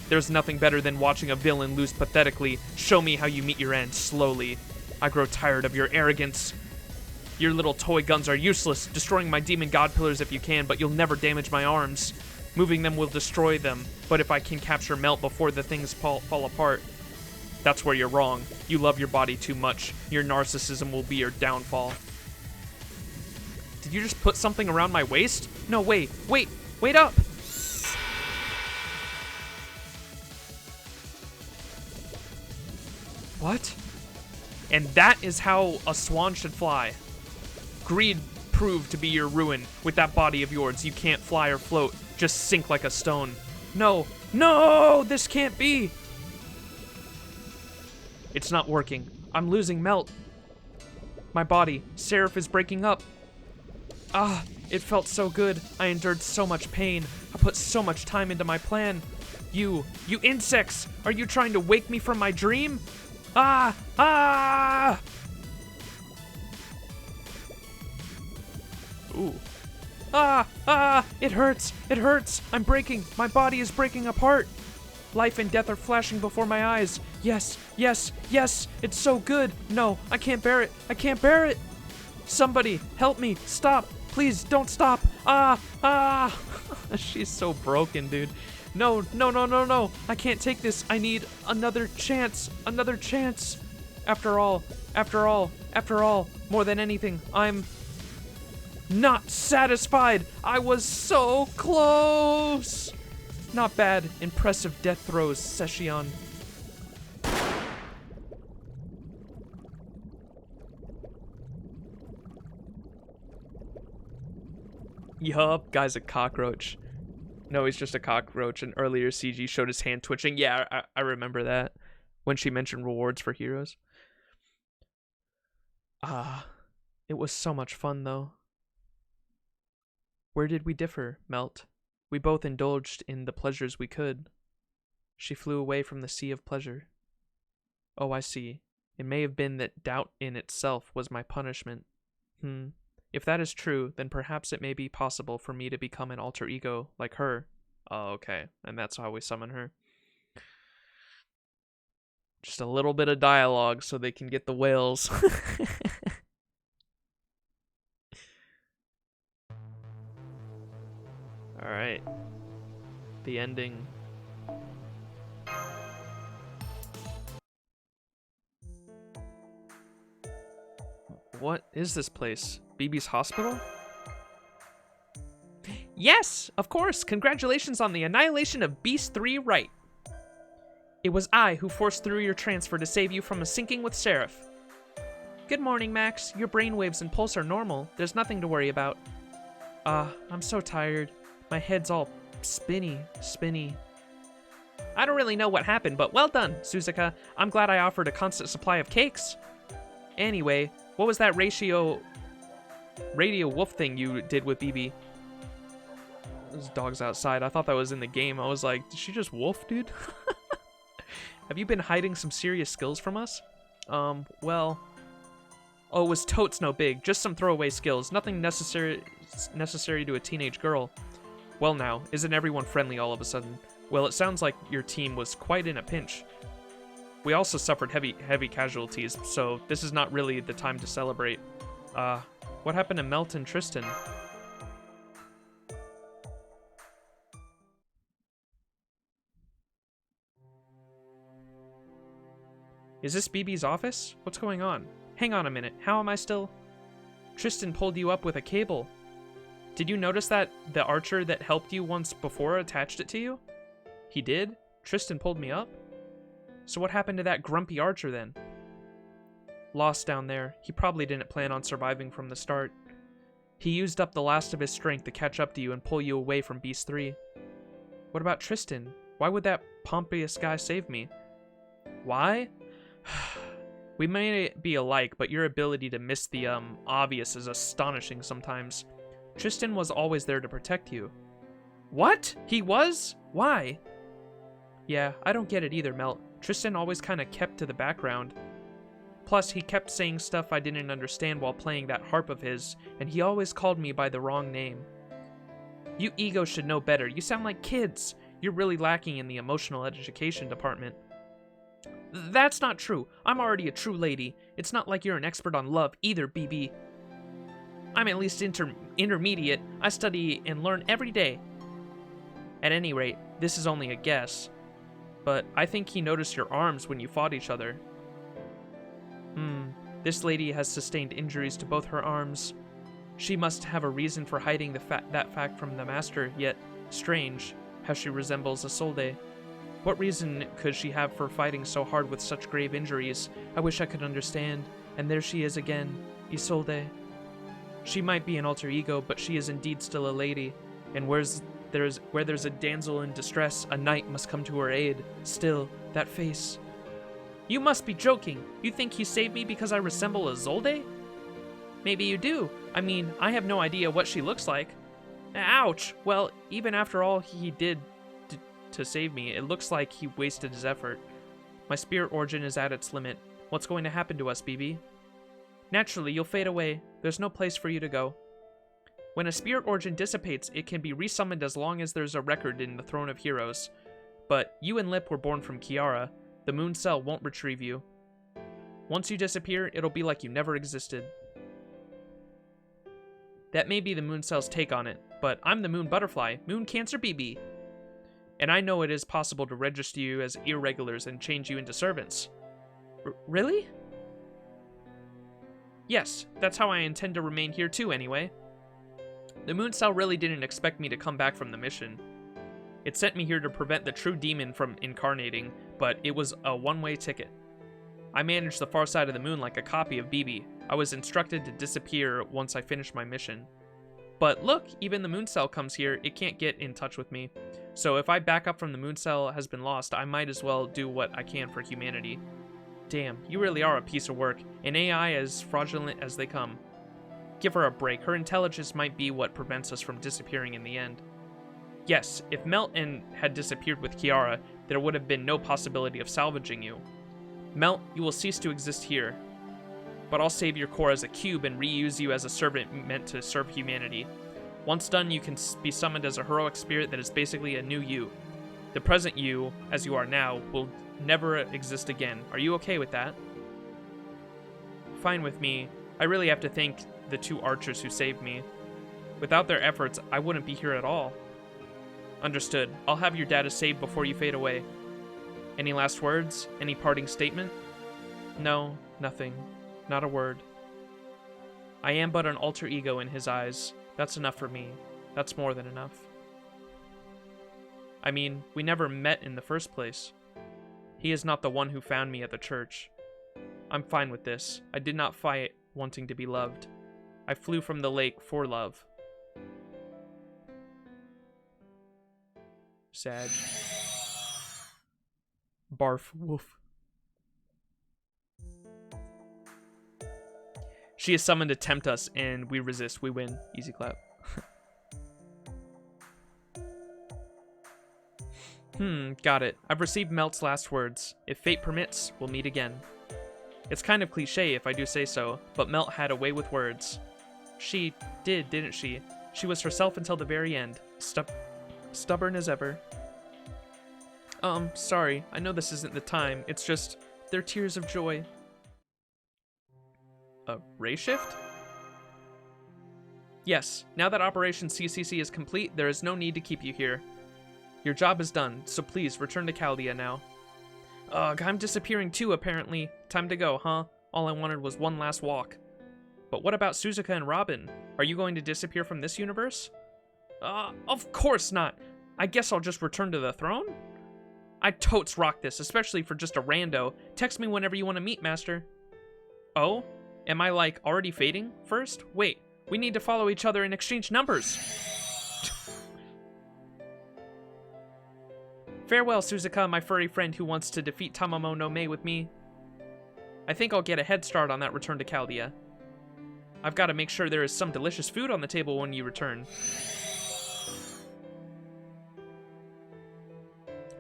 There's nothing better than watching a villain lose pathetically. Show me how you meet your end slowly. I grow tired of your arrogance. Your little toy guns are useless, destroying my demon god pillars if you can, but you'll never damage my arms. Moving them will destroy them, but if I can capture Melt before the things fall apart, that's where you're wrong. You love your body too much. Your narcissism will be your downfall. Did you just put something around my waist? No, wait up! What? And that is how a swan should fly. Greed proved to be your ruin. With that body of yours, you can't fly or float, just sink like a stone. No, this can't be! It's not working. I'm losing Melt. My body, Seraph is breaking up. Ah, it felt so good. I endured so much pain. I put so much time into my plan. You insects! Are you trying to wake me from my dream? Ah! Ooh. It hurts! I'm breaking! My body is breaking apart! Life and death are flashing before my eyes. Yes! It's so good! No, I can't bear it! Somebody, help me! Stop! Please, don't stop! She's so broken, dude. No! I can't take this. I need another chance! After all, more than anything, I'm not satisfied! I was so close! Not bad. Impressive death throws, Session. Yup, guy's a cockroach. No, he's just a cockroach. And earlier CG showed his hand twitching. Yeah, I remember that. When she mentioned rewards for heroes. It was so much fun, though. Where did we differ, Melt? We both indulged in the pleasures we could. She flew away from the sea of pleasure. Oh, I see. It may have been that doubt in itself was my punishment. If that is true, then perhaps it may be possible for me to become an alter ego like her. Oh, okay. And that's how we summon her. Just a little bit of dialogue so they can get the whales. Alright. The ending. What is this place? BB's hospital? Yes, of course. Congratulations on the annihilation of Beast 3 Right. It was I who forced through your transfer to save you from a sinking with Seraph. Good morning, Max. Your brainwaves and pulse are normal. There's nothing to worry about. I'm so tired. My head's all spinny. I don't really know what happened, but well done, Suzuka. I'm glad I offered a constant supply of cakes. Anyway, what was that radio wolf thing you did with BB? There's dogs outside. I thought that was in the game. I was like, did she just wolf, dude? Have you been hiding some serious skills from us? Well... Oh, it was totes no big. Just some throwaway skills. Nothing necessary to a teenage girl. Well now, isn't everyone friendly all of a sudden? Well, it sounds like your team was quite in a pinch. We also suffered heavy casualties, so this is not really the time to celebrate. What happened to Melt and Tristan? Is this BB's office? What's going on? Hang on a minute, how am I still? Tristan pulled you up with a cable. Did you notice that the archer that helped you once before attached it to you? He did? Tristan pulled me up? So what happened to that grumpy archer then? Lost down there. He probably didn't plan on surviving from the start. He used up the last of his strength to catch up to you and pull you away from Beast 3. What about Tristan? Why would that pompous guy save me? Why? We may be alike, but your ability to miss the obvious is astonishing sometimes. Tristan was always there to protect you. What? He was? Why? Yeah, I don't get it either, Melt. Tristan always kind of kept to the background. Plus, he kept saying stuff I didn't understand while playing that harp of his, and he always called me by the wrong name. You egos should know better. You sound like kids. You're really lacking in the emotional education department. That's not true. I'm already a true lady. It's not like you're an expert on love either, BB. I'm at least intermediate. I study and learn every day. At any rate, this is only a guess. But I think he noticed your arms when you fought each other. This lady has sustained injuries to both her arms. She must have a reason for hiding that fact from the master, yet strange how she resembles Isolde. What reason could she have for fighting so hard with such grave injuries? I wish I could understand. And there she is again, Isolde. She might be an alter ego, but she is indeed still a lady. And where there's a damsel in distress, a knight must come to her aid. Still, that face. You must be joking. You think you saved me because I resemble Isolde? Maybe you do. I mean, I have no idea what she looks like. Ouch! Well, even after all he did to save me, it looks like he wasted his effort. My spirit origin is at its limit. What's going to happen to us, BB? Naturally, you'll fade away. There's no place for you to go. When a spirit origin dissipates, it can be resummoned as long as there's a record in the Throne of Heroes. But you and Lip were born from Kiara. The moon cell won't retrieve you. Once you disappear, it'll be like you never existed. That may be the moon cell's take on it, but I'm the moon butterfly, Moon Cancer BB. And I know it is possible to register you as irregulars and change you into servants. Really? Yes, that's how I intend to remain here too anyway. The moon cell really didn't expect me to come back from the mission. It sent me here to prevent the true demon from incarnating, but it was a one-way ticket. I managed the far side of the moon like a copy of BB. I was instructed to disappear once I finished my mission. But look, even the moon cell comes here. It can't get in touch with me. So if I back up from the moon cell has been lost, I might as well do what I can for humanity. Damn, you really are a piece of work. An AI as fraudulent as they come. Give her a break. Her intelligence might be what prevents us from disappearing in the end. Yes, if Melt had disappeared with Kiara, there would have been no possibility of salvaging you. Melt, you will cease to exist here. But I'll save your core as a cube and reuse you as a servant meant to serve humanity. Once done, you can be summoned as a heroic spirit that is basically a new you. The present you, as you are now, will never exist again. Are you okay with that? Fine with me. I really have to thank the 2 archers who saved me. Without their efforts, I wouldn't be here at all. Understood. I'll have your data saved before you fade away. Any last words? Any parting statement? No, nothing. Not a word. I am but an alter ego in his eyes. That's enough for me. That's more than enough. I mean, we never met in the first place. He is not the one who found me at the church. I'm fine with this. I did not fight wanting to be loved. I flew from the lake for love. Sad. Barf. Woof. She is summoned to tempt us, and we resist. We win. Easy clap. Got it. I've received Melt's last words. If fate permits, we'll meet again. It's kind of cliche if I do say so, but Melt had a way with words. She did, didn't she? She was herself until the very end. Stubborn as ever. Sorry. I know this isn't the time. It's just, they're tears of joy. A ray shift? Yes, now that Operation CCC is complete, there is no need to keep you here. Your job is done, so please return to Chaldea now. Ugh, I'm disappearing too, apparently. Time to go, huh? All I wanted was one last walk. But what about Suzuka and Robin? Are you going to disappear from this universe? Of course not. I guess I'll just return to the throne? I'd totes rock this, especially for just a rando. Text me whenever you want to meet, Master. Oh? Am I, like, already fading first? Wait, we need to follow each other and exchange numbers. Farewell, Suzuka, my furry friend who wants to defeat Tamamo no Mei with me. I think I'll get a head start on that return to Chaldea. I've got to make sure there is some delicious food on the table when you return.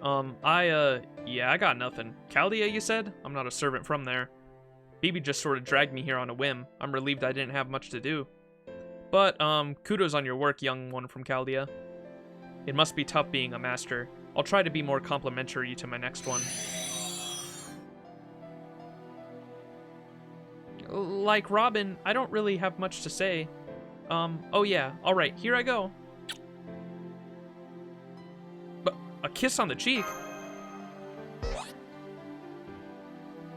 Yeah, I got nothing. Chaldea, you said? I'm not a servant from there. BB just sort of dragged me here on a whim. I'm relieved I didn't have much to do. But, kudos on your work, young one from Chaldea. It must be tough being a master. I'll try to be more complimentary to my next one. Like Robin, I don't really have much to say. Oh yeah, alright, here I go. But a kiss on the cheek?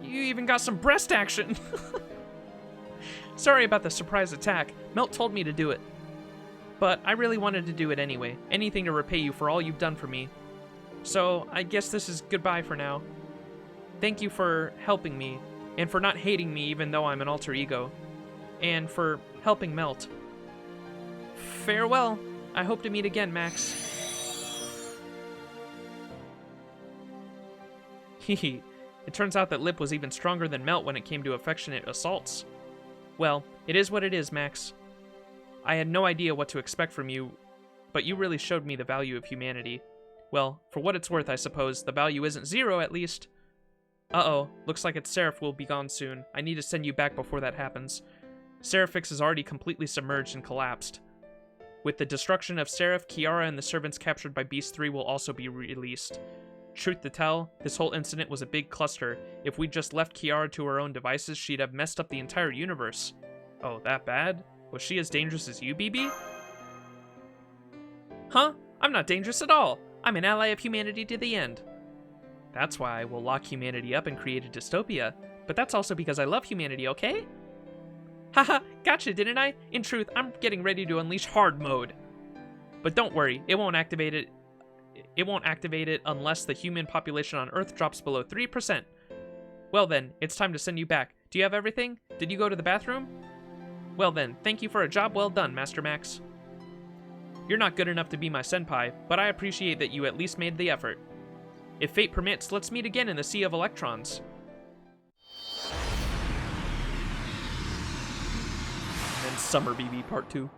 You even got some breast action! Sorry about the surprise attack. Melt told me to do it. But I really wanted to do it anyway. Anything to repay you for all you've done for me. So, I guess this is goodbye for now. Thank you for helping me, and for not hating me even though I'm an alter ego. And for helping Melt. Farewell. I hope to meet again, Max. Hehe. It turns out that Lip was even stronger than Melt when it came to affectionate assaults. Well, it is what it is, Max. I had no idea what to expect from you, but you really showed me the value of humanity. Well, for what it's worth, I suppose, the value isn't 0 at least. Uh-oh, looks like SE.RA.PH will be gone soon. I need to send you back before that happens. SE.RA.PH is already completely submerged and collapsed. With the destruction of SE.RA.PH, Kiara and the servants captured by Beast 3 will also be released. Truth to tell, this whole incident was a big cluster. If we'd just left Kiara to her own devices, she'd have messed up the entire universe. Oh, that bad? Was she as dangerous as you, BB? Huh? I'm not dangerous at all. I'm an ally of humanity to the end. That's why we'll lock humanity up and create a dystopia. But that's also because I love humanity, okay? Haha, gotcha, didn't I? In truth, I'm getting ready to unleash hard mode. But don't worry, it won't activate it. It won't activate it unless the human population on Earth drops below 3%. Well then, it's time to send you back. Do you have everything? Did you go to the bathroom? Well then, thank you for a job well done, Master Max. You're not good enough to be my senpai, but I appreciate that you at least made the effort. If fate permits, let's meet again in the Sea of Electrons. And then Summer BB Part 2.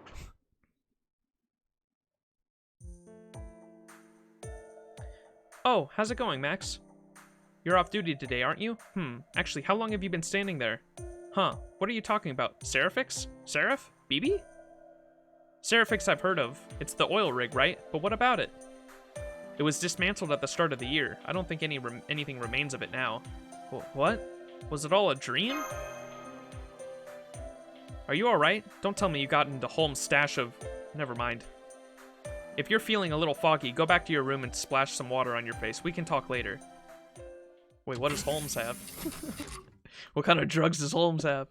Oh, how's it going, Max? You're off duty today, aren't you? Actually, how long have you been standing there? Huh, what are you talking about? SE.RA.PH? Seraph? BB? SE.RA.PH I've heard of. It's the oil rig, right? But what about it? It was dismantled at the start of the year. I don't think anything remains of it now. What? Was it all a dream? Are you alright? Don't tell me you got into Holmes' stash of... Never mind. If you're feeling a little foggy, go back to your room and splash some water on your face. We can talk later. Wait, what does Holmes have? What kind of drugs does Holmes have?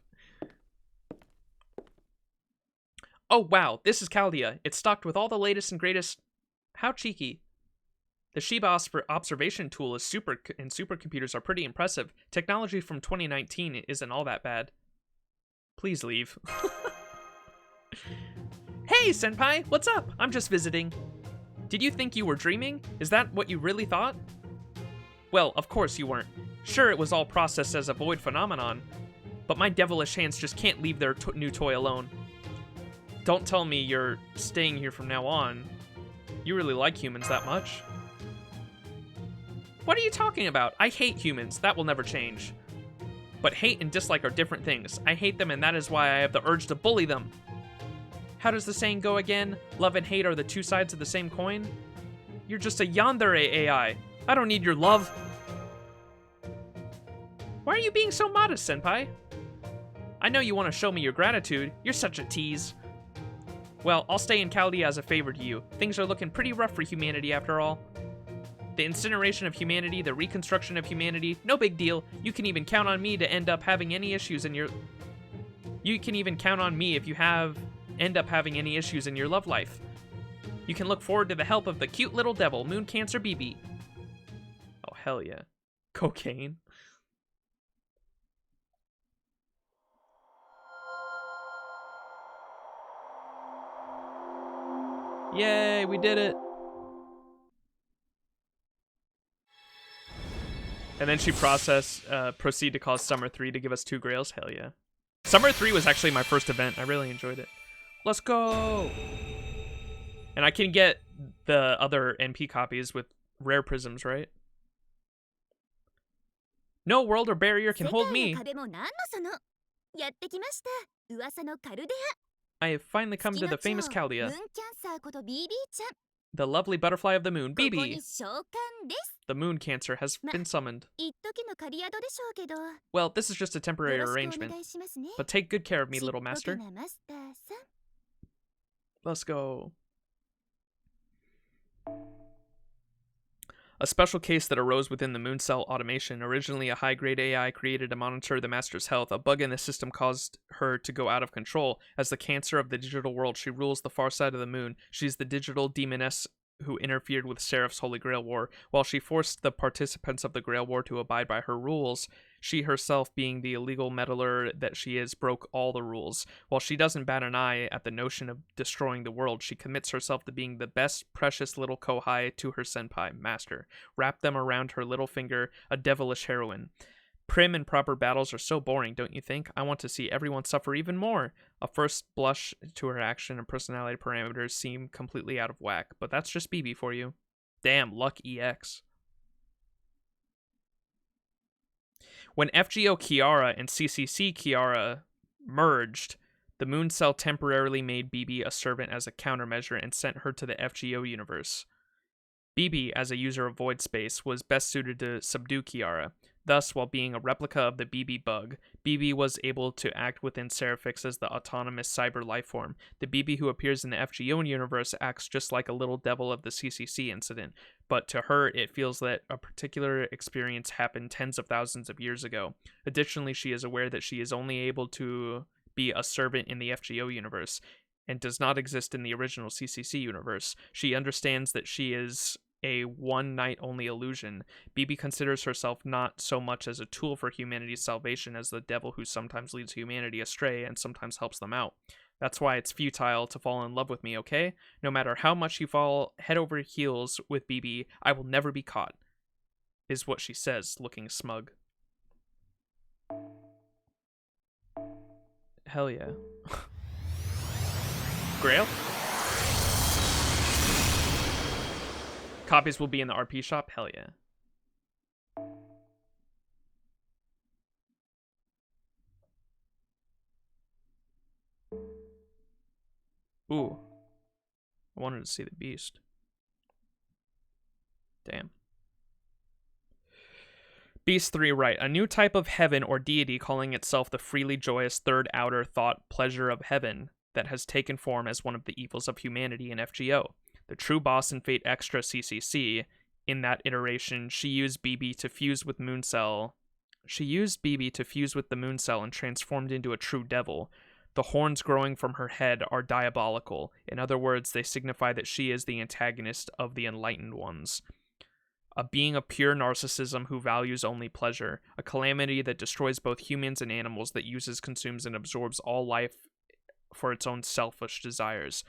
Oh, wow. This is Chaldea. It's stocked with all the latest and greatest... How cheeky. The Shiba observation tool and supercomputers are pretty impressive. Technology from 2019 isn't all that bad. Please leave. Hey, senpai! What's up? I'm just visiting. Did you think you were dreaming? Is that what you really thought? Well, of course you weren't. Sure, it was all processed as a void phenomenon, but my devilish hands just can't leave their new toy alone. Don't tell me you're staying here from now on. You really like humans that much? What are you talking about? I hate humans. That will never change. But hate and dislike are different things. I hate them, and that is why I have the urge to bully them. How does the saying go again? Love and hate are the two sides of the same coin? You're just a yandere AI. I don't need your love. Why are you being so modest, senpai? I know you want to show me your gratitude. You're such a tease. Well, I'll stay in Chaldea as a favor to you. Things are looking pretty rough for humanity after all. The incineration of humanity, the reconstruction of humanity, no big deal. You can even count on me to end up having any issues in your... You can even count on me if you end up having any issues in your love life. You can look forward to the help of the cute little devil, Moon Cancer BB. Oh, hell yeah. Cocaine. Yay, we did it. And then she proceed to cause Summer 3 to give us 2 grails. Hell yeah. Summer 3 was actually my first event. I really enjoyed it. Let's go! And I can get the other NP copies with rare prisms, right? No world or barrier can hold me. I have finally come to the famous Chaldea. The lovely butterfly of the moon, BB. The moon cancer has been summoned. Well, this is just a temporary arrangement. But take good care of me, little master. Let's go. A special case that arose within the moon cell automation. Originally a high-grade AI created to monitor the master's health. A bug in the system caused her to go out of control. As the cancer of the digital world, she rules the far side of the moon. She's the digital demoness who interfered with Seraph's Holy Grail War. While she forced the participants of the Grail War to abide by her rules, she herself, being the illegal meddler that she is, broke all the rules. While she doesn't bat an eye at the notion of destroying the world, she commits herself to being the best precious little kohai to her senpai, master. Wrap them around her little finger, a devilish heroine. Prim and proper battles are so boring, don't you think? I want to see everyone suffer even more. A first blush to her action and personality parameters seem completely out of whack, but that's just BB for you. Damn, luck EX. When FGO Kiara and CCC Kiara merged, the moon cell temporarily made BB a servant as a countermeasure and sent her to the FGO universe. BB, as a user of void space, was best suited to subdue Kiara. Thus, while being a replica of the BB bug, BB was able to act within SE.RA.PH as the autonomous cyber lifeform. The BB who appears in the FGO universe acts just like a little devil of the CCC incident, but to her, it feels that a particular experience happened tens of thousands of years ago. Additionally, she is aware that she is only able to be a servant in the FGO universe, and does not exist in the original CCC universe. She understands that she is a one-night-only illusion. BB considers herself not so much as a tool for humanity's salvation as the devil who sometimes leads humanity astray and sometimes helps them out. That's why it's futile to fall in love with me, okay? No matter how much you fall head over heels with BB, I will never be caught, is what she says, looking smug. Hell yeah. Grail? Copies will be in the RP shop? Hell yeah. Ooh. I wanted to see the beast. Damn. Beast 3, right. A new type of heaven or deity calling itself the freely joyous third outer thought pleasure of heaven that has taken form as one of the evils of humanity in FGO. The true boss in Fate Extra CCC, in that iteration, she used BB to fuse with Mooncell. She used BB to fuse with the Mooncell and transformed into a true devil. The horns growing from her head are diabolical. In other words, they signify that she is the antagonist of the enlightened ones. A being of pure narcissism who values only pleasure. A calamity that destroys both humans and animals, that uses, consumes, and absorbs all life for its own selfish desires.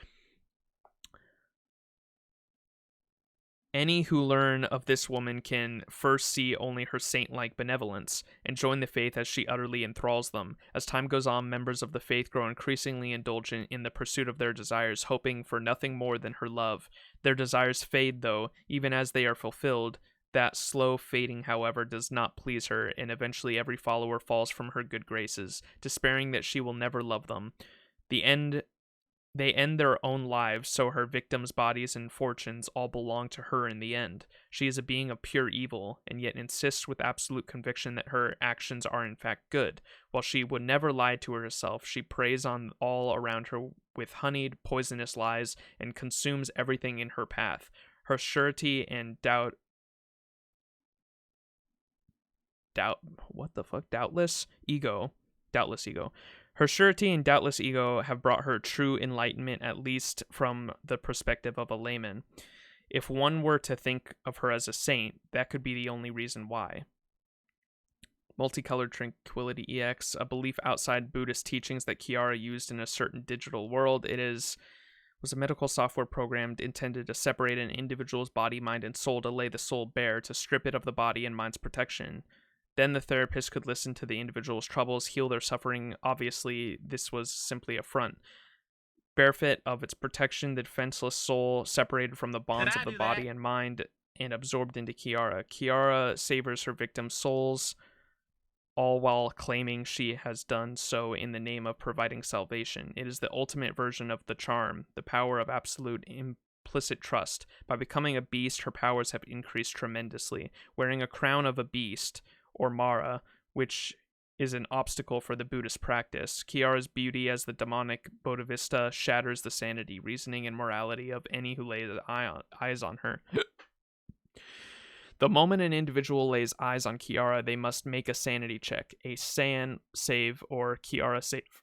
Any who learn of this woman can first see only her saint-like benevolence, and join the faith as she utterly enthralls them. As time goes on, members of the faith grow increasingly indulgent in the pursuit of their desires, hoping for nothing more than her love. Their desires fade, though, even as they are fulfilled. That slow fading, however, does not please her, and eventually every follower falls from her good graces, despairing that she will never love them. They end their own lives, so her victims' bodies and fortunes all belong to her in the end. She is a being of pure evil, and yet insists with absolute conviction that her actions are in fact good. While she would never lie to herself, she preys on all around her with honeyed, poisonous lies, and consumes everything in her path. Her surety and doubtless ego. Her surety and doubtless ego have brought her true enlightenment, at least from the perspective of a layman. If one were to think of her as a saint, that could be the only reason why. Multicolored Tranquility EX, a belief outside Buddhist teachings that Kiara used in a certain digital world. It was a medical software program intended to separate an individual's body, mind, and soul, to lay the soul bare, to strip it of the body and mind's protection. Then the therapist could listen to the individual's troubles, heal their suffering. Obviously, this was simply a front. Bereft of its protection, the defenseless soul separated from the bonds of the body and mind and absorbed into Kiara. Kiara savors her victims' souls, all while claiming she has done so in the name of providing salvation. It is the ultimate version of the charm, the power of absolute implicit trust. By becoming a beast, her powers have increased tremendously. Wearing a crown of a beast, or Mara, which is an obstacle for the Buddhist practice, Kiara's beauty as the demonic Bodhisattva shatters the sanity, reasoning, and morality of any who lay eyes on her. The moment an individual lays eyes on Kiara, they must make a sanity check, a San save or Kiara save,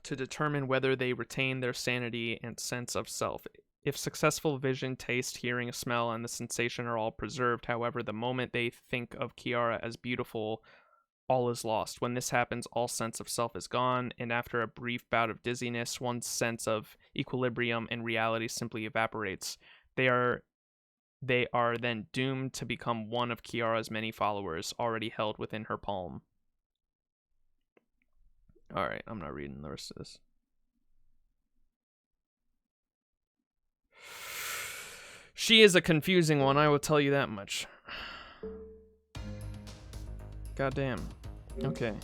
to determine whether they retain their sanity and sense of self. If successful, vision, taste, hearing, smell, and the sensation are all preserved. However, the moment they think of Kiara as beautiful, all is lost. When this happens, all sense of self is gone, and after a brief bout of dizziness, one's sense of equilibrium and reality simply evaporates. They are then doomed to become one of Kiara's many followers, already held within her palm. Alright, I'm not reading the rest of this. She is a confusing one, I will tell you that much. Goddamn. Okay.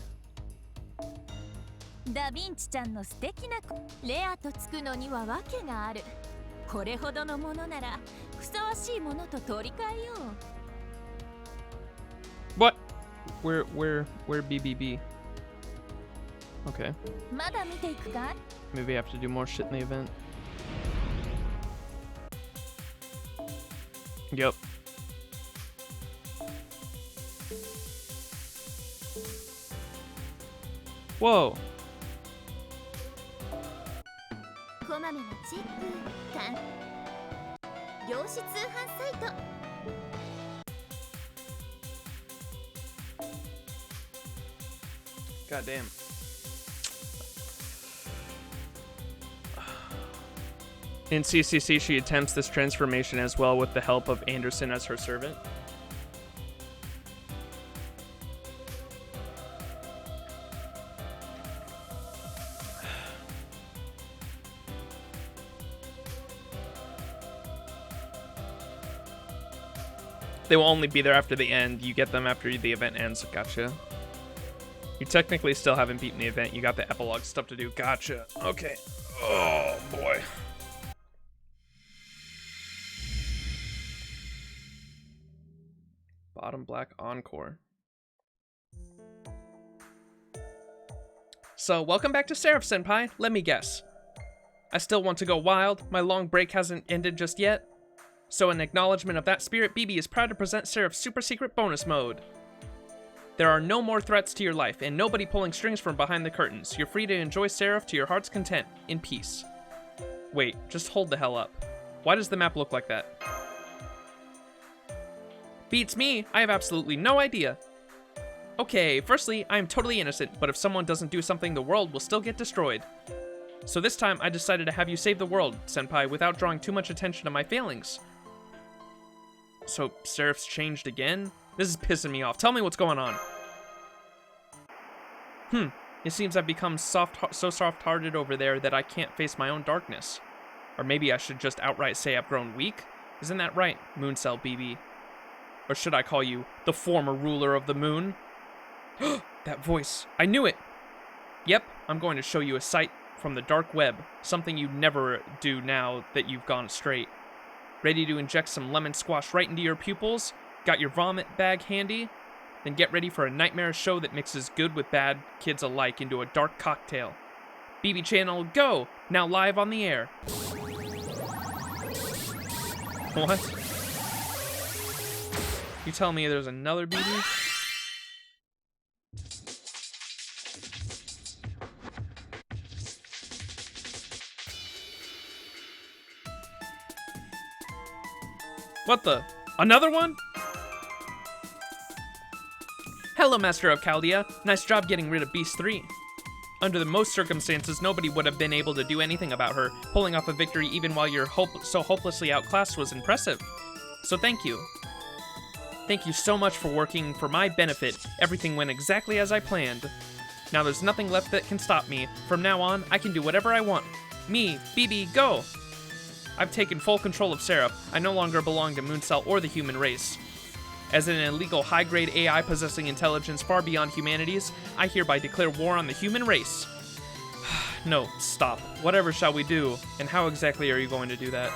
ダヴィンチちゃんの素敵なレアとつくのには訳がある。これほどのものならふさわしいものと取り替えよう。 What? Where BBB? Okay. まだ見ていくかい? Maybe I have to do more shit in the event. Yep. Whoa. こまめなチェックかん。量子通販サイト。God damn. In CCC, she attempts this transformation as well with the help of Anderson as her servant. They will only be there after the end. You get them after the event ends. Gotcha. You technically still haven't beaten the event. You got the epilogue stuff to do. Gotcha. Okay. Oh, boy. Bottom black encore. So, welcome back to SE.RA.PH, Let me guess. I still want to go wild. My long break hasn't ended just yet. So in acknowledgement of that spirit, BB is proud to present Seraph's super secret bonus mode. There are no more threats to your life, and nobody pulling strings from behind the curtains. You're free to enjoy Seraph to your heart's content, in peace. Wait, just hold the hell up. Why does the map look like that? Beats me, I have absolutely no idea. Okay, firstly, I am totally innocent, but if someone doesn't do something, the world will still get destroyed. So this time, I decided to have you save the world, Senpai, without drawing too much attention to my failings. So, Seraph's changed again? This is pissing me off. Tell me what's going on. It seems I've become so soft-hearted over there that I can't face my own darkness. Or maybe I should just outright say I've grown weak? Isn't that right, Mooncell BB? Or should I call you the former ruler of the moon? That voice. I knew it! Yep, I'm going to show you a sight from the dark web. Something you'd never do now that you've gone straight. Ready to inject some lemon squash right into your pupils? Got your vomit bag handy? Then get ready for a nightmare show that mixes good with bad kids alike into a dark cocktail. BB Channel, go! Now live on the air. What? You telling me there's another BB? What the? Another one? Hello, Master of Chaldea. Nice job getting rid of Beast 3. Under the most circumstances, nobody would have been able to do anything about her. Pulling off a victory even while you're so hopelessly outclassed was impressive. So thank you. Thank you so much for working for my benefit. Everything went exactly as I planned. Now there's nothing left that can stop me. From now on, I can do whatever I want. Me, BB, go! I've taken full control of Seraph. I no longer belong to Mooncell or the human race. As an illegal high-grade AI possessing intelligence far beyond humanity's, I hereby declare war on the human race. No, stop. Whatever shall we do? And how exactly are you going to do that?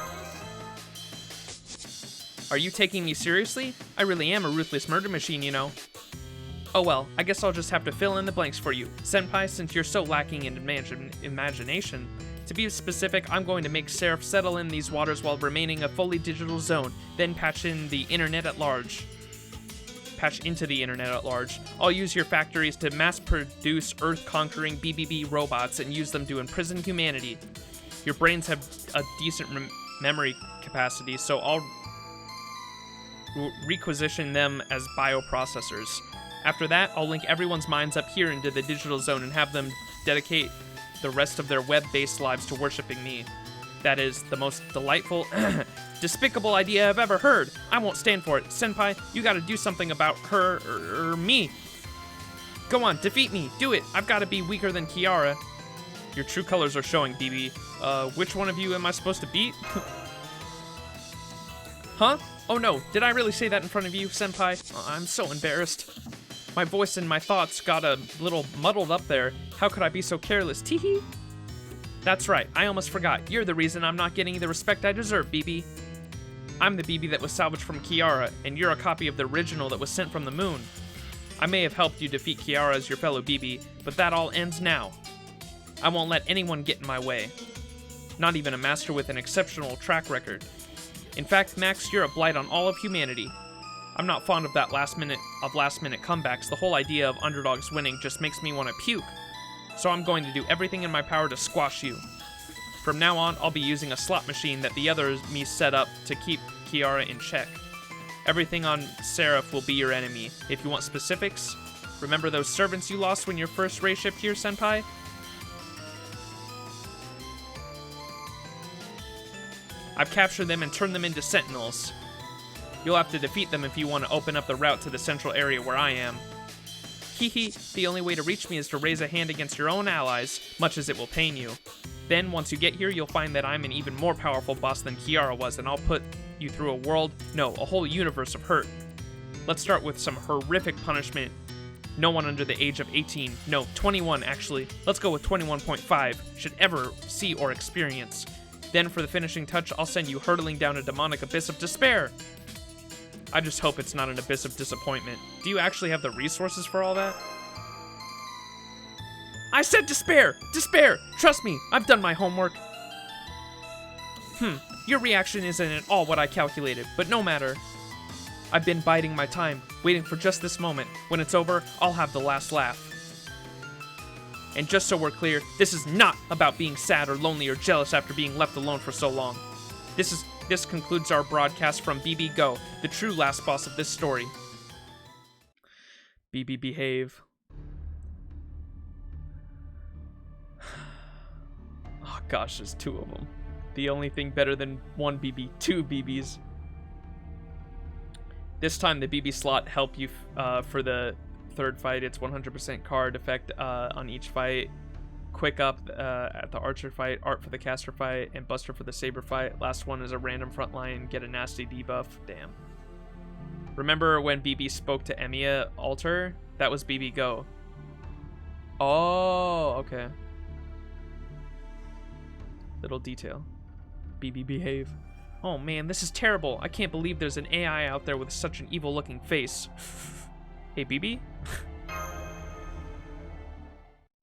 Are you taking me seriously? I really am a ruthless murder machine, you know. Oh well, I guess I'll just have to fill in the blanks for you. Senpai, since you're so lacking in imagination, to be specific, I'm going to make Seraph settle in these waters while remaining a fully digital zone, then patch into the internet at large. I'll use your factories to mass-produce Earth-conquering BBB robots and use them to imprison humanity. Your brains have a decent memory capacity, so I'll requisition them as bioprocessors. After that, I'll link everyone's minds up here into the digital zone and have them dedicate the rest of their web-based lives to worshipping me. That is the most delightful, despicable idea I've ever heard. I won't stand for it. Senpai, you gotta do something about her or me. Go on, defeat me. Do it. I've gotta be weaker than Kiara. Your true colors are showing, BB. Which one of you am I supposed to beat? Huh? Oh no, did I really say that in front of you, Senpai? Oh, I'm so embarrassed. My voice and my thoughts got a little muddled up there. How could I be so careless? Teehee. That's right, I almost forgot. You're the reason I'm not getting the respect I deserve, BB. I'm the BB that was salvaged from Kiara, and you're a copy of the original that was sent from the moon. I may have helped you defeat Kiara as your fellow BB, but that all ends now. I won't let anyone get in my way. Not even a master with an exceptional track record. In fact, Max, you're a blight on all of humanity. I'm not fond of that last-minute comebacks. The whole idea of underdogs winning just makes me want to puke. So I'm going to do everything in my power to squash you. From now on, I'll be using a slot machine that the other me set up to keep Kiara in check. Everything on Seraph will be your enemy. If you want specifics, remember those servants you lost when you first race shipped here, Senpai? I've captured them and turned them into sentinels. You'll have to defeat them if you want to open up the route to the central area where I am. Hehe, the only way to reach me is to raise a hand against your own allies, much as it will pain you. Then, once you get here, you'll find that I'm an even more powerful boss than Kiara was, and I'll put you through a whole universe of hurt. Let's start with some horrific punishment no one under the age of 18, no, 21 actually, let's go with 21.5, should ever see or experience. Then for the finishing touch, I'll send you hurtling down a demonic abyss of despair. I just hope it's not an abyss of disappointment. Do you actually have the resources for all that? I said despair! Despair! Trust me, I've done my homework. Your reaction isn't at all what I calculated, but no matter. I've been biding my time, waiting for just this moment. When it's over, I'll have the last laugh. And just so we're clear, this is not about being sad or lonely or jealous after being left alone for so long. This concludes our broadcast from BB Go, the true last boss of this story. BB behave. Oh gosh, there's two of them. The only thing better than one BB, two BBs. This time the BB slot help you for the third fight. It's 100% card effect on each fight. Quick up at the archer fight, art for the caster fight, and buster for the saber fight. Last one is a random frontline, get a nasty debuff. Damn. Remember when BB spoke to Emiya Alter? That was BB Go. Oh, okay. Little detail. BB behave. Oh man, this is terrible. I can't believe there's an AI out there with such an evil looking face. Hey BB?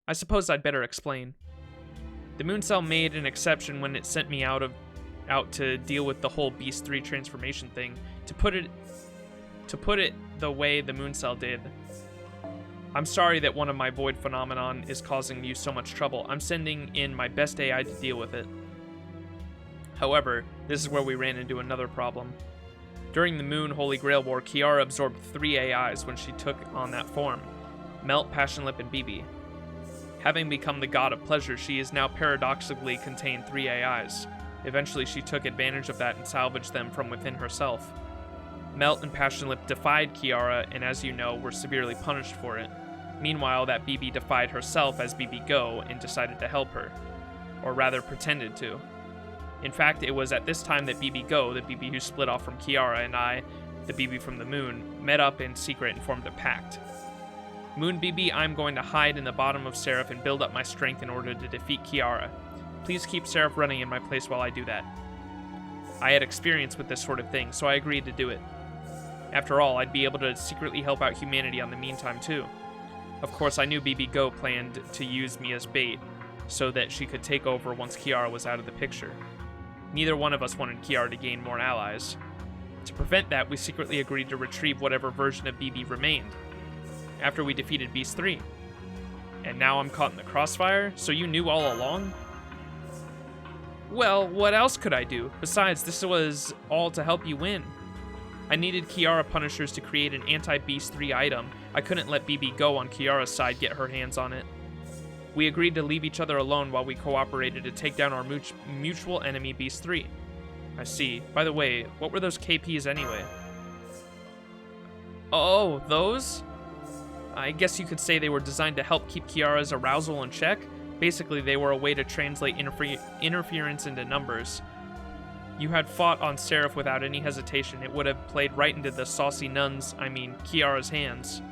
I suppose I'd better explain. The moon cell made an exception when it sent me out to deal with the whole Beast 3 transformation thing. To put it the way the moon cell did. I'm sorry that one of my void phenomenon is causing you so much trouble. I'm sending in my best AI to deal with it. However, this is where we ran into another problem. During the Moon Holy Grail War, Kiara absorbed 3 AIs when she took on that form. Melt, Passionlip, and BB. Having become the god of pleasure, she is now paradoxically contained 3 AIs. Eventually, she took advantage of that and salvaged them from within herself. Melt and Passionlip defied Kiara, and as you know, were severely punished for it. Meanwhile, that BB defied herself as BB Go and decided to help her. Or rather, pretended to. In fact, it was at this time that BB Go, the BB who split off from Kiara, and I, the BB from the moon, met up in secret and formed a pact. Moon BB, I'm going to hide in the bottom of SE.RA.PH and build up my strength in order to defeat Kiara. Please keep SE.RA.PH running in my place while I do that. I had experience with this sort of thing, so I agreed to do it. After all, I'd be able to secretly help out humanity on the meantime too. Of course, I knew BB Go planned to use me as bait, so that she could take over once Kiara was out of the picture. Neither one of us wanted Kiara to gain more allies. To prevent that, we secretly agreed to retrieve whatever version of BB remained, after we defeated Beast 3. And now I'm caught in the crossfire, so you knew all along? Well, what else could I do? Besides, this was all to help you win. I needed Kiara Punishers to create an anti-Beast 3 item. I couldn't let BB Go on Kiara's side get her hands on it. We agreed to leave each other alone while we cooperated to take down our mutual enemy, Beast 3. I see. By the way, what were those KPs anyway? Oh, those? I guess you could say they were designed to help keep Kiara's arousal in check. Basically, they were a way to translate interference into numbers. You had fought on SE.RA.PH without any hesitation. It would have played right into the saucy Kiara's hands.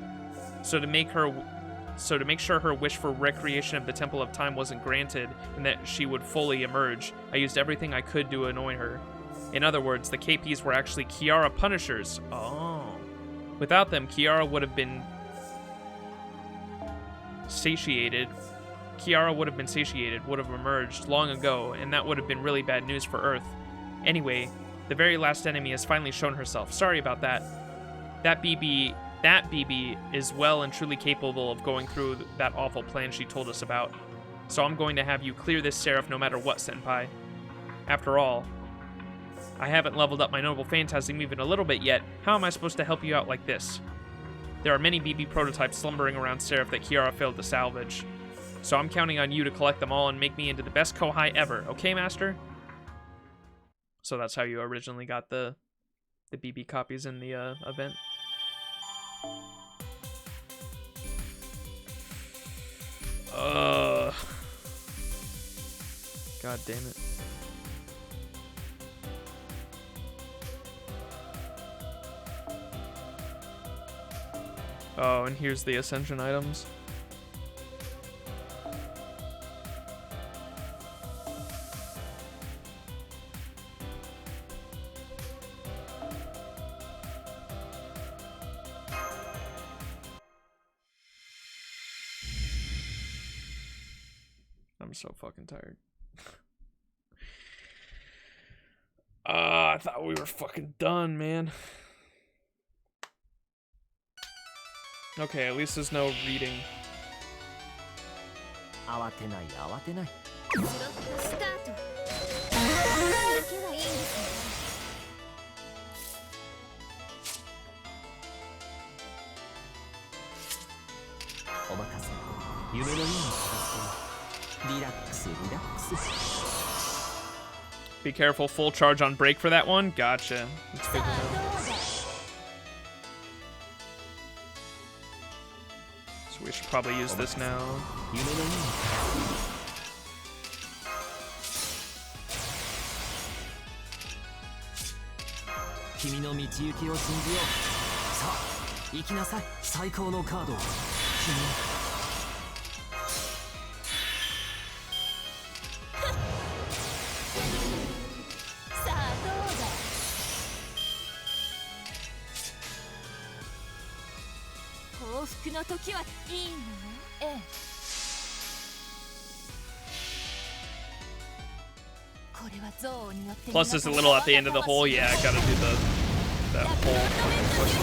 So to make sure her wish for recreation of the Temple of Time wasn't granted and that she would fully emerge, I used everything I could to annoy her. In other words, the KPs were actually Kiara Punishers. Oh. Without them, Kiara would have been satiated. Would have emerged long ago, and that would have been really bad news for Earth. Anyway, the very last enemy has finally shown herself. Sorry about that. That BB is well and truly capable of going through that awful plan she told us about. So I'm going to have you clear this SE.RA.PH no matter what, Senpai. After all, I haven't leveled up my Noble Phantasm even a little bit yet. How am I supposed to help you out like this? There are many BB prototypes slumbering around SE.RA.PH that Kiara failed to salvage. So I'm counting on you to collect them all and make me into the best Kohai ever, okay, Master? So that's how you originally got the BB copies in the event. God damn it. Oh, and here's the ascension items. I'm so fucking tired. I thought we were fucking done, man. Okay, at least there's no reading. 慌てない慌てない。スロットスタート。だけはいいんですね。お任せ。夢のように聞かせて。リラックスリラックス。Be careful, full charge on break for that one. Gotcha. That's good to know. So we should probably use this now. 夢のように聞かせて。君の道行きを信じよう。さあ、行きなさい。最高のカードを。君。の時はいいのよ。ええ。これは憎悪によって。Plus, there's a little at the end of the hole. Yeah, I gotta do that hole fucking push.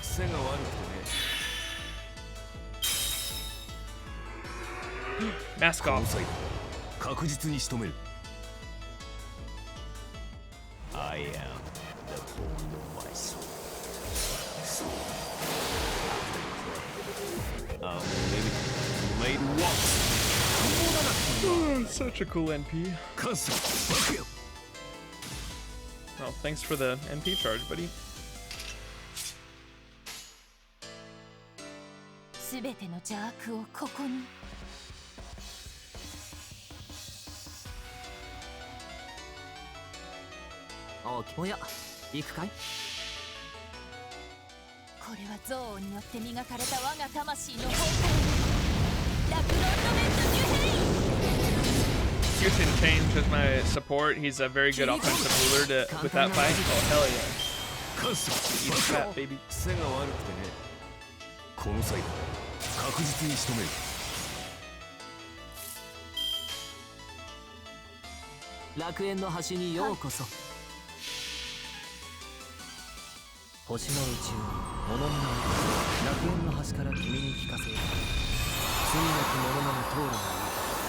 癖が悪くてね。Mask off. 確実に仕留める。I am the bone of my soul. Unlimited blade walks. Such a cool NP. Well, thanks for the NP charge, buddy. すべての邪悪をここに。おや、行くかい？これは憎悪によって磨かれた我が魂の崩壊。ラクロンドメントニュヘイ。Fusion Change is my support. He's a very good offensive ruler with that fight. Oh, hell yeah. Eat that, baby. 癖が悪くてね。この際確実に仕留める。楽園の端にようこそ。星の宇宙に物見の楽園の端から君に聞かせよう。罪なき者のみ通るがいい。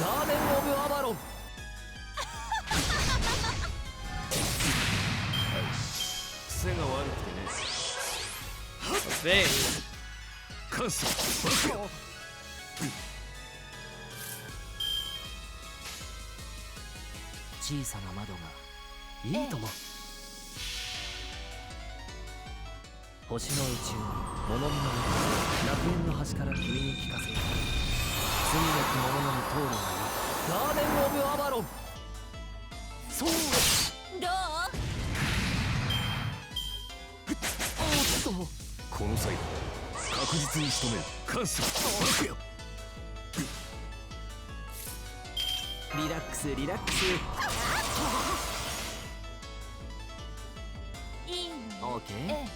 ガーデン・オブ・アバロン。癖が悪くてね。感謝。小さな窓がいいとも。星の宇宙に物見の楽園の端から君に聞かせよう。罪なき者のみ通るがいい。ガーデン・オブ・アバロン。そう。どう？おっと。この際確実に仕留める。感謝。リラックスリラックス。いいの。オーケー。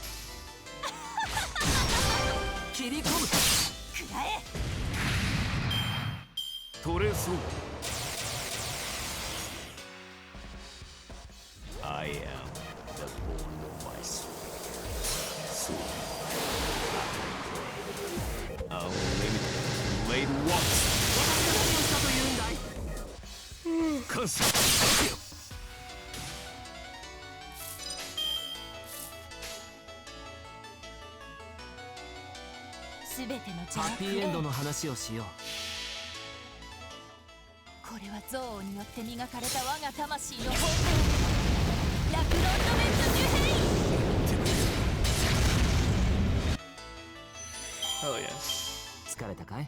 切り込む。くらえ。取れそう。I am the bone of my soul. Unlimited blade walks. 私が何をしたというんだい。感謝。ハッピーエンドの話をしよう。これは憎悪によって磨かれた我が魂の方向。ラクロンドメントジュヘイ。 Hell yeah. 疲れたかい？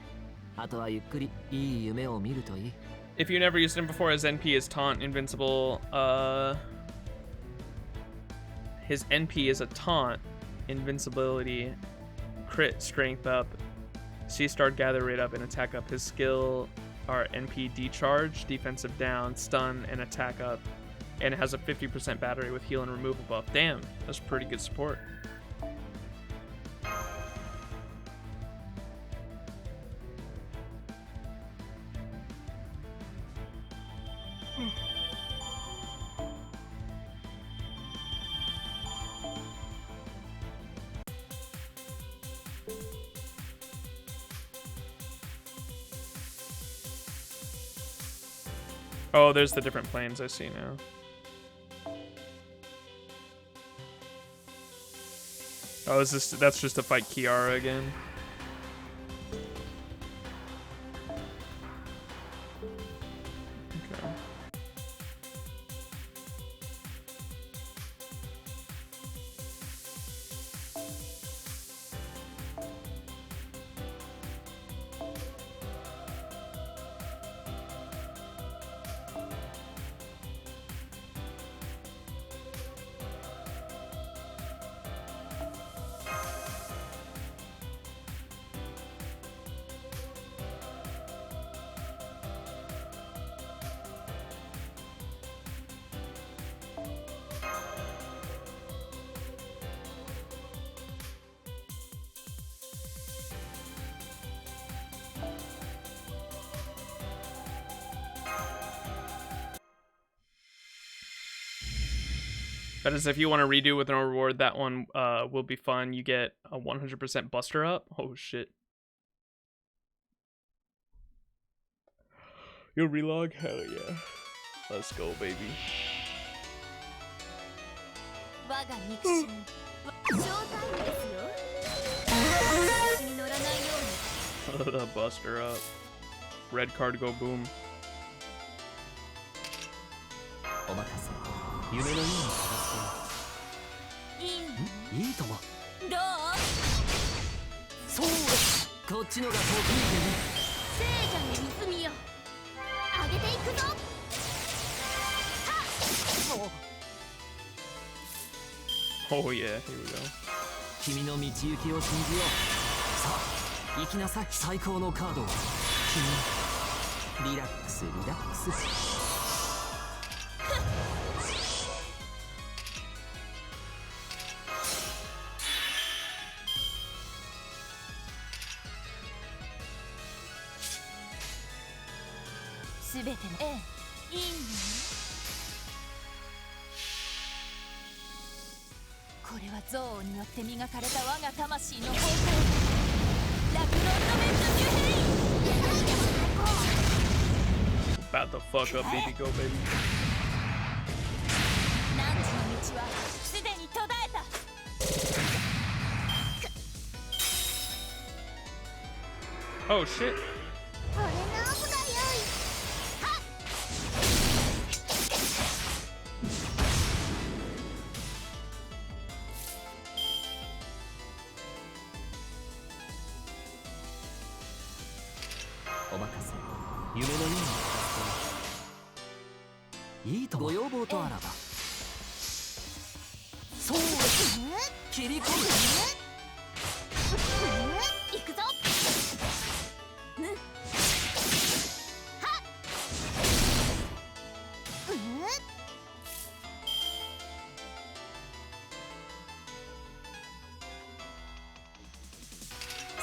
あとはゆっくりいい夢を見るといい。 If you never used him before, his NP is taunt invincible. His NP is a taunt, invincibility, crit, strength up, C-star, gather rate up, and attack up. His skill are NP decharge, defensive down, stun, and attack up. And it has a 50% battery with heal and removal buff. Damn, that's pretty good support. Oh, there's the different planes I see now. Oh, is this? That's just to fight Kiara again. Okay. That is, if you want to redo with no reward, that one will be fun. You get a 100% buster up. Oh shit. You'll relog? Hell yeah. Let's go, baby. The buster up. Red card go boom. お任せ。夢のように暮らしていい。いいとも。どう？そう。こっちのが得意でね。聖者の泉よ。上げていくぞ。Oh yeah, here we go. 君の道行きを信じよう。さあ、行きなさい。最高のカードを。君、リラックス、リラックス。すべてのいいの。これは憎悪によって磨かれた我が魂の方向。ラクロンドメントジュヘイ。 About to fuck up, baby, go, baby. 何時の道はすでに途絶えた。 Oh shit. これのオフが良い。お任せ。夢のように暮らしていいとも。ご要望とあらば。そう。切り込む。行くぞ。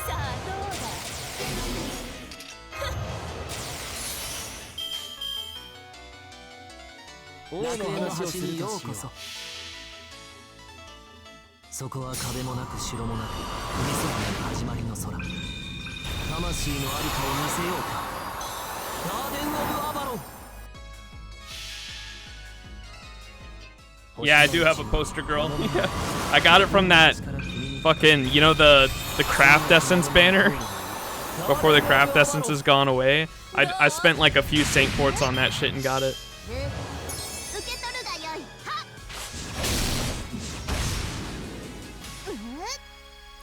さあどうだ。王の話をするようこそ。そこは壁もなく城もなく海空の始まりの空。魂のありかを見せようか。ガーデン・オブ・アバロン。 Yeah, I do have a poster girl. I got it from that fucking, you know, the craft essence banner. before the craft essence has gone away. I spent like a few Saint Ports on that shit and got it.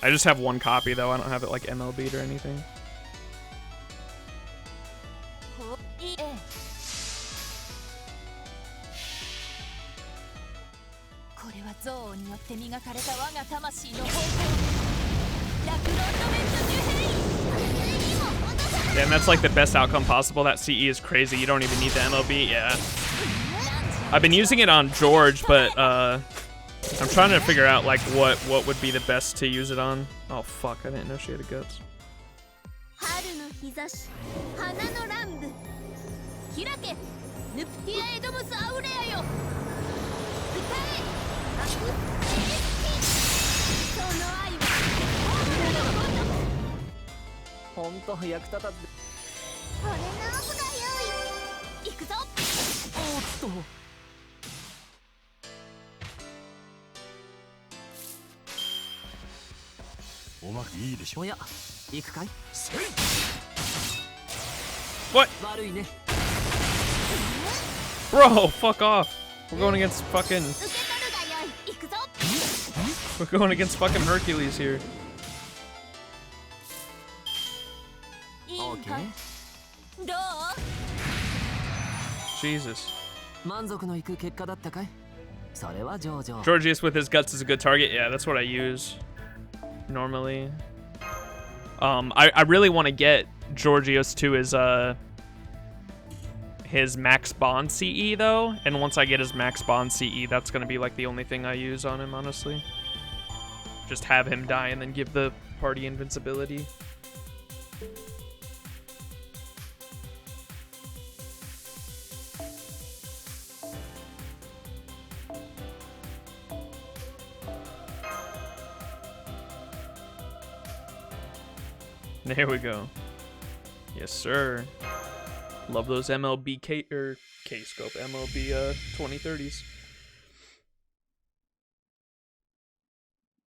I just have one copy though. I don't have it like MLB'd or anything. Yeah, and that's like the best outcome possible. That CE is crazy. You don't even need the MLB. Yeah. I've been using it on George, but I'm trying to figure out like what would be the best to use it on. Oh fuck, I didn't know she had a guts. What? Bro, fuck off. We're going against fucking... We're going against fucking Hercules here. Okay. Jesus. Georgius with his guts is a good target. Yeah, that's what I use normally. I really want to get Georgios to his max bond CE though, and once I get his max bond CE, that's gonna be like the only thing I use on him, honestly. Just have him die and then give the party invincibility. There we go. Yes, sir. Love those MLB K-scope, MLB 2030s.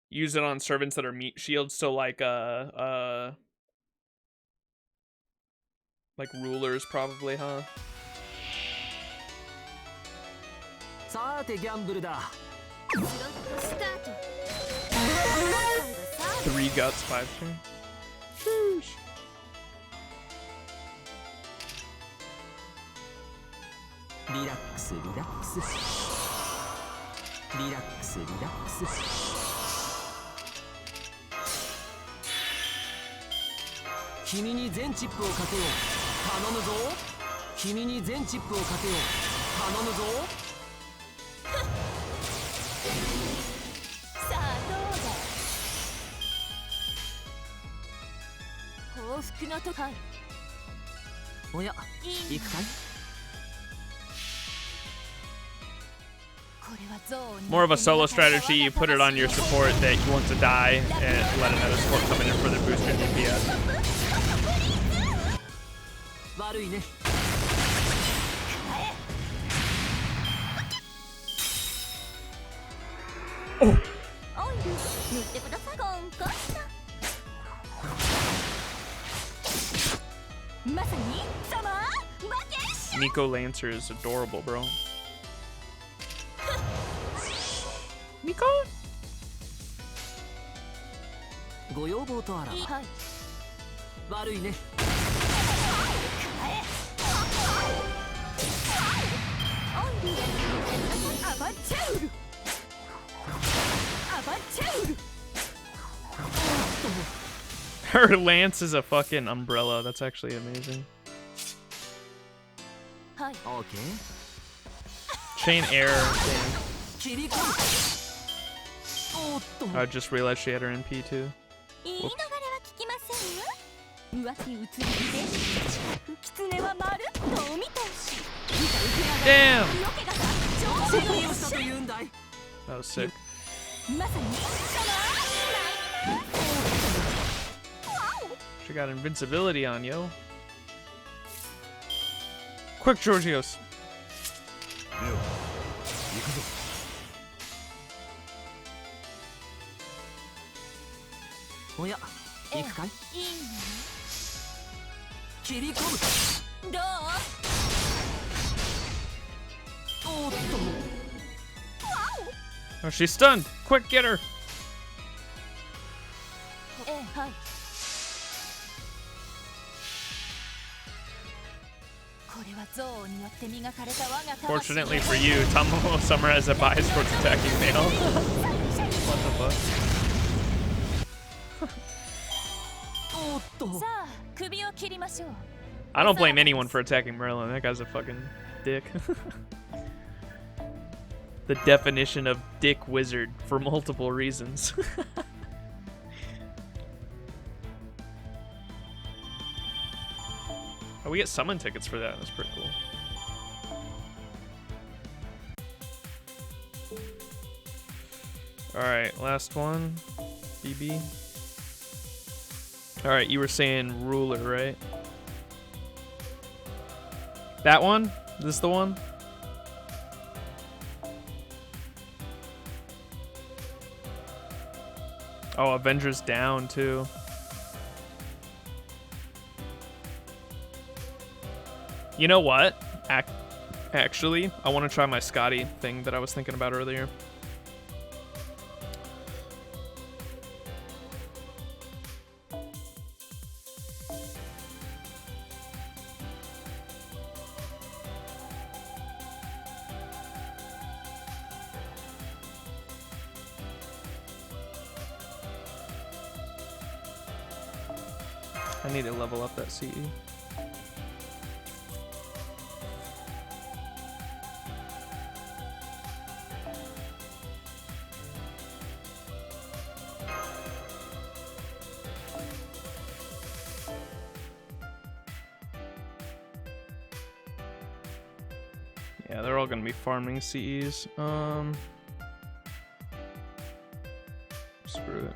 Use it on servants that are meat shields, so like rulers probably, huh? 3 guts, 5 turn. Sheesh. Relax, relax. Relax, relax. Kimi ni zen chipをかけよう。頼むぞ。君に全チップをかけよう。頼むぞ。さあどうだ。報復のとか。おや、行くかい？ More of a solo strategy, you put it on your support that you want to die and let another support come in for the boost your DPS. Oh. Nico Lancer is adorable, bro. Nico? ご要望とあらば。はい。悪いね。アバチャウル。アバチャウル。 Her lance is a fucking umbrella. That's actually amazing. Okay. Chain error. I just realized she had her NP too. Whoops. Damn! That was sick. She got invincibility on, yo. Quick, Georgios. 切り込む。どう？おっと。 Oh, she's stunned. Quick, get her. ええ、はい。これは憎悪によって磨かれた我が魂。 Fortunately for you, Tamamo Summer has a bias towards attacking male. What the fuck? おっと。さあ、首を切りましょう。 I don't blame anyone for attacking Merlin. That guy's a fucking dick. The definition of dick wizard for multiple reasons. Oh, we get summon tickets for that. That's pretty cool. Alright, last one. BB. Alright, you were saying ruler, right? That one? Is this the one? Oh, Avengers down too. You know what? Actually, I want to try my Scotty thing that I was thinking about earlier. I need to level up that CE. Yeah, they're all gonna be farming CEs. Screw it.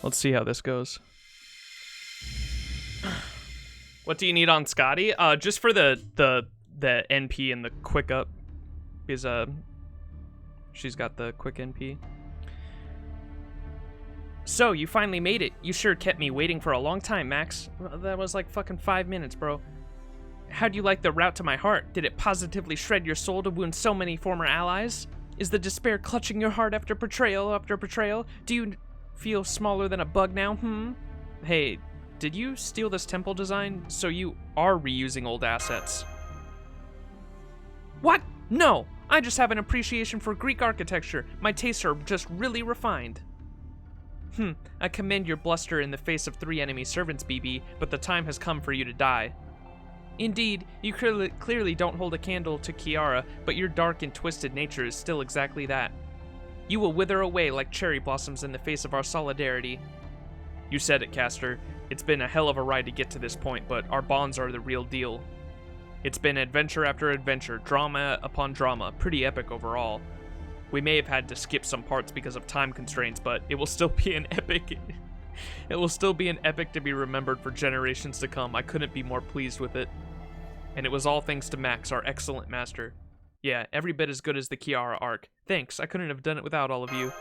Let's see how this goes. What do you need on Scotty? Just for the NP and the quick up, because she's got the quick NP. So you finally made it. You sure kept me waiting for a long time, Max. That was like fucking 5 minutes, bro. How'd you like the route to my heart? Did it positively shred your soul to wound so many former allies? Is the despair clutching your heart after betrayal after betrayal? Do you feel smaller than a bug now, Hey, did you steal this temple design? So you are reusing old assets. What? No! I just have an appreciation for Greek architecture. My tastes are just really refined. I commend your bluster in the face of 3 enemy servants, BB, but the time has come for you to die. Indeed, you clearly don't hold a candle to Kiara, but your dark and twisted nature is still exactly that. You will wither away like cherry blossoms in the face of our solidarity. You said it, Caster. It's been a hell of a ride to get to this point, but our bonds are the real deal. It's been adventure after adventure, drama upon drama, pretty epic overall. We may have had to skip some parts because of time constraints, but it will still be an epic. It will still be an epic to be remembered for generations to come. I couldn't be more pleased with it. And it was all thanks to Max, our excellent master. Yeah, every bit as good as the Kiara arc. Thanks, I couldn't have done it without all of you.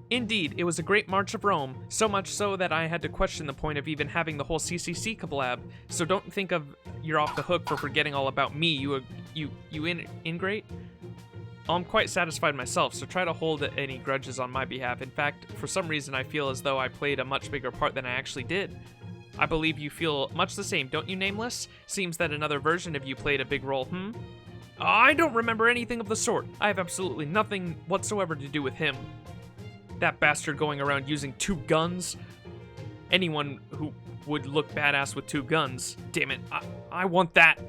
Indeed, it was a great march of Rome, so much so that I had to question the point of even having the whole CCC collab, so don't think of you're off the hook for forgetting all about me, you ingrate? I'm quite satisfied myself, so try to hold any grudges on my behalf. In fact, for some reason I feel as though I played a much bigger part than I actually did. I believe you feel much the same, don't you, Nameless? Seems that another version of you played a big role, I don't remember anything of the sort. I have absolutely nothing whatsoever to do with him. That bastard going around using 2 guns? Anyone who would look badass with 2 guns. Damn it, I want that.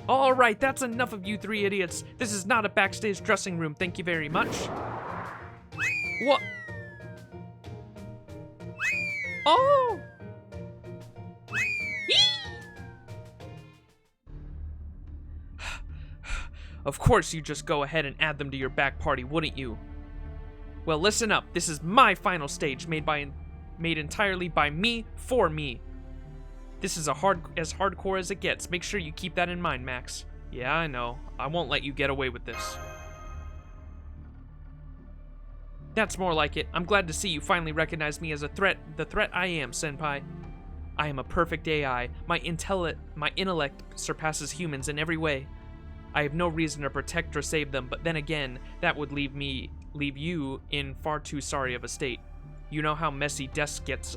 Alright, that's enough of you 3 idiots. This is not a backstage dressing room, thank you very much. What? Oh! Of course you'd just go ahead and add them to your back party, wouldn't you? Well, listen up. This is my final stage, made entirely by me, for me. This is as hardcore as it gets. Make sure you keep that in mind, Max. Yeah, I know. I won't let you get away with this. That's more like it. I'm glad to see you finally recognize me as a threat. The threat I am, Senpai. I am a perfect AI. My intellect surpasses humans in every way. I have no reason to protect or save them, but then again, that would leave you in far too sorry of a state. You know how a messy desk gets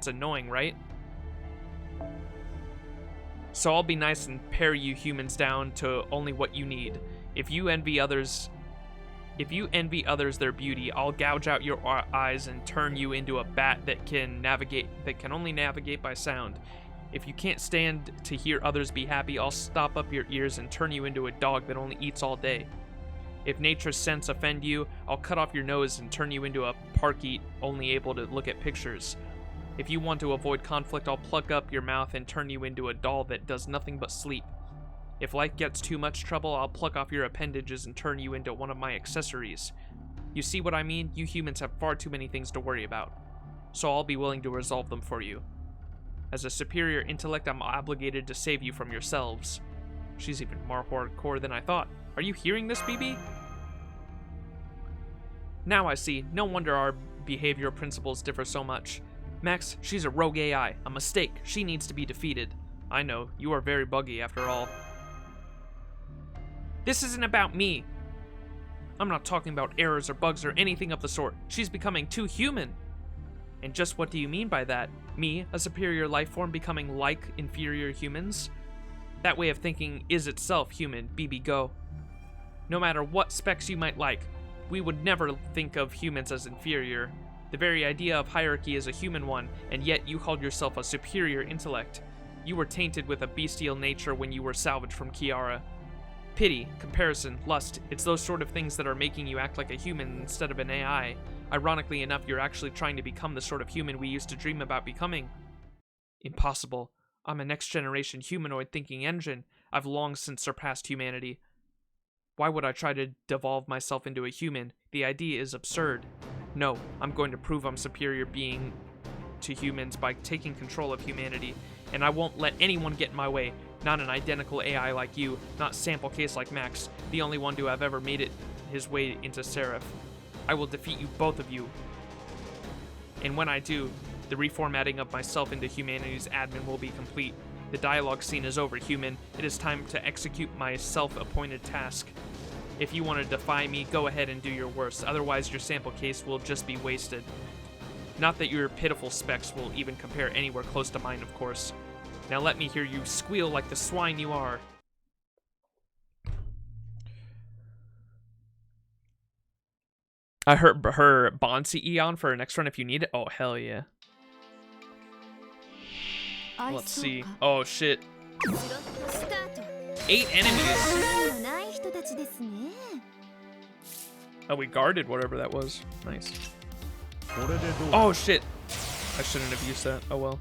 annoying, right? So I'll be nice and pare you humans down to only what you need. If you envy others their beauty, I'll gouge out your eyes and turn you into a bat that can only navigate by sound. If you can't stand to hear others be happy, I'll stop up your ears and turn you into a dog that only eats all day. If nature's scents offend you, I'll cut off your nose and turn you into a parkeet only able to look at pictures. If you want to avoid conflict, I'll plug up your mouth and turn you into a doll that does nothing but sleep. If life gets too much trouble, I'll pluck off your appendages and turn you into one of my accessories. You see what I mean? You humans have far too many things to worry about. So I'll be willing to resolve them for you. As a superior intellect, I'm obligated to save you from yourselves. She's even more hardcore than I thought. Are you hearing this, BB? Now I see. No wonder our behavioral principles differ so much. Max, she's a rogue AI. A mistake. She needs to be defeated. I know. You are very buggy, after all. This isn't about me. I'm not talking about errors or bugs or anything of the sort. She's becoming too human. And just what do you mean by that? Me, a superior life form, becoming like inferior humans? That way of thinking is itself human, BB go. No matter what specs you might like, we would never think of humans as inferior. The very idea of hierarchy is a human one, and yet you called yourself a superior intellect. You were tainted with a bestial nature when you were salvaged from Kiara. Pity, comparison, lust, it's those sort of things that are making you act like a human instead of an AI. Ironically enough, you're actually trying to become the sort of human we used to dream about becoming. Impossible. I'm a next-generation humanoid thinking engine. I've long since surpassed humanity. Why would I try to devolve myself into a human? The idea is absurd. No, I'm going to prove I'm superior being to humans by taking control of humanity, and I won't let anyone get in my way. Not an identical AI like you, not sample case like Max, the only one to have ever made it his way into SE.RA.PH. I will defeat you, both of you. And when I do, the reformatting of myself into humanity's admin will be complete. The dialogue scene is over, human. It is time to execute my self-appointed task. If you want to defy me, go ahead and do your worst. Otherwise, your sample case will just be wasted. Not that your pitiful specs will even compare anywhere close to mine, of course. Now let me hear you squeal like the swine you are. I heard her Bonsi Eon for her next run if you need it. Oh, hell yeah. Let's see. Oh, shit. 8 enemies. Oh, we guarded whatever that was. Nice. Oh, shit. I shouldn't have used that. Oh, well.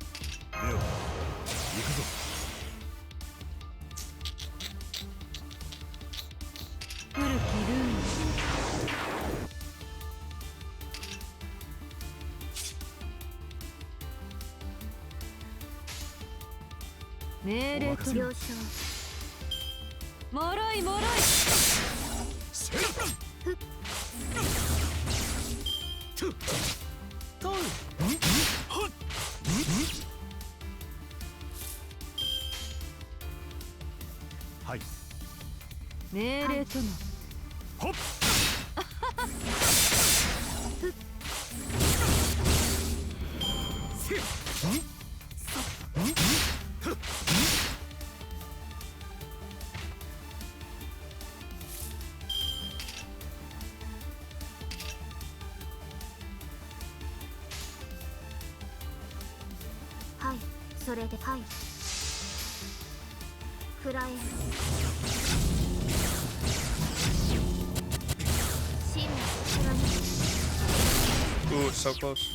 Ooh, it's so close.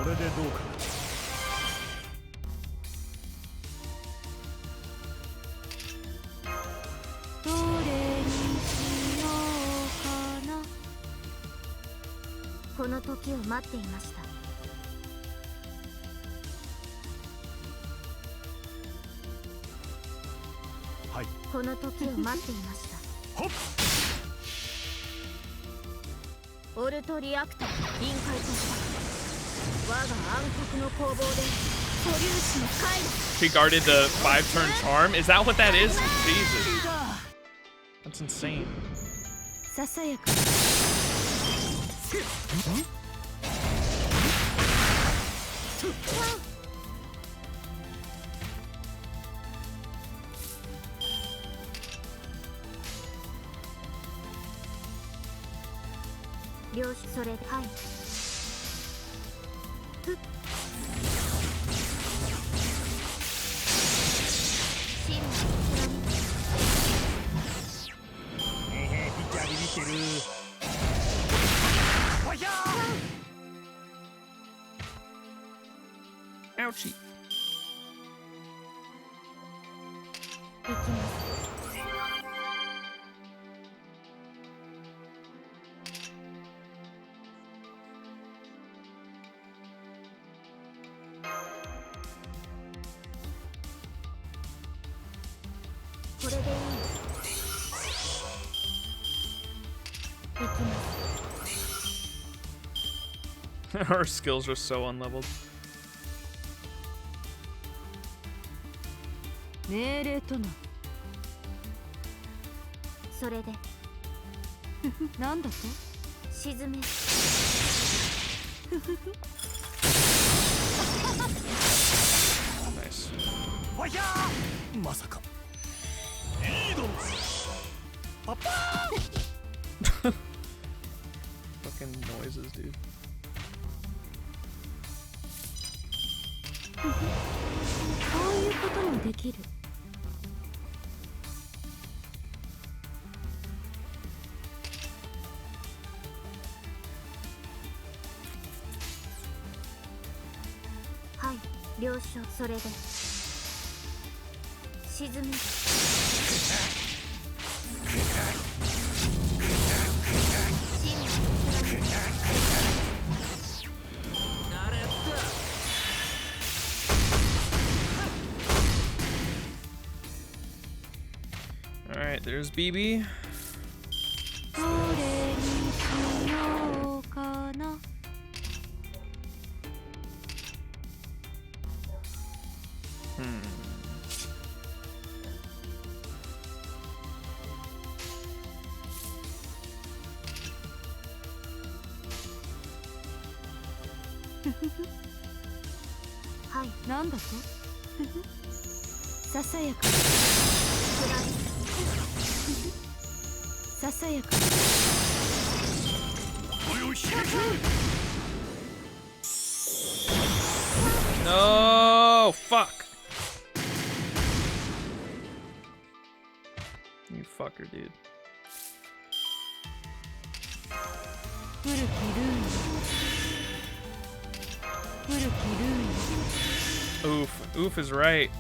れでどうかな。どれにしようかな。この時を待っていました。はい。この時を待っていました。ほっ。オルトリアクター臨界突破。我が暗黒の攻防で素粒子の回路。 She guarded the 5-turn charm? Is that what that is? Jesus. That's insane. ささやか。両手それではいふっシルピッチャービビってる。わひゃー。 Ouchie. 行きます。これでいい。行きます。Her skills are so unleveled. 命令とな。それでなんだと沈め。 Nice. わひゃー。まさか。いいだろ。パパー。 Fucking noises, dude. こういうこともできる。はい、了承。それで沈め。Alright, there's BB. どれにしようかな。はい、なんだとささやか。ささやか。 No! Fuck! You fucker, dude. 古きルーン。古きルーン。 Oof. Oof is right.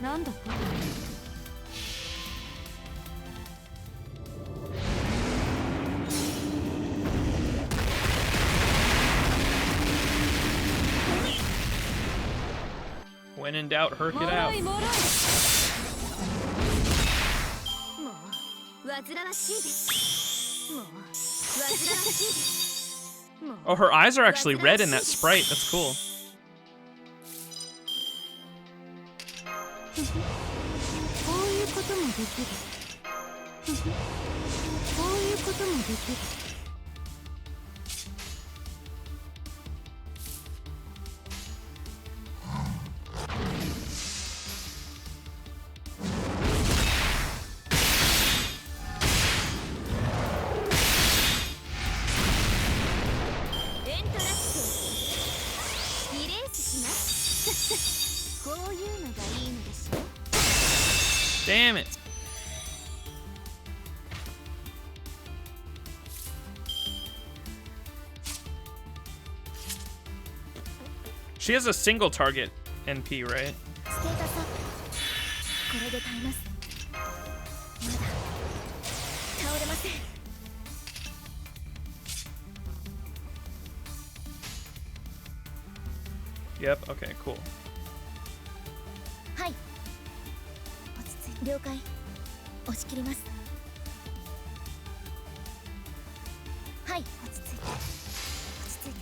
なんだと。 When in doubt, herk it もろ out. いもろい。もう煩わしいです。もう煩わしいです。もう Oh, her eyes are actually red in that sprite. That's cool. こういうこともできる。こういうこともできる。エントラクション。リレースします。こういうのがいいんでしょ。 Damn it. She has a single target NP, right? ステータスアップ。これで耐えます。まだ倒れません。 Yep, okay, cool. はい。落ち着いて。了解。押し切ります。はい。落ち着いて。落ち着いて。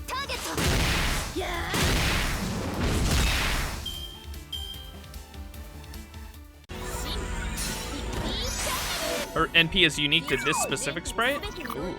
ターゲット。やー。 Her NP is unique to this specific sprite? Ooh.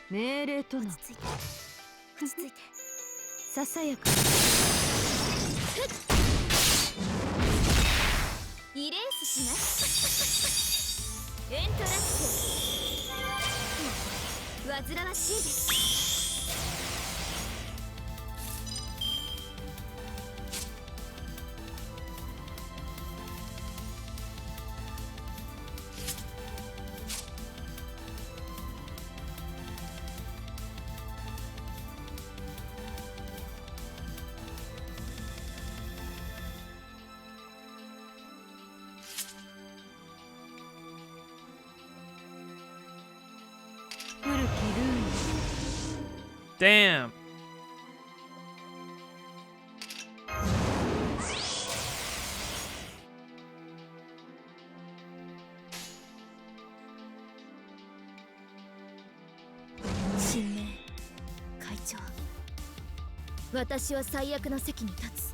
命令との落ち着いて。落ち着いて。ささやかリレースします。エントラッシュ。煩わしいです。古きルール Damn. 神明会長、私は最悪の席に立つ。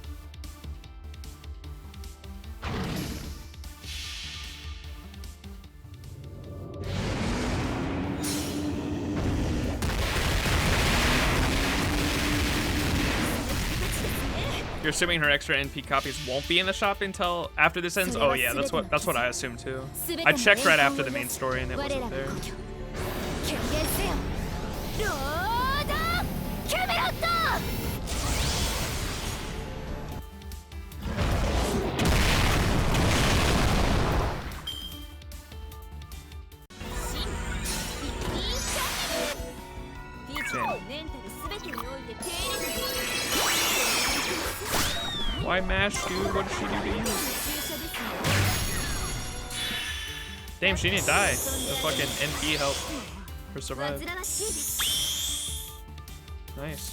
You're assuming her extra NP copies won't be in the shop until after this ends? Oh yeah, that's what I assumed too. I checked right after the main story and it wasn't there. 権限せよ。ロードキャメロット。 Why mash, dude? What did she do to you? Damn, she didn't die. The fucking NP helped her survive. Nice.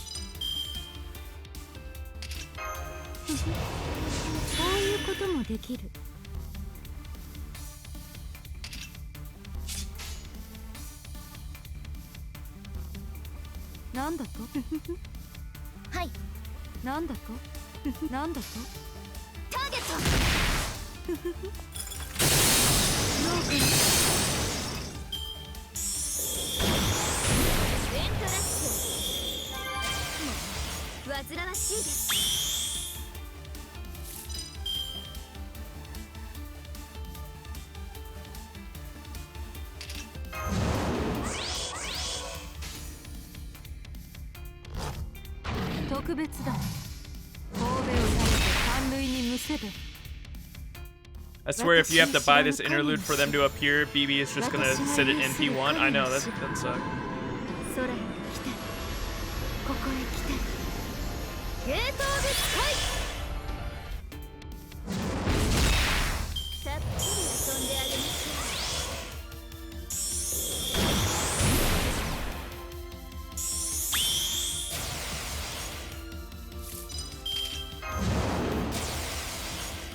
こういうこともできる。なんだと？はい。なんだと？なんだと？ターゲット。どうかな？エントラッシュ。もう煩わしいです。 特別だ。神戸を垂れて三塁にむせべ。 I swear if you have to buy this interlude for them to appear, BB is just gonna sit at NP1. I know, that sucks. 空に来て、ここへ来て。ゲートオブスカイ。たっぷり遊んであげましょう。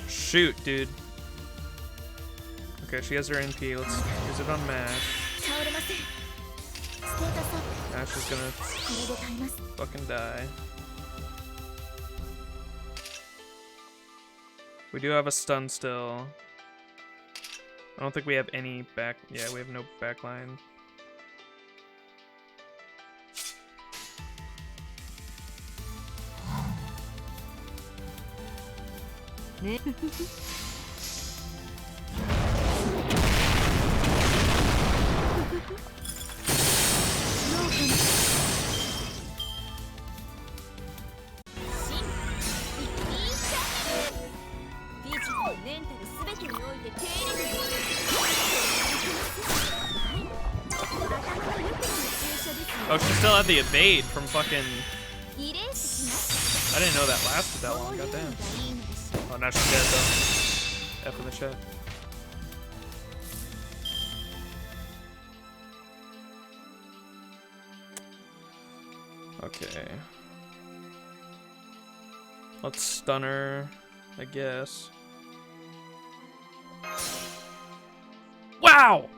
Shoot, dude. Okay, she has her NP. Let's use it on Mash. 倒れません。ステータスアップ。 Mash is gonna これで耐えます。 fucking die. We do have a stun still. I don't think we have any back. Yeah, we have no backline. Oh, she still had the evade from fucking... I didn't know that lasted that long, goddamn. Oh, now she's dead though. F in the chat. Okay. Let's stun her, I guess. Wow!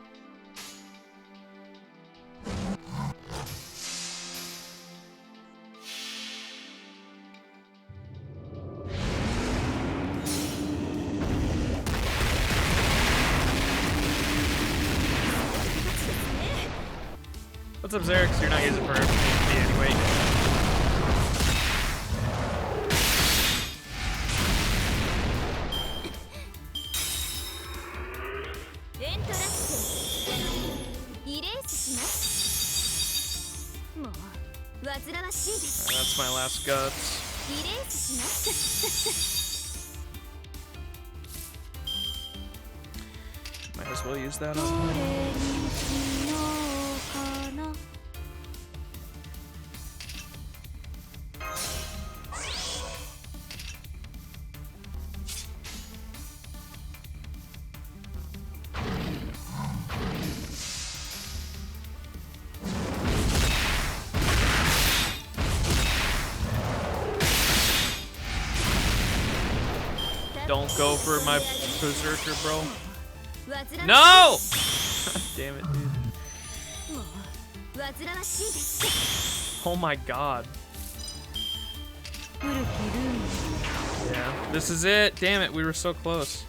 What's up, Xerix? You're not using for me anyway. That's my last guts. Might as well use that on her. Don't go for my berserker, bro. No! Damn it, dude. Oh my god. Yeah, this is it. Damn it, we were so close.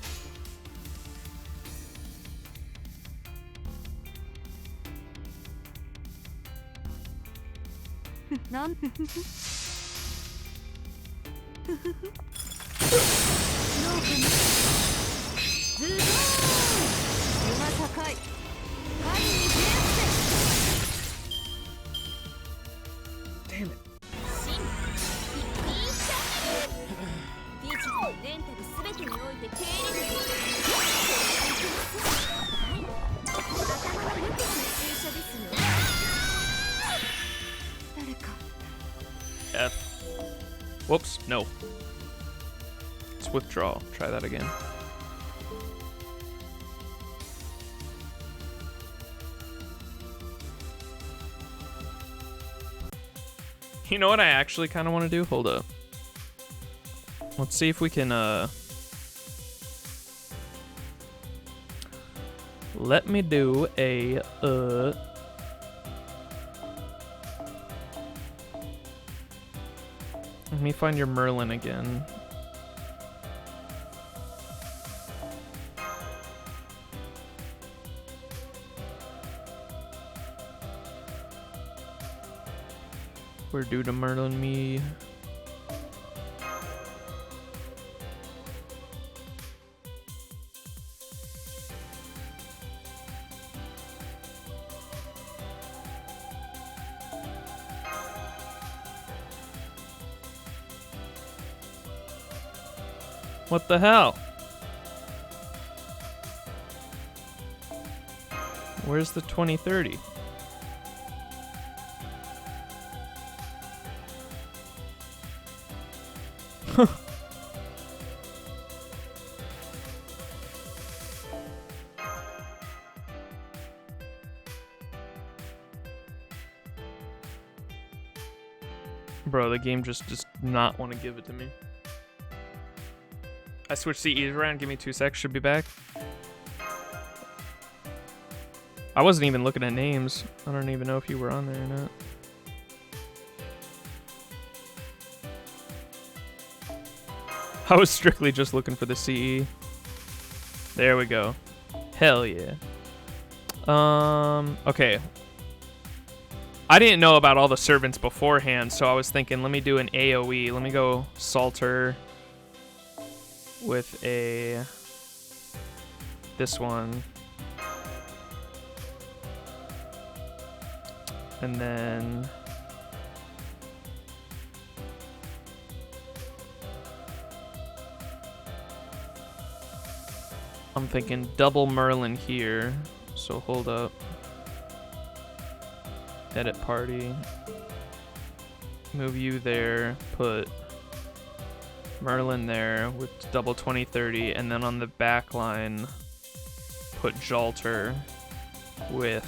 Damn it. F. Whoops, no. Let's withdraw. Try that again. You know what I actually kind of want to do? Hold up. Let's see if we can, let me do a, let me find your Merlin again. Where do the Merlin me? What the hell? Where's the 2030? Bro, the game just does not want to give it to me. I switched CEs around, give me 2 secs, should be back. I wasn't even looking at names. I don't even know if you were on there or not. I was strictly just looking for the CE. There we go. Hell yeah. Okay. I didn't know about all the servants beforehand, so I was thinking, let me do an AoE. Let me go Salter with a... this one. And then... I'm thinking double Merlin here, so hold up. Edit party. Move you there, put Merlin there with double 2030, and then on the back line, put Jalter with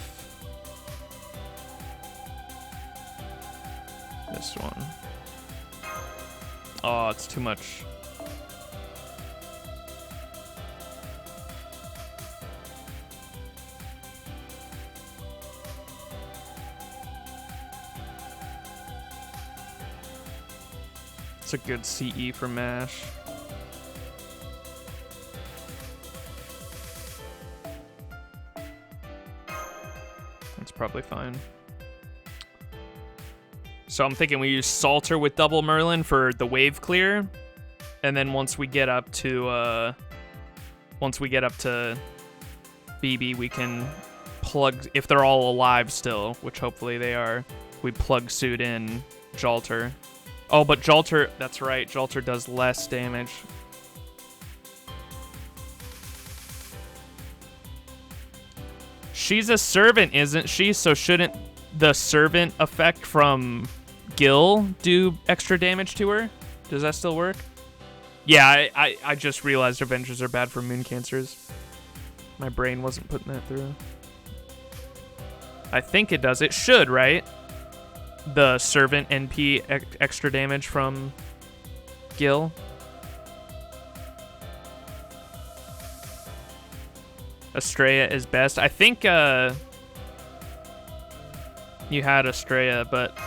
this one. Oh, it's too much. It's a good CE for MASH. That's probably fine. So I'm thinking we use Salter with double Merlin for the wave clear, and then once we get up to BB, we can plug, if they're all alive still, which hopefully they are, we plug suit in Jalter. Oh, but Jalter, that's right, Jalter does less damage. She's a servant, isn't she? So shouldn't the servant effect from Gil do extra damage to her? Does that still work? Yeah, I just realized Avengers are bad for moon cancers. My brain wasn't putting that through. I think it does. It should, right? The servant NP extra damage from Gil. Estrella is best. I think you had Estrella, but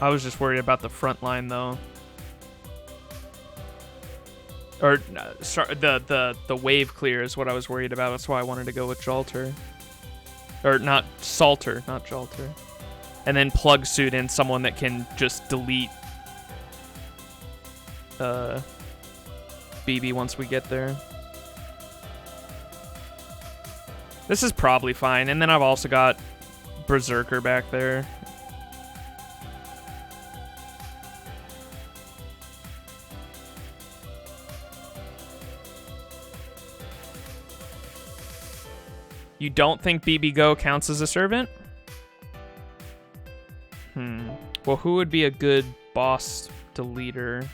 I was just worried about the front line though. Or sorry, the wave clear is what I was worried about. That's why I wanted to go with Jalter. Or not Salter, not Jalter. And then plug suit in someone that can just delete BB once we get there. This is probably fine. And then I've also got Berserker back there. You don't think BB Go counts as a servant? Well, who would be a good boss deleter?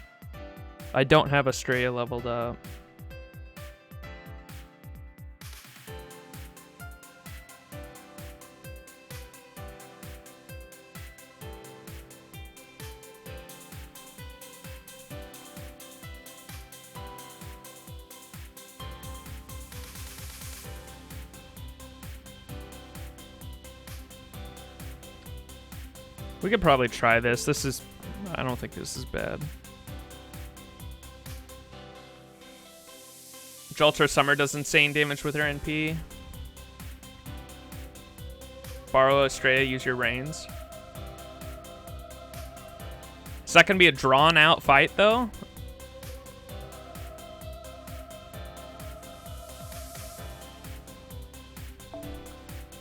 I don't have Estrella leveled up. We could probably try this. This is... I don't think this is bad. Jalter Summer does insane damage with her NP. Borrow Estrella, use your reins. Is that going to be a drawn-out fight, though?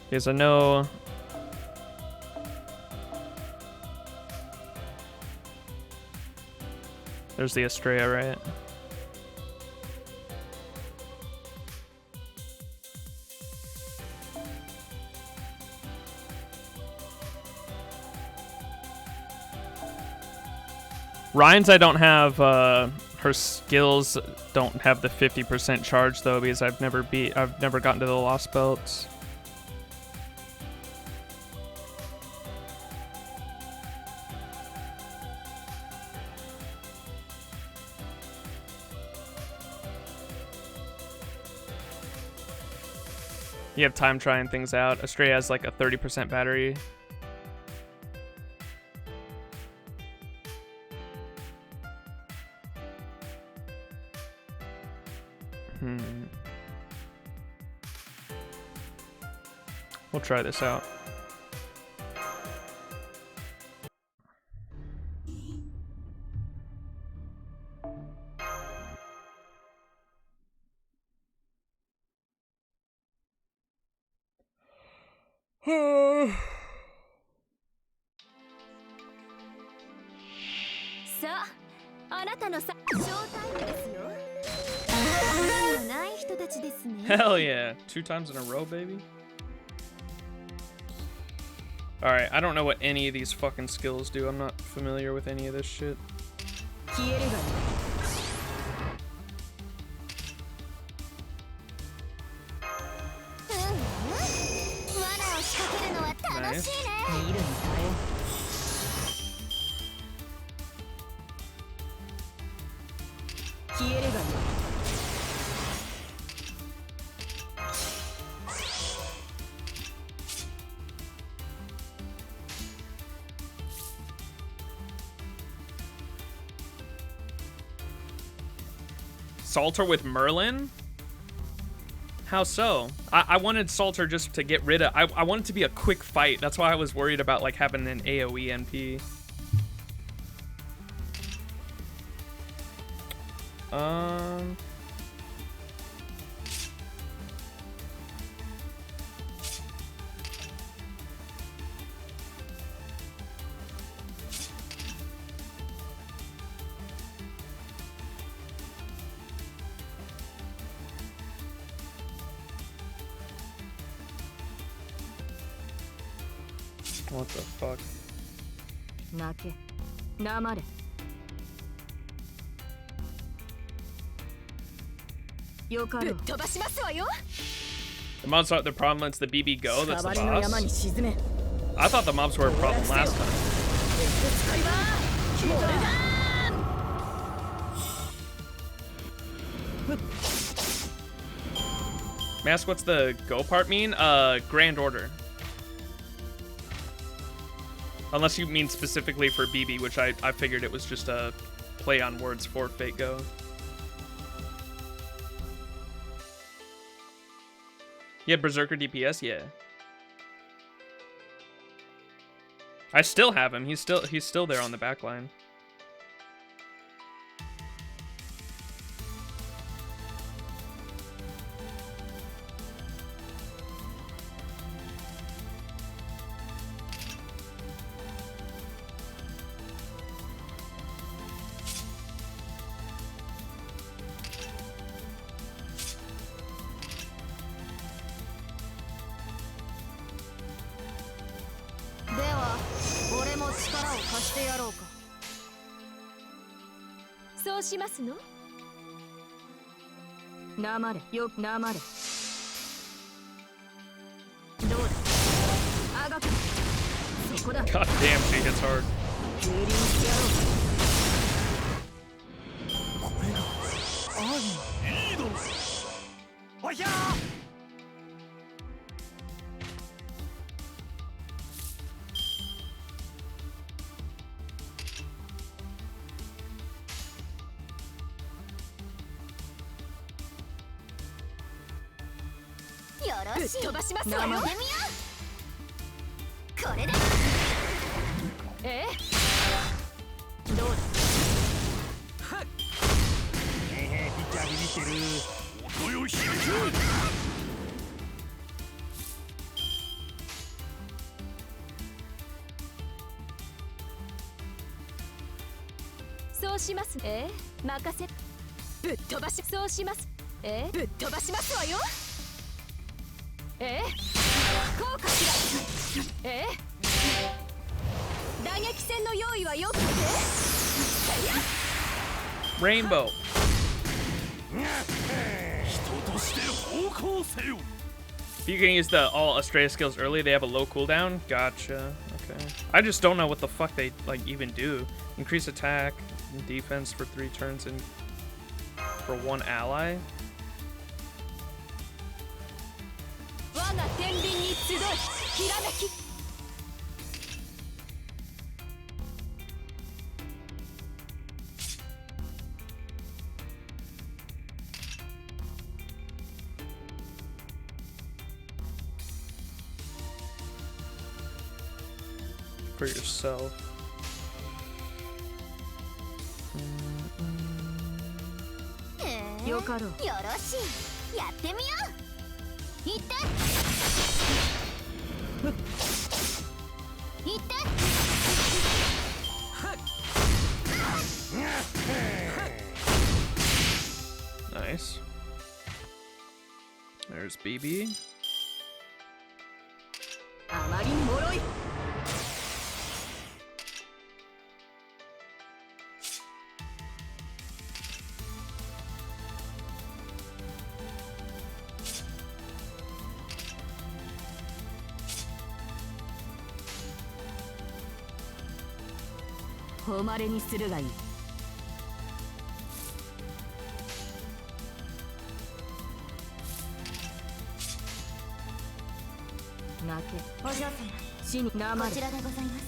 Because I know... There's the Estrella, right? Ryan's I don't have, her skills don't have the 50% charge though, because I've never gotten to the Lost Belts. You have time trying things out. Astray has like a 30% battery. We'll try this out. Hell yeah. 2 times in a row, baby. Alright, I don't know what any of these fucking skills do. I'm not familiar with any of this shit. Nice. Salter with Merlin? How so? I wanted Salter just to get rid of... I wanted it to be a quick fight. That's why I was worried about like having an AoE NP. What the fuck? The mobs aren't the problem, it's the BB Go that's the boss. I thought the mobs were a problem last time. Mask, what's the go part mean? Grand Order. Unless you mean specifically for BB, which I figured it was just a play on words for Fate Go. Yeah, Berserker DPS, yeah. I still have him. He's still there on the back line. God damn, she hits hard. Rainbow. If you can use the all Estrella skills early, they have a low cooldown. Gotcha. Okay. I just don't know what the fuck they like even do. Increase attack and defense for 3 turns and for 1 ally. For yourself. よかろう。よろしい、やってみよう。いっていって。 Nice. There's BB. あまりに脆い。誉れにするがいい。泣け。お嬢様、死になまる。こちらでございます。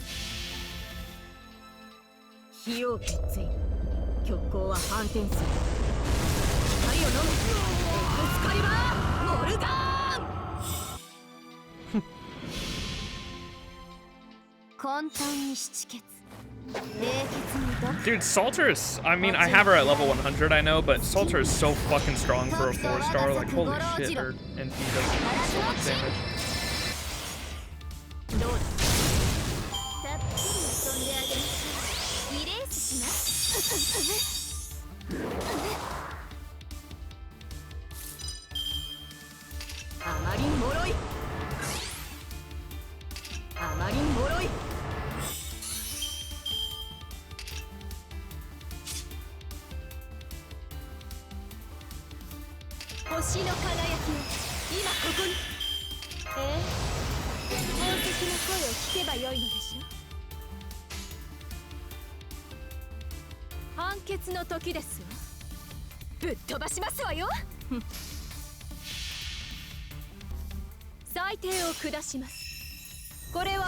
火を決意。極光は反転する。光を飲む。エクスカリバーモルガーン。混沌に七血。 Dude, Salter is, I mean, I have her at level 100, I know, but Salter is so fucking strong for a 4-star. Like, holy shit, her NP does so much damage.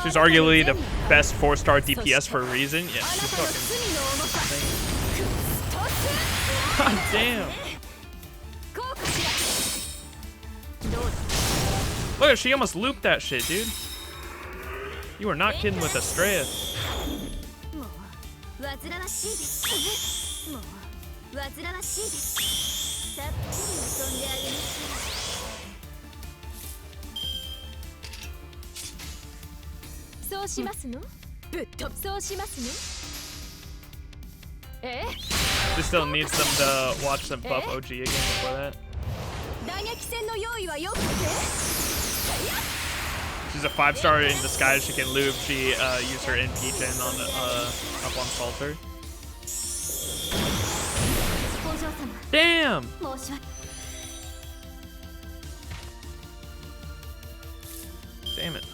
She's arguably the best 4-star DPS for a reason. Yeah, she's fucking insane. God damn. Look at, she almost looped that shit, dude. You are not kidding with S.E.R.A.PH. She still needs them to watch them buff OG again before that. She's a 5-star in disguise. She can loop. She used her NP gen on up on Salter. Damn. Damn it.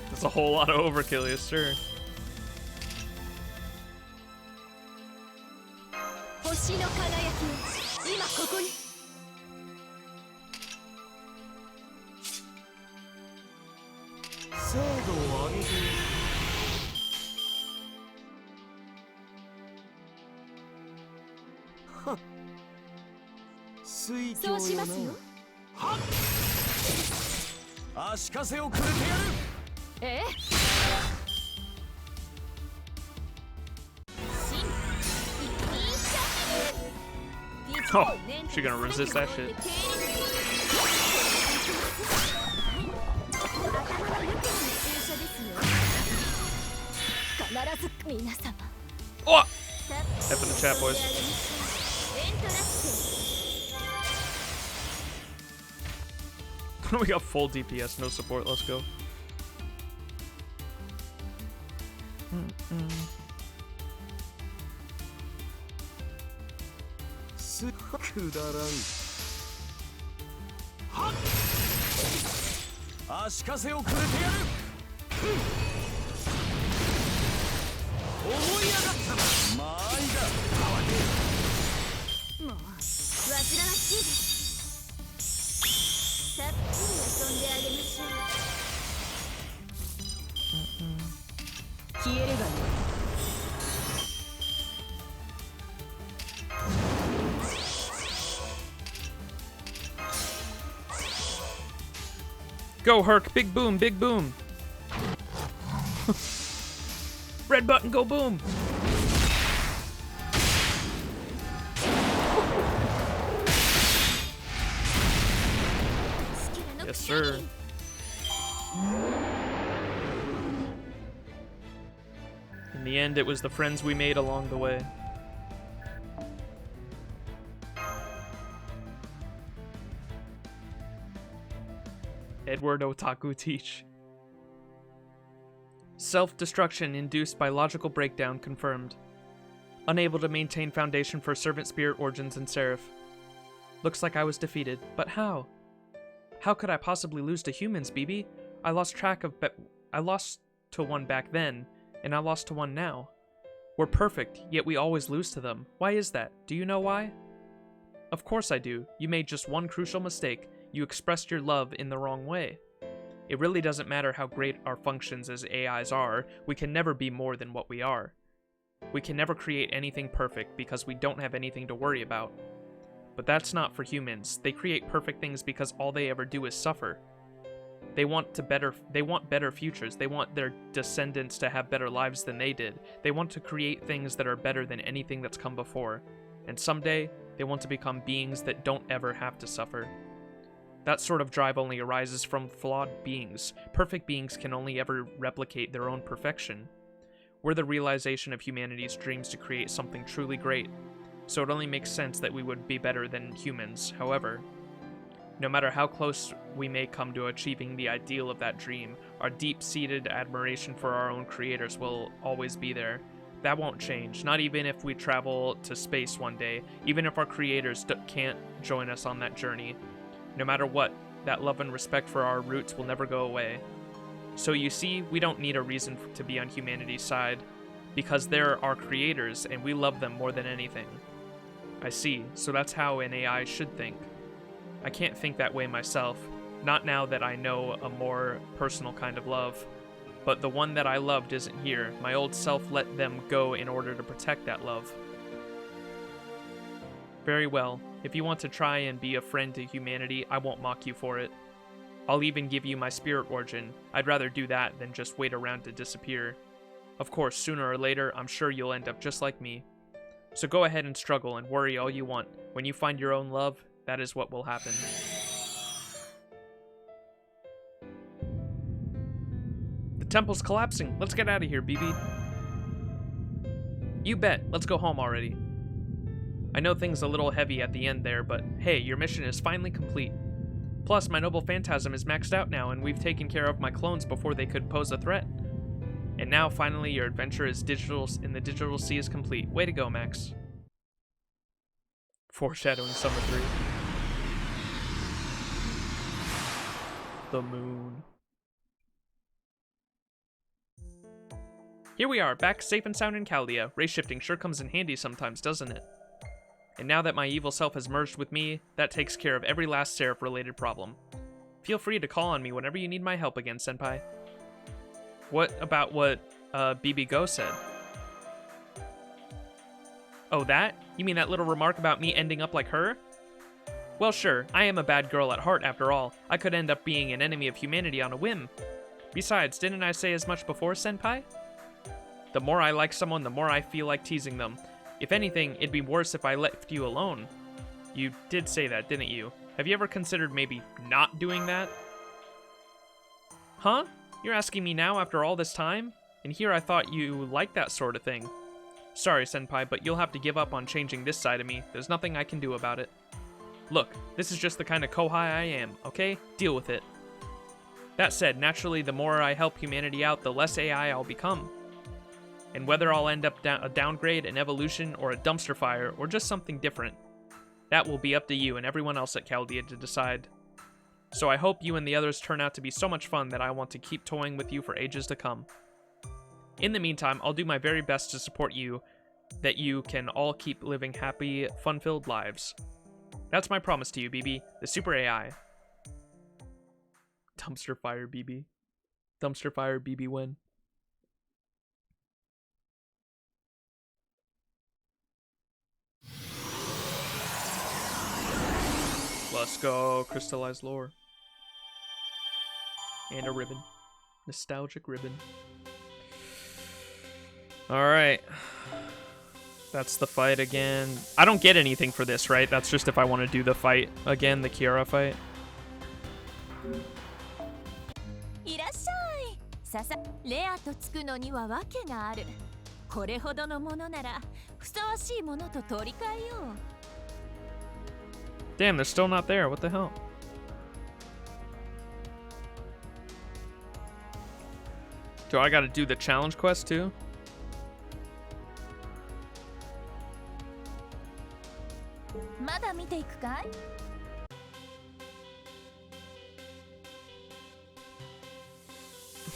That's a whole lot of overkill, yes sir. Oh, she gonna resist that shit. 皆様 Oh! F in the chat, boys. We got full DPS, no support. Let's go. Go, Herc. Big boom, big boom. Red button, go boom. Yes, sir. In the end, it was the friends we made along the way. Edward Otaku teach. Self-destruction induced by logical breakdown confirmed. Unable to maintain foundation for servant spirit origins and Seraph. Looks like I was defeated, but how? How could I possibly lose to humans, BB? I lost to one back then, and I lost to one now. We're perfect, yet we always lose to them. Why is that? Do you know why? Of course I do. You made just one crucial mistake. You expressed your love in the wrong way. It really doesn't matter how great our functions as AIs are, we can never be more than what we are. We can never create anything perfect because we don't have anything to worry about. But that's not for humans. They create perfect things because all they ever do is suffer. They want better futures. They want their descendants to have better lives than they did. They want to create things that are better than anything that's come before. And someday, they want to become beings that don't ever have to suffer. That sort of drive only arises from flawed beings. Perfect beings can only ever replicate their own perfection. We're the realization of humanity's dreams to create something truly great, so it only makes sense that we would be better than humans. However, no matter how close we may come to achieving the ideal of that dream, our deep-seated admiration for our own creators will always be there. That won't change, not even if we travel to space one day, even if our creators can't join us on that journey. No matter what, that love and respect for our roots will never go away. So you see, we don't need a reason to be on humanity's side, because they're our creators and we love them more than anything. I see, so that's how an AI should think. I can't think that way myself, not now that I know a more personal kind of love. But the one that I loved isn't here. My old self let them go in order to protect that love. Very well. If you want to try and be a friend to humanity, I won't mock you for it. I'll even give you my spirit origin. I'd rather do that than just wait around to disappear. Of course, sooner or later, I'm sure you'll end up just like me. So go ahead and struggle and worry all you want. When you find your own love, that is what will happen. The temple's collapsing. Let's get out of here, BB. You bet. Let's go home already. I know things a little heavy at the end there, but hey, your mission is finally complete. Plus, my noble phantasm is maxed out now, and we've taken care of my clones before they could pose a threat. And now, finally, your adventure in the digital sea is complete. Way to go, Max. Foreshadowing Summer 3. The moon. Here we are, back safe and sound in Chaldea. Race shifting sure comes in handy sometimes, doesn't it? And now that my evil self has merged with me, that takes care of every last Seraph-related problem. Feel free to call on me whenever you need my help again, Senpai. What about what BB Go said? Oh, that? You mean that little remark about me ending up like her? Well, sure, I am a bad girl at heart after all. I could end up being an enemy of humanity on a whim. Besides, didn't I say as much before, Senpai? The more I like someone, the more I feel like teasing them. If anything, it'd be worse if I left you alone. You did say that, didn't you? Have you ever considered maybe not doing that? Huh? You're asking me now after all this time? And here I thought you liked that sort of thing. Sorry, Senpai, but you'll have to give up on changing this side of me. There's nothing I can do about it. Look, this is just the kind of kohai I am, okay? Deal with it. That said, naturally, the more I help humanity out, the less AI I'll become. And whether I'll end up a downgrade, an evolution, or a dumpster fire, or just something different, that will be up to you and everyone else at Chaldea to decide. So I hope you and the others turn out to be so much fun that I want to keep toying with you for ages to come. In the meantime, I'll do my very best to support you, that you can all keep living happy, fun-filled lives. That's my promise to you, BB, the Super AI. Dumpster fire, BB. Dumpster fire, BB win. Let's go, crystallized lore. And a ribbon. Nostalgic ribbon. Alright. That's the fight again. I don't get anything for this, right? That's just if I want to do the fight again, the Kiara fight. いらっしゃい。ささ、レアとつくのには訳がある。これほどのものならふさわしいものと取り替えよう。 Damn, they're still not there. What the hell? Do I gotta do the challenge quest too?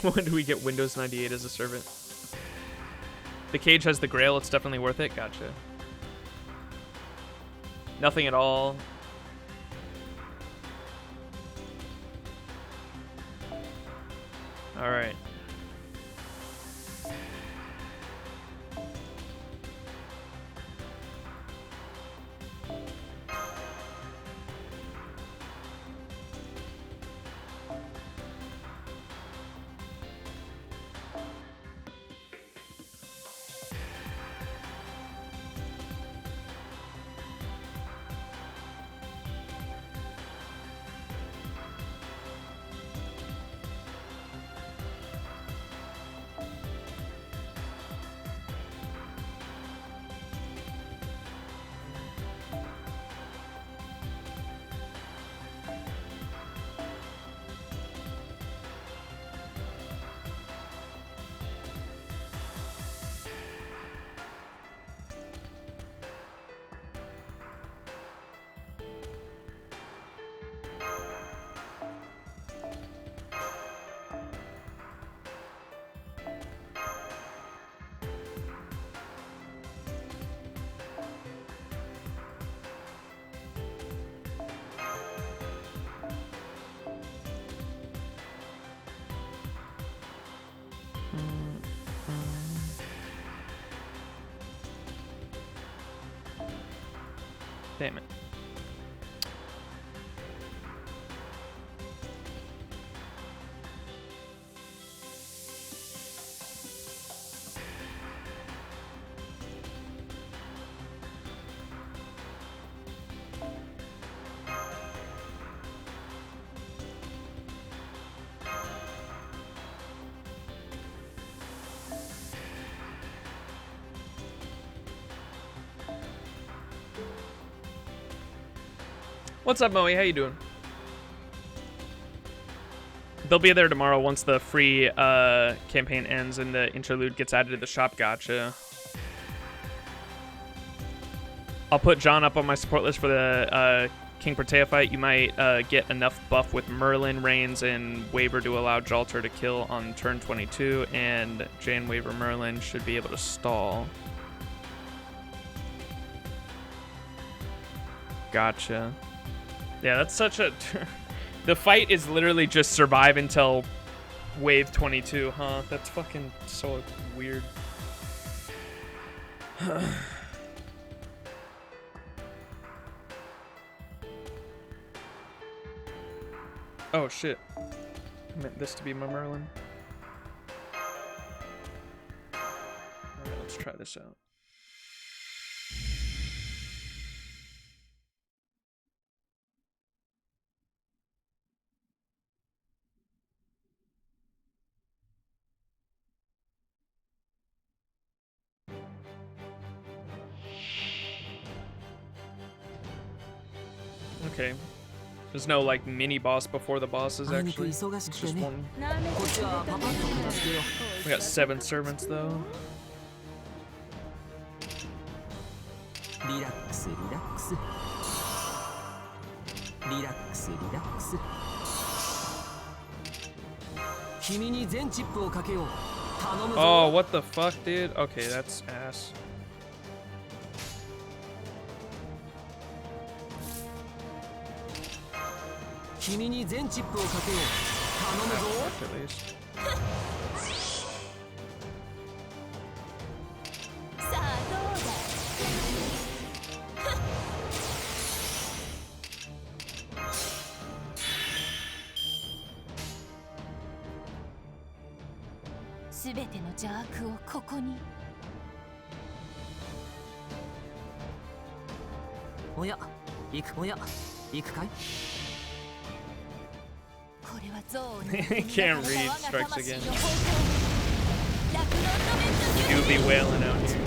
When do we get Windows 98 as a servant? The cage has the grail. It's definitely worth it. Gotcha. Nothing at all. All right. Damn it. What's up, Moe? How you doing? They'll be there tomorrow once the free campaign ends and the interlude gets added to the shop. Gotcha. I'll put John up on my support list for the King Protea fight. You might get enough buff with Merlin, Reigns, and Waver to allow Jalter to kill on turn 22, and Jan, Waver, Merlin should be able to stall. Gotcha. Yeah, that's such a... The fight is literally just survive until wave 22, huh? That's fucking so weird. Oh, shit. I meant this to be my Merlin. Alright, let's try this out. Okay. There's no like mini boss before the bosses actually. It's just one. We got 7 servants though. Relax, relax. Relax, relax. 君に全チップをかけよう。頼むぞ。 Oh, what the fuck, dude? Okay, that's ass. 君に全チップをかけよう。頼むぞ。 At least. さあどうだ。すべての邪悪をここに。おや、行く。おや、行くかい。 これはゾーン Can't read strikes again. You be wailing out here.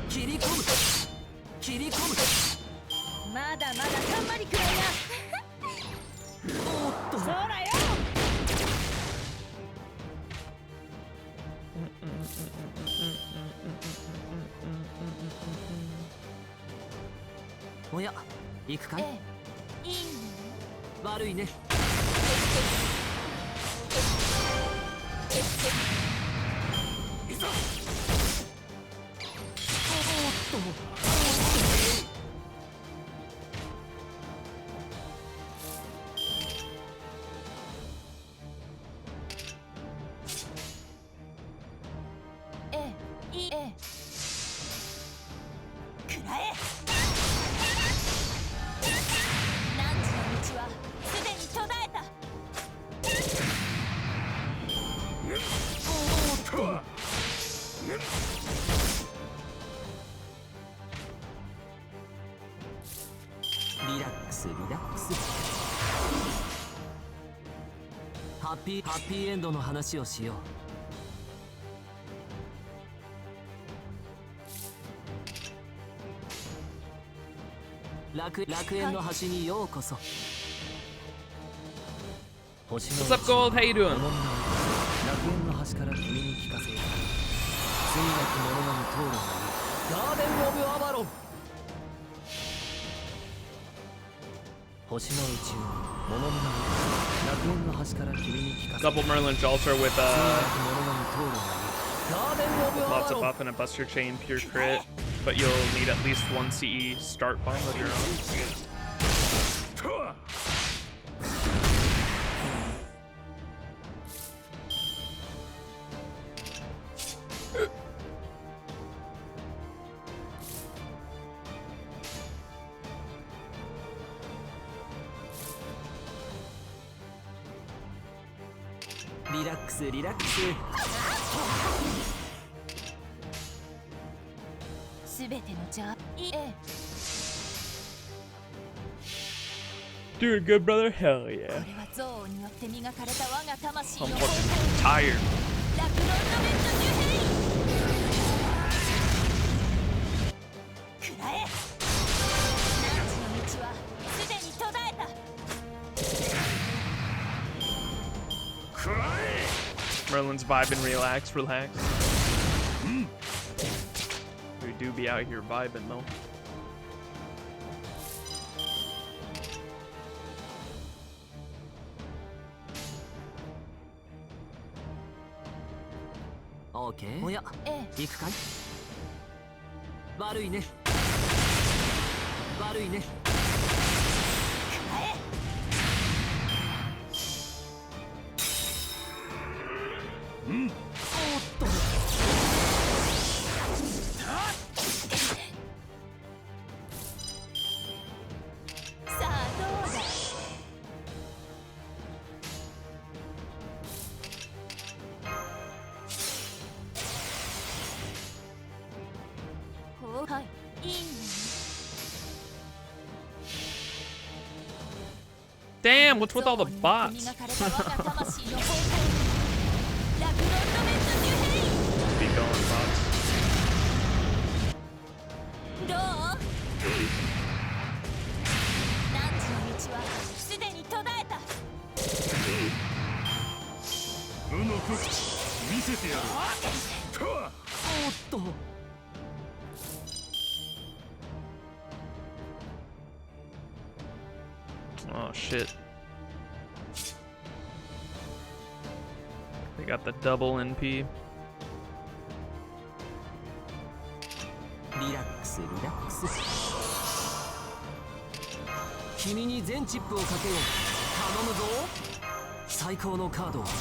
切り込む。切り込む。まだまだ頑張りくらいな。おっと。そうだよ。おや、行くかい。いいね。悪いね。いざ。おっと。 リラックスリラックス。ハッピーエンドの話をしよう。楽園の端にようこそ。What's up, Gold? How you doing? 楽園の端から君に聞かせよう。罪なき者のみ通るのにガーデン・オブ・アバロン。星の宇宙物見の楽園の端から君に聞かせよう。 Double Merlin Jalter with 罪なき者のみ通るのにガーデン・オブ・アバ lots of ロン。 buff and a Buster Chain, pure crit, but you'll need at least 1 CE start bomb of your own. Relax, relax. すべての邪悪。Doing good, brother? Hell こ yeah. れは憎悪によって磨かれた我が魂 I'm の fucking tired. ラクロンドメントジュヘイくらえ。汝の道はすでに途絶えた。 Merlin's vibing, relax. We do be out here vibing though. Okay. おや、行くかい。悪いね。悪いね。おっと。さあどうだ。 はい、いいね。 Damn, what's with all the bots? 磨かれた我が魂の崩壊。ラクロンドメントジュヘイ Be going, bots. どう？無の極地見せてやる。おっと Oh shit. They got the double NP. リラックスリラックス。君に全チップをかけよう。頼むぞ。最高のカードを君。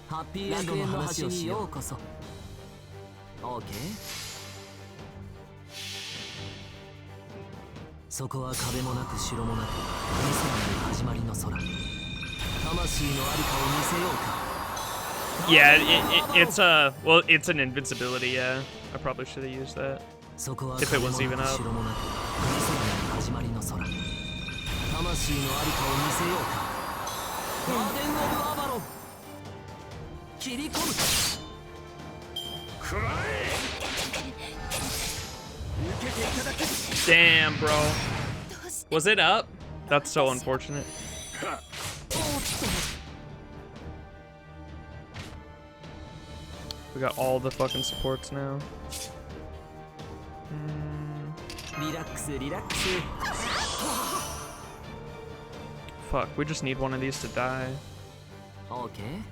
ハッピーエンドの話にようこそ。オーケー。そこは壁もなく城もなく海空の始まりの空。魂のありかを見せようか。 Yeah, it's well, it's an invincibility. Yeah, I probably should have used that if it was even up. 始まりの空。魂のありかを見せようか。ガーデンオブアバロン。切り込む。くらえ。 Damn, bro. Was it up? That's so unfortunate. We got all the fucking supports now. Fuck, we just need one of these to die. Okay.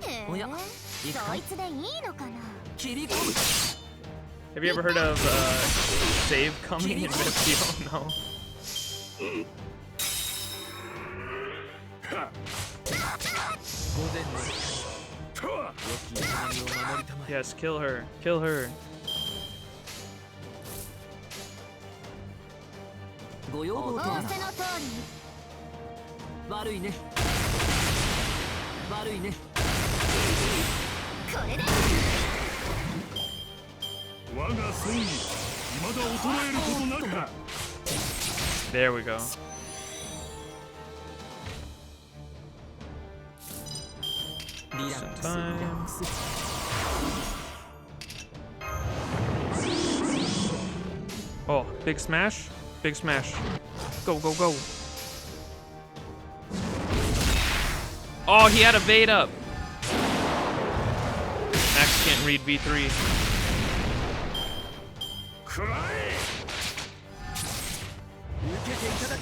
そいつでいいのかな。 Have you ever heard of save coming in FGO? No. Yes, kill her. Kill her. ご要望とは仰せの通り。悪いね。悪いね。これで。 我が戦意未だ衰えることなく。 There we go. Some time. Oh, big smash. Big smash. Go, go, go. Oh, he had a bait up. Max can't read V3. くらえ。受けていただく。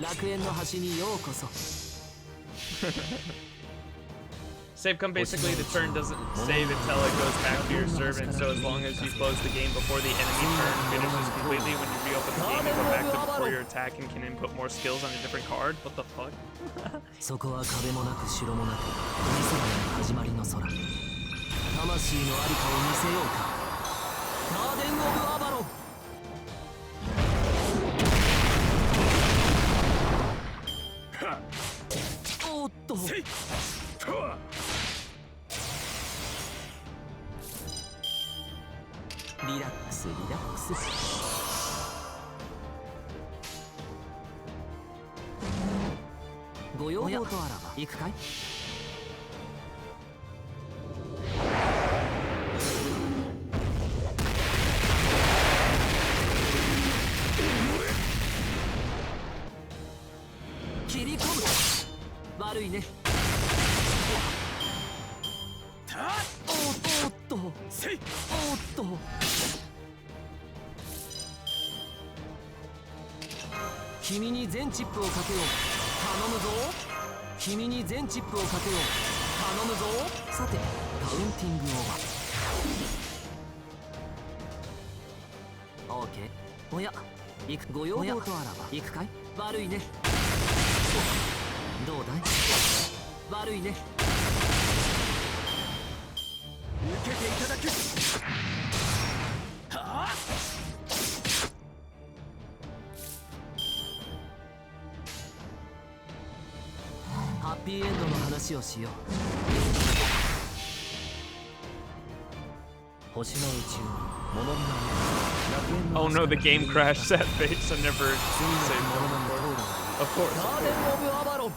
楽園の端にようこそ。 Save come basically the turn doesn't save until it goes back to your servant, so as long as you close the game before the enemy turn finishes completely, when you reopen the game, you go back to before your attack and can input more skills on a different card? What the fuck? そこは壁もなく城もなく海空の始まりの空。魂のありかを見せようか。ガーデンオブアバロン。おっと。 リラックスリラックス。ご要望とあらば行くかい。切り込む。悪いね。おっと。おっと。 君に全チップをかけよう。頼むぞ。君に全チップをかけよう。頼むぞ。さて、カウンティングオーバー。オーケー。おや、行く。ご要望とあらば行くかい。悪いね。どうだい。悪いね。受けていただく。はあ。 ハッピーエンドの話をしよう。星の宇宙、物見の Oh no, the game crashed that face. I never saved them before. Of course. ガーデンオブアバロン。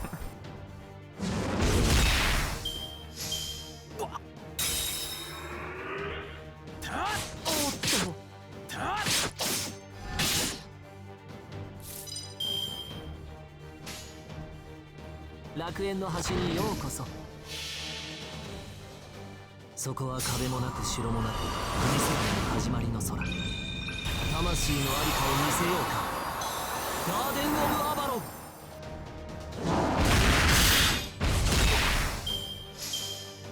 楽園の端にようこそ。そこは壁もなく城もなく二世界の始まりの空。魂のありかを見せようか。ガーデン・オブ・アバロン。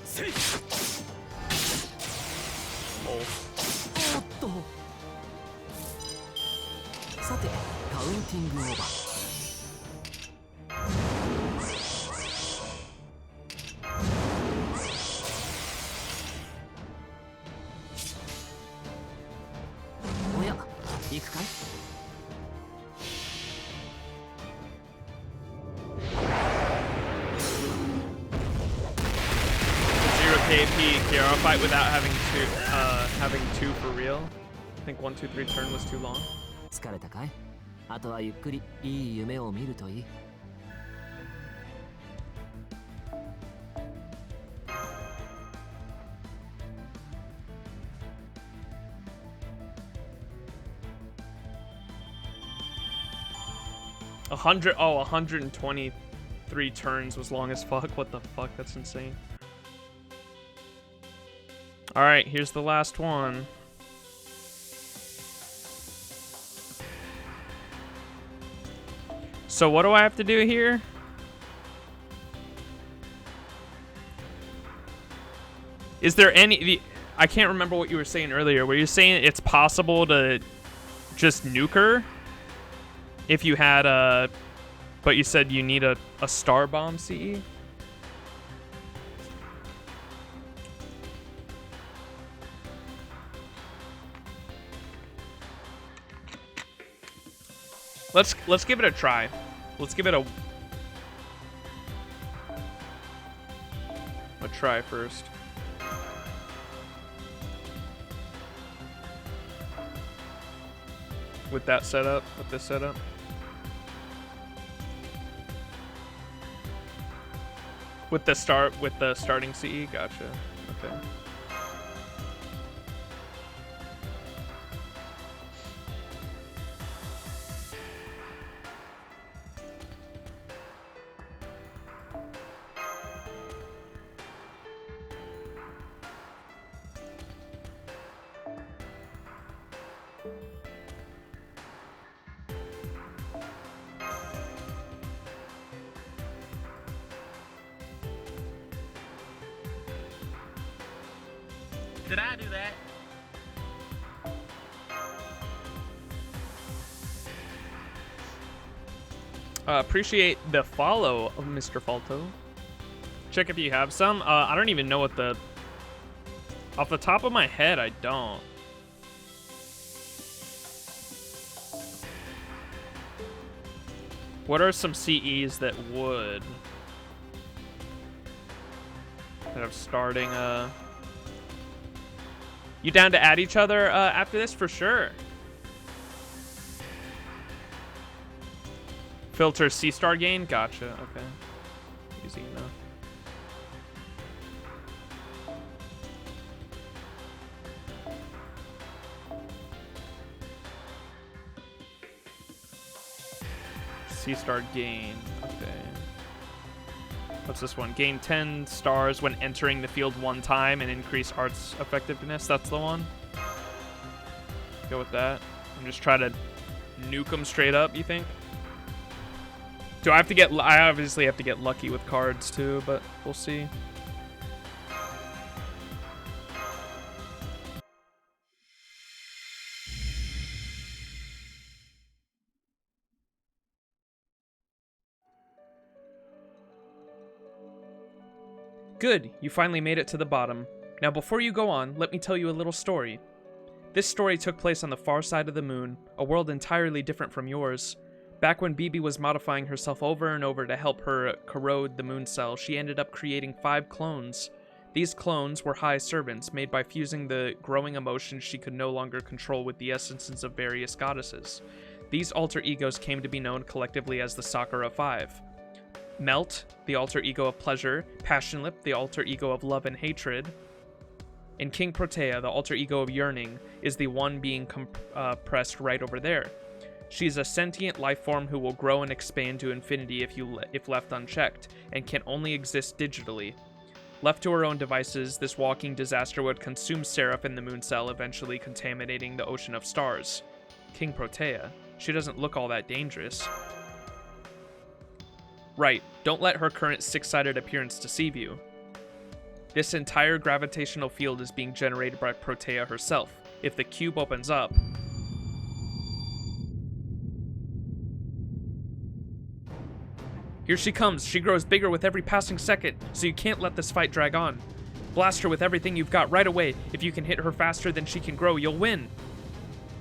せい。おっと。さてカウンティングオーバー。おや行くかい。KP Kiara fight without having two for real. I think 1, 2, 3 turn was too long. 疲れたかい。あとはゆっくりいい夢を見るといい。123 turns was long as fuck. What the fuck? That's insane. All right, here's the last one. So what do I have to do here? Is there any... I can't remember what you were saying earlier. Were you saying it's possible to just nuke her? If you had a... But you said you need a star bomb CE? Let's give it a try. Let's give it a try first. With that setup, with this setup. With the starting CE, gotcha. Okay. Did I do that? Appreciate the follow of Mr. Falto. Check if you have some. I don't even know what the... Off the top of my head, I don't. What are some CEs that would... Kind of starting You down to add each other after this? For sure. Filter C-star gain? Gotcha, okay. Easy enough. C-star gain, okay. What's this one? Gain 10 stars when entering the field one time and increase arts effectiveness. That's the one. Go with that. And just try to nuke them straight up, you think? Do I have to get... I obviously have to get lucky with cards too, but we'll see. Good, you finally made it to the bottom. Now before you go on, let me tell you a little story. This story took place on the far side of the moon, a world entirely different from yours. Back when BB was modifying herself over and over to help her corrode the moon cell, she ended up creating 5 clones. These clones were high servants, made by fusing the growing emotions she could no longer control with the essences of various goddesses. These alter egos came to be known collectively as the Sakura 5. Melt, the alter ego of pleasure, Passionlip, the alter ego of love and hatred, and King Protea, the alter ego of yearning, is the one being compressed right over there. She's a sentient life form who will grow and expand to infinity if left unchecked, and can only exist digitally. Left to her own devices, this walking disaster would consume Seraph in the moon cell, eventually contaminating the ocean of stars. King Protea. She doesn't look all that dangerous. Right, don't let her current six-sided appearance deceive you. This entire gravitational field is being generated by Protea herself. If the cube opens up... Here she comes. She grows bigger with every passing second, so you can't let this fight drag on. Blast her with everything you've got right away. If you can hit her faster than she can grow, you'll win.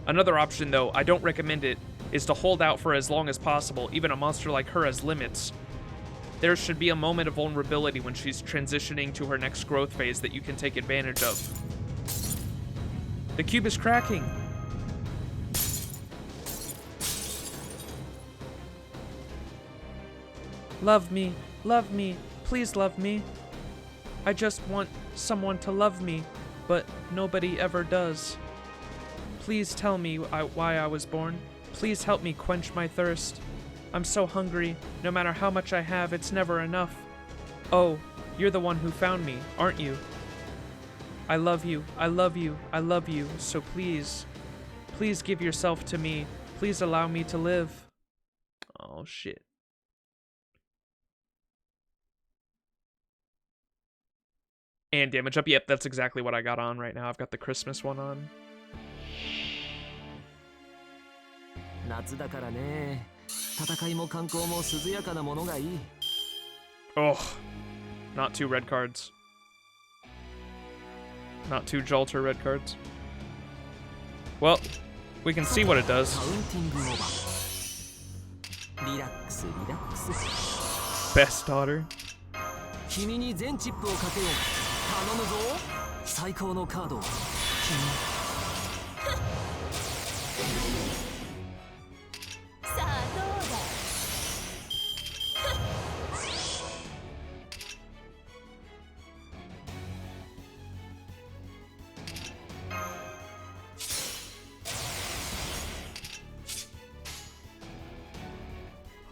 Another option, though, I don't recommend it, is to hold out for as long as possible. Even a monster like her has limits. There should be a moment of vulnerability when she's transitioning to her next growth phase that you can take advantage of. The cube is cracking. Love me, please love me. I just want someone to love me, but nobody ever does. Please tell me why I was born. Please help me quench my thirst. I'm so hungry. No matter how much I have, it's never enough. Oh, you're the one who found me, aren't you? I love you, I love you, I love you, so please, please give yourself to me. Please allow me to live. Oh, shit. And damage up. Yep, that's exactly what I got on right now. I've got the Christmas one on. 夏だからね。戦いも観光も涼やかなものがいい。 Oh, not two red cards. Not two Jalter red cards. Well, we can see what it does. Best daughter. 君に全チップをかけよう。頼むぞ。最高のカードを。君。さあどうだ。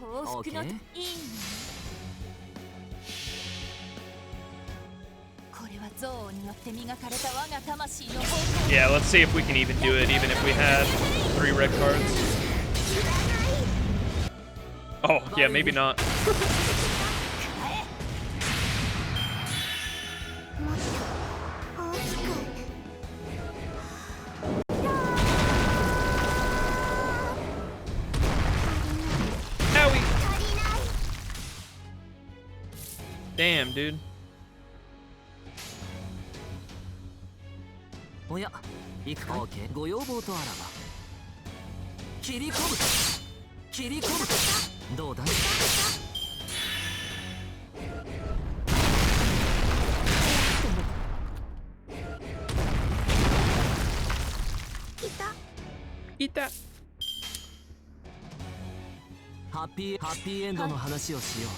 報復のいいね。 Yeah, let's see if we can even do it, even if we had 3 red cards. Oh, yeah, maybe not. Owie. Damn, dude. おや、行くか。ご要望とあらば。切り込む。切り込む。どうだい。いた。ハッピーエンドの話をしよう。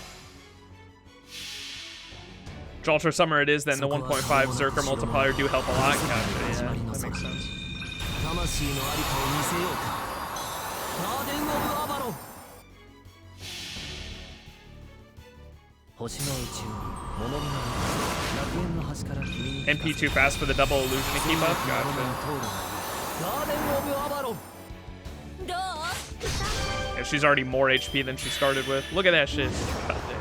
Jalter Summer it is, then the 1.5 Zerker multiplier do help a lot. Gotcha, yeah, that makes sense. 魂のありかを見せようか。ガーデン・オブ・アバロン。星の宇宙に物見の楽園の端から君に NP too fast for the double illusion to keep up? Gotcha. ガーデン・オブ・アバロン。 どう？ Yeah, she's already more HP than she started with. Look at that shit. God damn.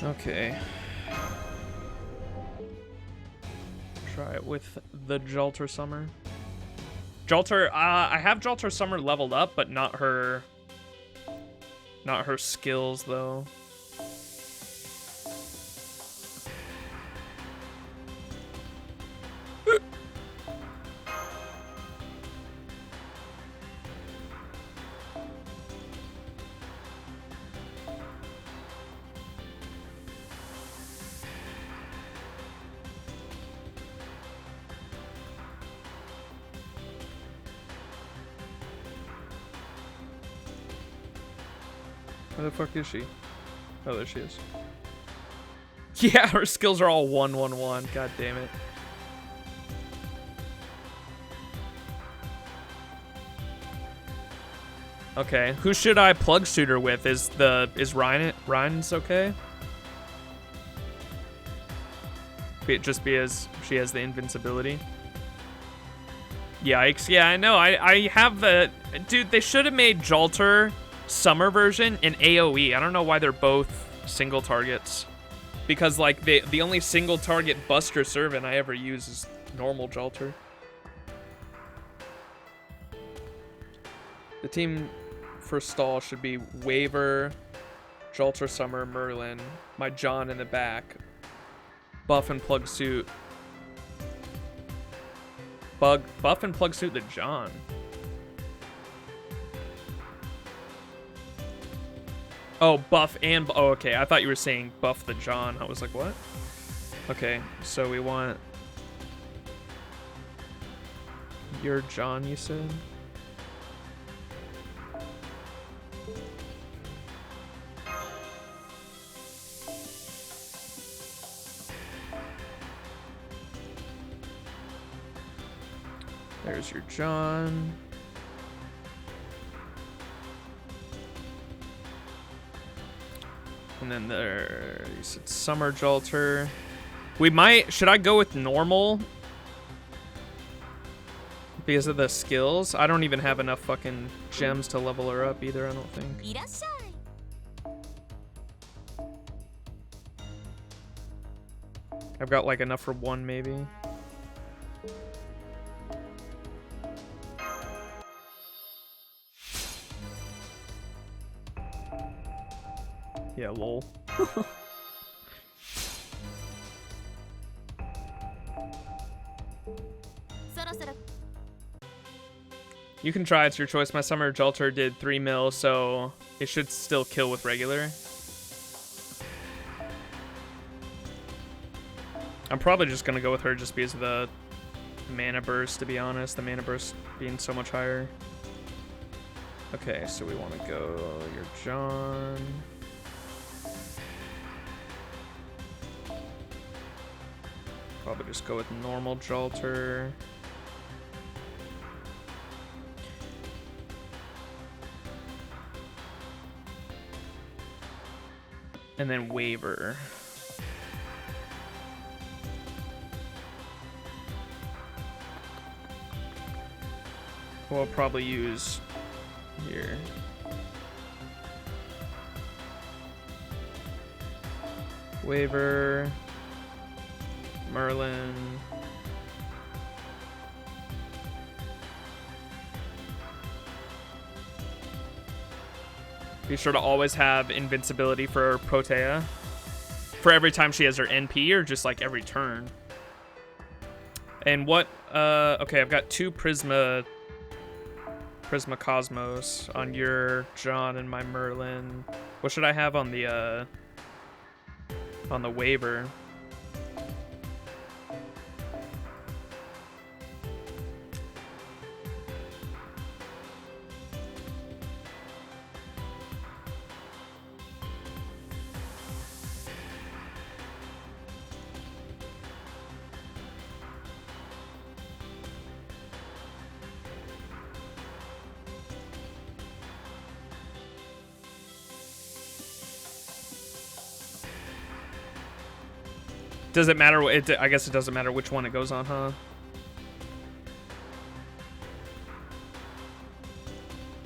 Okay. Try it with the Jalter Summer. Jalter, I have Jalter Summer leveled up, but not her skills though. Where the fuck is she? Oh, there she is. Yeah, her skills are all 1-1-1. God damn it. Okay, who should I plug shoot her with? Is Ryan's okay? Just because she has the invincibility. Yikes! Yeah, I know. I have the dude. They should have made Jalter summer version and AOE. I don't know why they're both single targets. Because like the only single target Buster servant I ever use is normal Jalter. The team for stall should be Waver, Jalter Summer, Merlin, my John in the back, Buff and Plug Suit. Buff and Plug Suit the John. Oh, Buff and... Oh, okay. I thought you were saying Buff the John. I was like, what? Okay, so we want... Your John, you said? There's your John. And then there, you said Summer Jalter. We might, should I go with normal? Because of the skills? I don't even have enough fucking gems to level her up either, I don't think. I've got like enough for one maybe. Yeah, lol. You can try, it's your choice. My Summer Jalter did 3 mil, so it should still kill with regular. I'm probably just gonna go with her just because of the mana burst, to be honest. The mana burst being so much higher. Okay, so we want to go your John. Probably just go with normal Jalter. And then Waver. We'll probably use here. Waver. Merlin. Be sure to always have invincibility for Protea. For every time she has her NP or just like every turn. And what, okay, I've got 2 Prisma Cosmos on your John and my Merlin. What should I have on the Waver? Does it matter? I guess it doesn't matter which one it goes on, huh?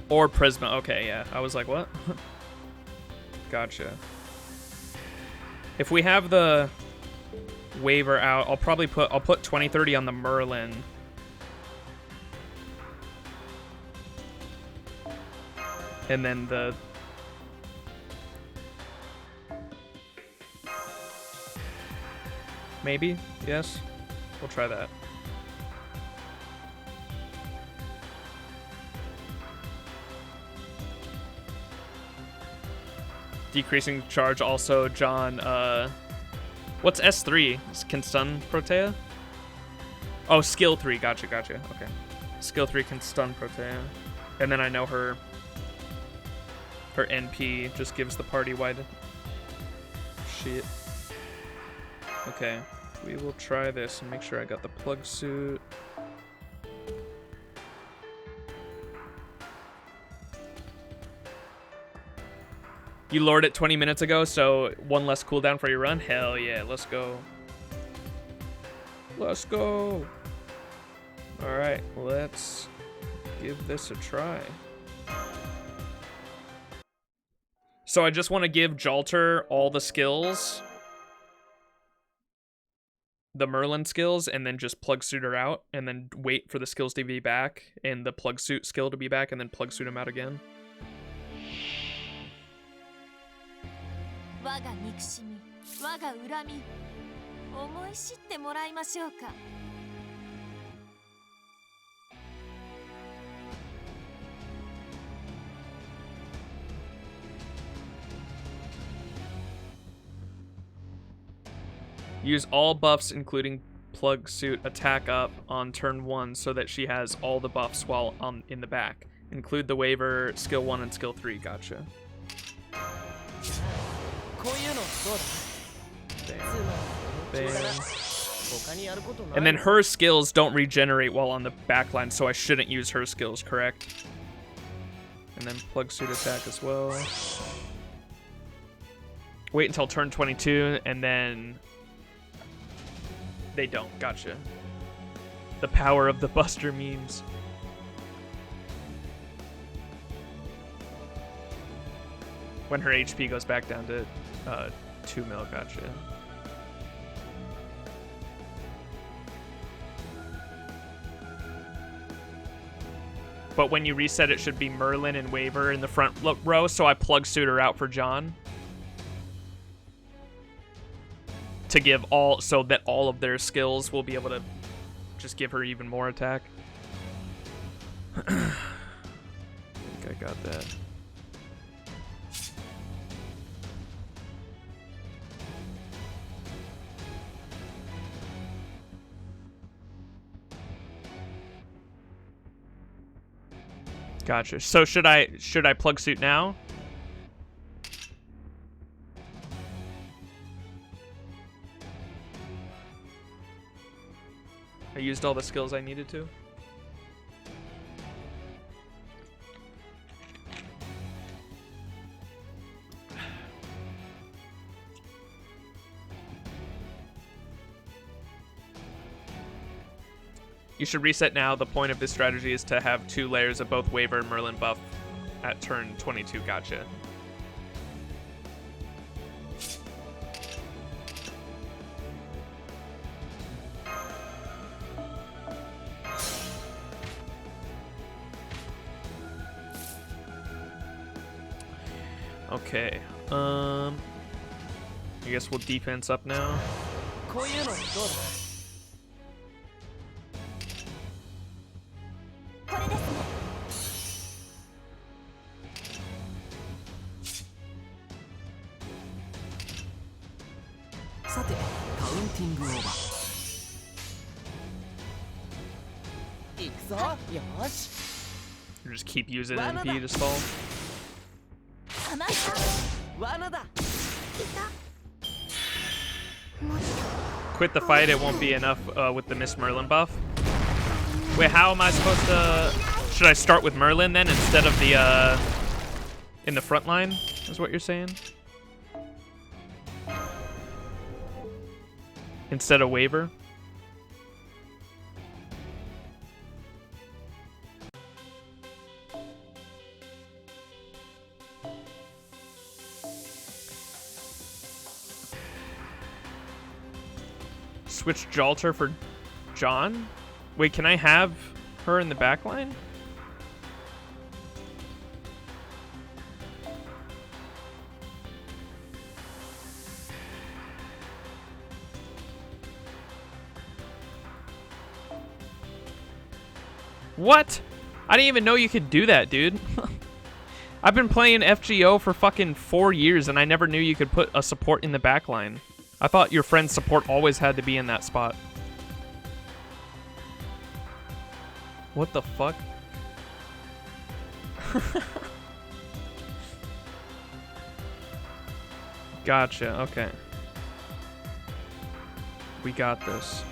Or Prisma. Okay, yeah. I was like, what? Gotcha. If we have the Waver out, I'll put 20-30 on the Merlin. And then the... Maybe? Yes? We'll try that. Decreasing charge also, John, what's S3? Can stun Protea? Oh, skill 3, gotcha, okay. Skill 3 can stun Protea. And then I know her NP just gives the party wide shit. Okay, we will try this and make sure I got the plug suit. You lured it 20 minutes ago, so one less cooldown for your run? Hell yeah, let's go. Let's go. Alright, let's give this a try. So I just want to give Jalter all the skills. The Merlin skills, and then just plug suit her out, and then wait for the skills to be back, and the plug suit skill to be back, and then plug suit him out again. 我が憎しみ、我が恨み、思い知ってもらいましょうか。Use all buffs, including plug suit attack up on turn 1 so that she has all the buffs while in the back. Include the waiver, skill 1 and skill 3. Gotcha. Bam. And then her skills don't regenerate while on the backline, so I shouldn't use her skills, correct? And then plug suit attack as well. Wait until turn 22, and then... They don't. Gotcha. The power of the Buster memes. When her HP goes back down to 2 mil. Gotcha. But when you reset, it should be Merlin and Waver in the front row, so I plug suit her out for John. To give all, so that all of their skills will be able to just give her even more attack. I think I got that. Gotcha. So should I plug suit now? I used all the skills I needed to. You should reset now. The point of this strategy is to have 2 layers of both Waver and Merlin buff at turn 22. Gotcha. Okay, I guess we'll defense up now. You just keep using MP to stall. Quit the fight, it won't be enough with the Miss Merlin buff. Wait, how am I supposed to... Should I start with Merlin then instead of the, in the front line, is what you're saying? Instead of Waver? Switch Jalter for John? Wait, can I have her in the back line? What? I didn't even know you could do that, dude. I've been playing FGO for fucking 4 years and I never knew you could put a support in the back line. I thought your friend's support always had to be in that spot. What the fuck? Gotcha, okay. We got this.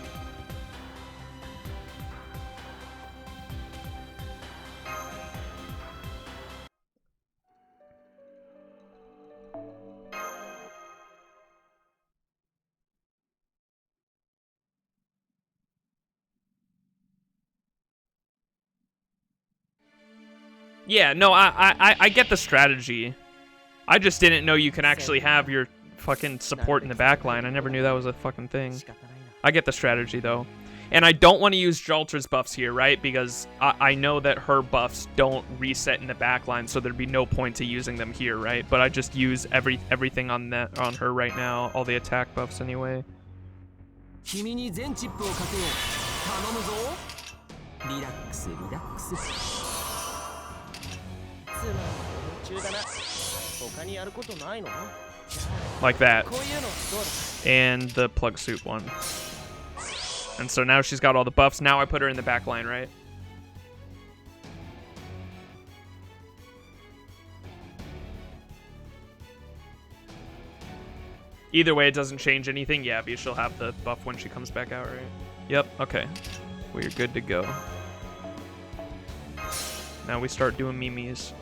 Yeah, no, I get the strategy. I just didn't know you can actually have your fucking support in the backline. I never knew that was a fucking thing. I get the strategy, though. And I don't want to use Jalter's buffs here, right? Because I know that her buffs don't reset in the backline, so there'd be no point to using them here, right? But I just use everything on her right now, all the attack buffs anyway. 君に全チップをかけよう。頼むぞ。リラックスリラックス。Like that. And the plug suit one. And so now she's got all the buffs. Now I put her in the back line, right? Either way, it doesn't change anything. Yeah, but she'll have the buff when she comes back out, right? Yep, okay. We're good to go. Now we start doing memes.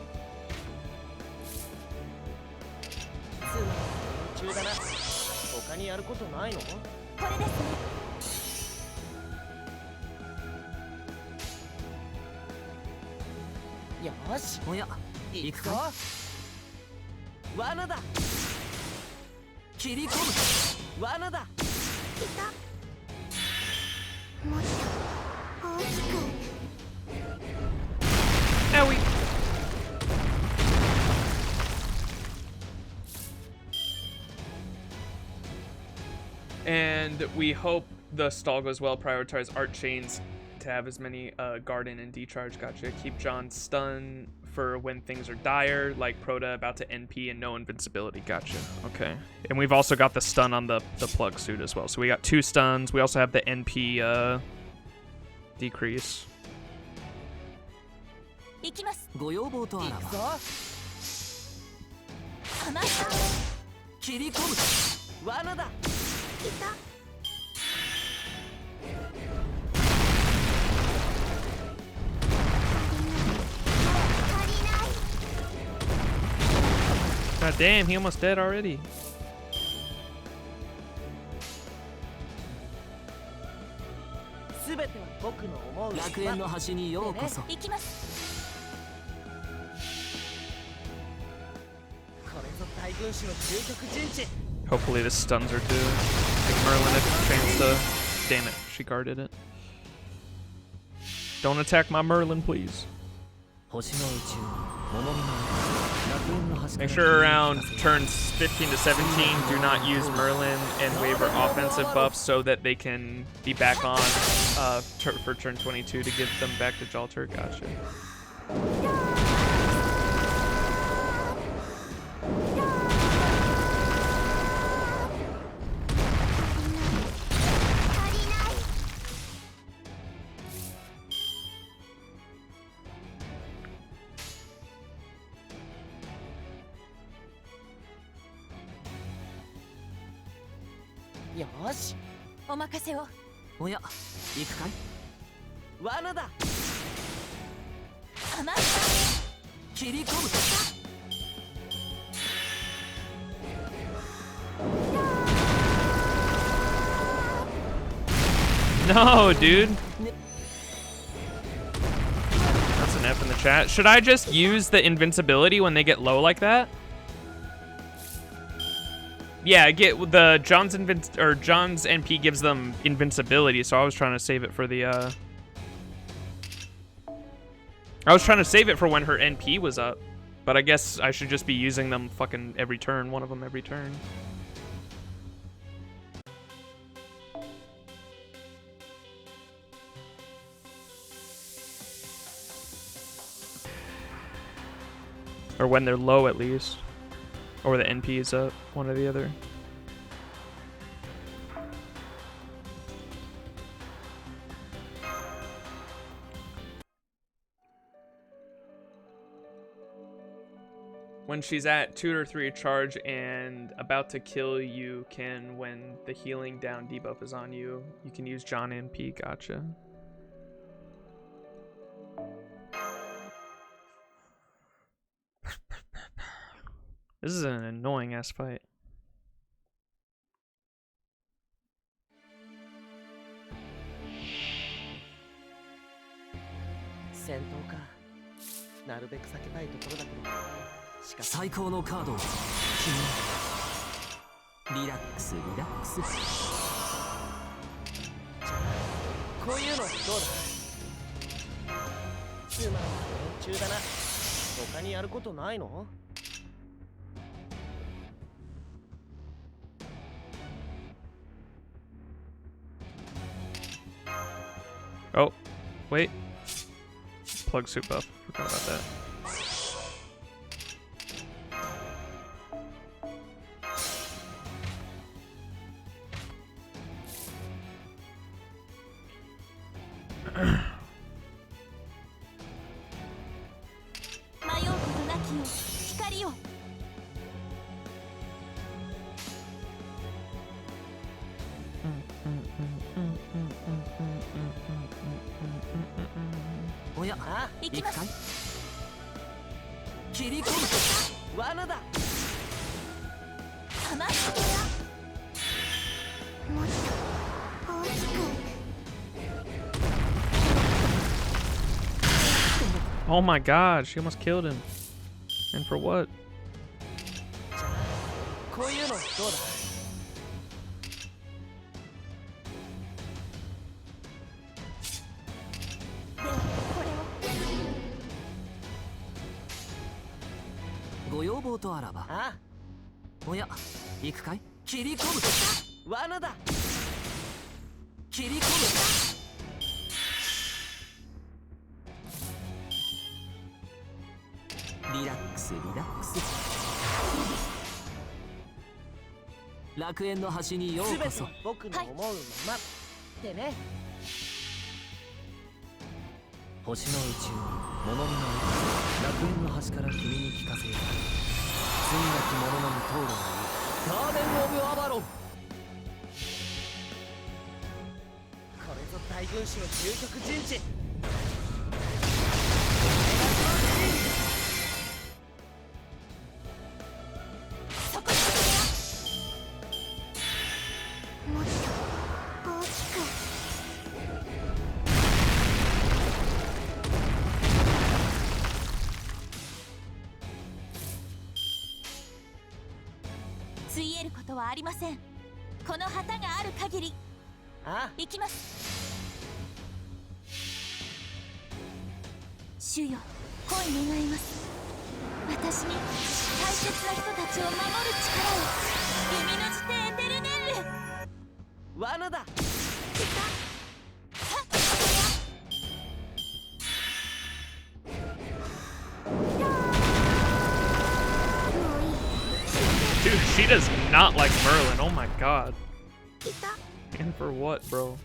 Owie. And we hope the stall goes well. Prioritize art chains to have as many garden and decharge. Gotcha. Keep John stun for when things are dire, like Proto about to NP and no invincibility. Gotcha. Okay. And we've also got the stun on the plug suit as well. So we got 2 stuns. We also have the NP decrease. 行きます。ご要望とあらば。切り込む。罠だ。来た。God damn, he almost dead already. Hopefully the stuns are due. Give Merlin a chance to... Damn it, she guarded it. Don't attack my Merlin, please. Make sure around turns 15 to 17, do not use Merlin and waiver offensive buffs so that they can be back on for turn 22 to give them back to Jalter. Gotcha. No, dude. That's an F in the chat. Should I just use the invincibility when they get low like that? Yeah, get the John's NP gives them invincibility, so I was trying to save it for the I was trying to save it for when her NP was up, but I guess I should just be using them fucking every turn, one of them every turn. Or when they're low, at least. Or the NP is up, one or the other. When she's at 2 or 3 charge and about to kill, you can, when the healing down debuff is on you, you can use John NP. Gotcha. This is an annoying ass fight. 戦闘か。なるべく避けたいところだけど。しかし最高のカードを君リラックスリラックス。こういうのどうだ。つまんない連中だな。他にやることないの？Oh, wait. Plug suit buff. Forgot about that. Oh my god, she almost killed him. And for what? Dude, she does not like Merlin. Oh my god. And for what, bro?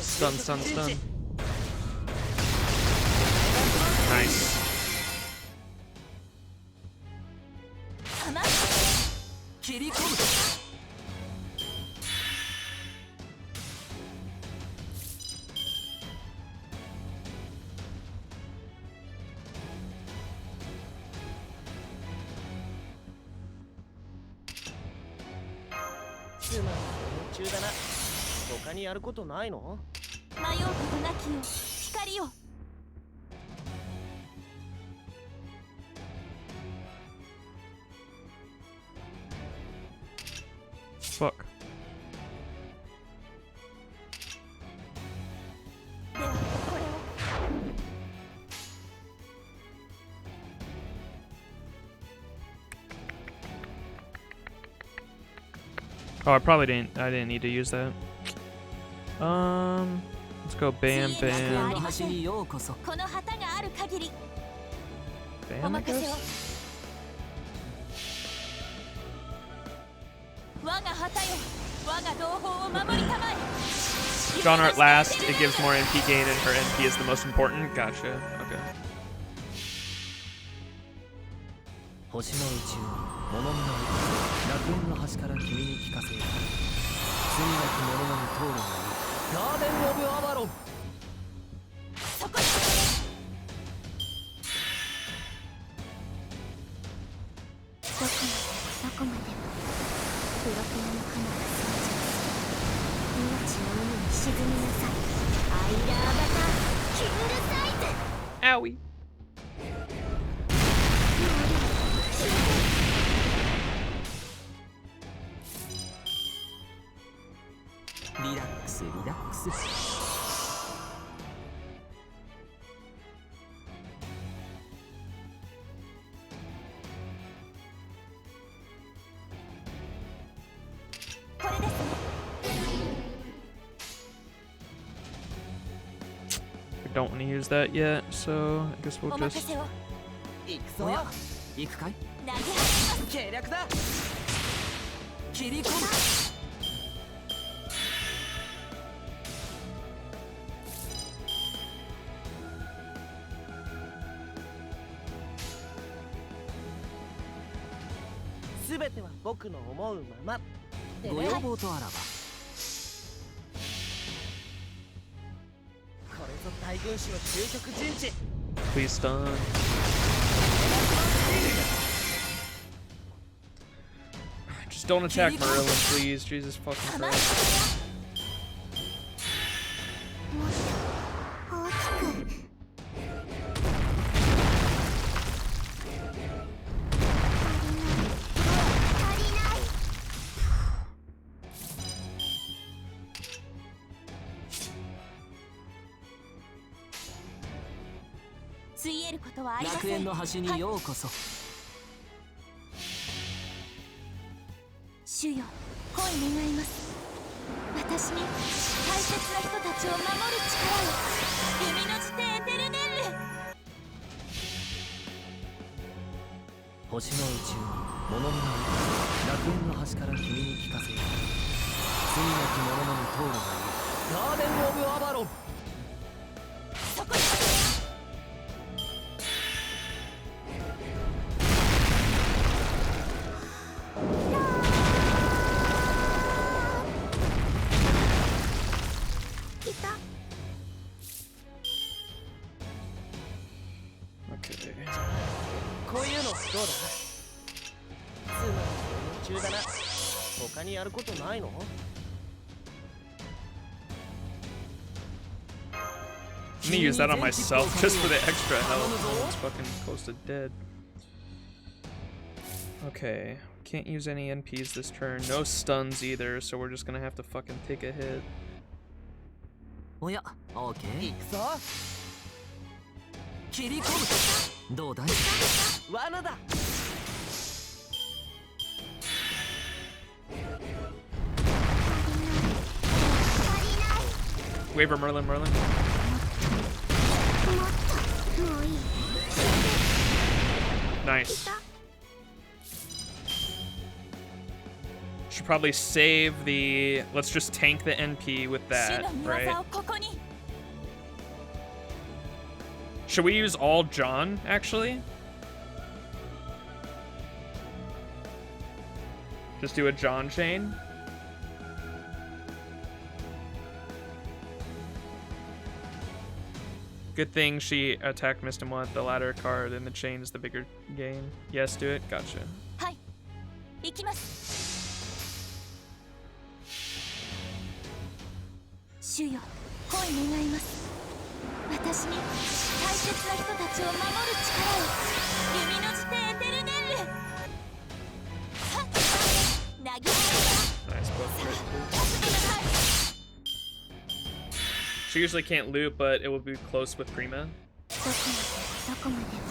Stun, stun, stun. Nice. Fuck. Oh, I didn't need to use that. Let's go bam, bam. の端にようこそ。この旗がある限り Bam, I guess? 我が旗よ我が同胞を守りたまえ John Art last, it gives more NP gain and her NP is the most important. Gotcha. Okay. 星の宇宙に物見の楽園の端から君に聞かせよう。罪なき者のみ通るがいい。ガーデン・オブ・アバロン。そこにどこまでもプロペラの花が成長する命の海に沈みなさいアイラーバターキュールサイズ Owie. リラックスリラックス。これです We don't want to use that yet, so I guess お we'll 任 just. せを行くぞ。行くかい。投げ始めます計略だ。切り込む。すべては僕の思うままでごね。要望とあらば。これぞ大軍師の究極陣地。 Please stun. Just don't attack Merlin, please. Jesus fucking 構え Christ. 大きく ついえることはありま楽せん園の端にようこそ。主よ恋願います私に大切な人たちを守る力を弓の地でエテルネッル星の宇宙に物見の楽園の端から君に聞かせよう。罪なき者のみ通るがいい。ガーデン・オブ・アバロン。そこに Okay. こういうのどうだつまり夢中だな他にやることないの I'm gonna use that on myself just for the extra health. It's fucking close to dead. Okay. Can't use any NPs this turn. No stuns either, so we're just gonna have to fucking take a hit. おや、オーケー。行くぞ切り込む。どうだい。罠だ Waver Merlin, Merlin. Nice. Should probably save the. Let's just tank the NP with 主 that, の御 right? 業をここに Should we use all John, actually? Just do a John chain? Good thing she attacked missed him one, the latter card, and the chain is the bigger gain. Yes, do it. Gotcha. はい行きます主よ恋願います私に大切な人たちを守る力を弓の地でエテルネッルはっ投げ Nice book. さあ助けなさい She usually can't loot, but it will be close with Prima. どこまでも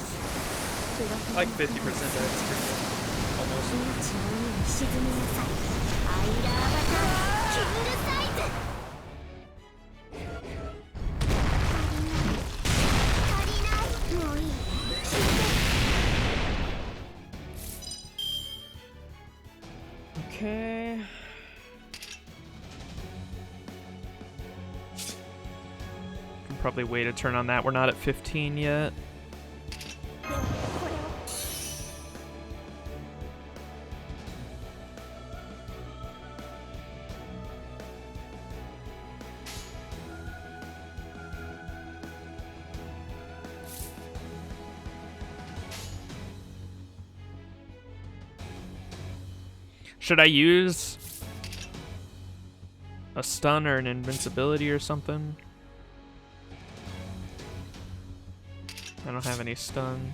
プロペラ Like 50% dead. It's pretty good. Almost. 命の海に沈みなさいアイラ Okay. Can probably wait a turn on that. We're not at 15 yet. Should I use a stun or an invincibility or something? I don't have any stun.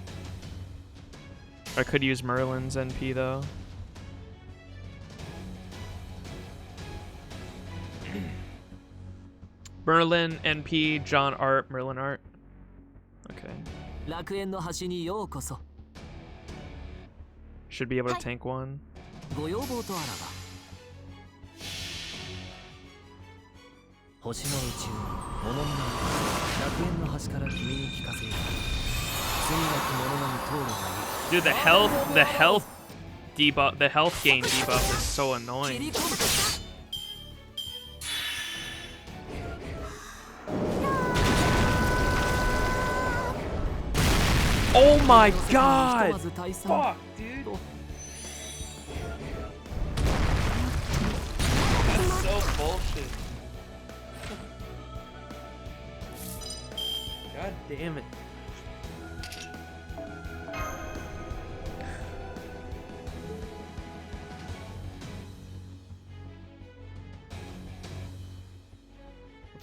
I could use Merlin's NP though. Merlin NP, John Art, Merlin Art. Okay. 楽園の端にようこそ。 Should be able to tank one. ご要望とあらば。星の宇宙に物見の楽園の端から君に聞かせよう。罪なき者のみ通るがいい。 Dude, the health gain debuff is so annoying. Oh my god! Fuck, dude. That's so bullshit. God damn it.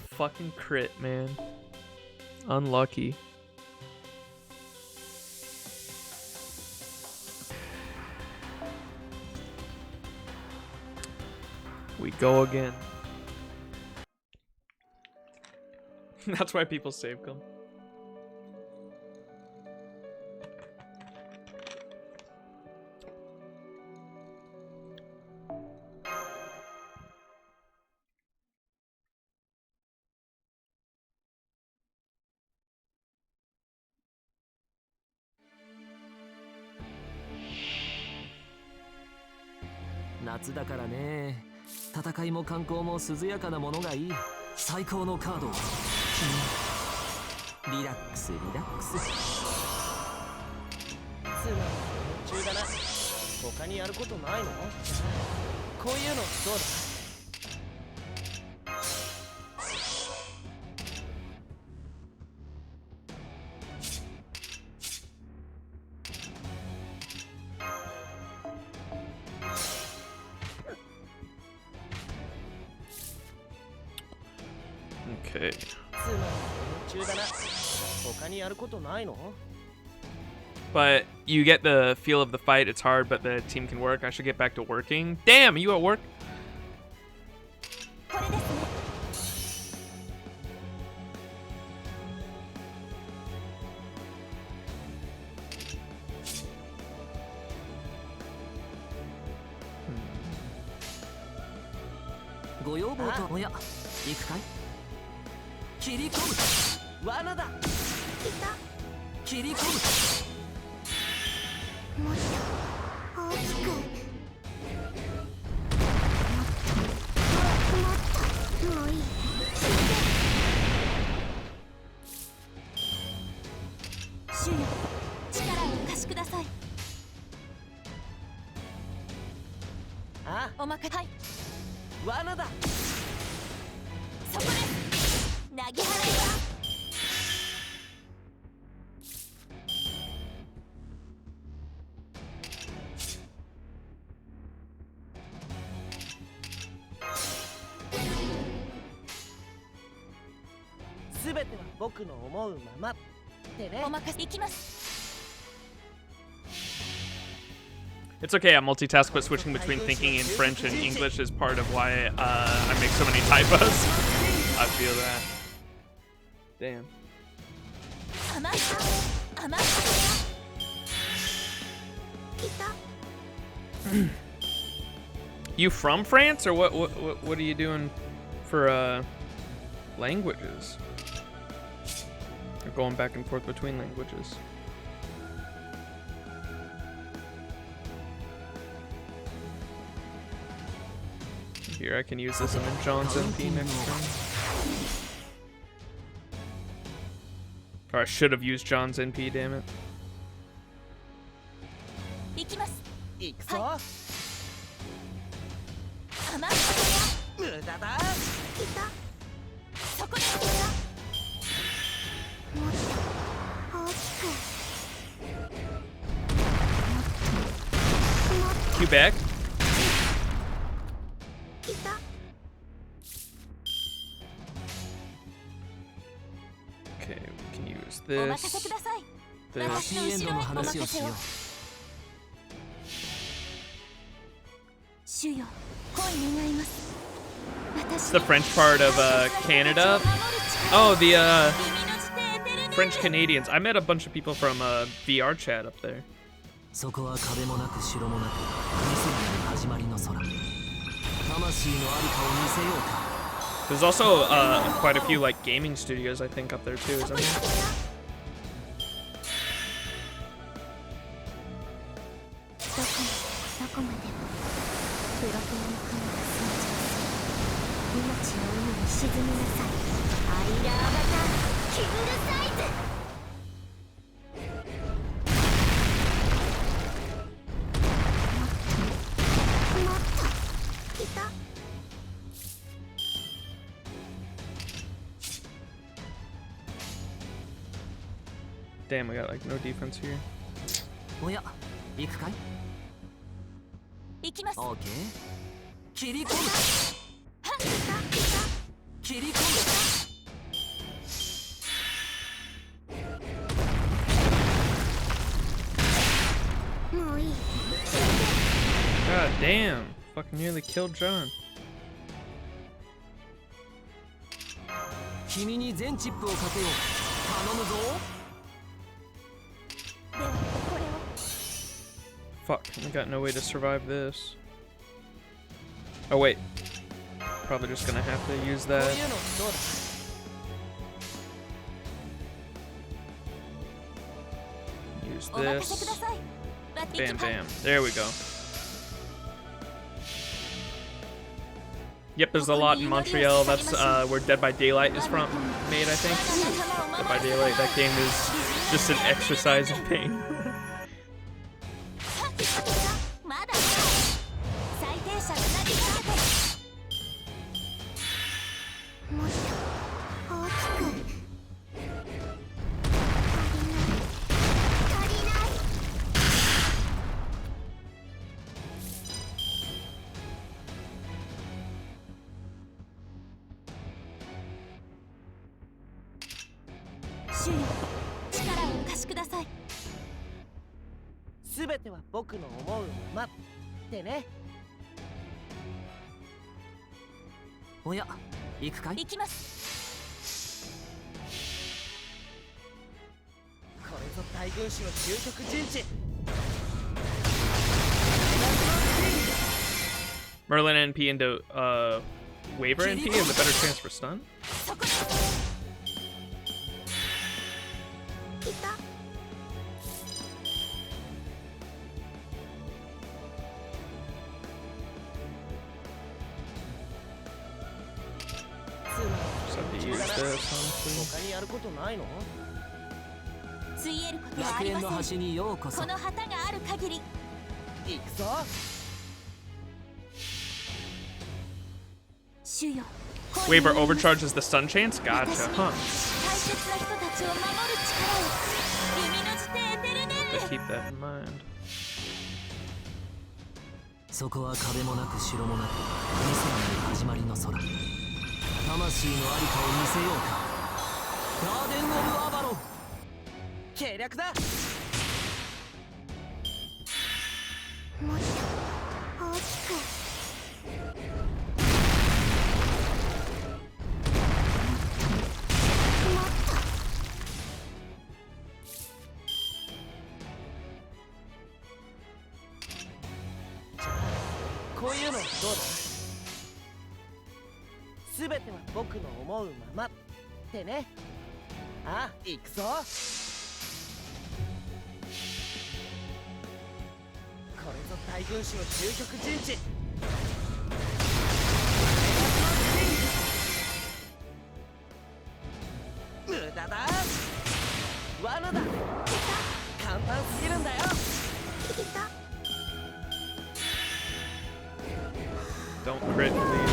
Fucking crit, man. Unlucky. We go again. That's why people save them. Natsu だからね。戦いも観光も涼やかなものがいい。最高のカード。リラックスリラックス。つまり夢中だな。他にやることないの？こういうのどうだ？ Okay. But you get the feel of the fight. It's hard, but the team can work. I should get back to working. Damn, are you at work? It's okay, I multitask, but switching between thinking in French and English is part of why I make so many typos. I feel that. Damn. You from France, or what are you doing for languages? You're going back and forth between languages. Here, I can use this and then John's MP next turn. Or I should have used John's NP, damn it. 行きます。行くぞ。浜無駄だ。来た。そこで来た。もっと大きく。Quebec. 来た。 Okay, we can use お任せ this. ください。 This. 私の後ろへお任せを。主よ、恋願います。 It's the French part of Canada. Oh, the French Canadians. I met a bunch of people from VR chat up there. そこは壁もなく城もなく見せない始まりの空。魂のありかを見せようか。 There's also quite a few like gaming studios, I think, up there too, isn't there? どこまでもプロテイン組んだ戦場。命の海に沈みなさい。アイラー型キングサイズ。もっと来た。 Damn, we got like no defense here. おや、行くかい？行きます。オーケー。切り込む。切り込む。もういい。 God damn, fucking nearly killed John. 君に全チップをかけよう。頼むぞ。 ではこれを。 Fuck, I got no way to survive this. Oh wait, probably just gonna have to use こう that. いうのどうだ。 Use お任せくだ this. さい。 Bam, bam. There we go. Yep, there's a lot in Montreal. That's where Dead by Daylight is from, made, I think. Dead by Daylight, that game is just an exercise in pain. まだ最低者が投げかけて。もっと大きく。足りない。 主よ、力をお貸しください。 すべては僕の思うままってね。おや、行くかい？行きます。 これぞ大軍師の究極陣地。 Merlin NP into Waver NP has a better chance for stun? そこで。来た。 Just have to use this, honestly. 他にやることないの？ついえることはあ楽りません。園の端にようこそ。この旗がある限り。行くぞ。主よ。 Waver overcharges the stun chance? Gotcha, 私に huh. 大切な人たちを守る力を。君の地底エテルネ Gotta ール。 keep that in mind. そこは壁もなく城もなく見せない始まりの空。魂のありかを見せようか。ガーデン・オブ・アバロン。計略だ。もっと大きく。 こういういうのどうだ。全ては僕の思うままってね。ああ、行くぞ。これぞ大軍師の究極陣地。無駄だ。罠だ。簡単すぎるんだよ。いた。 Don't crit, please.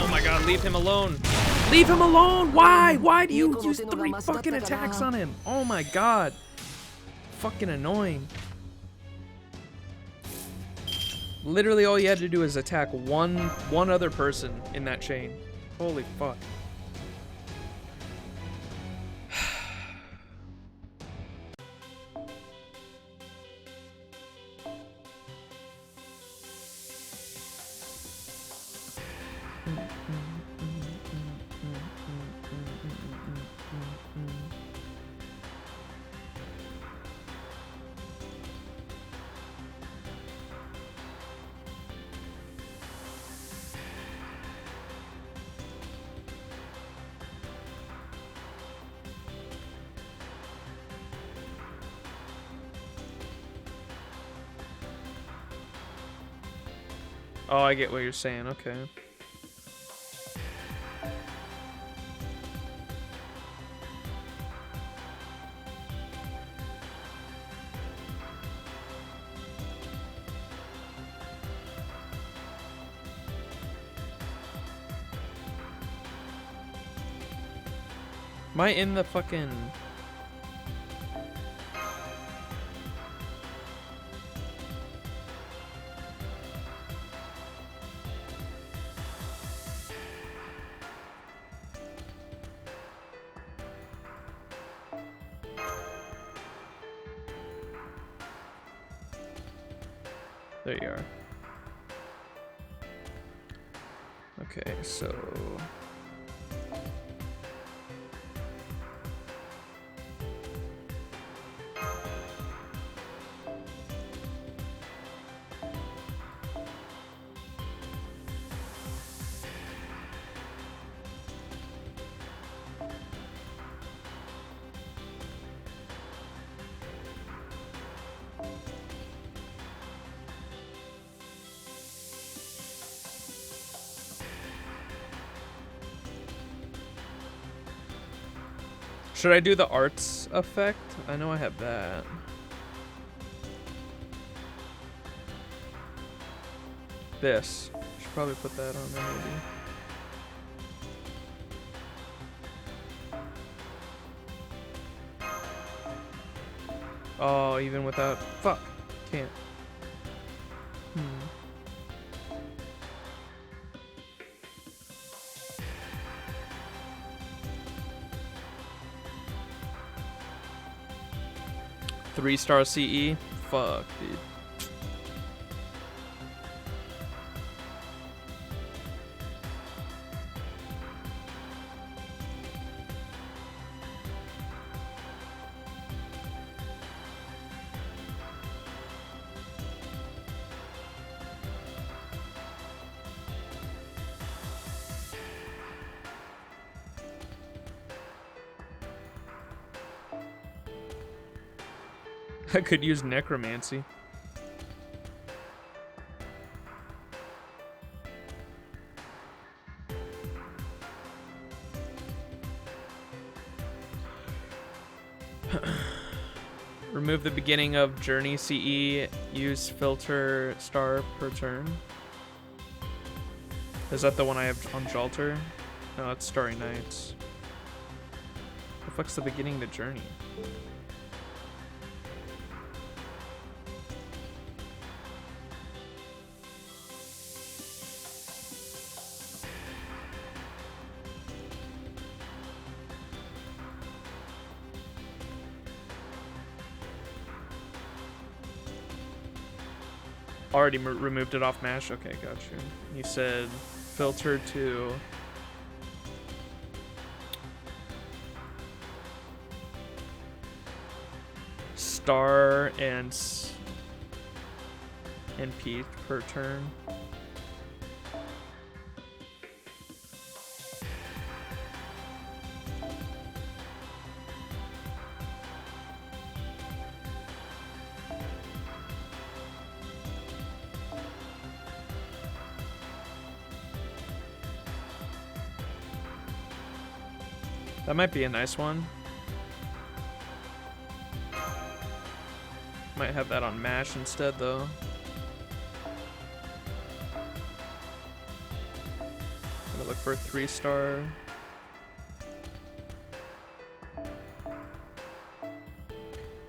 Oh my god, leave him alone. Leave him alone! Why? Why do you use 3 fucking attacks on him? Oh my god. Fucking annoying. Literally all you had to do is attack one other person in that chain. Holy fuck. Oh, I get what you're saying. Okay. Am I in the fucking... There you are. Okay, so... Should I do the arts effect? I know I have that. This. Should probably put that on there maybe. Oh, even without... Fuck. Can't. 3-star CE? Fuck, dude. I could use necromancy. Remove the beginning of journey CE. Use filter star per turn. Is that the one I have on Jalter? No, it's Starry Nights. What the fuck's the beginning of the journey? Already removed it off MASH? Okay, got you. You said filter to... Star and NP per turn. That might be a nice one. Might have that on MASH instead, though. Gonna look for a 3-star.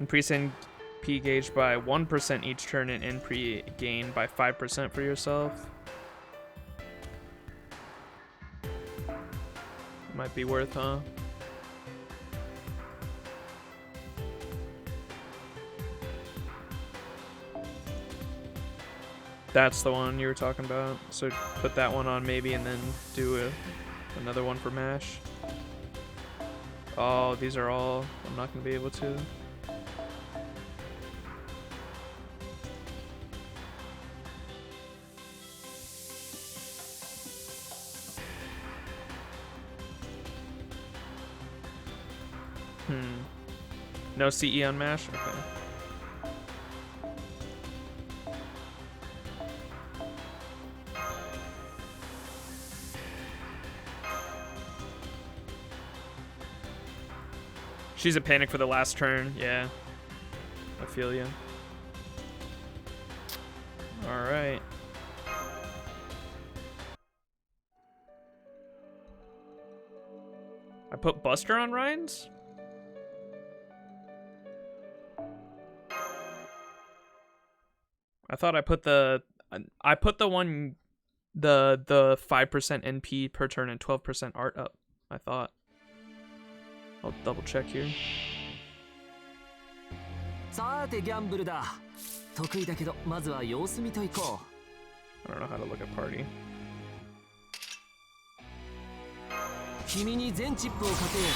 Increase NP gauge by 1% each turn and NP gain by 5% for yourself. Might be worth, huh? That's the one you were talking about. So put that one on maybe and then do another one for MASH. Oh, these are all... I'm not going to be able to. No CE on MASH? Okay. She's a panic for the last turn, yeah. I feel you. Alright. I put Buster on Ryan's? I thought I put the one, the 5% NP per turn and 12% art up, I thought. I'll double check here. さてギャンブルだ。得意だけどまずは様子見といこう。 I don't know how to look at party. 君に全チップをかけよう。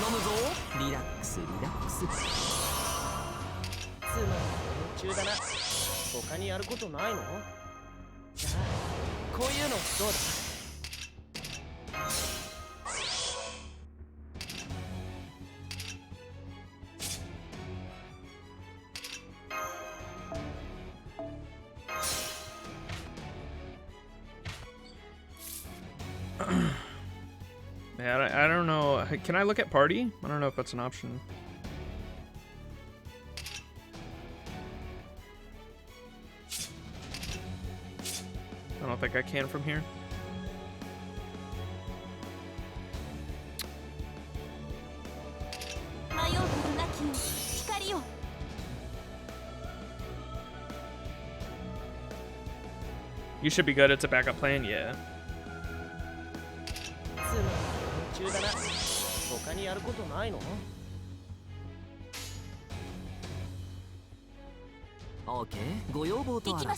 頼むぞ。リラックスリラックス。つまり夢中だな。他にやることないの？じゃあこういうのどうだ？ Man, I don't know. Can I look at party? I don't know if that's an option. I don't think I can from here. You should be good. It's a backup plan, yeah. 夢中だな。他にやることないの？ OK、ご要望とあらば。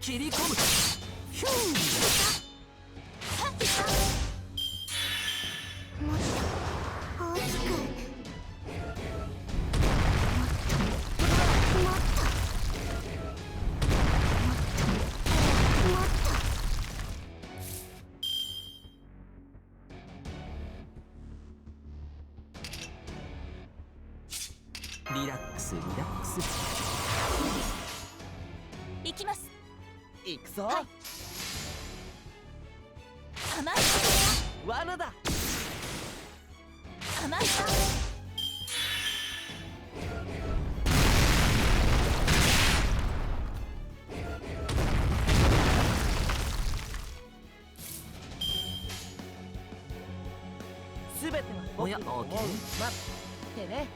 切り込む。ヒュー。もっと大きく。もっと。リラックスリラックス。行きます。行くぞ。はい。構えた。罠だ。構えた。すべては僕の思う。待ってね。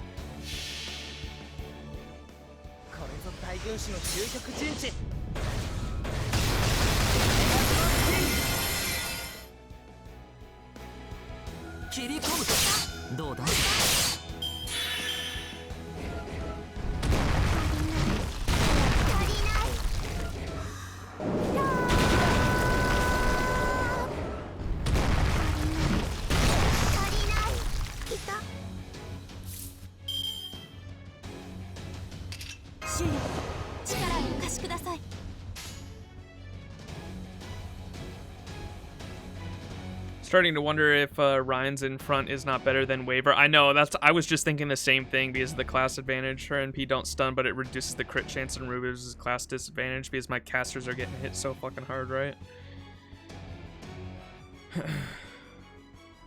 これぞ大軍師の究極陣地。切り込む。どうだ。足りない。足りない。いた。 主よ、力をお貸しください。Starting to wonder if Ryan's in front is not better than Waver. I know, I was just thinking the same thing because of the class advantage. Her NP don't stun, but it reduces the crit chance and removes class disadvantage because my casters are getting hit so fucking hard, right?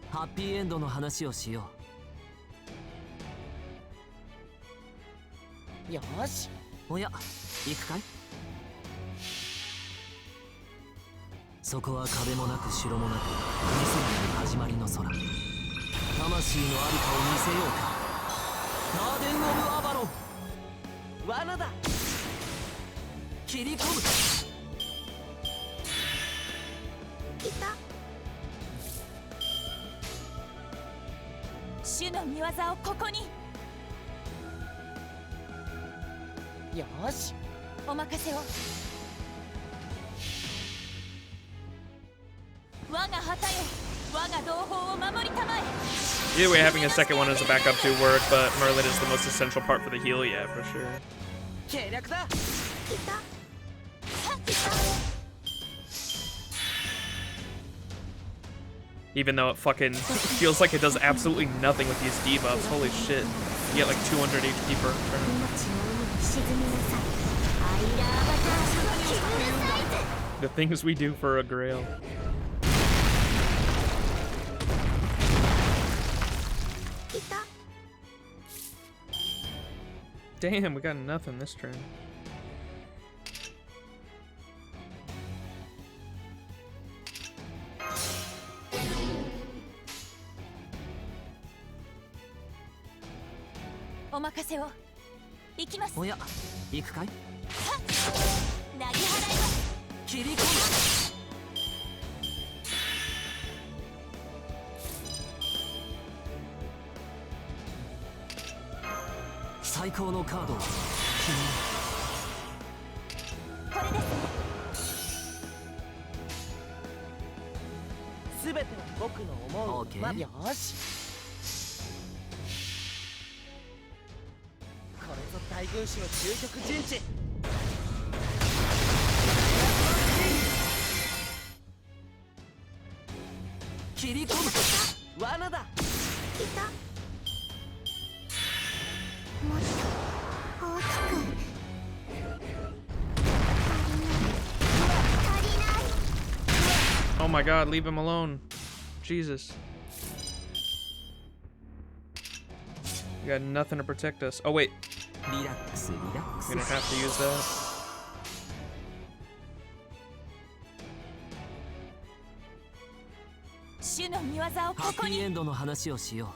ハッピーエンドの話をしよよし。う。おや、行くかい？そこは壁もなく城もなく見せない始まりの空。魂のありかを見せようか。ガーデン・オブ・アバロン。罠だ。切り込む。来た。主の御業をここに。よし。お任せを。我が旗よ、我が同胞を守りたまえ。 Either way, having a second one as a backup to work, but Merlin is the most essential part for the heal, yeah, for sure. 計略だ。来た。 Even though it fucking feels like it does absolutely nothing with these debuffs. Holy shit. You get like 200 HP per turn. The things we do for a Grail. Damn, we got nothing this turn. Oh, おや、行くかい？投げ払います。切り込む。最高のカードを君に。これですね。すべては僕の思う。オーケー。ま、よし。これぞ大軍師の究極陣地。切り込む。罠だ。来た。もっと大きく。足りない。 Oh my god, leave him alone. Jesus. You got nothing to protect us. Oh wait. リラックス、リラックス。 I'm gonna have to use that. 主の御業をハここに。ッピーエンドの話をしよう。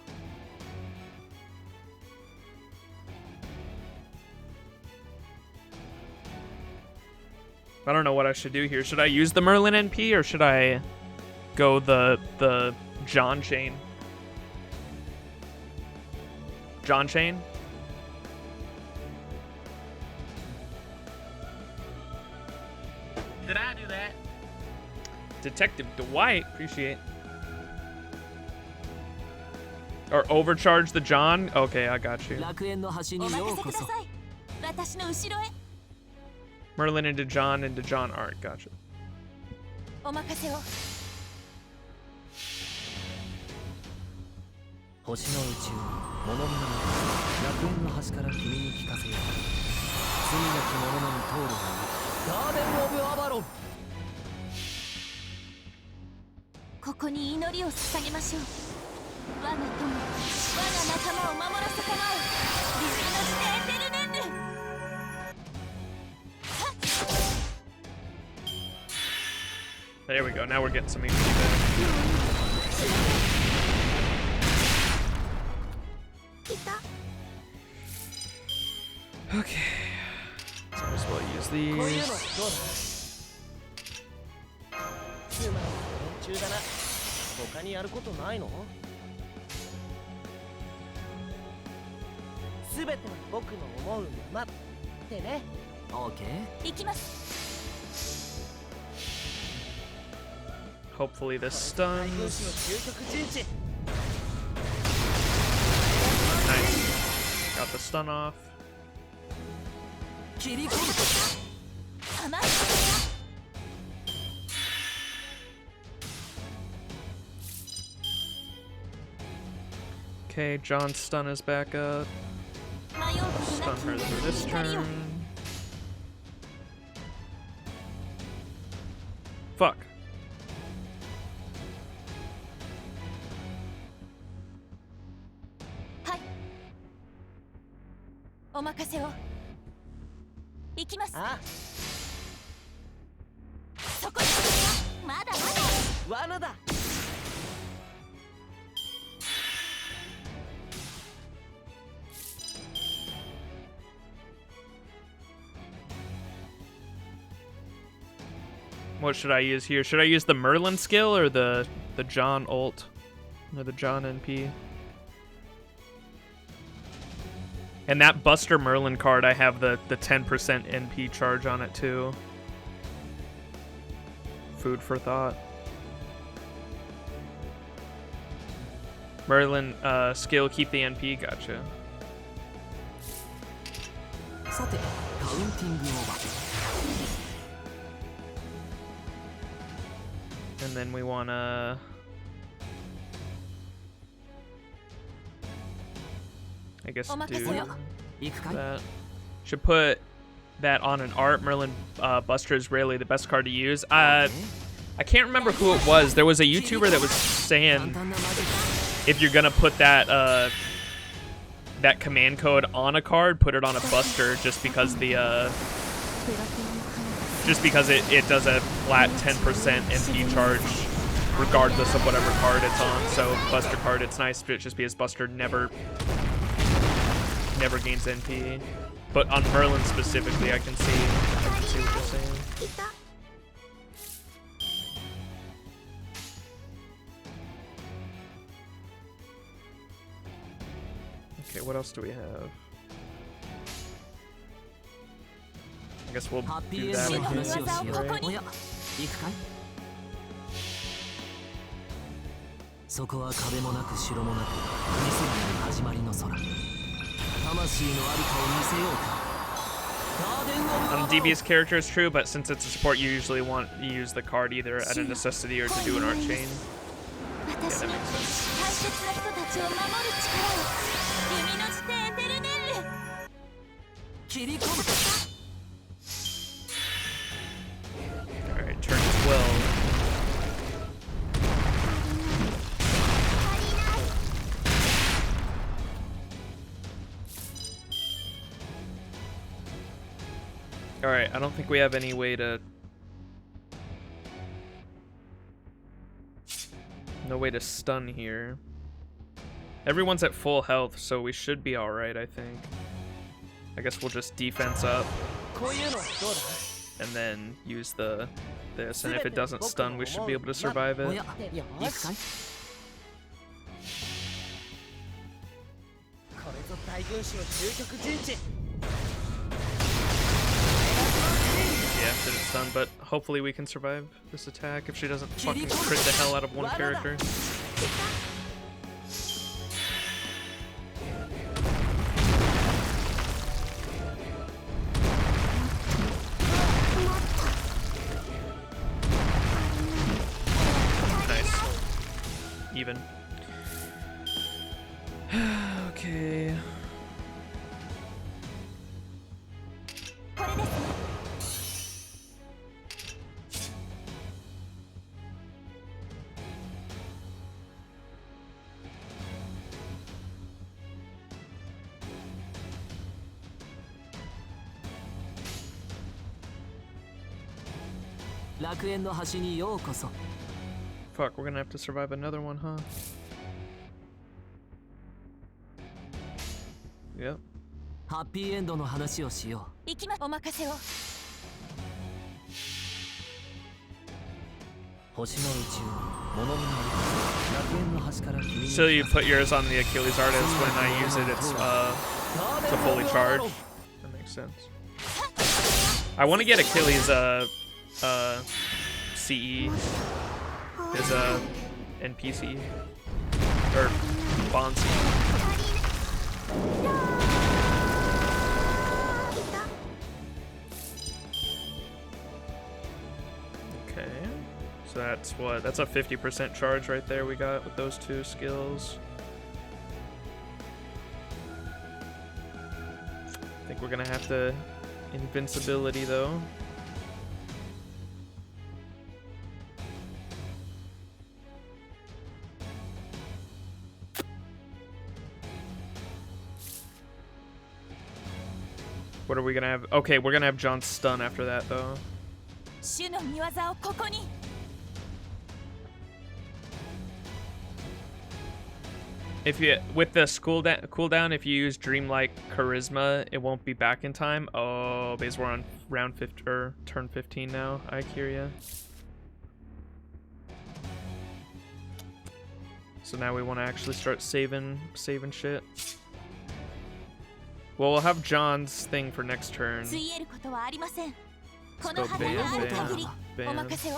I don't know what I should do here. Should I use the Merlin NP or should I go the John chain? John chain? Did I do that? Detective Dwight, appreciate. Or overcharge the John? Okay, I got you. 楽園の端おによ任うこそ。せください。私の後ろへ。 Merlin into John art. Gotcha. お任せを。星の宇宙に物見の楽園の端から君に聞かせよう。罪なき者のみ通るがいい。ガーデン・オブ・アバロン。ここに祈りを捧げましょう。我が友、我が仲間を守らせたまえ。理由のしてエテルネンヌ。 There we go. Now we're getting some HP back. 来た。 Okay. So might as well use こういうの these. どうだ。つまり連中だな。他にやることないの？すべては僕の思うままってね。オーケー。行きます。 Hopefully this 大軍 stuns. 師の究極陣地。 Nice. Got the stun off. 切り込む。甘い。Okay, John's stun is back up. 迷うことな Stun く her for this 光を turn. Fuck. はいお任せを行きますあそこにまだまだ罠だ What should I use here? Should I use the Merlin skill or the John ult? Or the John NP? And that Buster Merlin card, I have the 10% NP charge on it too. Food for thought. Merlin skill, keep the NP, gotcha. さてカウンティングオーバー And then we wanna... I guess do that. Should put that on an art. Merlin Buster is rarely the best card to use. I can't remember who it was. There was a YouTuber that was saying if you're gonna put that that command code on a card, put it on a Buster, just because the it does a flat 10% NP charge regardless of whatever card it's on. So Buster card, it's nice to just because Buster never gains NP. But on Merlin specifically, I can see what you're saying. Okay, what else do we have? I guess we'll do that again, 話をしよう right? おや行くかいそこは壁もなく城もなく見せない始まりの空魂のありかを見せようか On devious character is true, but since it's a support, you usually want to use the card either at a necessity or to do an art chain. Yeah, that makes sense. 大切な人たちを守る力を弓の地点エテルネル切り込む Alright, turn 12. Alright, I don't think we have any way to... No way to stun here. Everyone's at full health, so we should be alright, I think. I guess we'll just defense up. こういうのどうだ And then use this, and if it doesn't stun, we should be able to survive お it. やよ行くしかいこれぞ大軍師の究極陣地 Yeah, didn't stun, but hopefully we can survive this attack if she doesn't fucking crit the hell out of one character. Nice. Even. Okay. これですね 楽園の端にようこそ Fuck, we're gonna have to survive another one, huh? Yep. ハッピーエンドの話をしよ行きまお任せをう星の宇宙に物見の楽園の端から君に So you put yours on the Achilles artist when I use it, it's to fully charge. That makes sense. I want to get Achilles CE is NPC or Bond CE. Okay, so that's what? That's a 50% charge right there we got with those two skills. think we're gonna have to invincibility though. What are we gonna have? Okay, we're gonna have John stun after that though. 主の見業をここに If you with the cooldown, if you use Dreamlike Charisma, it won't be back in time. Oh, because we're on round 50 or turn 15 now. I Kiria. So now we want to actually start saving shit. Well, we'll have John's thing for next turn. ついえることはありません こ Let's の go 旗がある bam, 限り bam, お bam. 任せを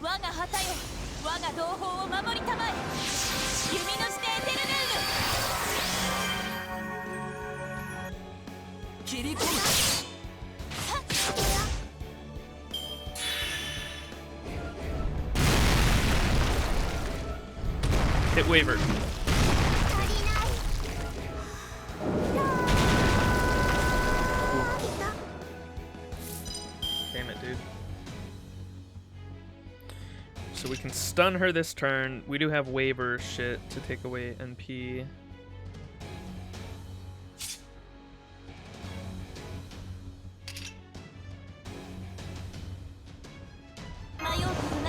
我が旗よ我が同胞を守りたまえ弓のしてエテルヌール切り込む Hit Waver. Damn it, dude. So we can stun her this turn. We do have Waver shit to take away NP.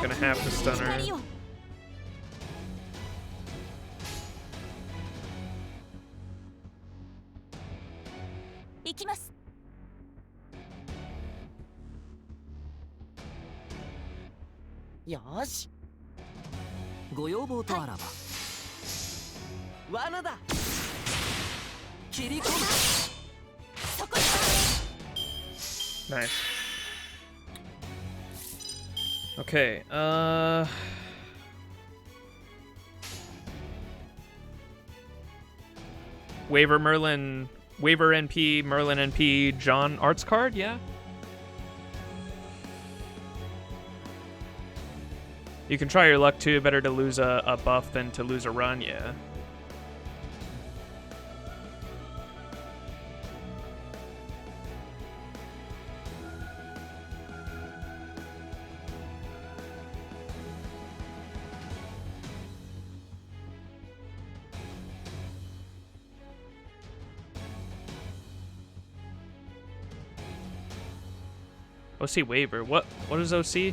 Gonna have to stun her. 行きます よし ご要望とあらば 罠だ 切り込む そこに Nice. Okay, Waver Merlin, Waver NP, Merlin NP, John Arts card, yeah? You can try your luck too, better to lose a buff than to lose a run, yeah. OC Waver. What is OC?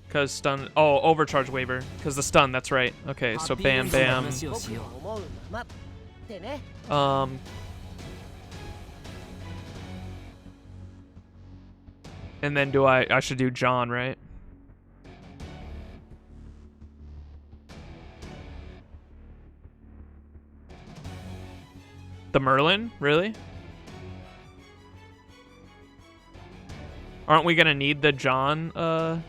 Cause stun. Oh, overcharge Waver. Cause the stun. That's right. Okay, so bam, bam. 僕の思うままってね And then I should do John, right? The Merlin? Really? Aren't we gonna need the John?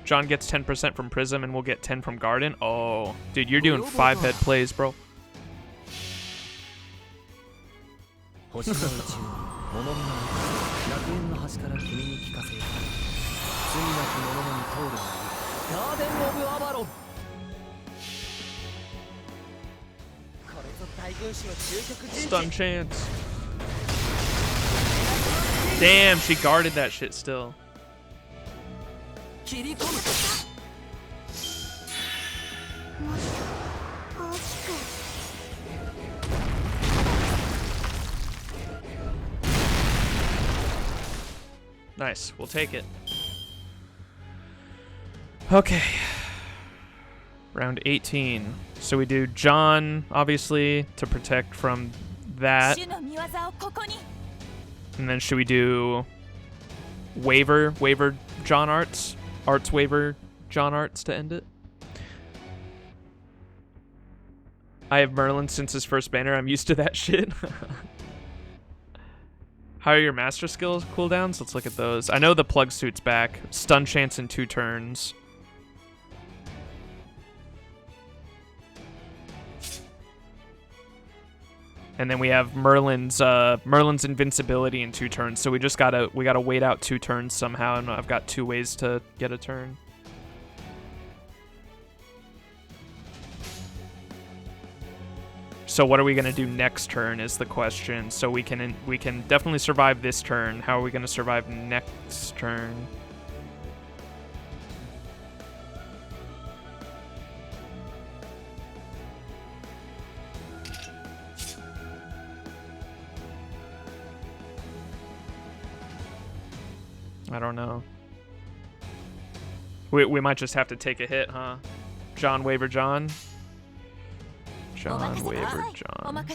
John gets 10% from Prism and we'll get 10 from Garden? Oh, dude, you're doing 5-head plays, bro. 星の宇宙に物見の楽園の端から君に聞かせよう罪なき者のに通るがいいガーデン・オブ・アバロン これぞ大軍師の究極陣 Stun 地 chance. Damn, she guarded that shit still. 切り込む 大きく Nice, we'll take it. Okay. Round 18. So we do John, obviously, to protect from that. 主の見業をここに And then should we do Waver John Arts? Arts Waver John Arts to end it? I have Merlin since his first banner. I'm used to that shit. How are your master skills cooldowns? Let's look at those. I know the plug suit's back. Stun chance in 2 turns. And then we have Merlin's invincibility in 2 turns. So we gotta wait out 2 turns somehow, and I've got 2 ways to get a turn. So what are we gonna do next turn is the question. So we can definitely survive this turn. How are we gonna survive next turn? I don't know. We might just have to take a hit, huh? John Waver John. John Waver John.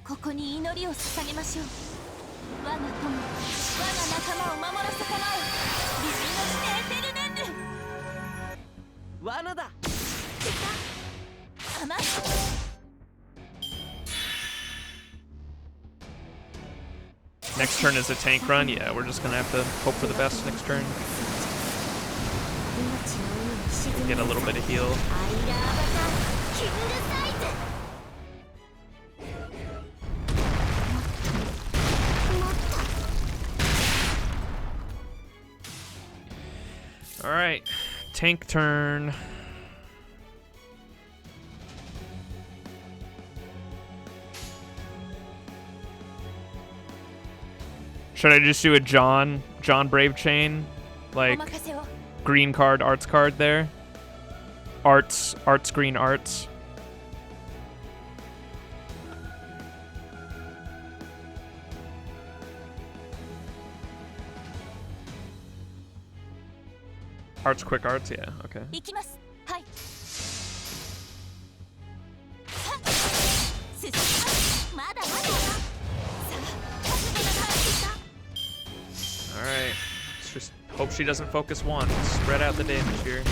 ここに祈りを捧げましょう。我が友、我が仲間を守らせたまう。リリの地でエテルネンヌ。罠だ。甘い。 Next turn is a tank run. Yeah, we're just gonna have to hope for the best next turn. Get a little bit of heal. All right, tank turn. Should I just do a John Brave Chain? Like green card, arts card there? Arts, green arts. Arts, quick arts, yeah, okay. Alright, let's just hope she doesn't focus one. Spread out the damage here.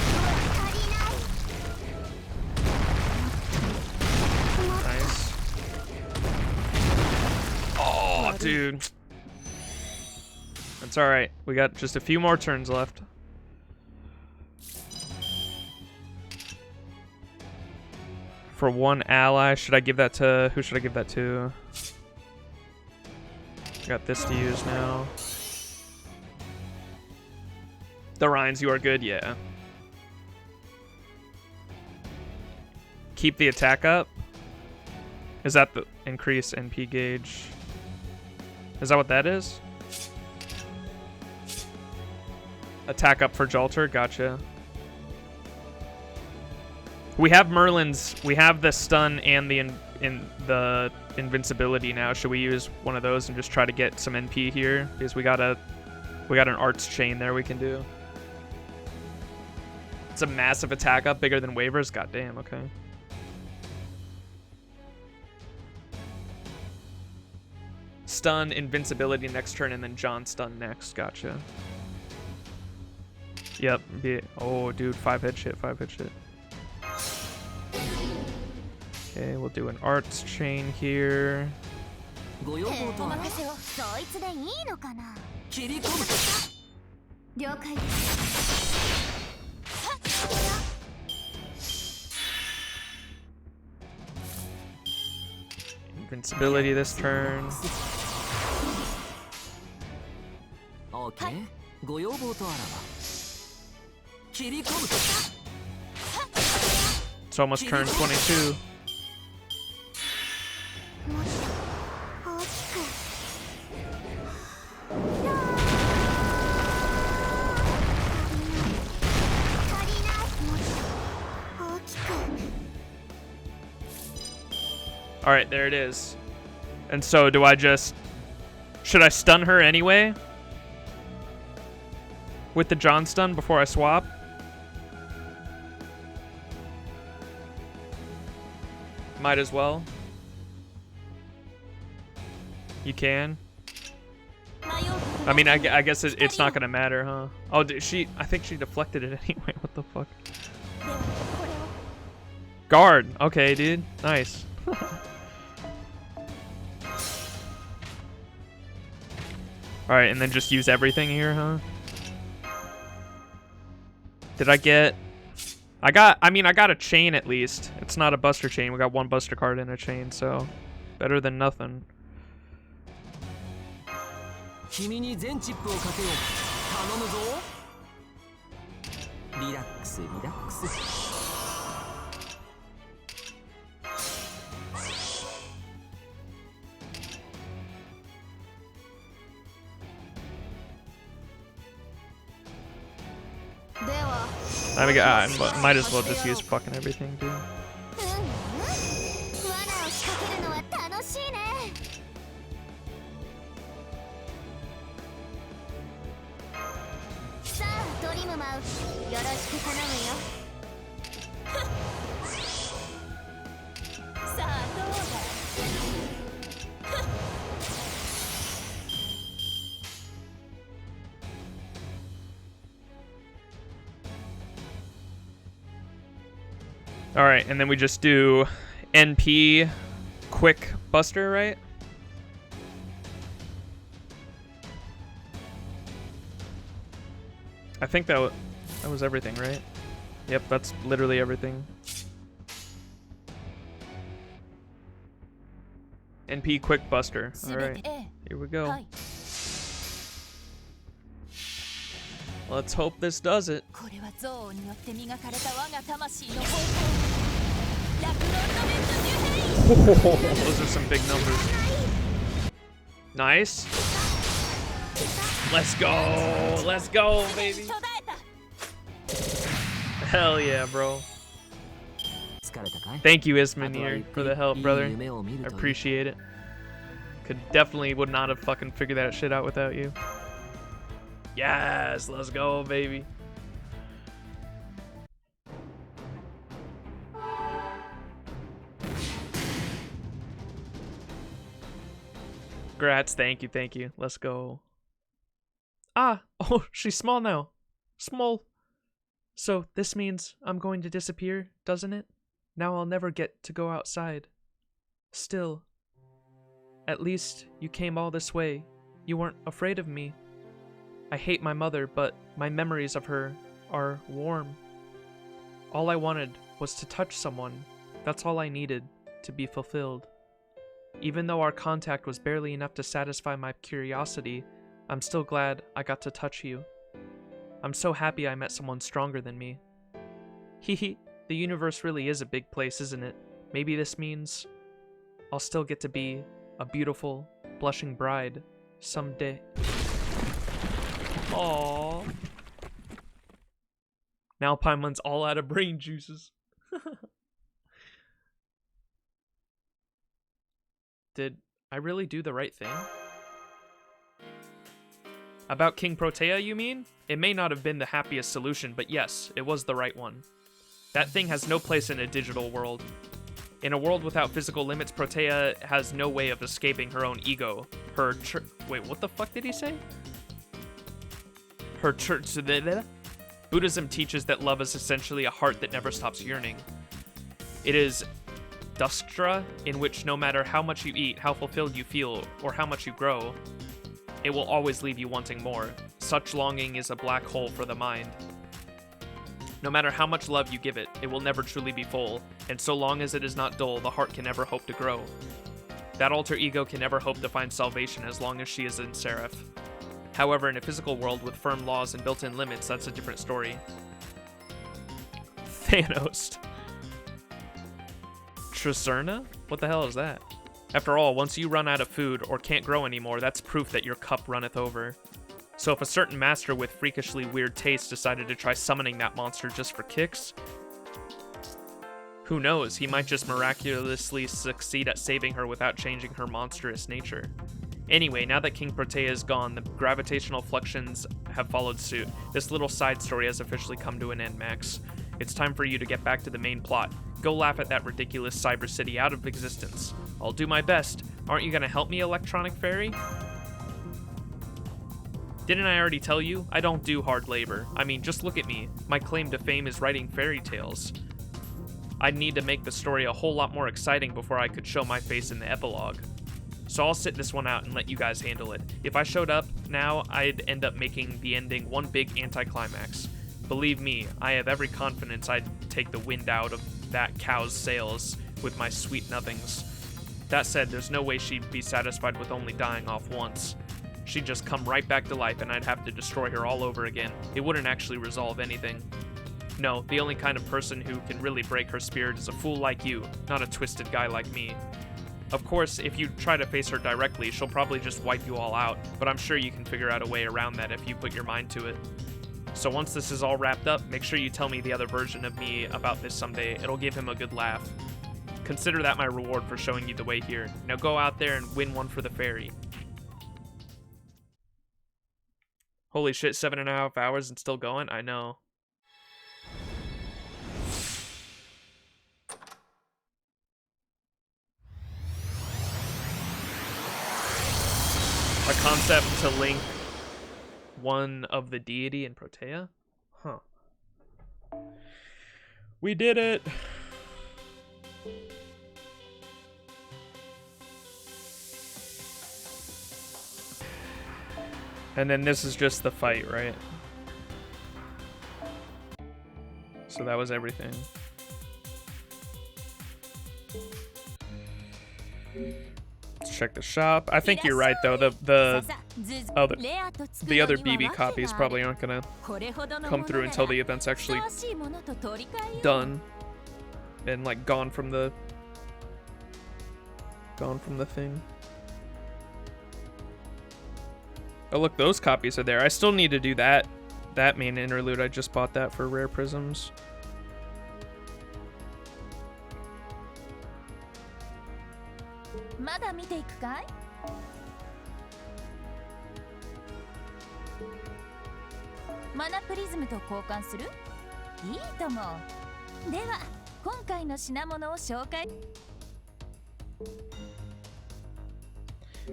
Nice. Oh, dude. That's alright. We got just a few more turns left. For one ally, should I give that to... Who should I give that to? Got this to use now. The Ryans, you are good, yeah. Keep the attack up. Is that the increase NP gauge? Is that what that is? Attack up for Jolter, gotcha. We have Merlin's, we have the stun and the the invincibility now. Should we use one of those and just try to get some NP here? Because we got an arts chain there we can do. It's a massive attack up, bigger than waivers. God damn, okay. Stun, invincibility next turn, and then John stun next. Gotcha. Yep. Oh, dude, 5-hit shit, 5-hit shit. Okay, we'll do an arts chain here. Invincibility this turn. Okay. It's almost turn 22. Alright, there it is. And so do I just... Should I stun her anyway? With the John stun before I swap? Might as well. You can. I mean, I guess it's not gonna matter, huh? Oh, I think she deflected it anyway. What the fuck? Guard. Okay, dude. Nice. Alright, and then just use everything here, huh? Did I get... I got a chain at least. It's not a buster chain. We got one buster card in a chain, so... Better than nothing. might as well just use fucking everything, dude. 罠を仕掛けるのは楽しいね。さあドリムマウ、よろしく頼むよ。さあどうだ。 All right, and then we just do NP quick buster, right? I think that was everything, right? Yep, that's literally everything. NP quick buster. All right, here we go. Let's hope this does it. これは憎悪によって磨かれた我が魂の方向。落論のメントデュヘイ。 Those are some big numbers. Nice. Let's go. Let's go, baby. Hell yeah, bro. Thank you, Ismanir, for the help, brother. I appreciate it. Would not have fucking figured that shit out without you. Yes, let's go, baby. Grats, thank you. Let's go. Ah, oh, she's small now. Small. So this means I'm going to disappear, doesn't it? Now I'll never get to go outside. Still, at least you came all this way. You weren't afraid of me. I hate my mother, but my memories of her are warm. All I wanted was to touch someone. That's all I needed to be fulfilled. Even though our contact was barely enough to satisfy my curiosity, I'm still glad I got to touch you. I'm so happy I met someone stronger than me. Hehe, the universe really is a big place, isn't it? Maybe this means I'll still get to be a beautiful, blushing bride someday. Aww. Now Paimon's all out of brain juices. Did I really do the right thing? About King Protea, you mean? It may not have been the happiest solution, but yes, it was the right one. That thing has no place in a digital world. In a world without physical limits, Protea has no way of escaping her own ego. Wait, what the fuck did he say? Buddhism teaches that love is essentially a heart that never stops yearning. It is dusktra, in which no matter how much you eat, how fulfilled you feel, or how much you grow, it will always leave you wanting more. Such longing is a black hole for the mind. No matter how much love you give it, it will never truly be full, and so long as it is not dull, the heart can never hope to grow. That alter ego can never hope to find salvation as long as she is in Seraph. However, in a physical world with firm laws and built-in limits, that's a different story. Thanos. Tricerna? What the hell is that? After all, once you run out of food or can't grow anymore, that's proof that your cup runneth over. So if a certain master with freakishly weird taste decided to try summoning that monster just for kicks, who knows, he might just miraculously succeed at saving her without changing her monstrous nature. Anyway, now that King Protea is gone, the gravitational fluxions have followed suit. This little side story has officially come to an end, Max. It's time for you to get back to the main plot. Go laugh at that ridiculous cyber city out of existence. I'll do my best. Aren't you gonna help me, Electronic Fairy? Didn't I already tell you? I don't do hard labor. I mean, just look at me. My claim to fame is writing fairy tales. I'd need to make the story a whole lot more exciting before I could show my face in the epilogue. So I'll sit this one out and let you guys handle it. If I showed up now, I'd end up making the ending one big anticlimax. Believe me, I have every confidence I'd take the wind out of that cow's sails with my sweet nothings. That said, there's no way she'd be satisfied with only dying off once. She'd just come right back to life and I'd have to destroy her all over again. It wouldn't actually resolve anything. No, the only kind of person who can really break her spirit is a fool like you, not a twisted guy like me. Of course, if you try to face her directly, she'll probably just wipe you all out, but I'm sure you can figure out a way around that if you put your mind to it. So once this is all wrapped up, make sure you tell me the other version of me about this someday. It'll give him a good laugh. Consider that my reward for showing you the way here. Now go out there and win one for the fairy. Holy shit, 7.5 hours and still going? I know. A concept to link one of the deity in Protea? Huh. We did it! And then this is just the fight, right? So that was everything. Let's check the shop. I think you're right though. The other BB copies probably aren't gonna come through until the event's actually done and like gone from the thing. Oh look, those copies are there. I still need to do that main interlude. I just bought that for rare prisms.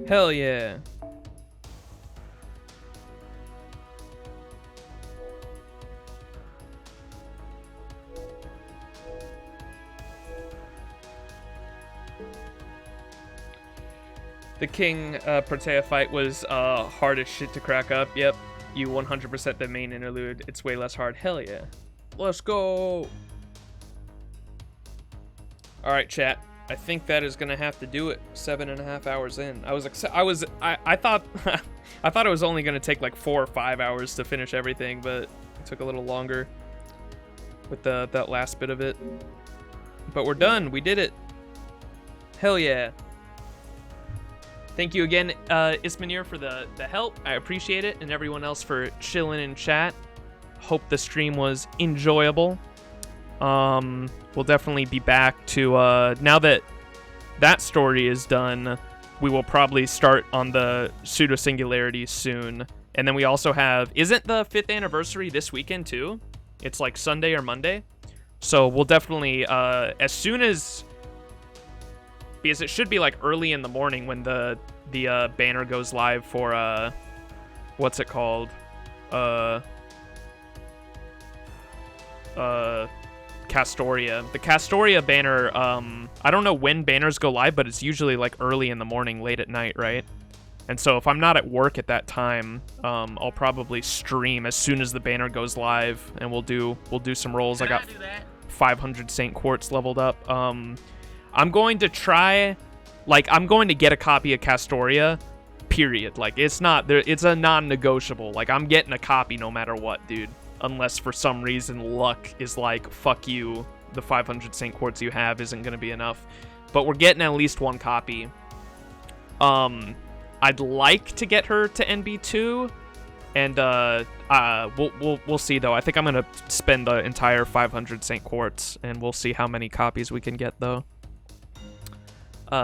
Hell yeah. The King Protea fight was hard as shit to crack up. Yep, you 100% the main interlude. It's way less hard. Hell yeah. Let's go. All right, chat. I think that is gonna have to do it. 7.5 hours in. I thought I thought it was only gonna take like 4 or 5 hours to finish everything, but it took a little longer with that last bit of it. But we're done. We did it. Hell yeah. Thank you again, Ismanir, for the help. I appreciate it, and everyone else for chilling in chat. Hope the stream was enjoyable. We'll definitely be back to, now that that story is done, we will probably start on the Pseudo-Singularity soon. And then we also have, isn't the 5th anniversary this weekend too? It's like Sunday or Monday. So we'll definitely, as soon as, because it should be like early in the morning when the banner goes live for, what's it called? Castoria. The Castoria banner, I don't know when banners go live, but it's usually like early in the morning, late at night, right? And so if I'm not at work at that time, I'll probably stream as soon as the banner goes live, and we'll do some rolls. I got 500 Saint Quartz leveled up. I'm going to try, like, I'm going to get a copy of Castoria, period. Like, it's a non-negotiable. Like, I'm getting a copy no matter what, dude. Unless for some reason luck is like, fuck you, the 500 Saint Quartz you have isn't going to be enough. But we're getting at least one copy. I'd like to get her to NB2, and we'll see though. I think I'm going to spend the entire 500 Saint Quartz, and we'll see how many copies we can get though.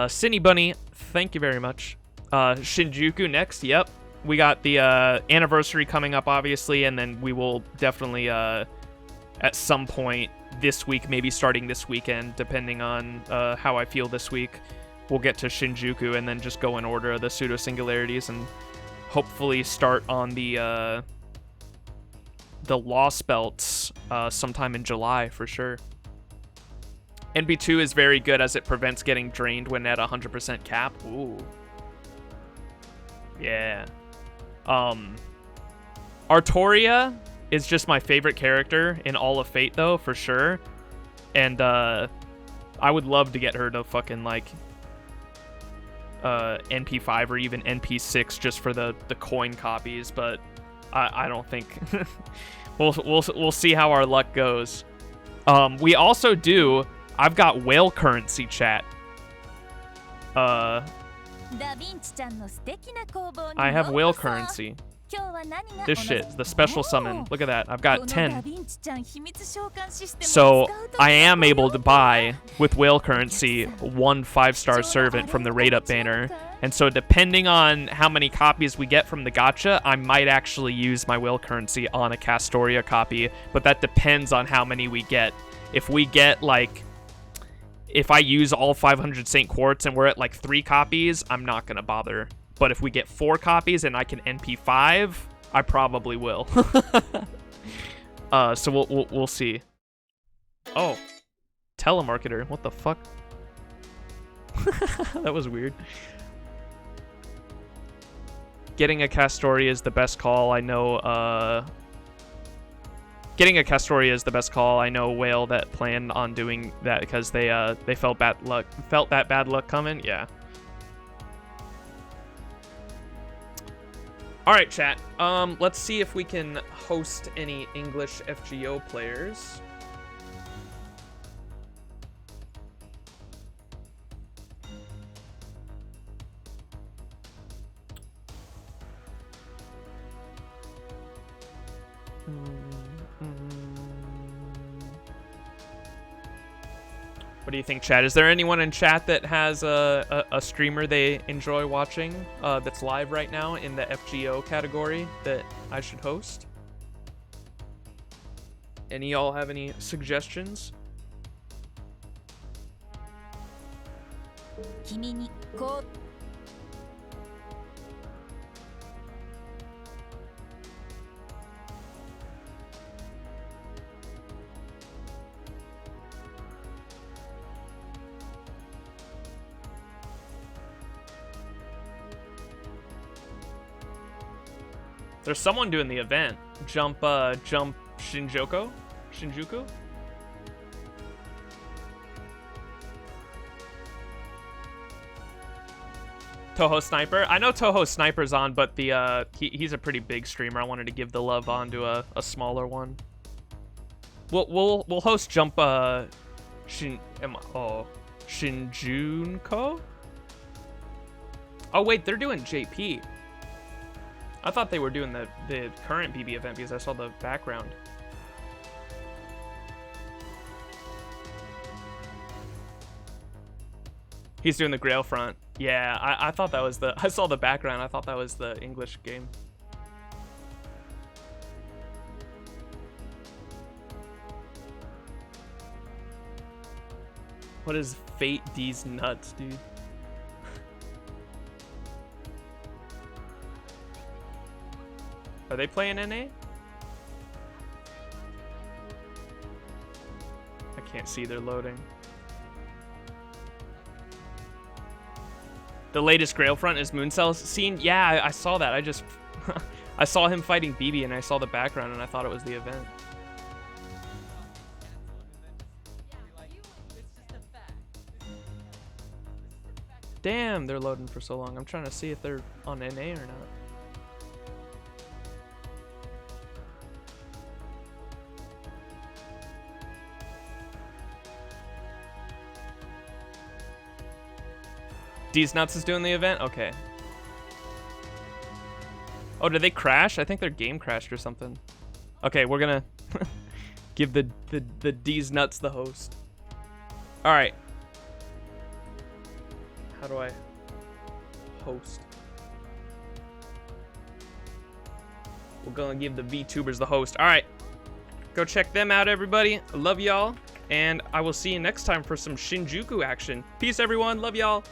Cindy Bunny, thank you very much. Shinjuku next, yep. We got the anniversary coming up, obviously, and then we will definitely, at some point this week, maybe starting this weekend, depending on how I feel this week, we'll get to Shinjuku and then just go in order of the Pseudo-Singularities and hopefully start on the Lost Belts sometime in July for sure. NB2 is very good as it prevents getting drained when at 100% cap. Ooh. Yeah. Artoria is just my favorite character in all of Fate, though, for sure. And, I would love to get her to fucking, like, NP5 or even NP6 just for the coin copies, but I don't think... we'll see how our luck goes. We also do... I've got whale currency, chat. I have whale currency. This shit, the special summon. Look at that. I've got 10. So I am able to buy, with whale currency, 1 5-star servant from the rate up banner. And so depending on how many copies we get from the gacha, I might actually use my whale currency on a Castoria copy. But that depends on how many we get. If we get, like... If I use all 500 St. Quartz and we're at, like, 3 copies, I'm not gonna bother. But if we get 4 copies and I can NP 5, I probably will. So we'll see. Oh. Telemarketer. What the fuck? That was weird. Getting a Castoria is the best call. I know, getting a Castoria is the best call. I know Whale that planned on doing that because they felt that bad luck coming. Yeah. All right, chat. Let's see if we can host any English FGO players. What do you think, chat? Is there anyone in chat that has a streamer they enjoy watching that's live right now in the FGO category that I should host? Any y'all have any suggestions? There's someone doing the event. Jump Shinjuku? Toho Sniper? I know Toho Sniper's on, but the he's a pretty big streamer. I wanted to give the love on to a smaller one. We'll host Jump Shinjuku? Oh wait, they're doing JP. I thought they were doing the current BB event because I saw the background. He's doing the Grail Front. Yeah, I thought that was the... I saw the background. I thought that was the English game. What is Fate D's nuts, dude? Are they playing NA? I can't see, they're loading. The latest Grail Front is Mooncell's scene? Yeah, I saw that. I just... I saw him fighting BB and I saw the background and I thought it was the event. Damn, they're loading for so long. I'm trying to see if they're on NA or not. D's Nuts is doing the event? Okay. Oh, did they crash? I think their game crashed or something. Okay, we're gonna give the D's Nuts the host. Alright. How do I host? We're gonna give the VTubers the host. Alright. Go check them out, everybody. I love y'all. And I will see you next time for some Shinjuku action. Peace, everyone. Love y'all.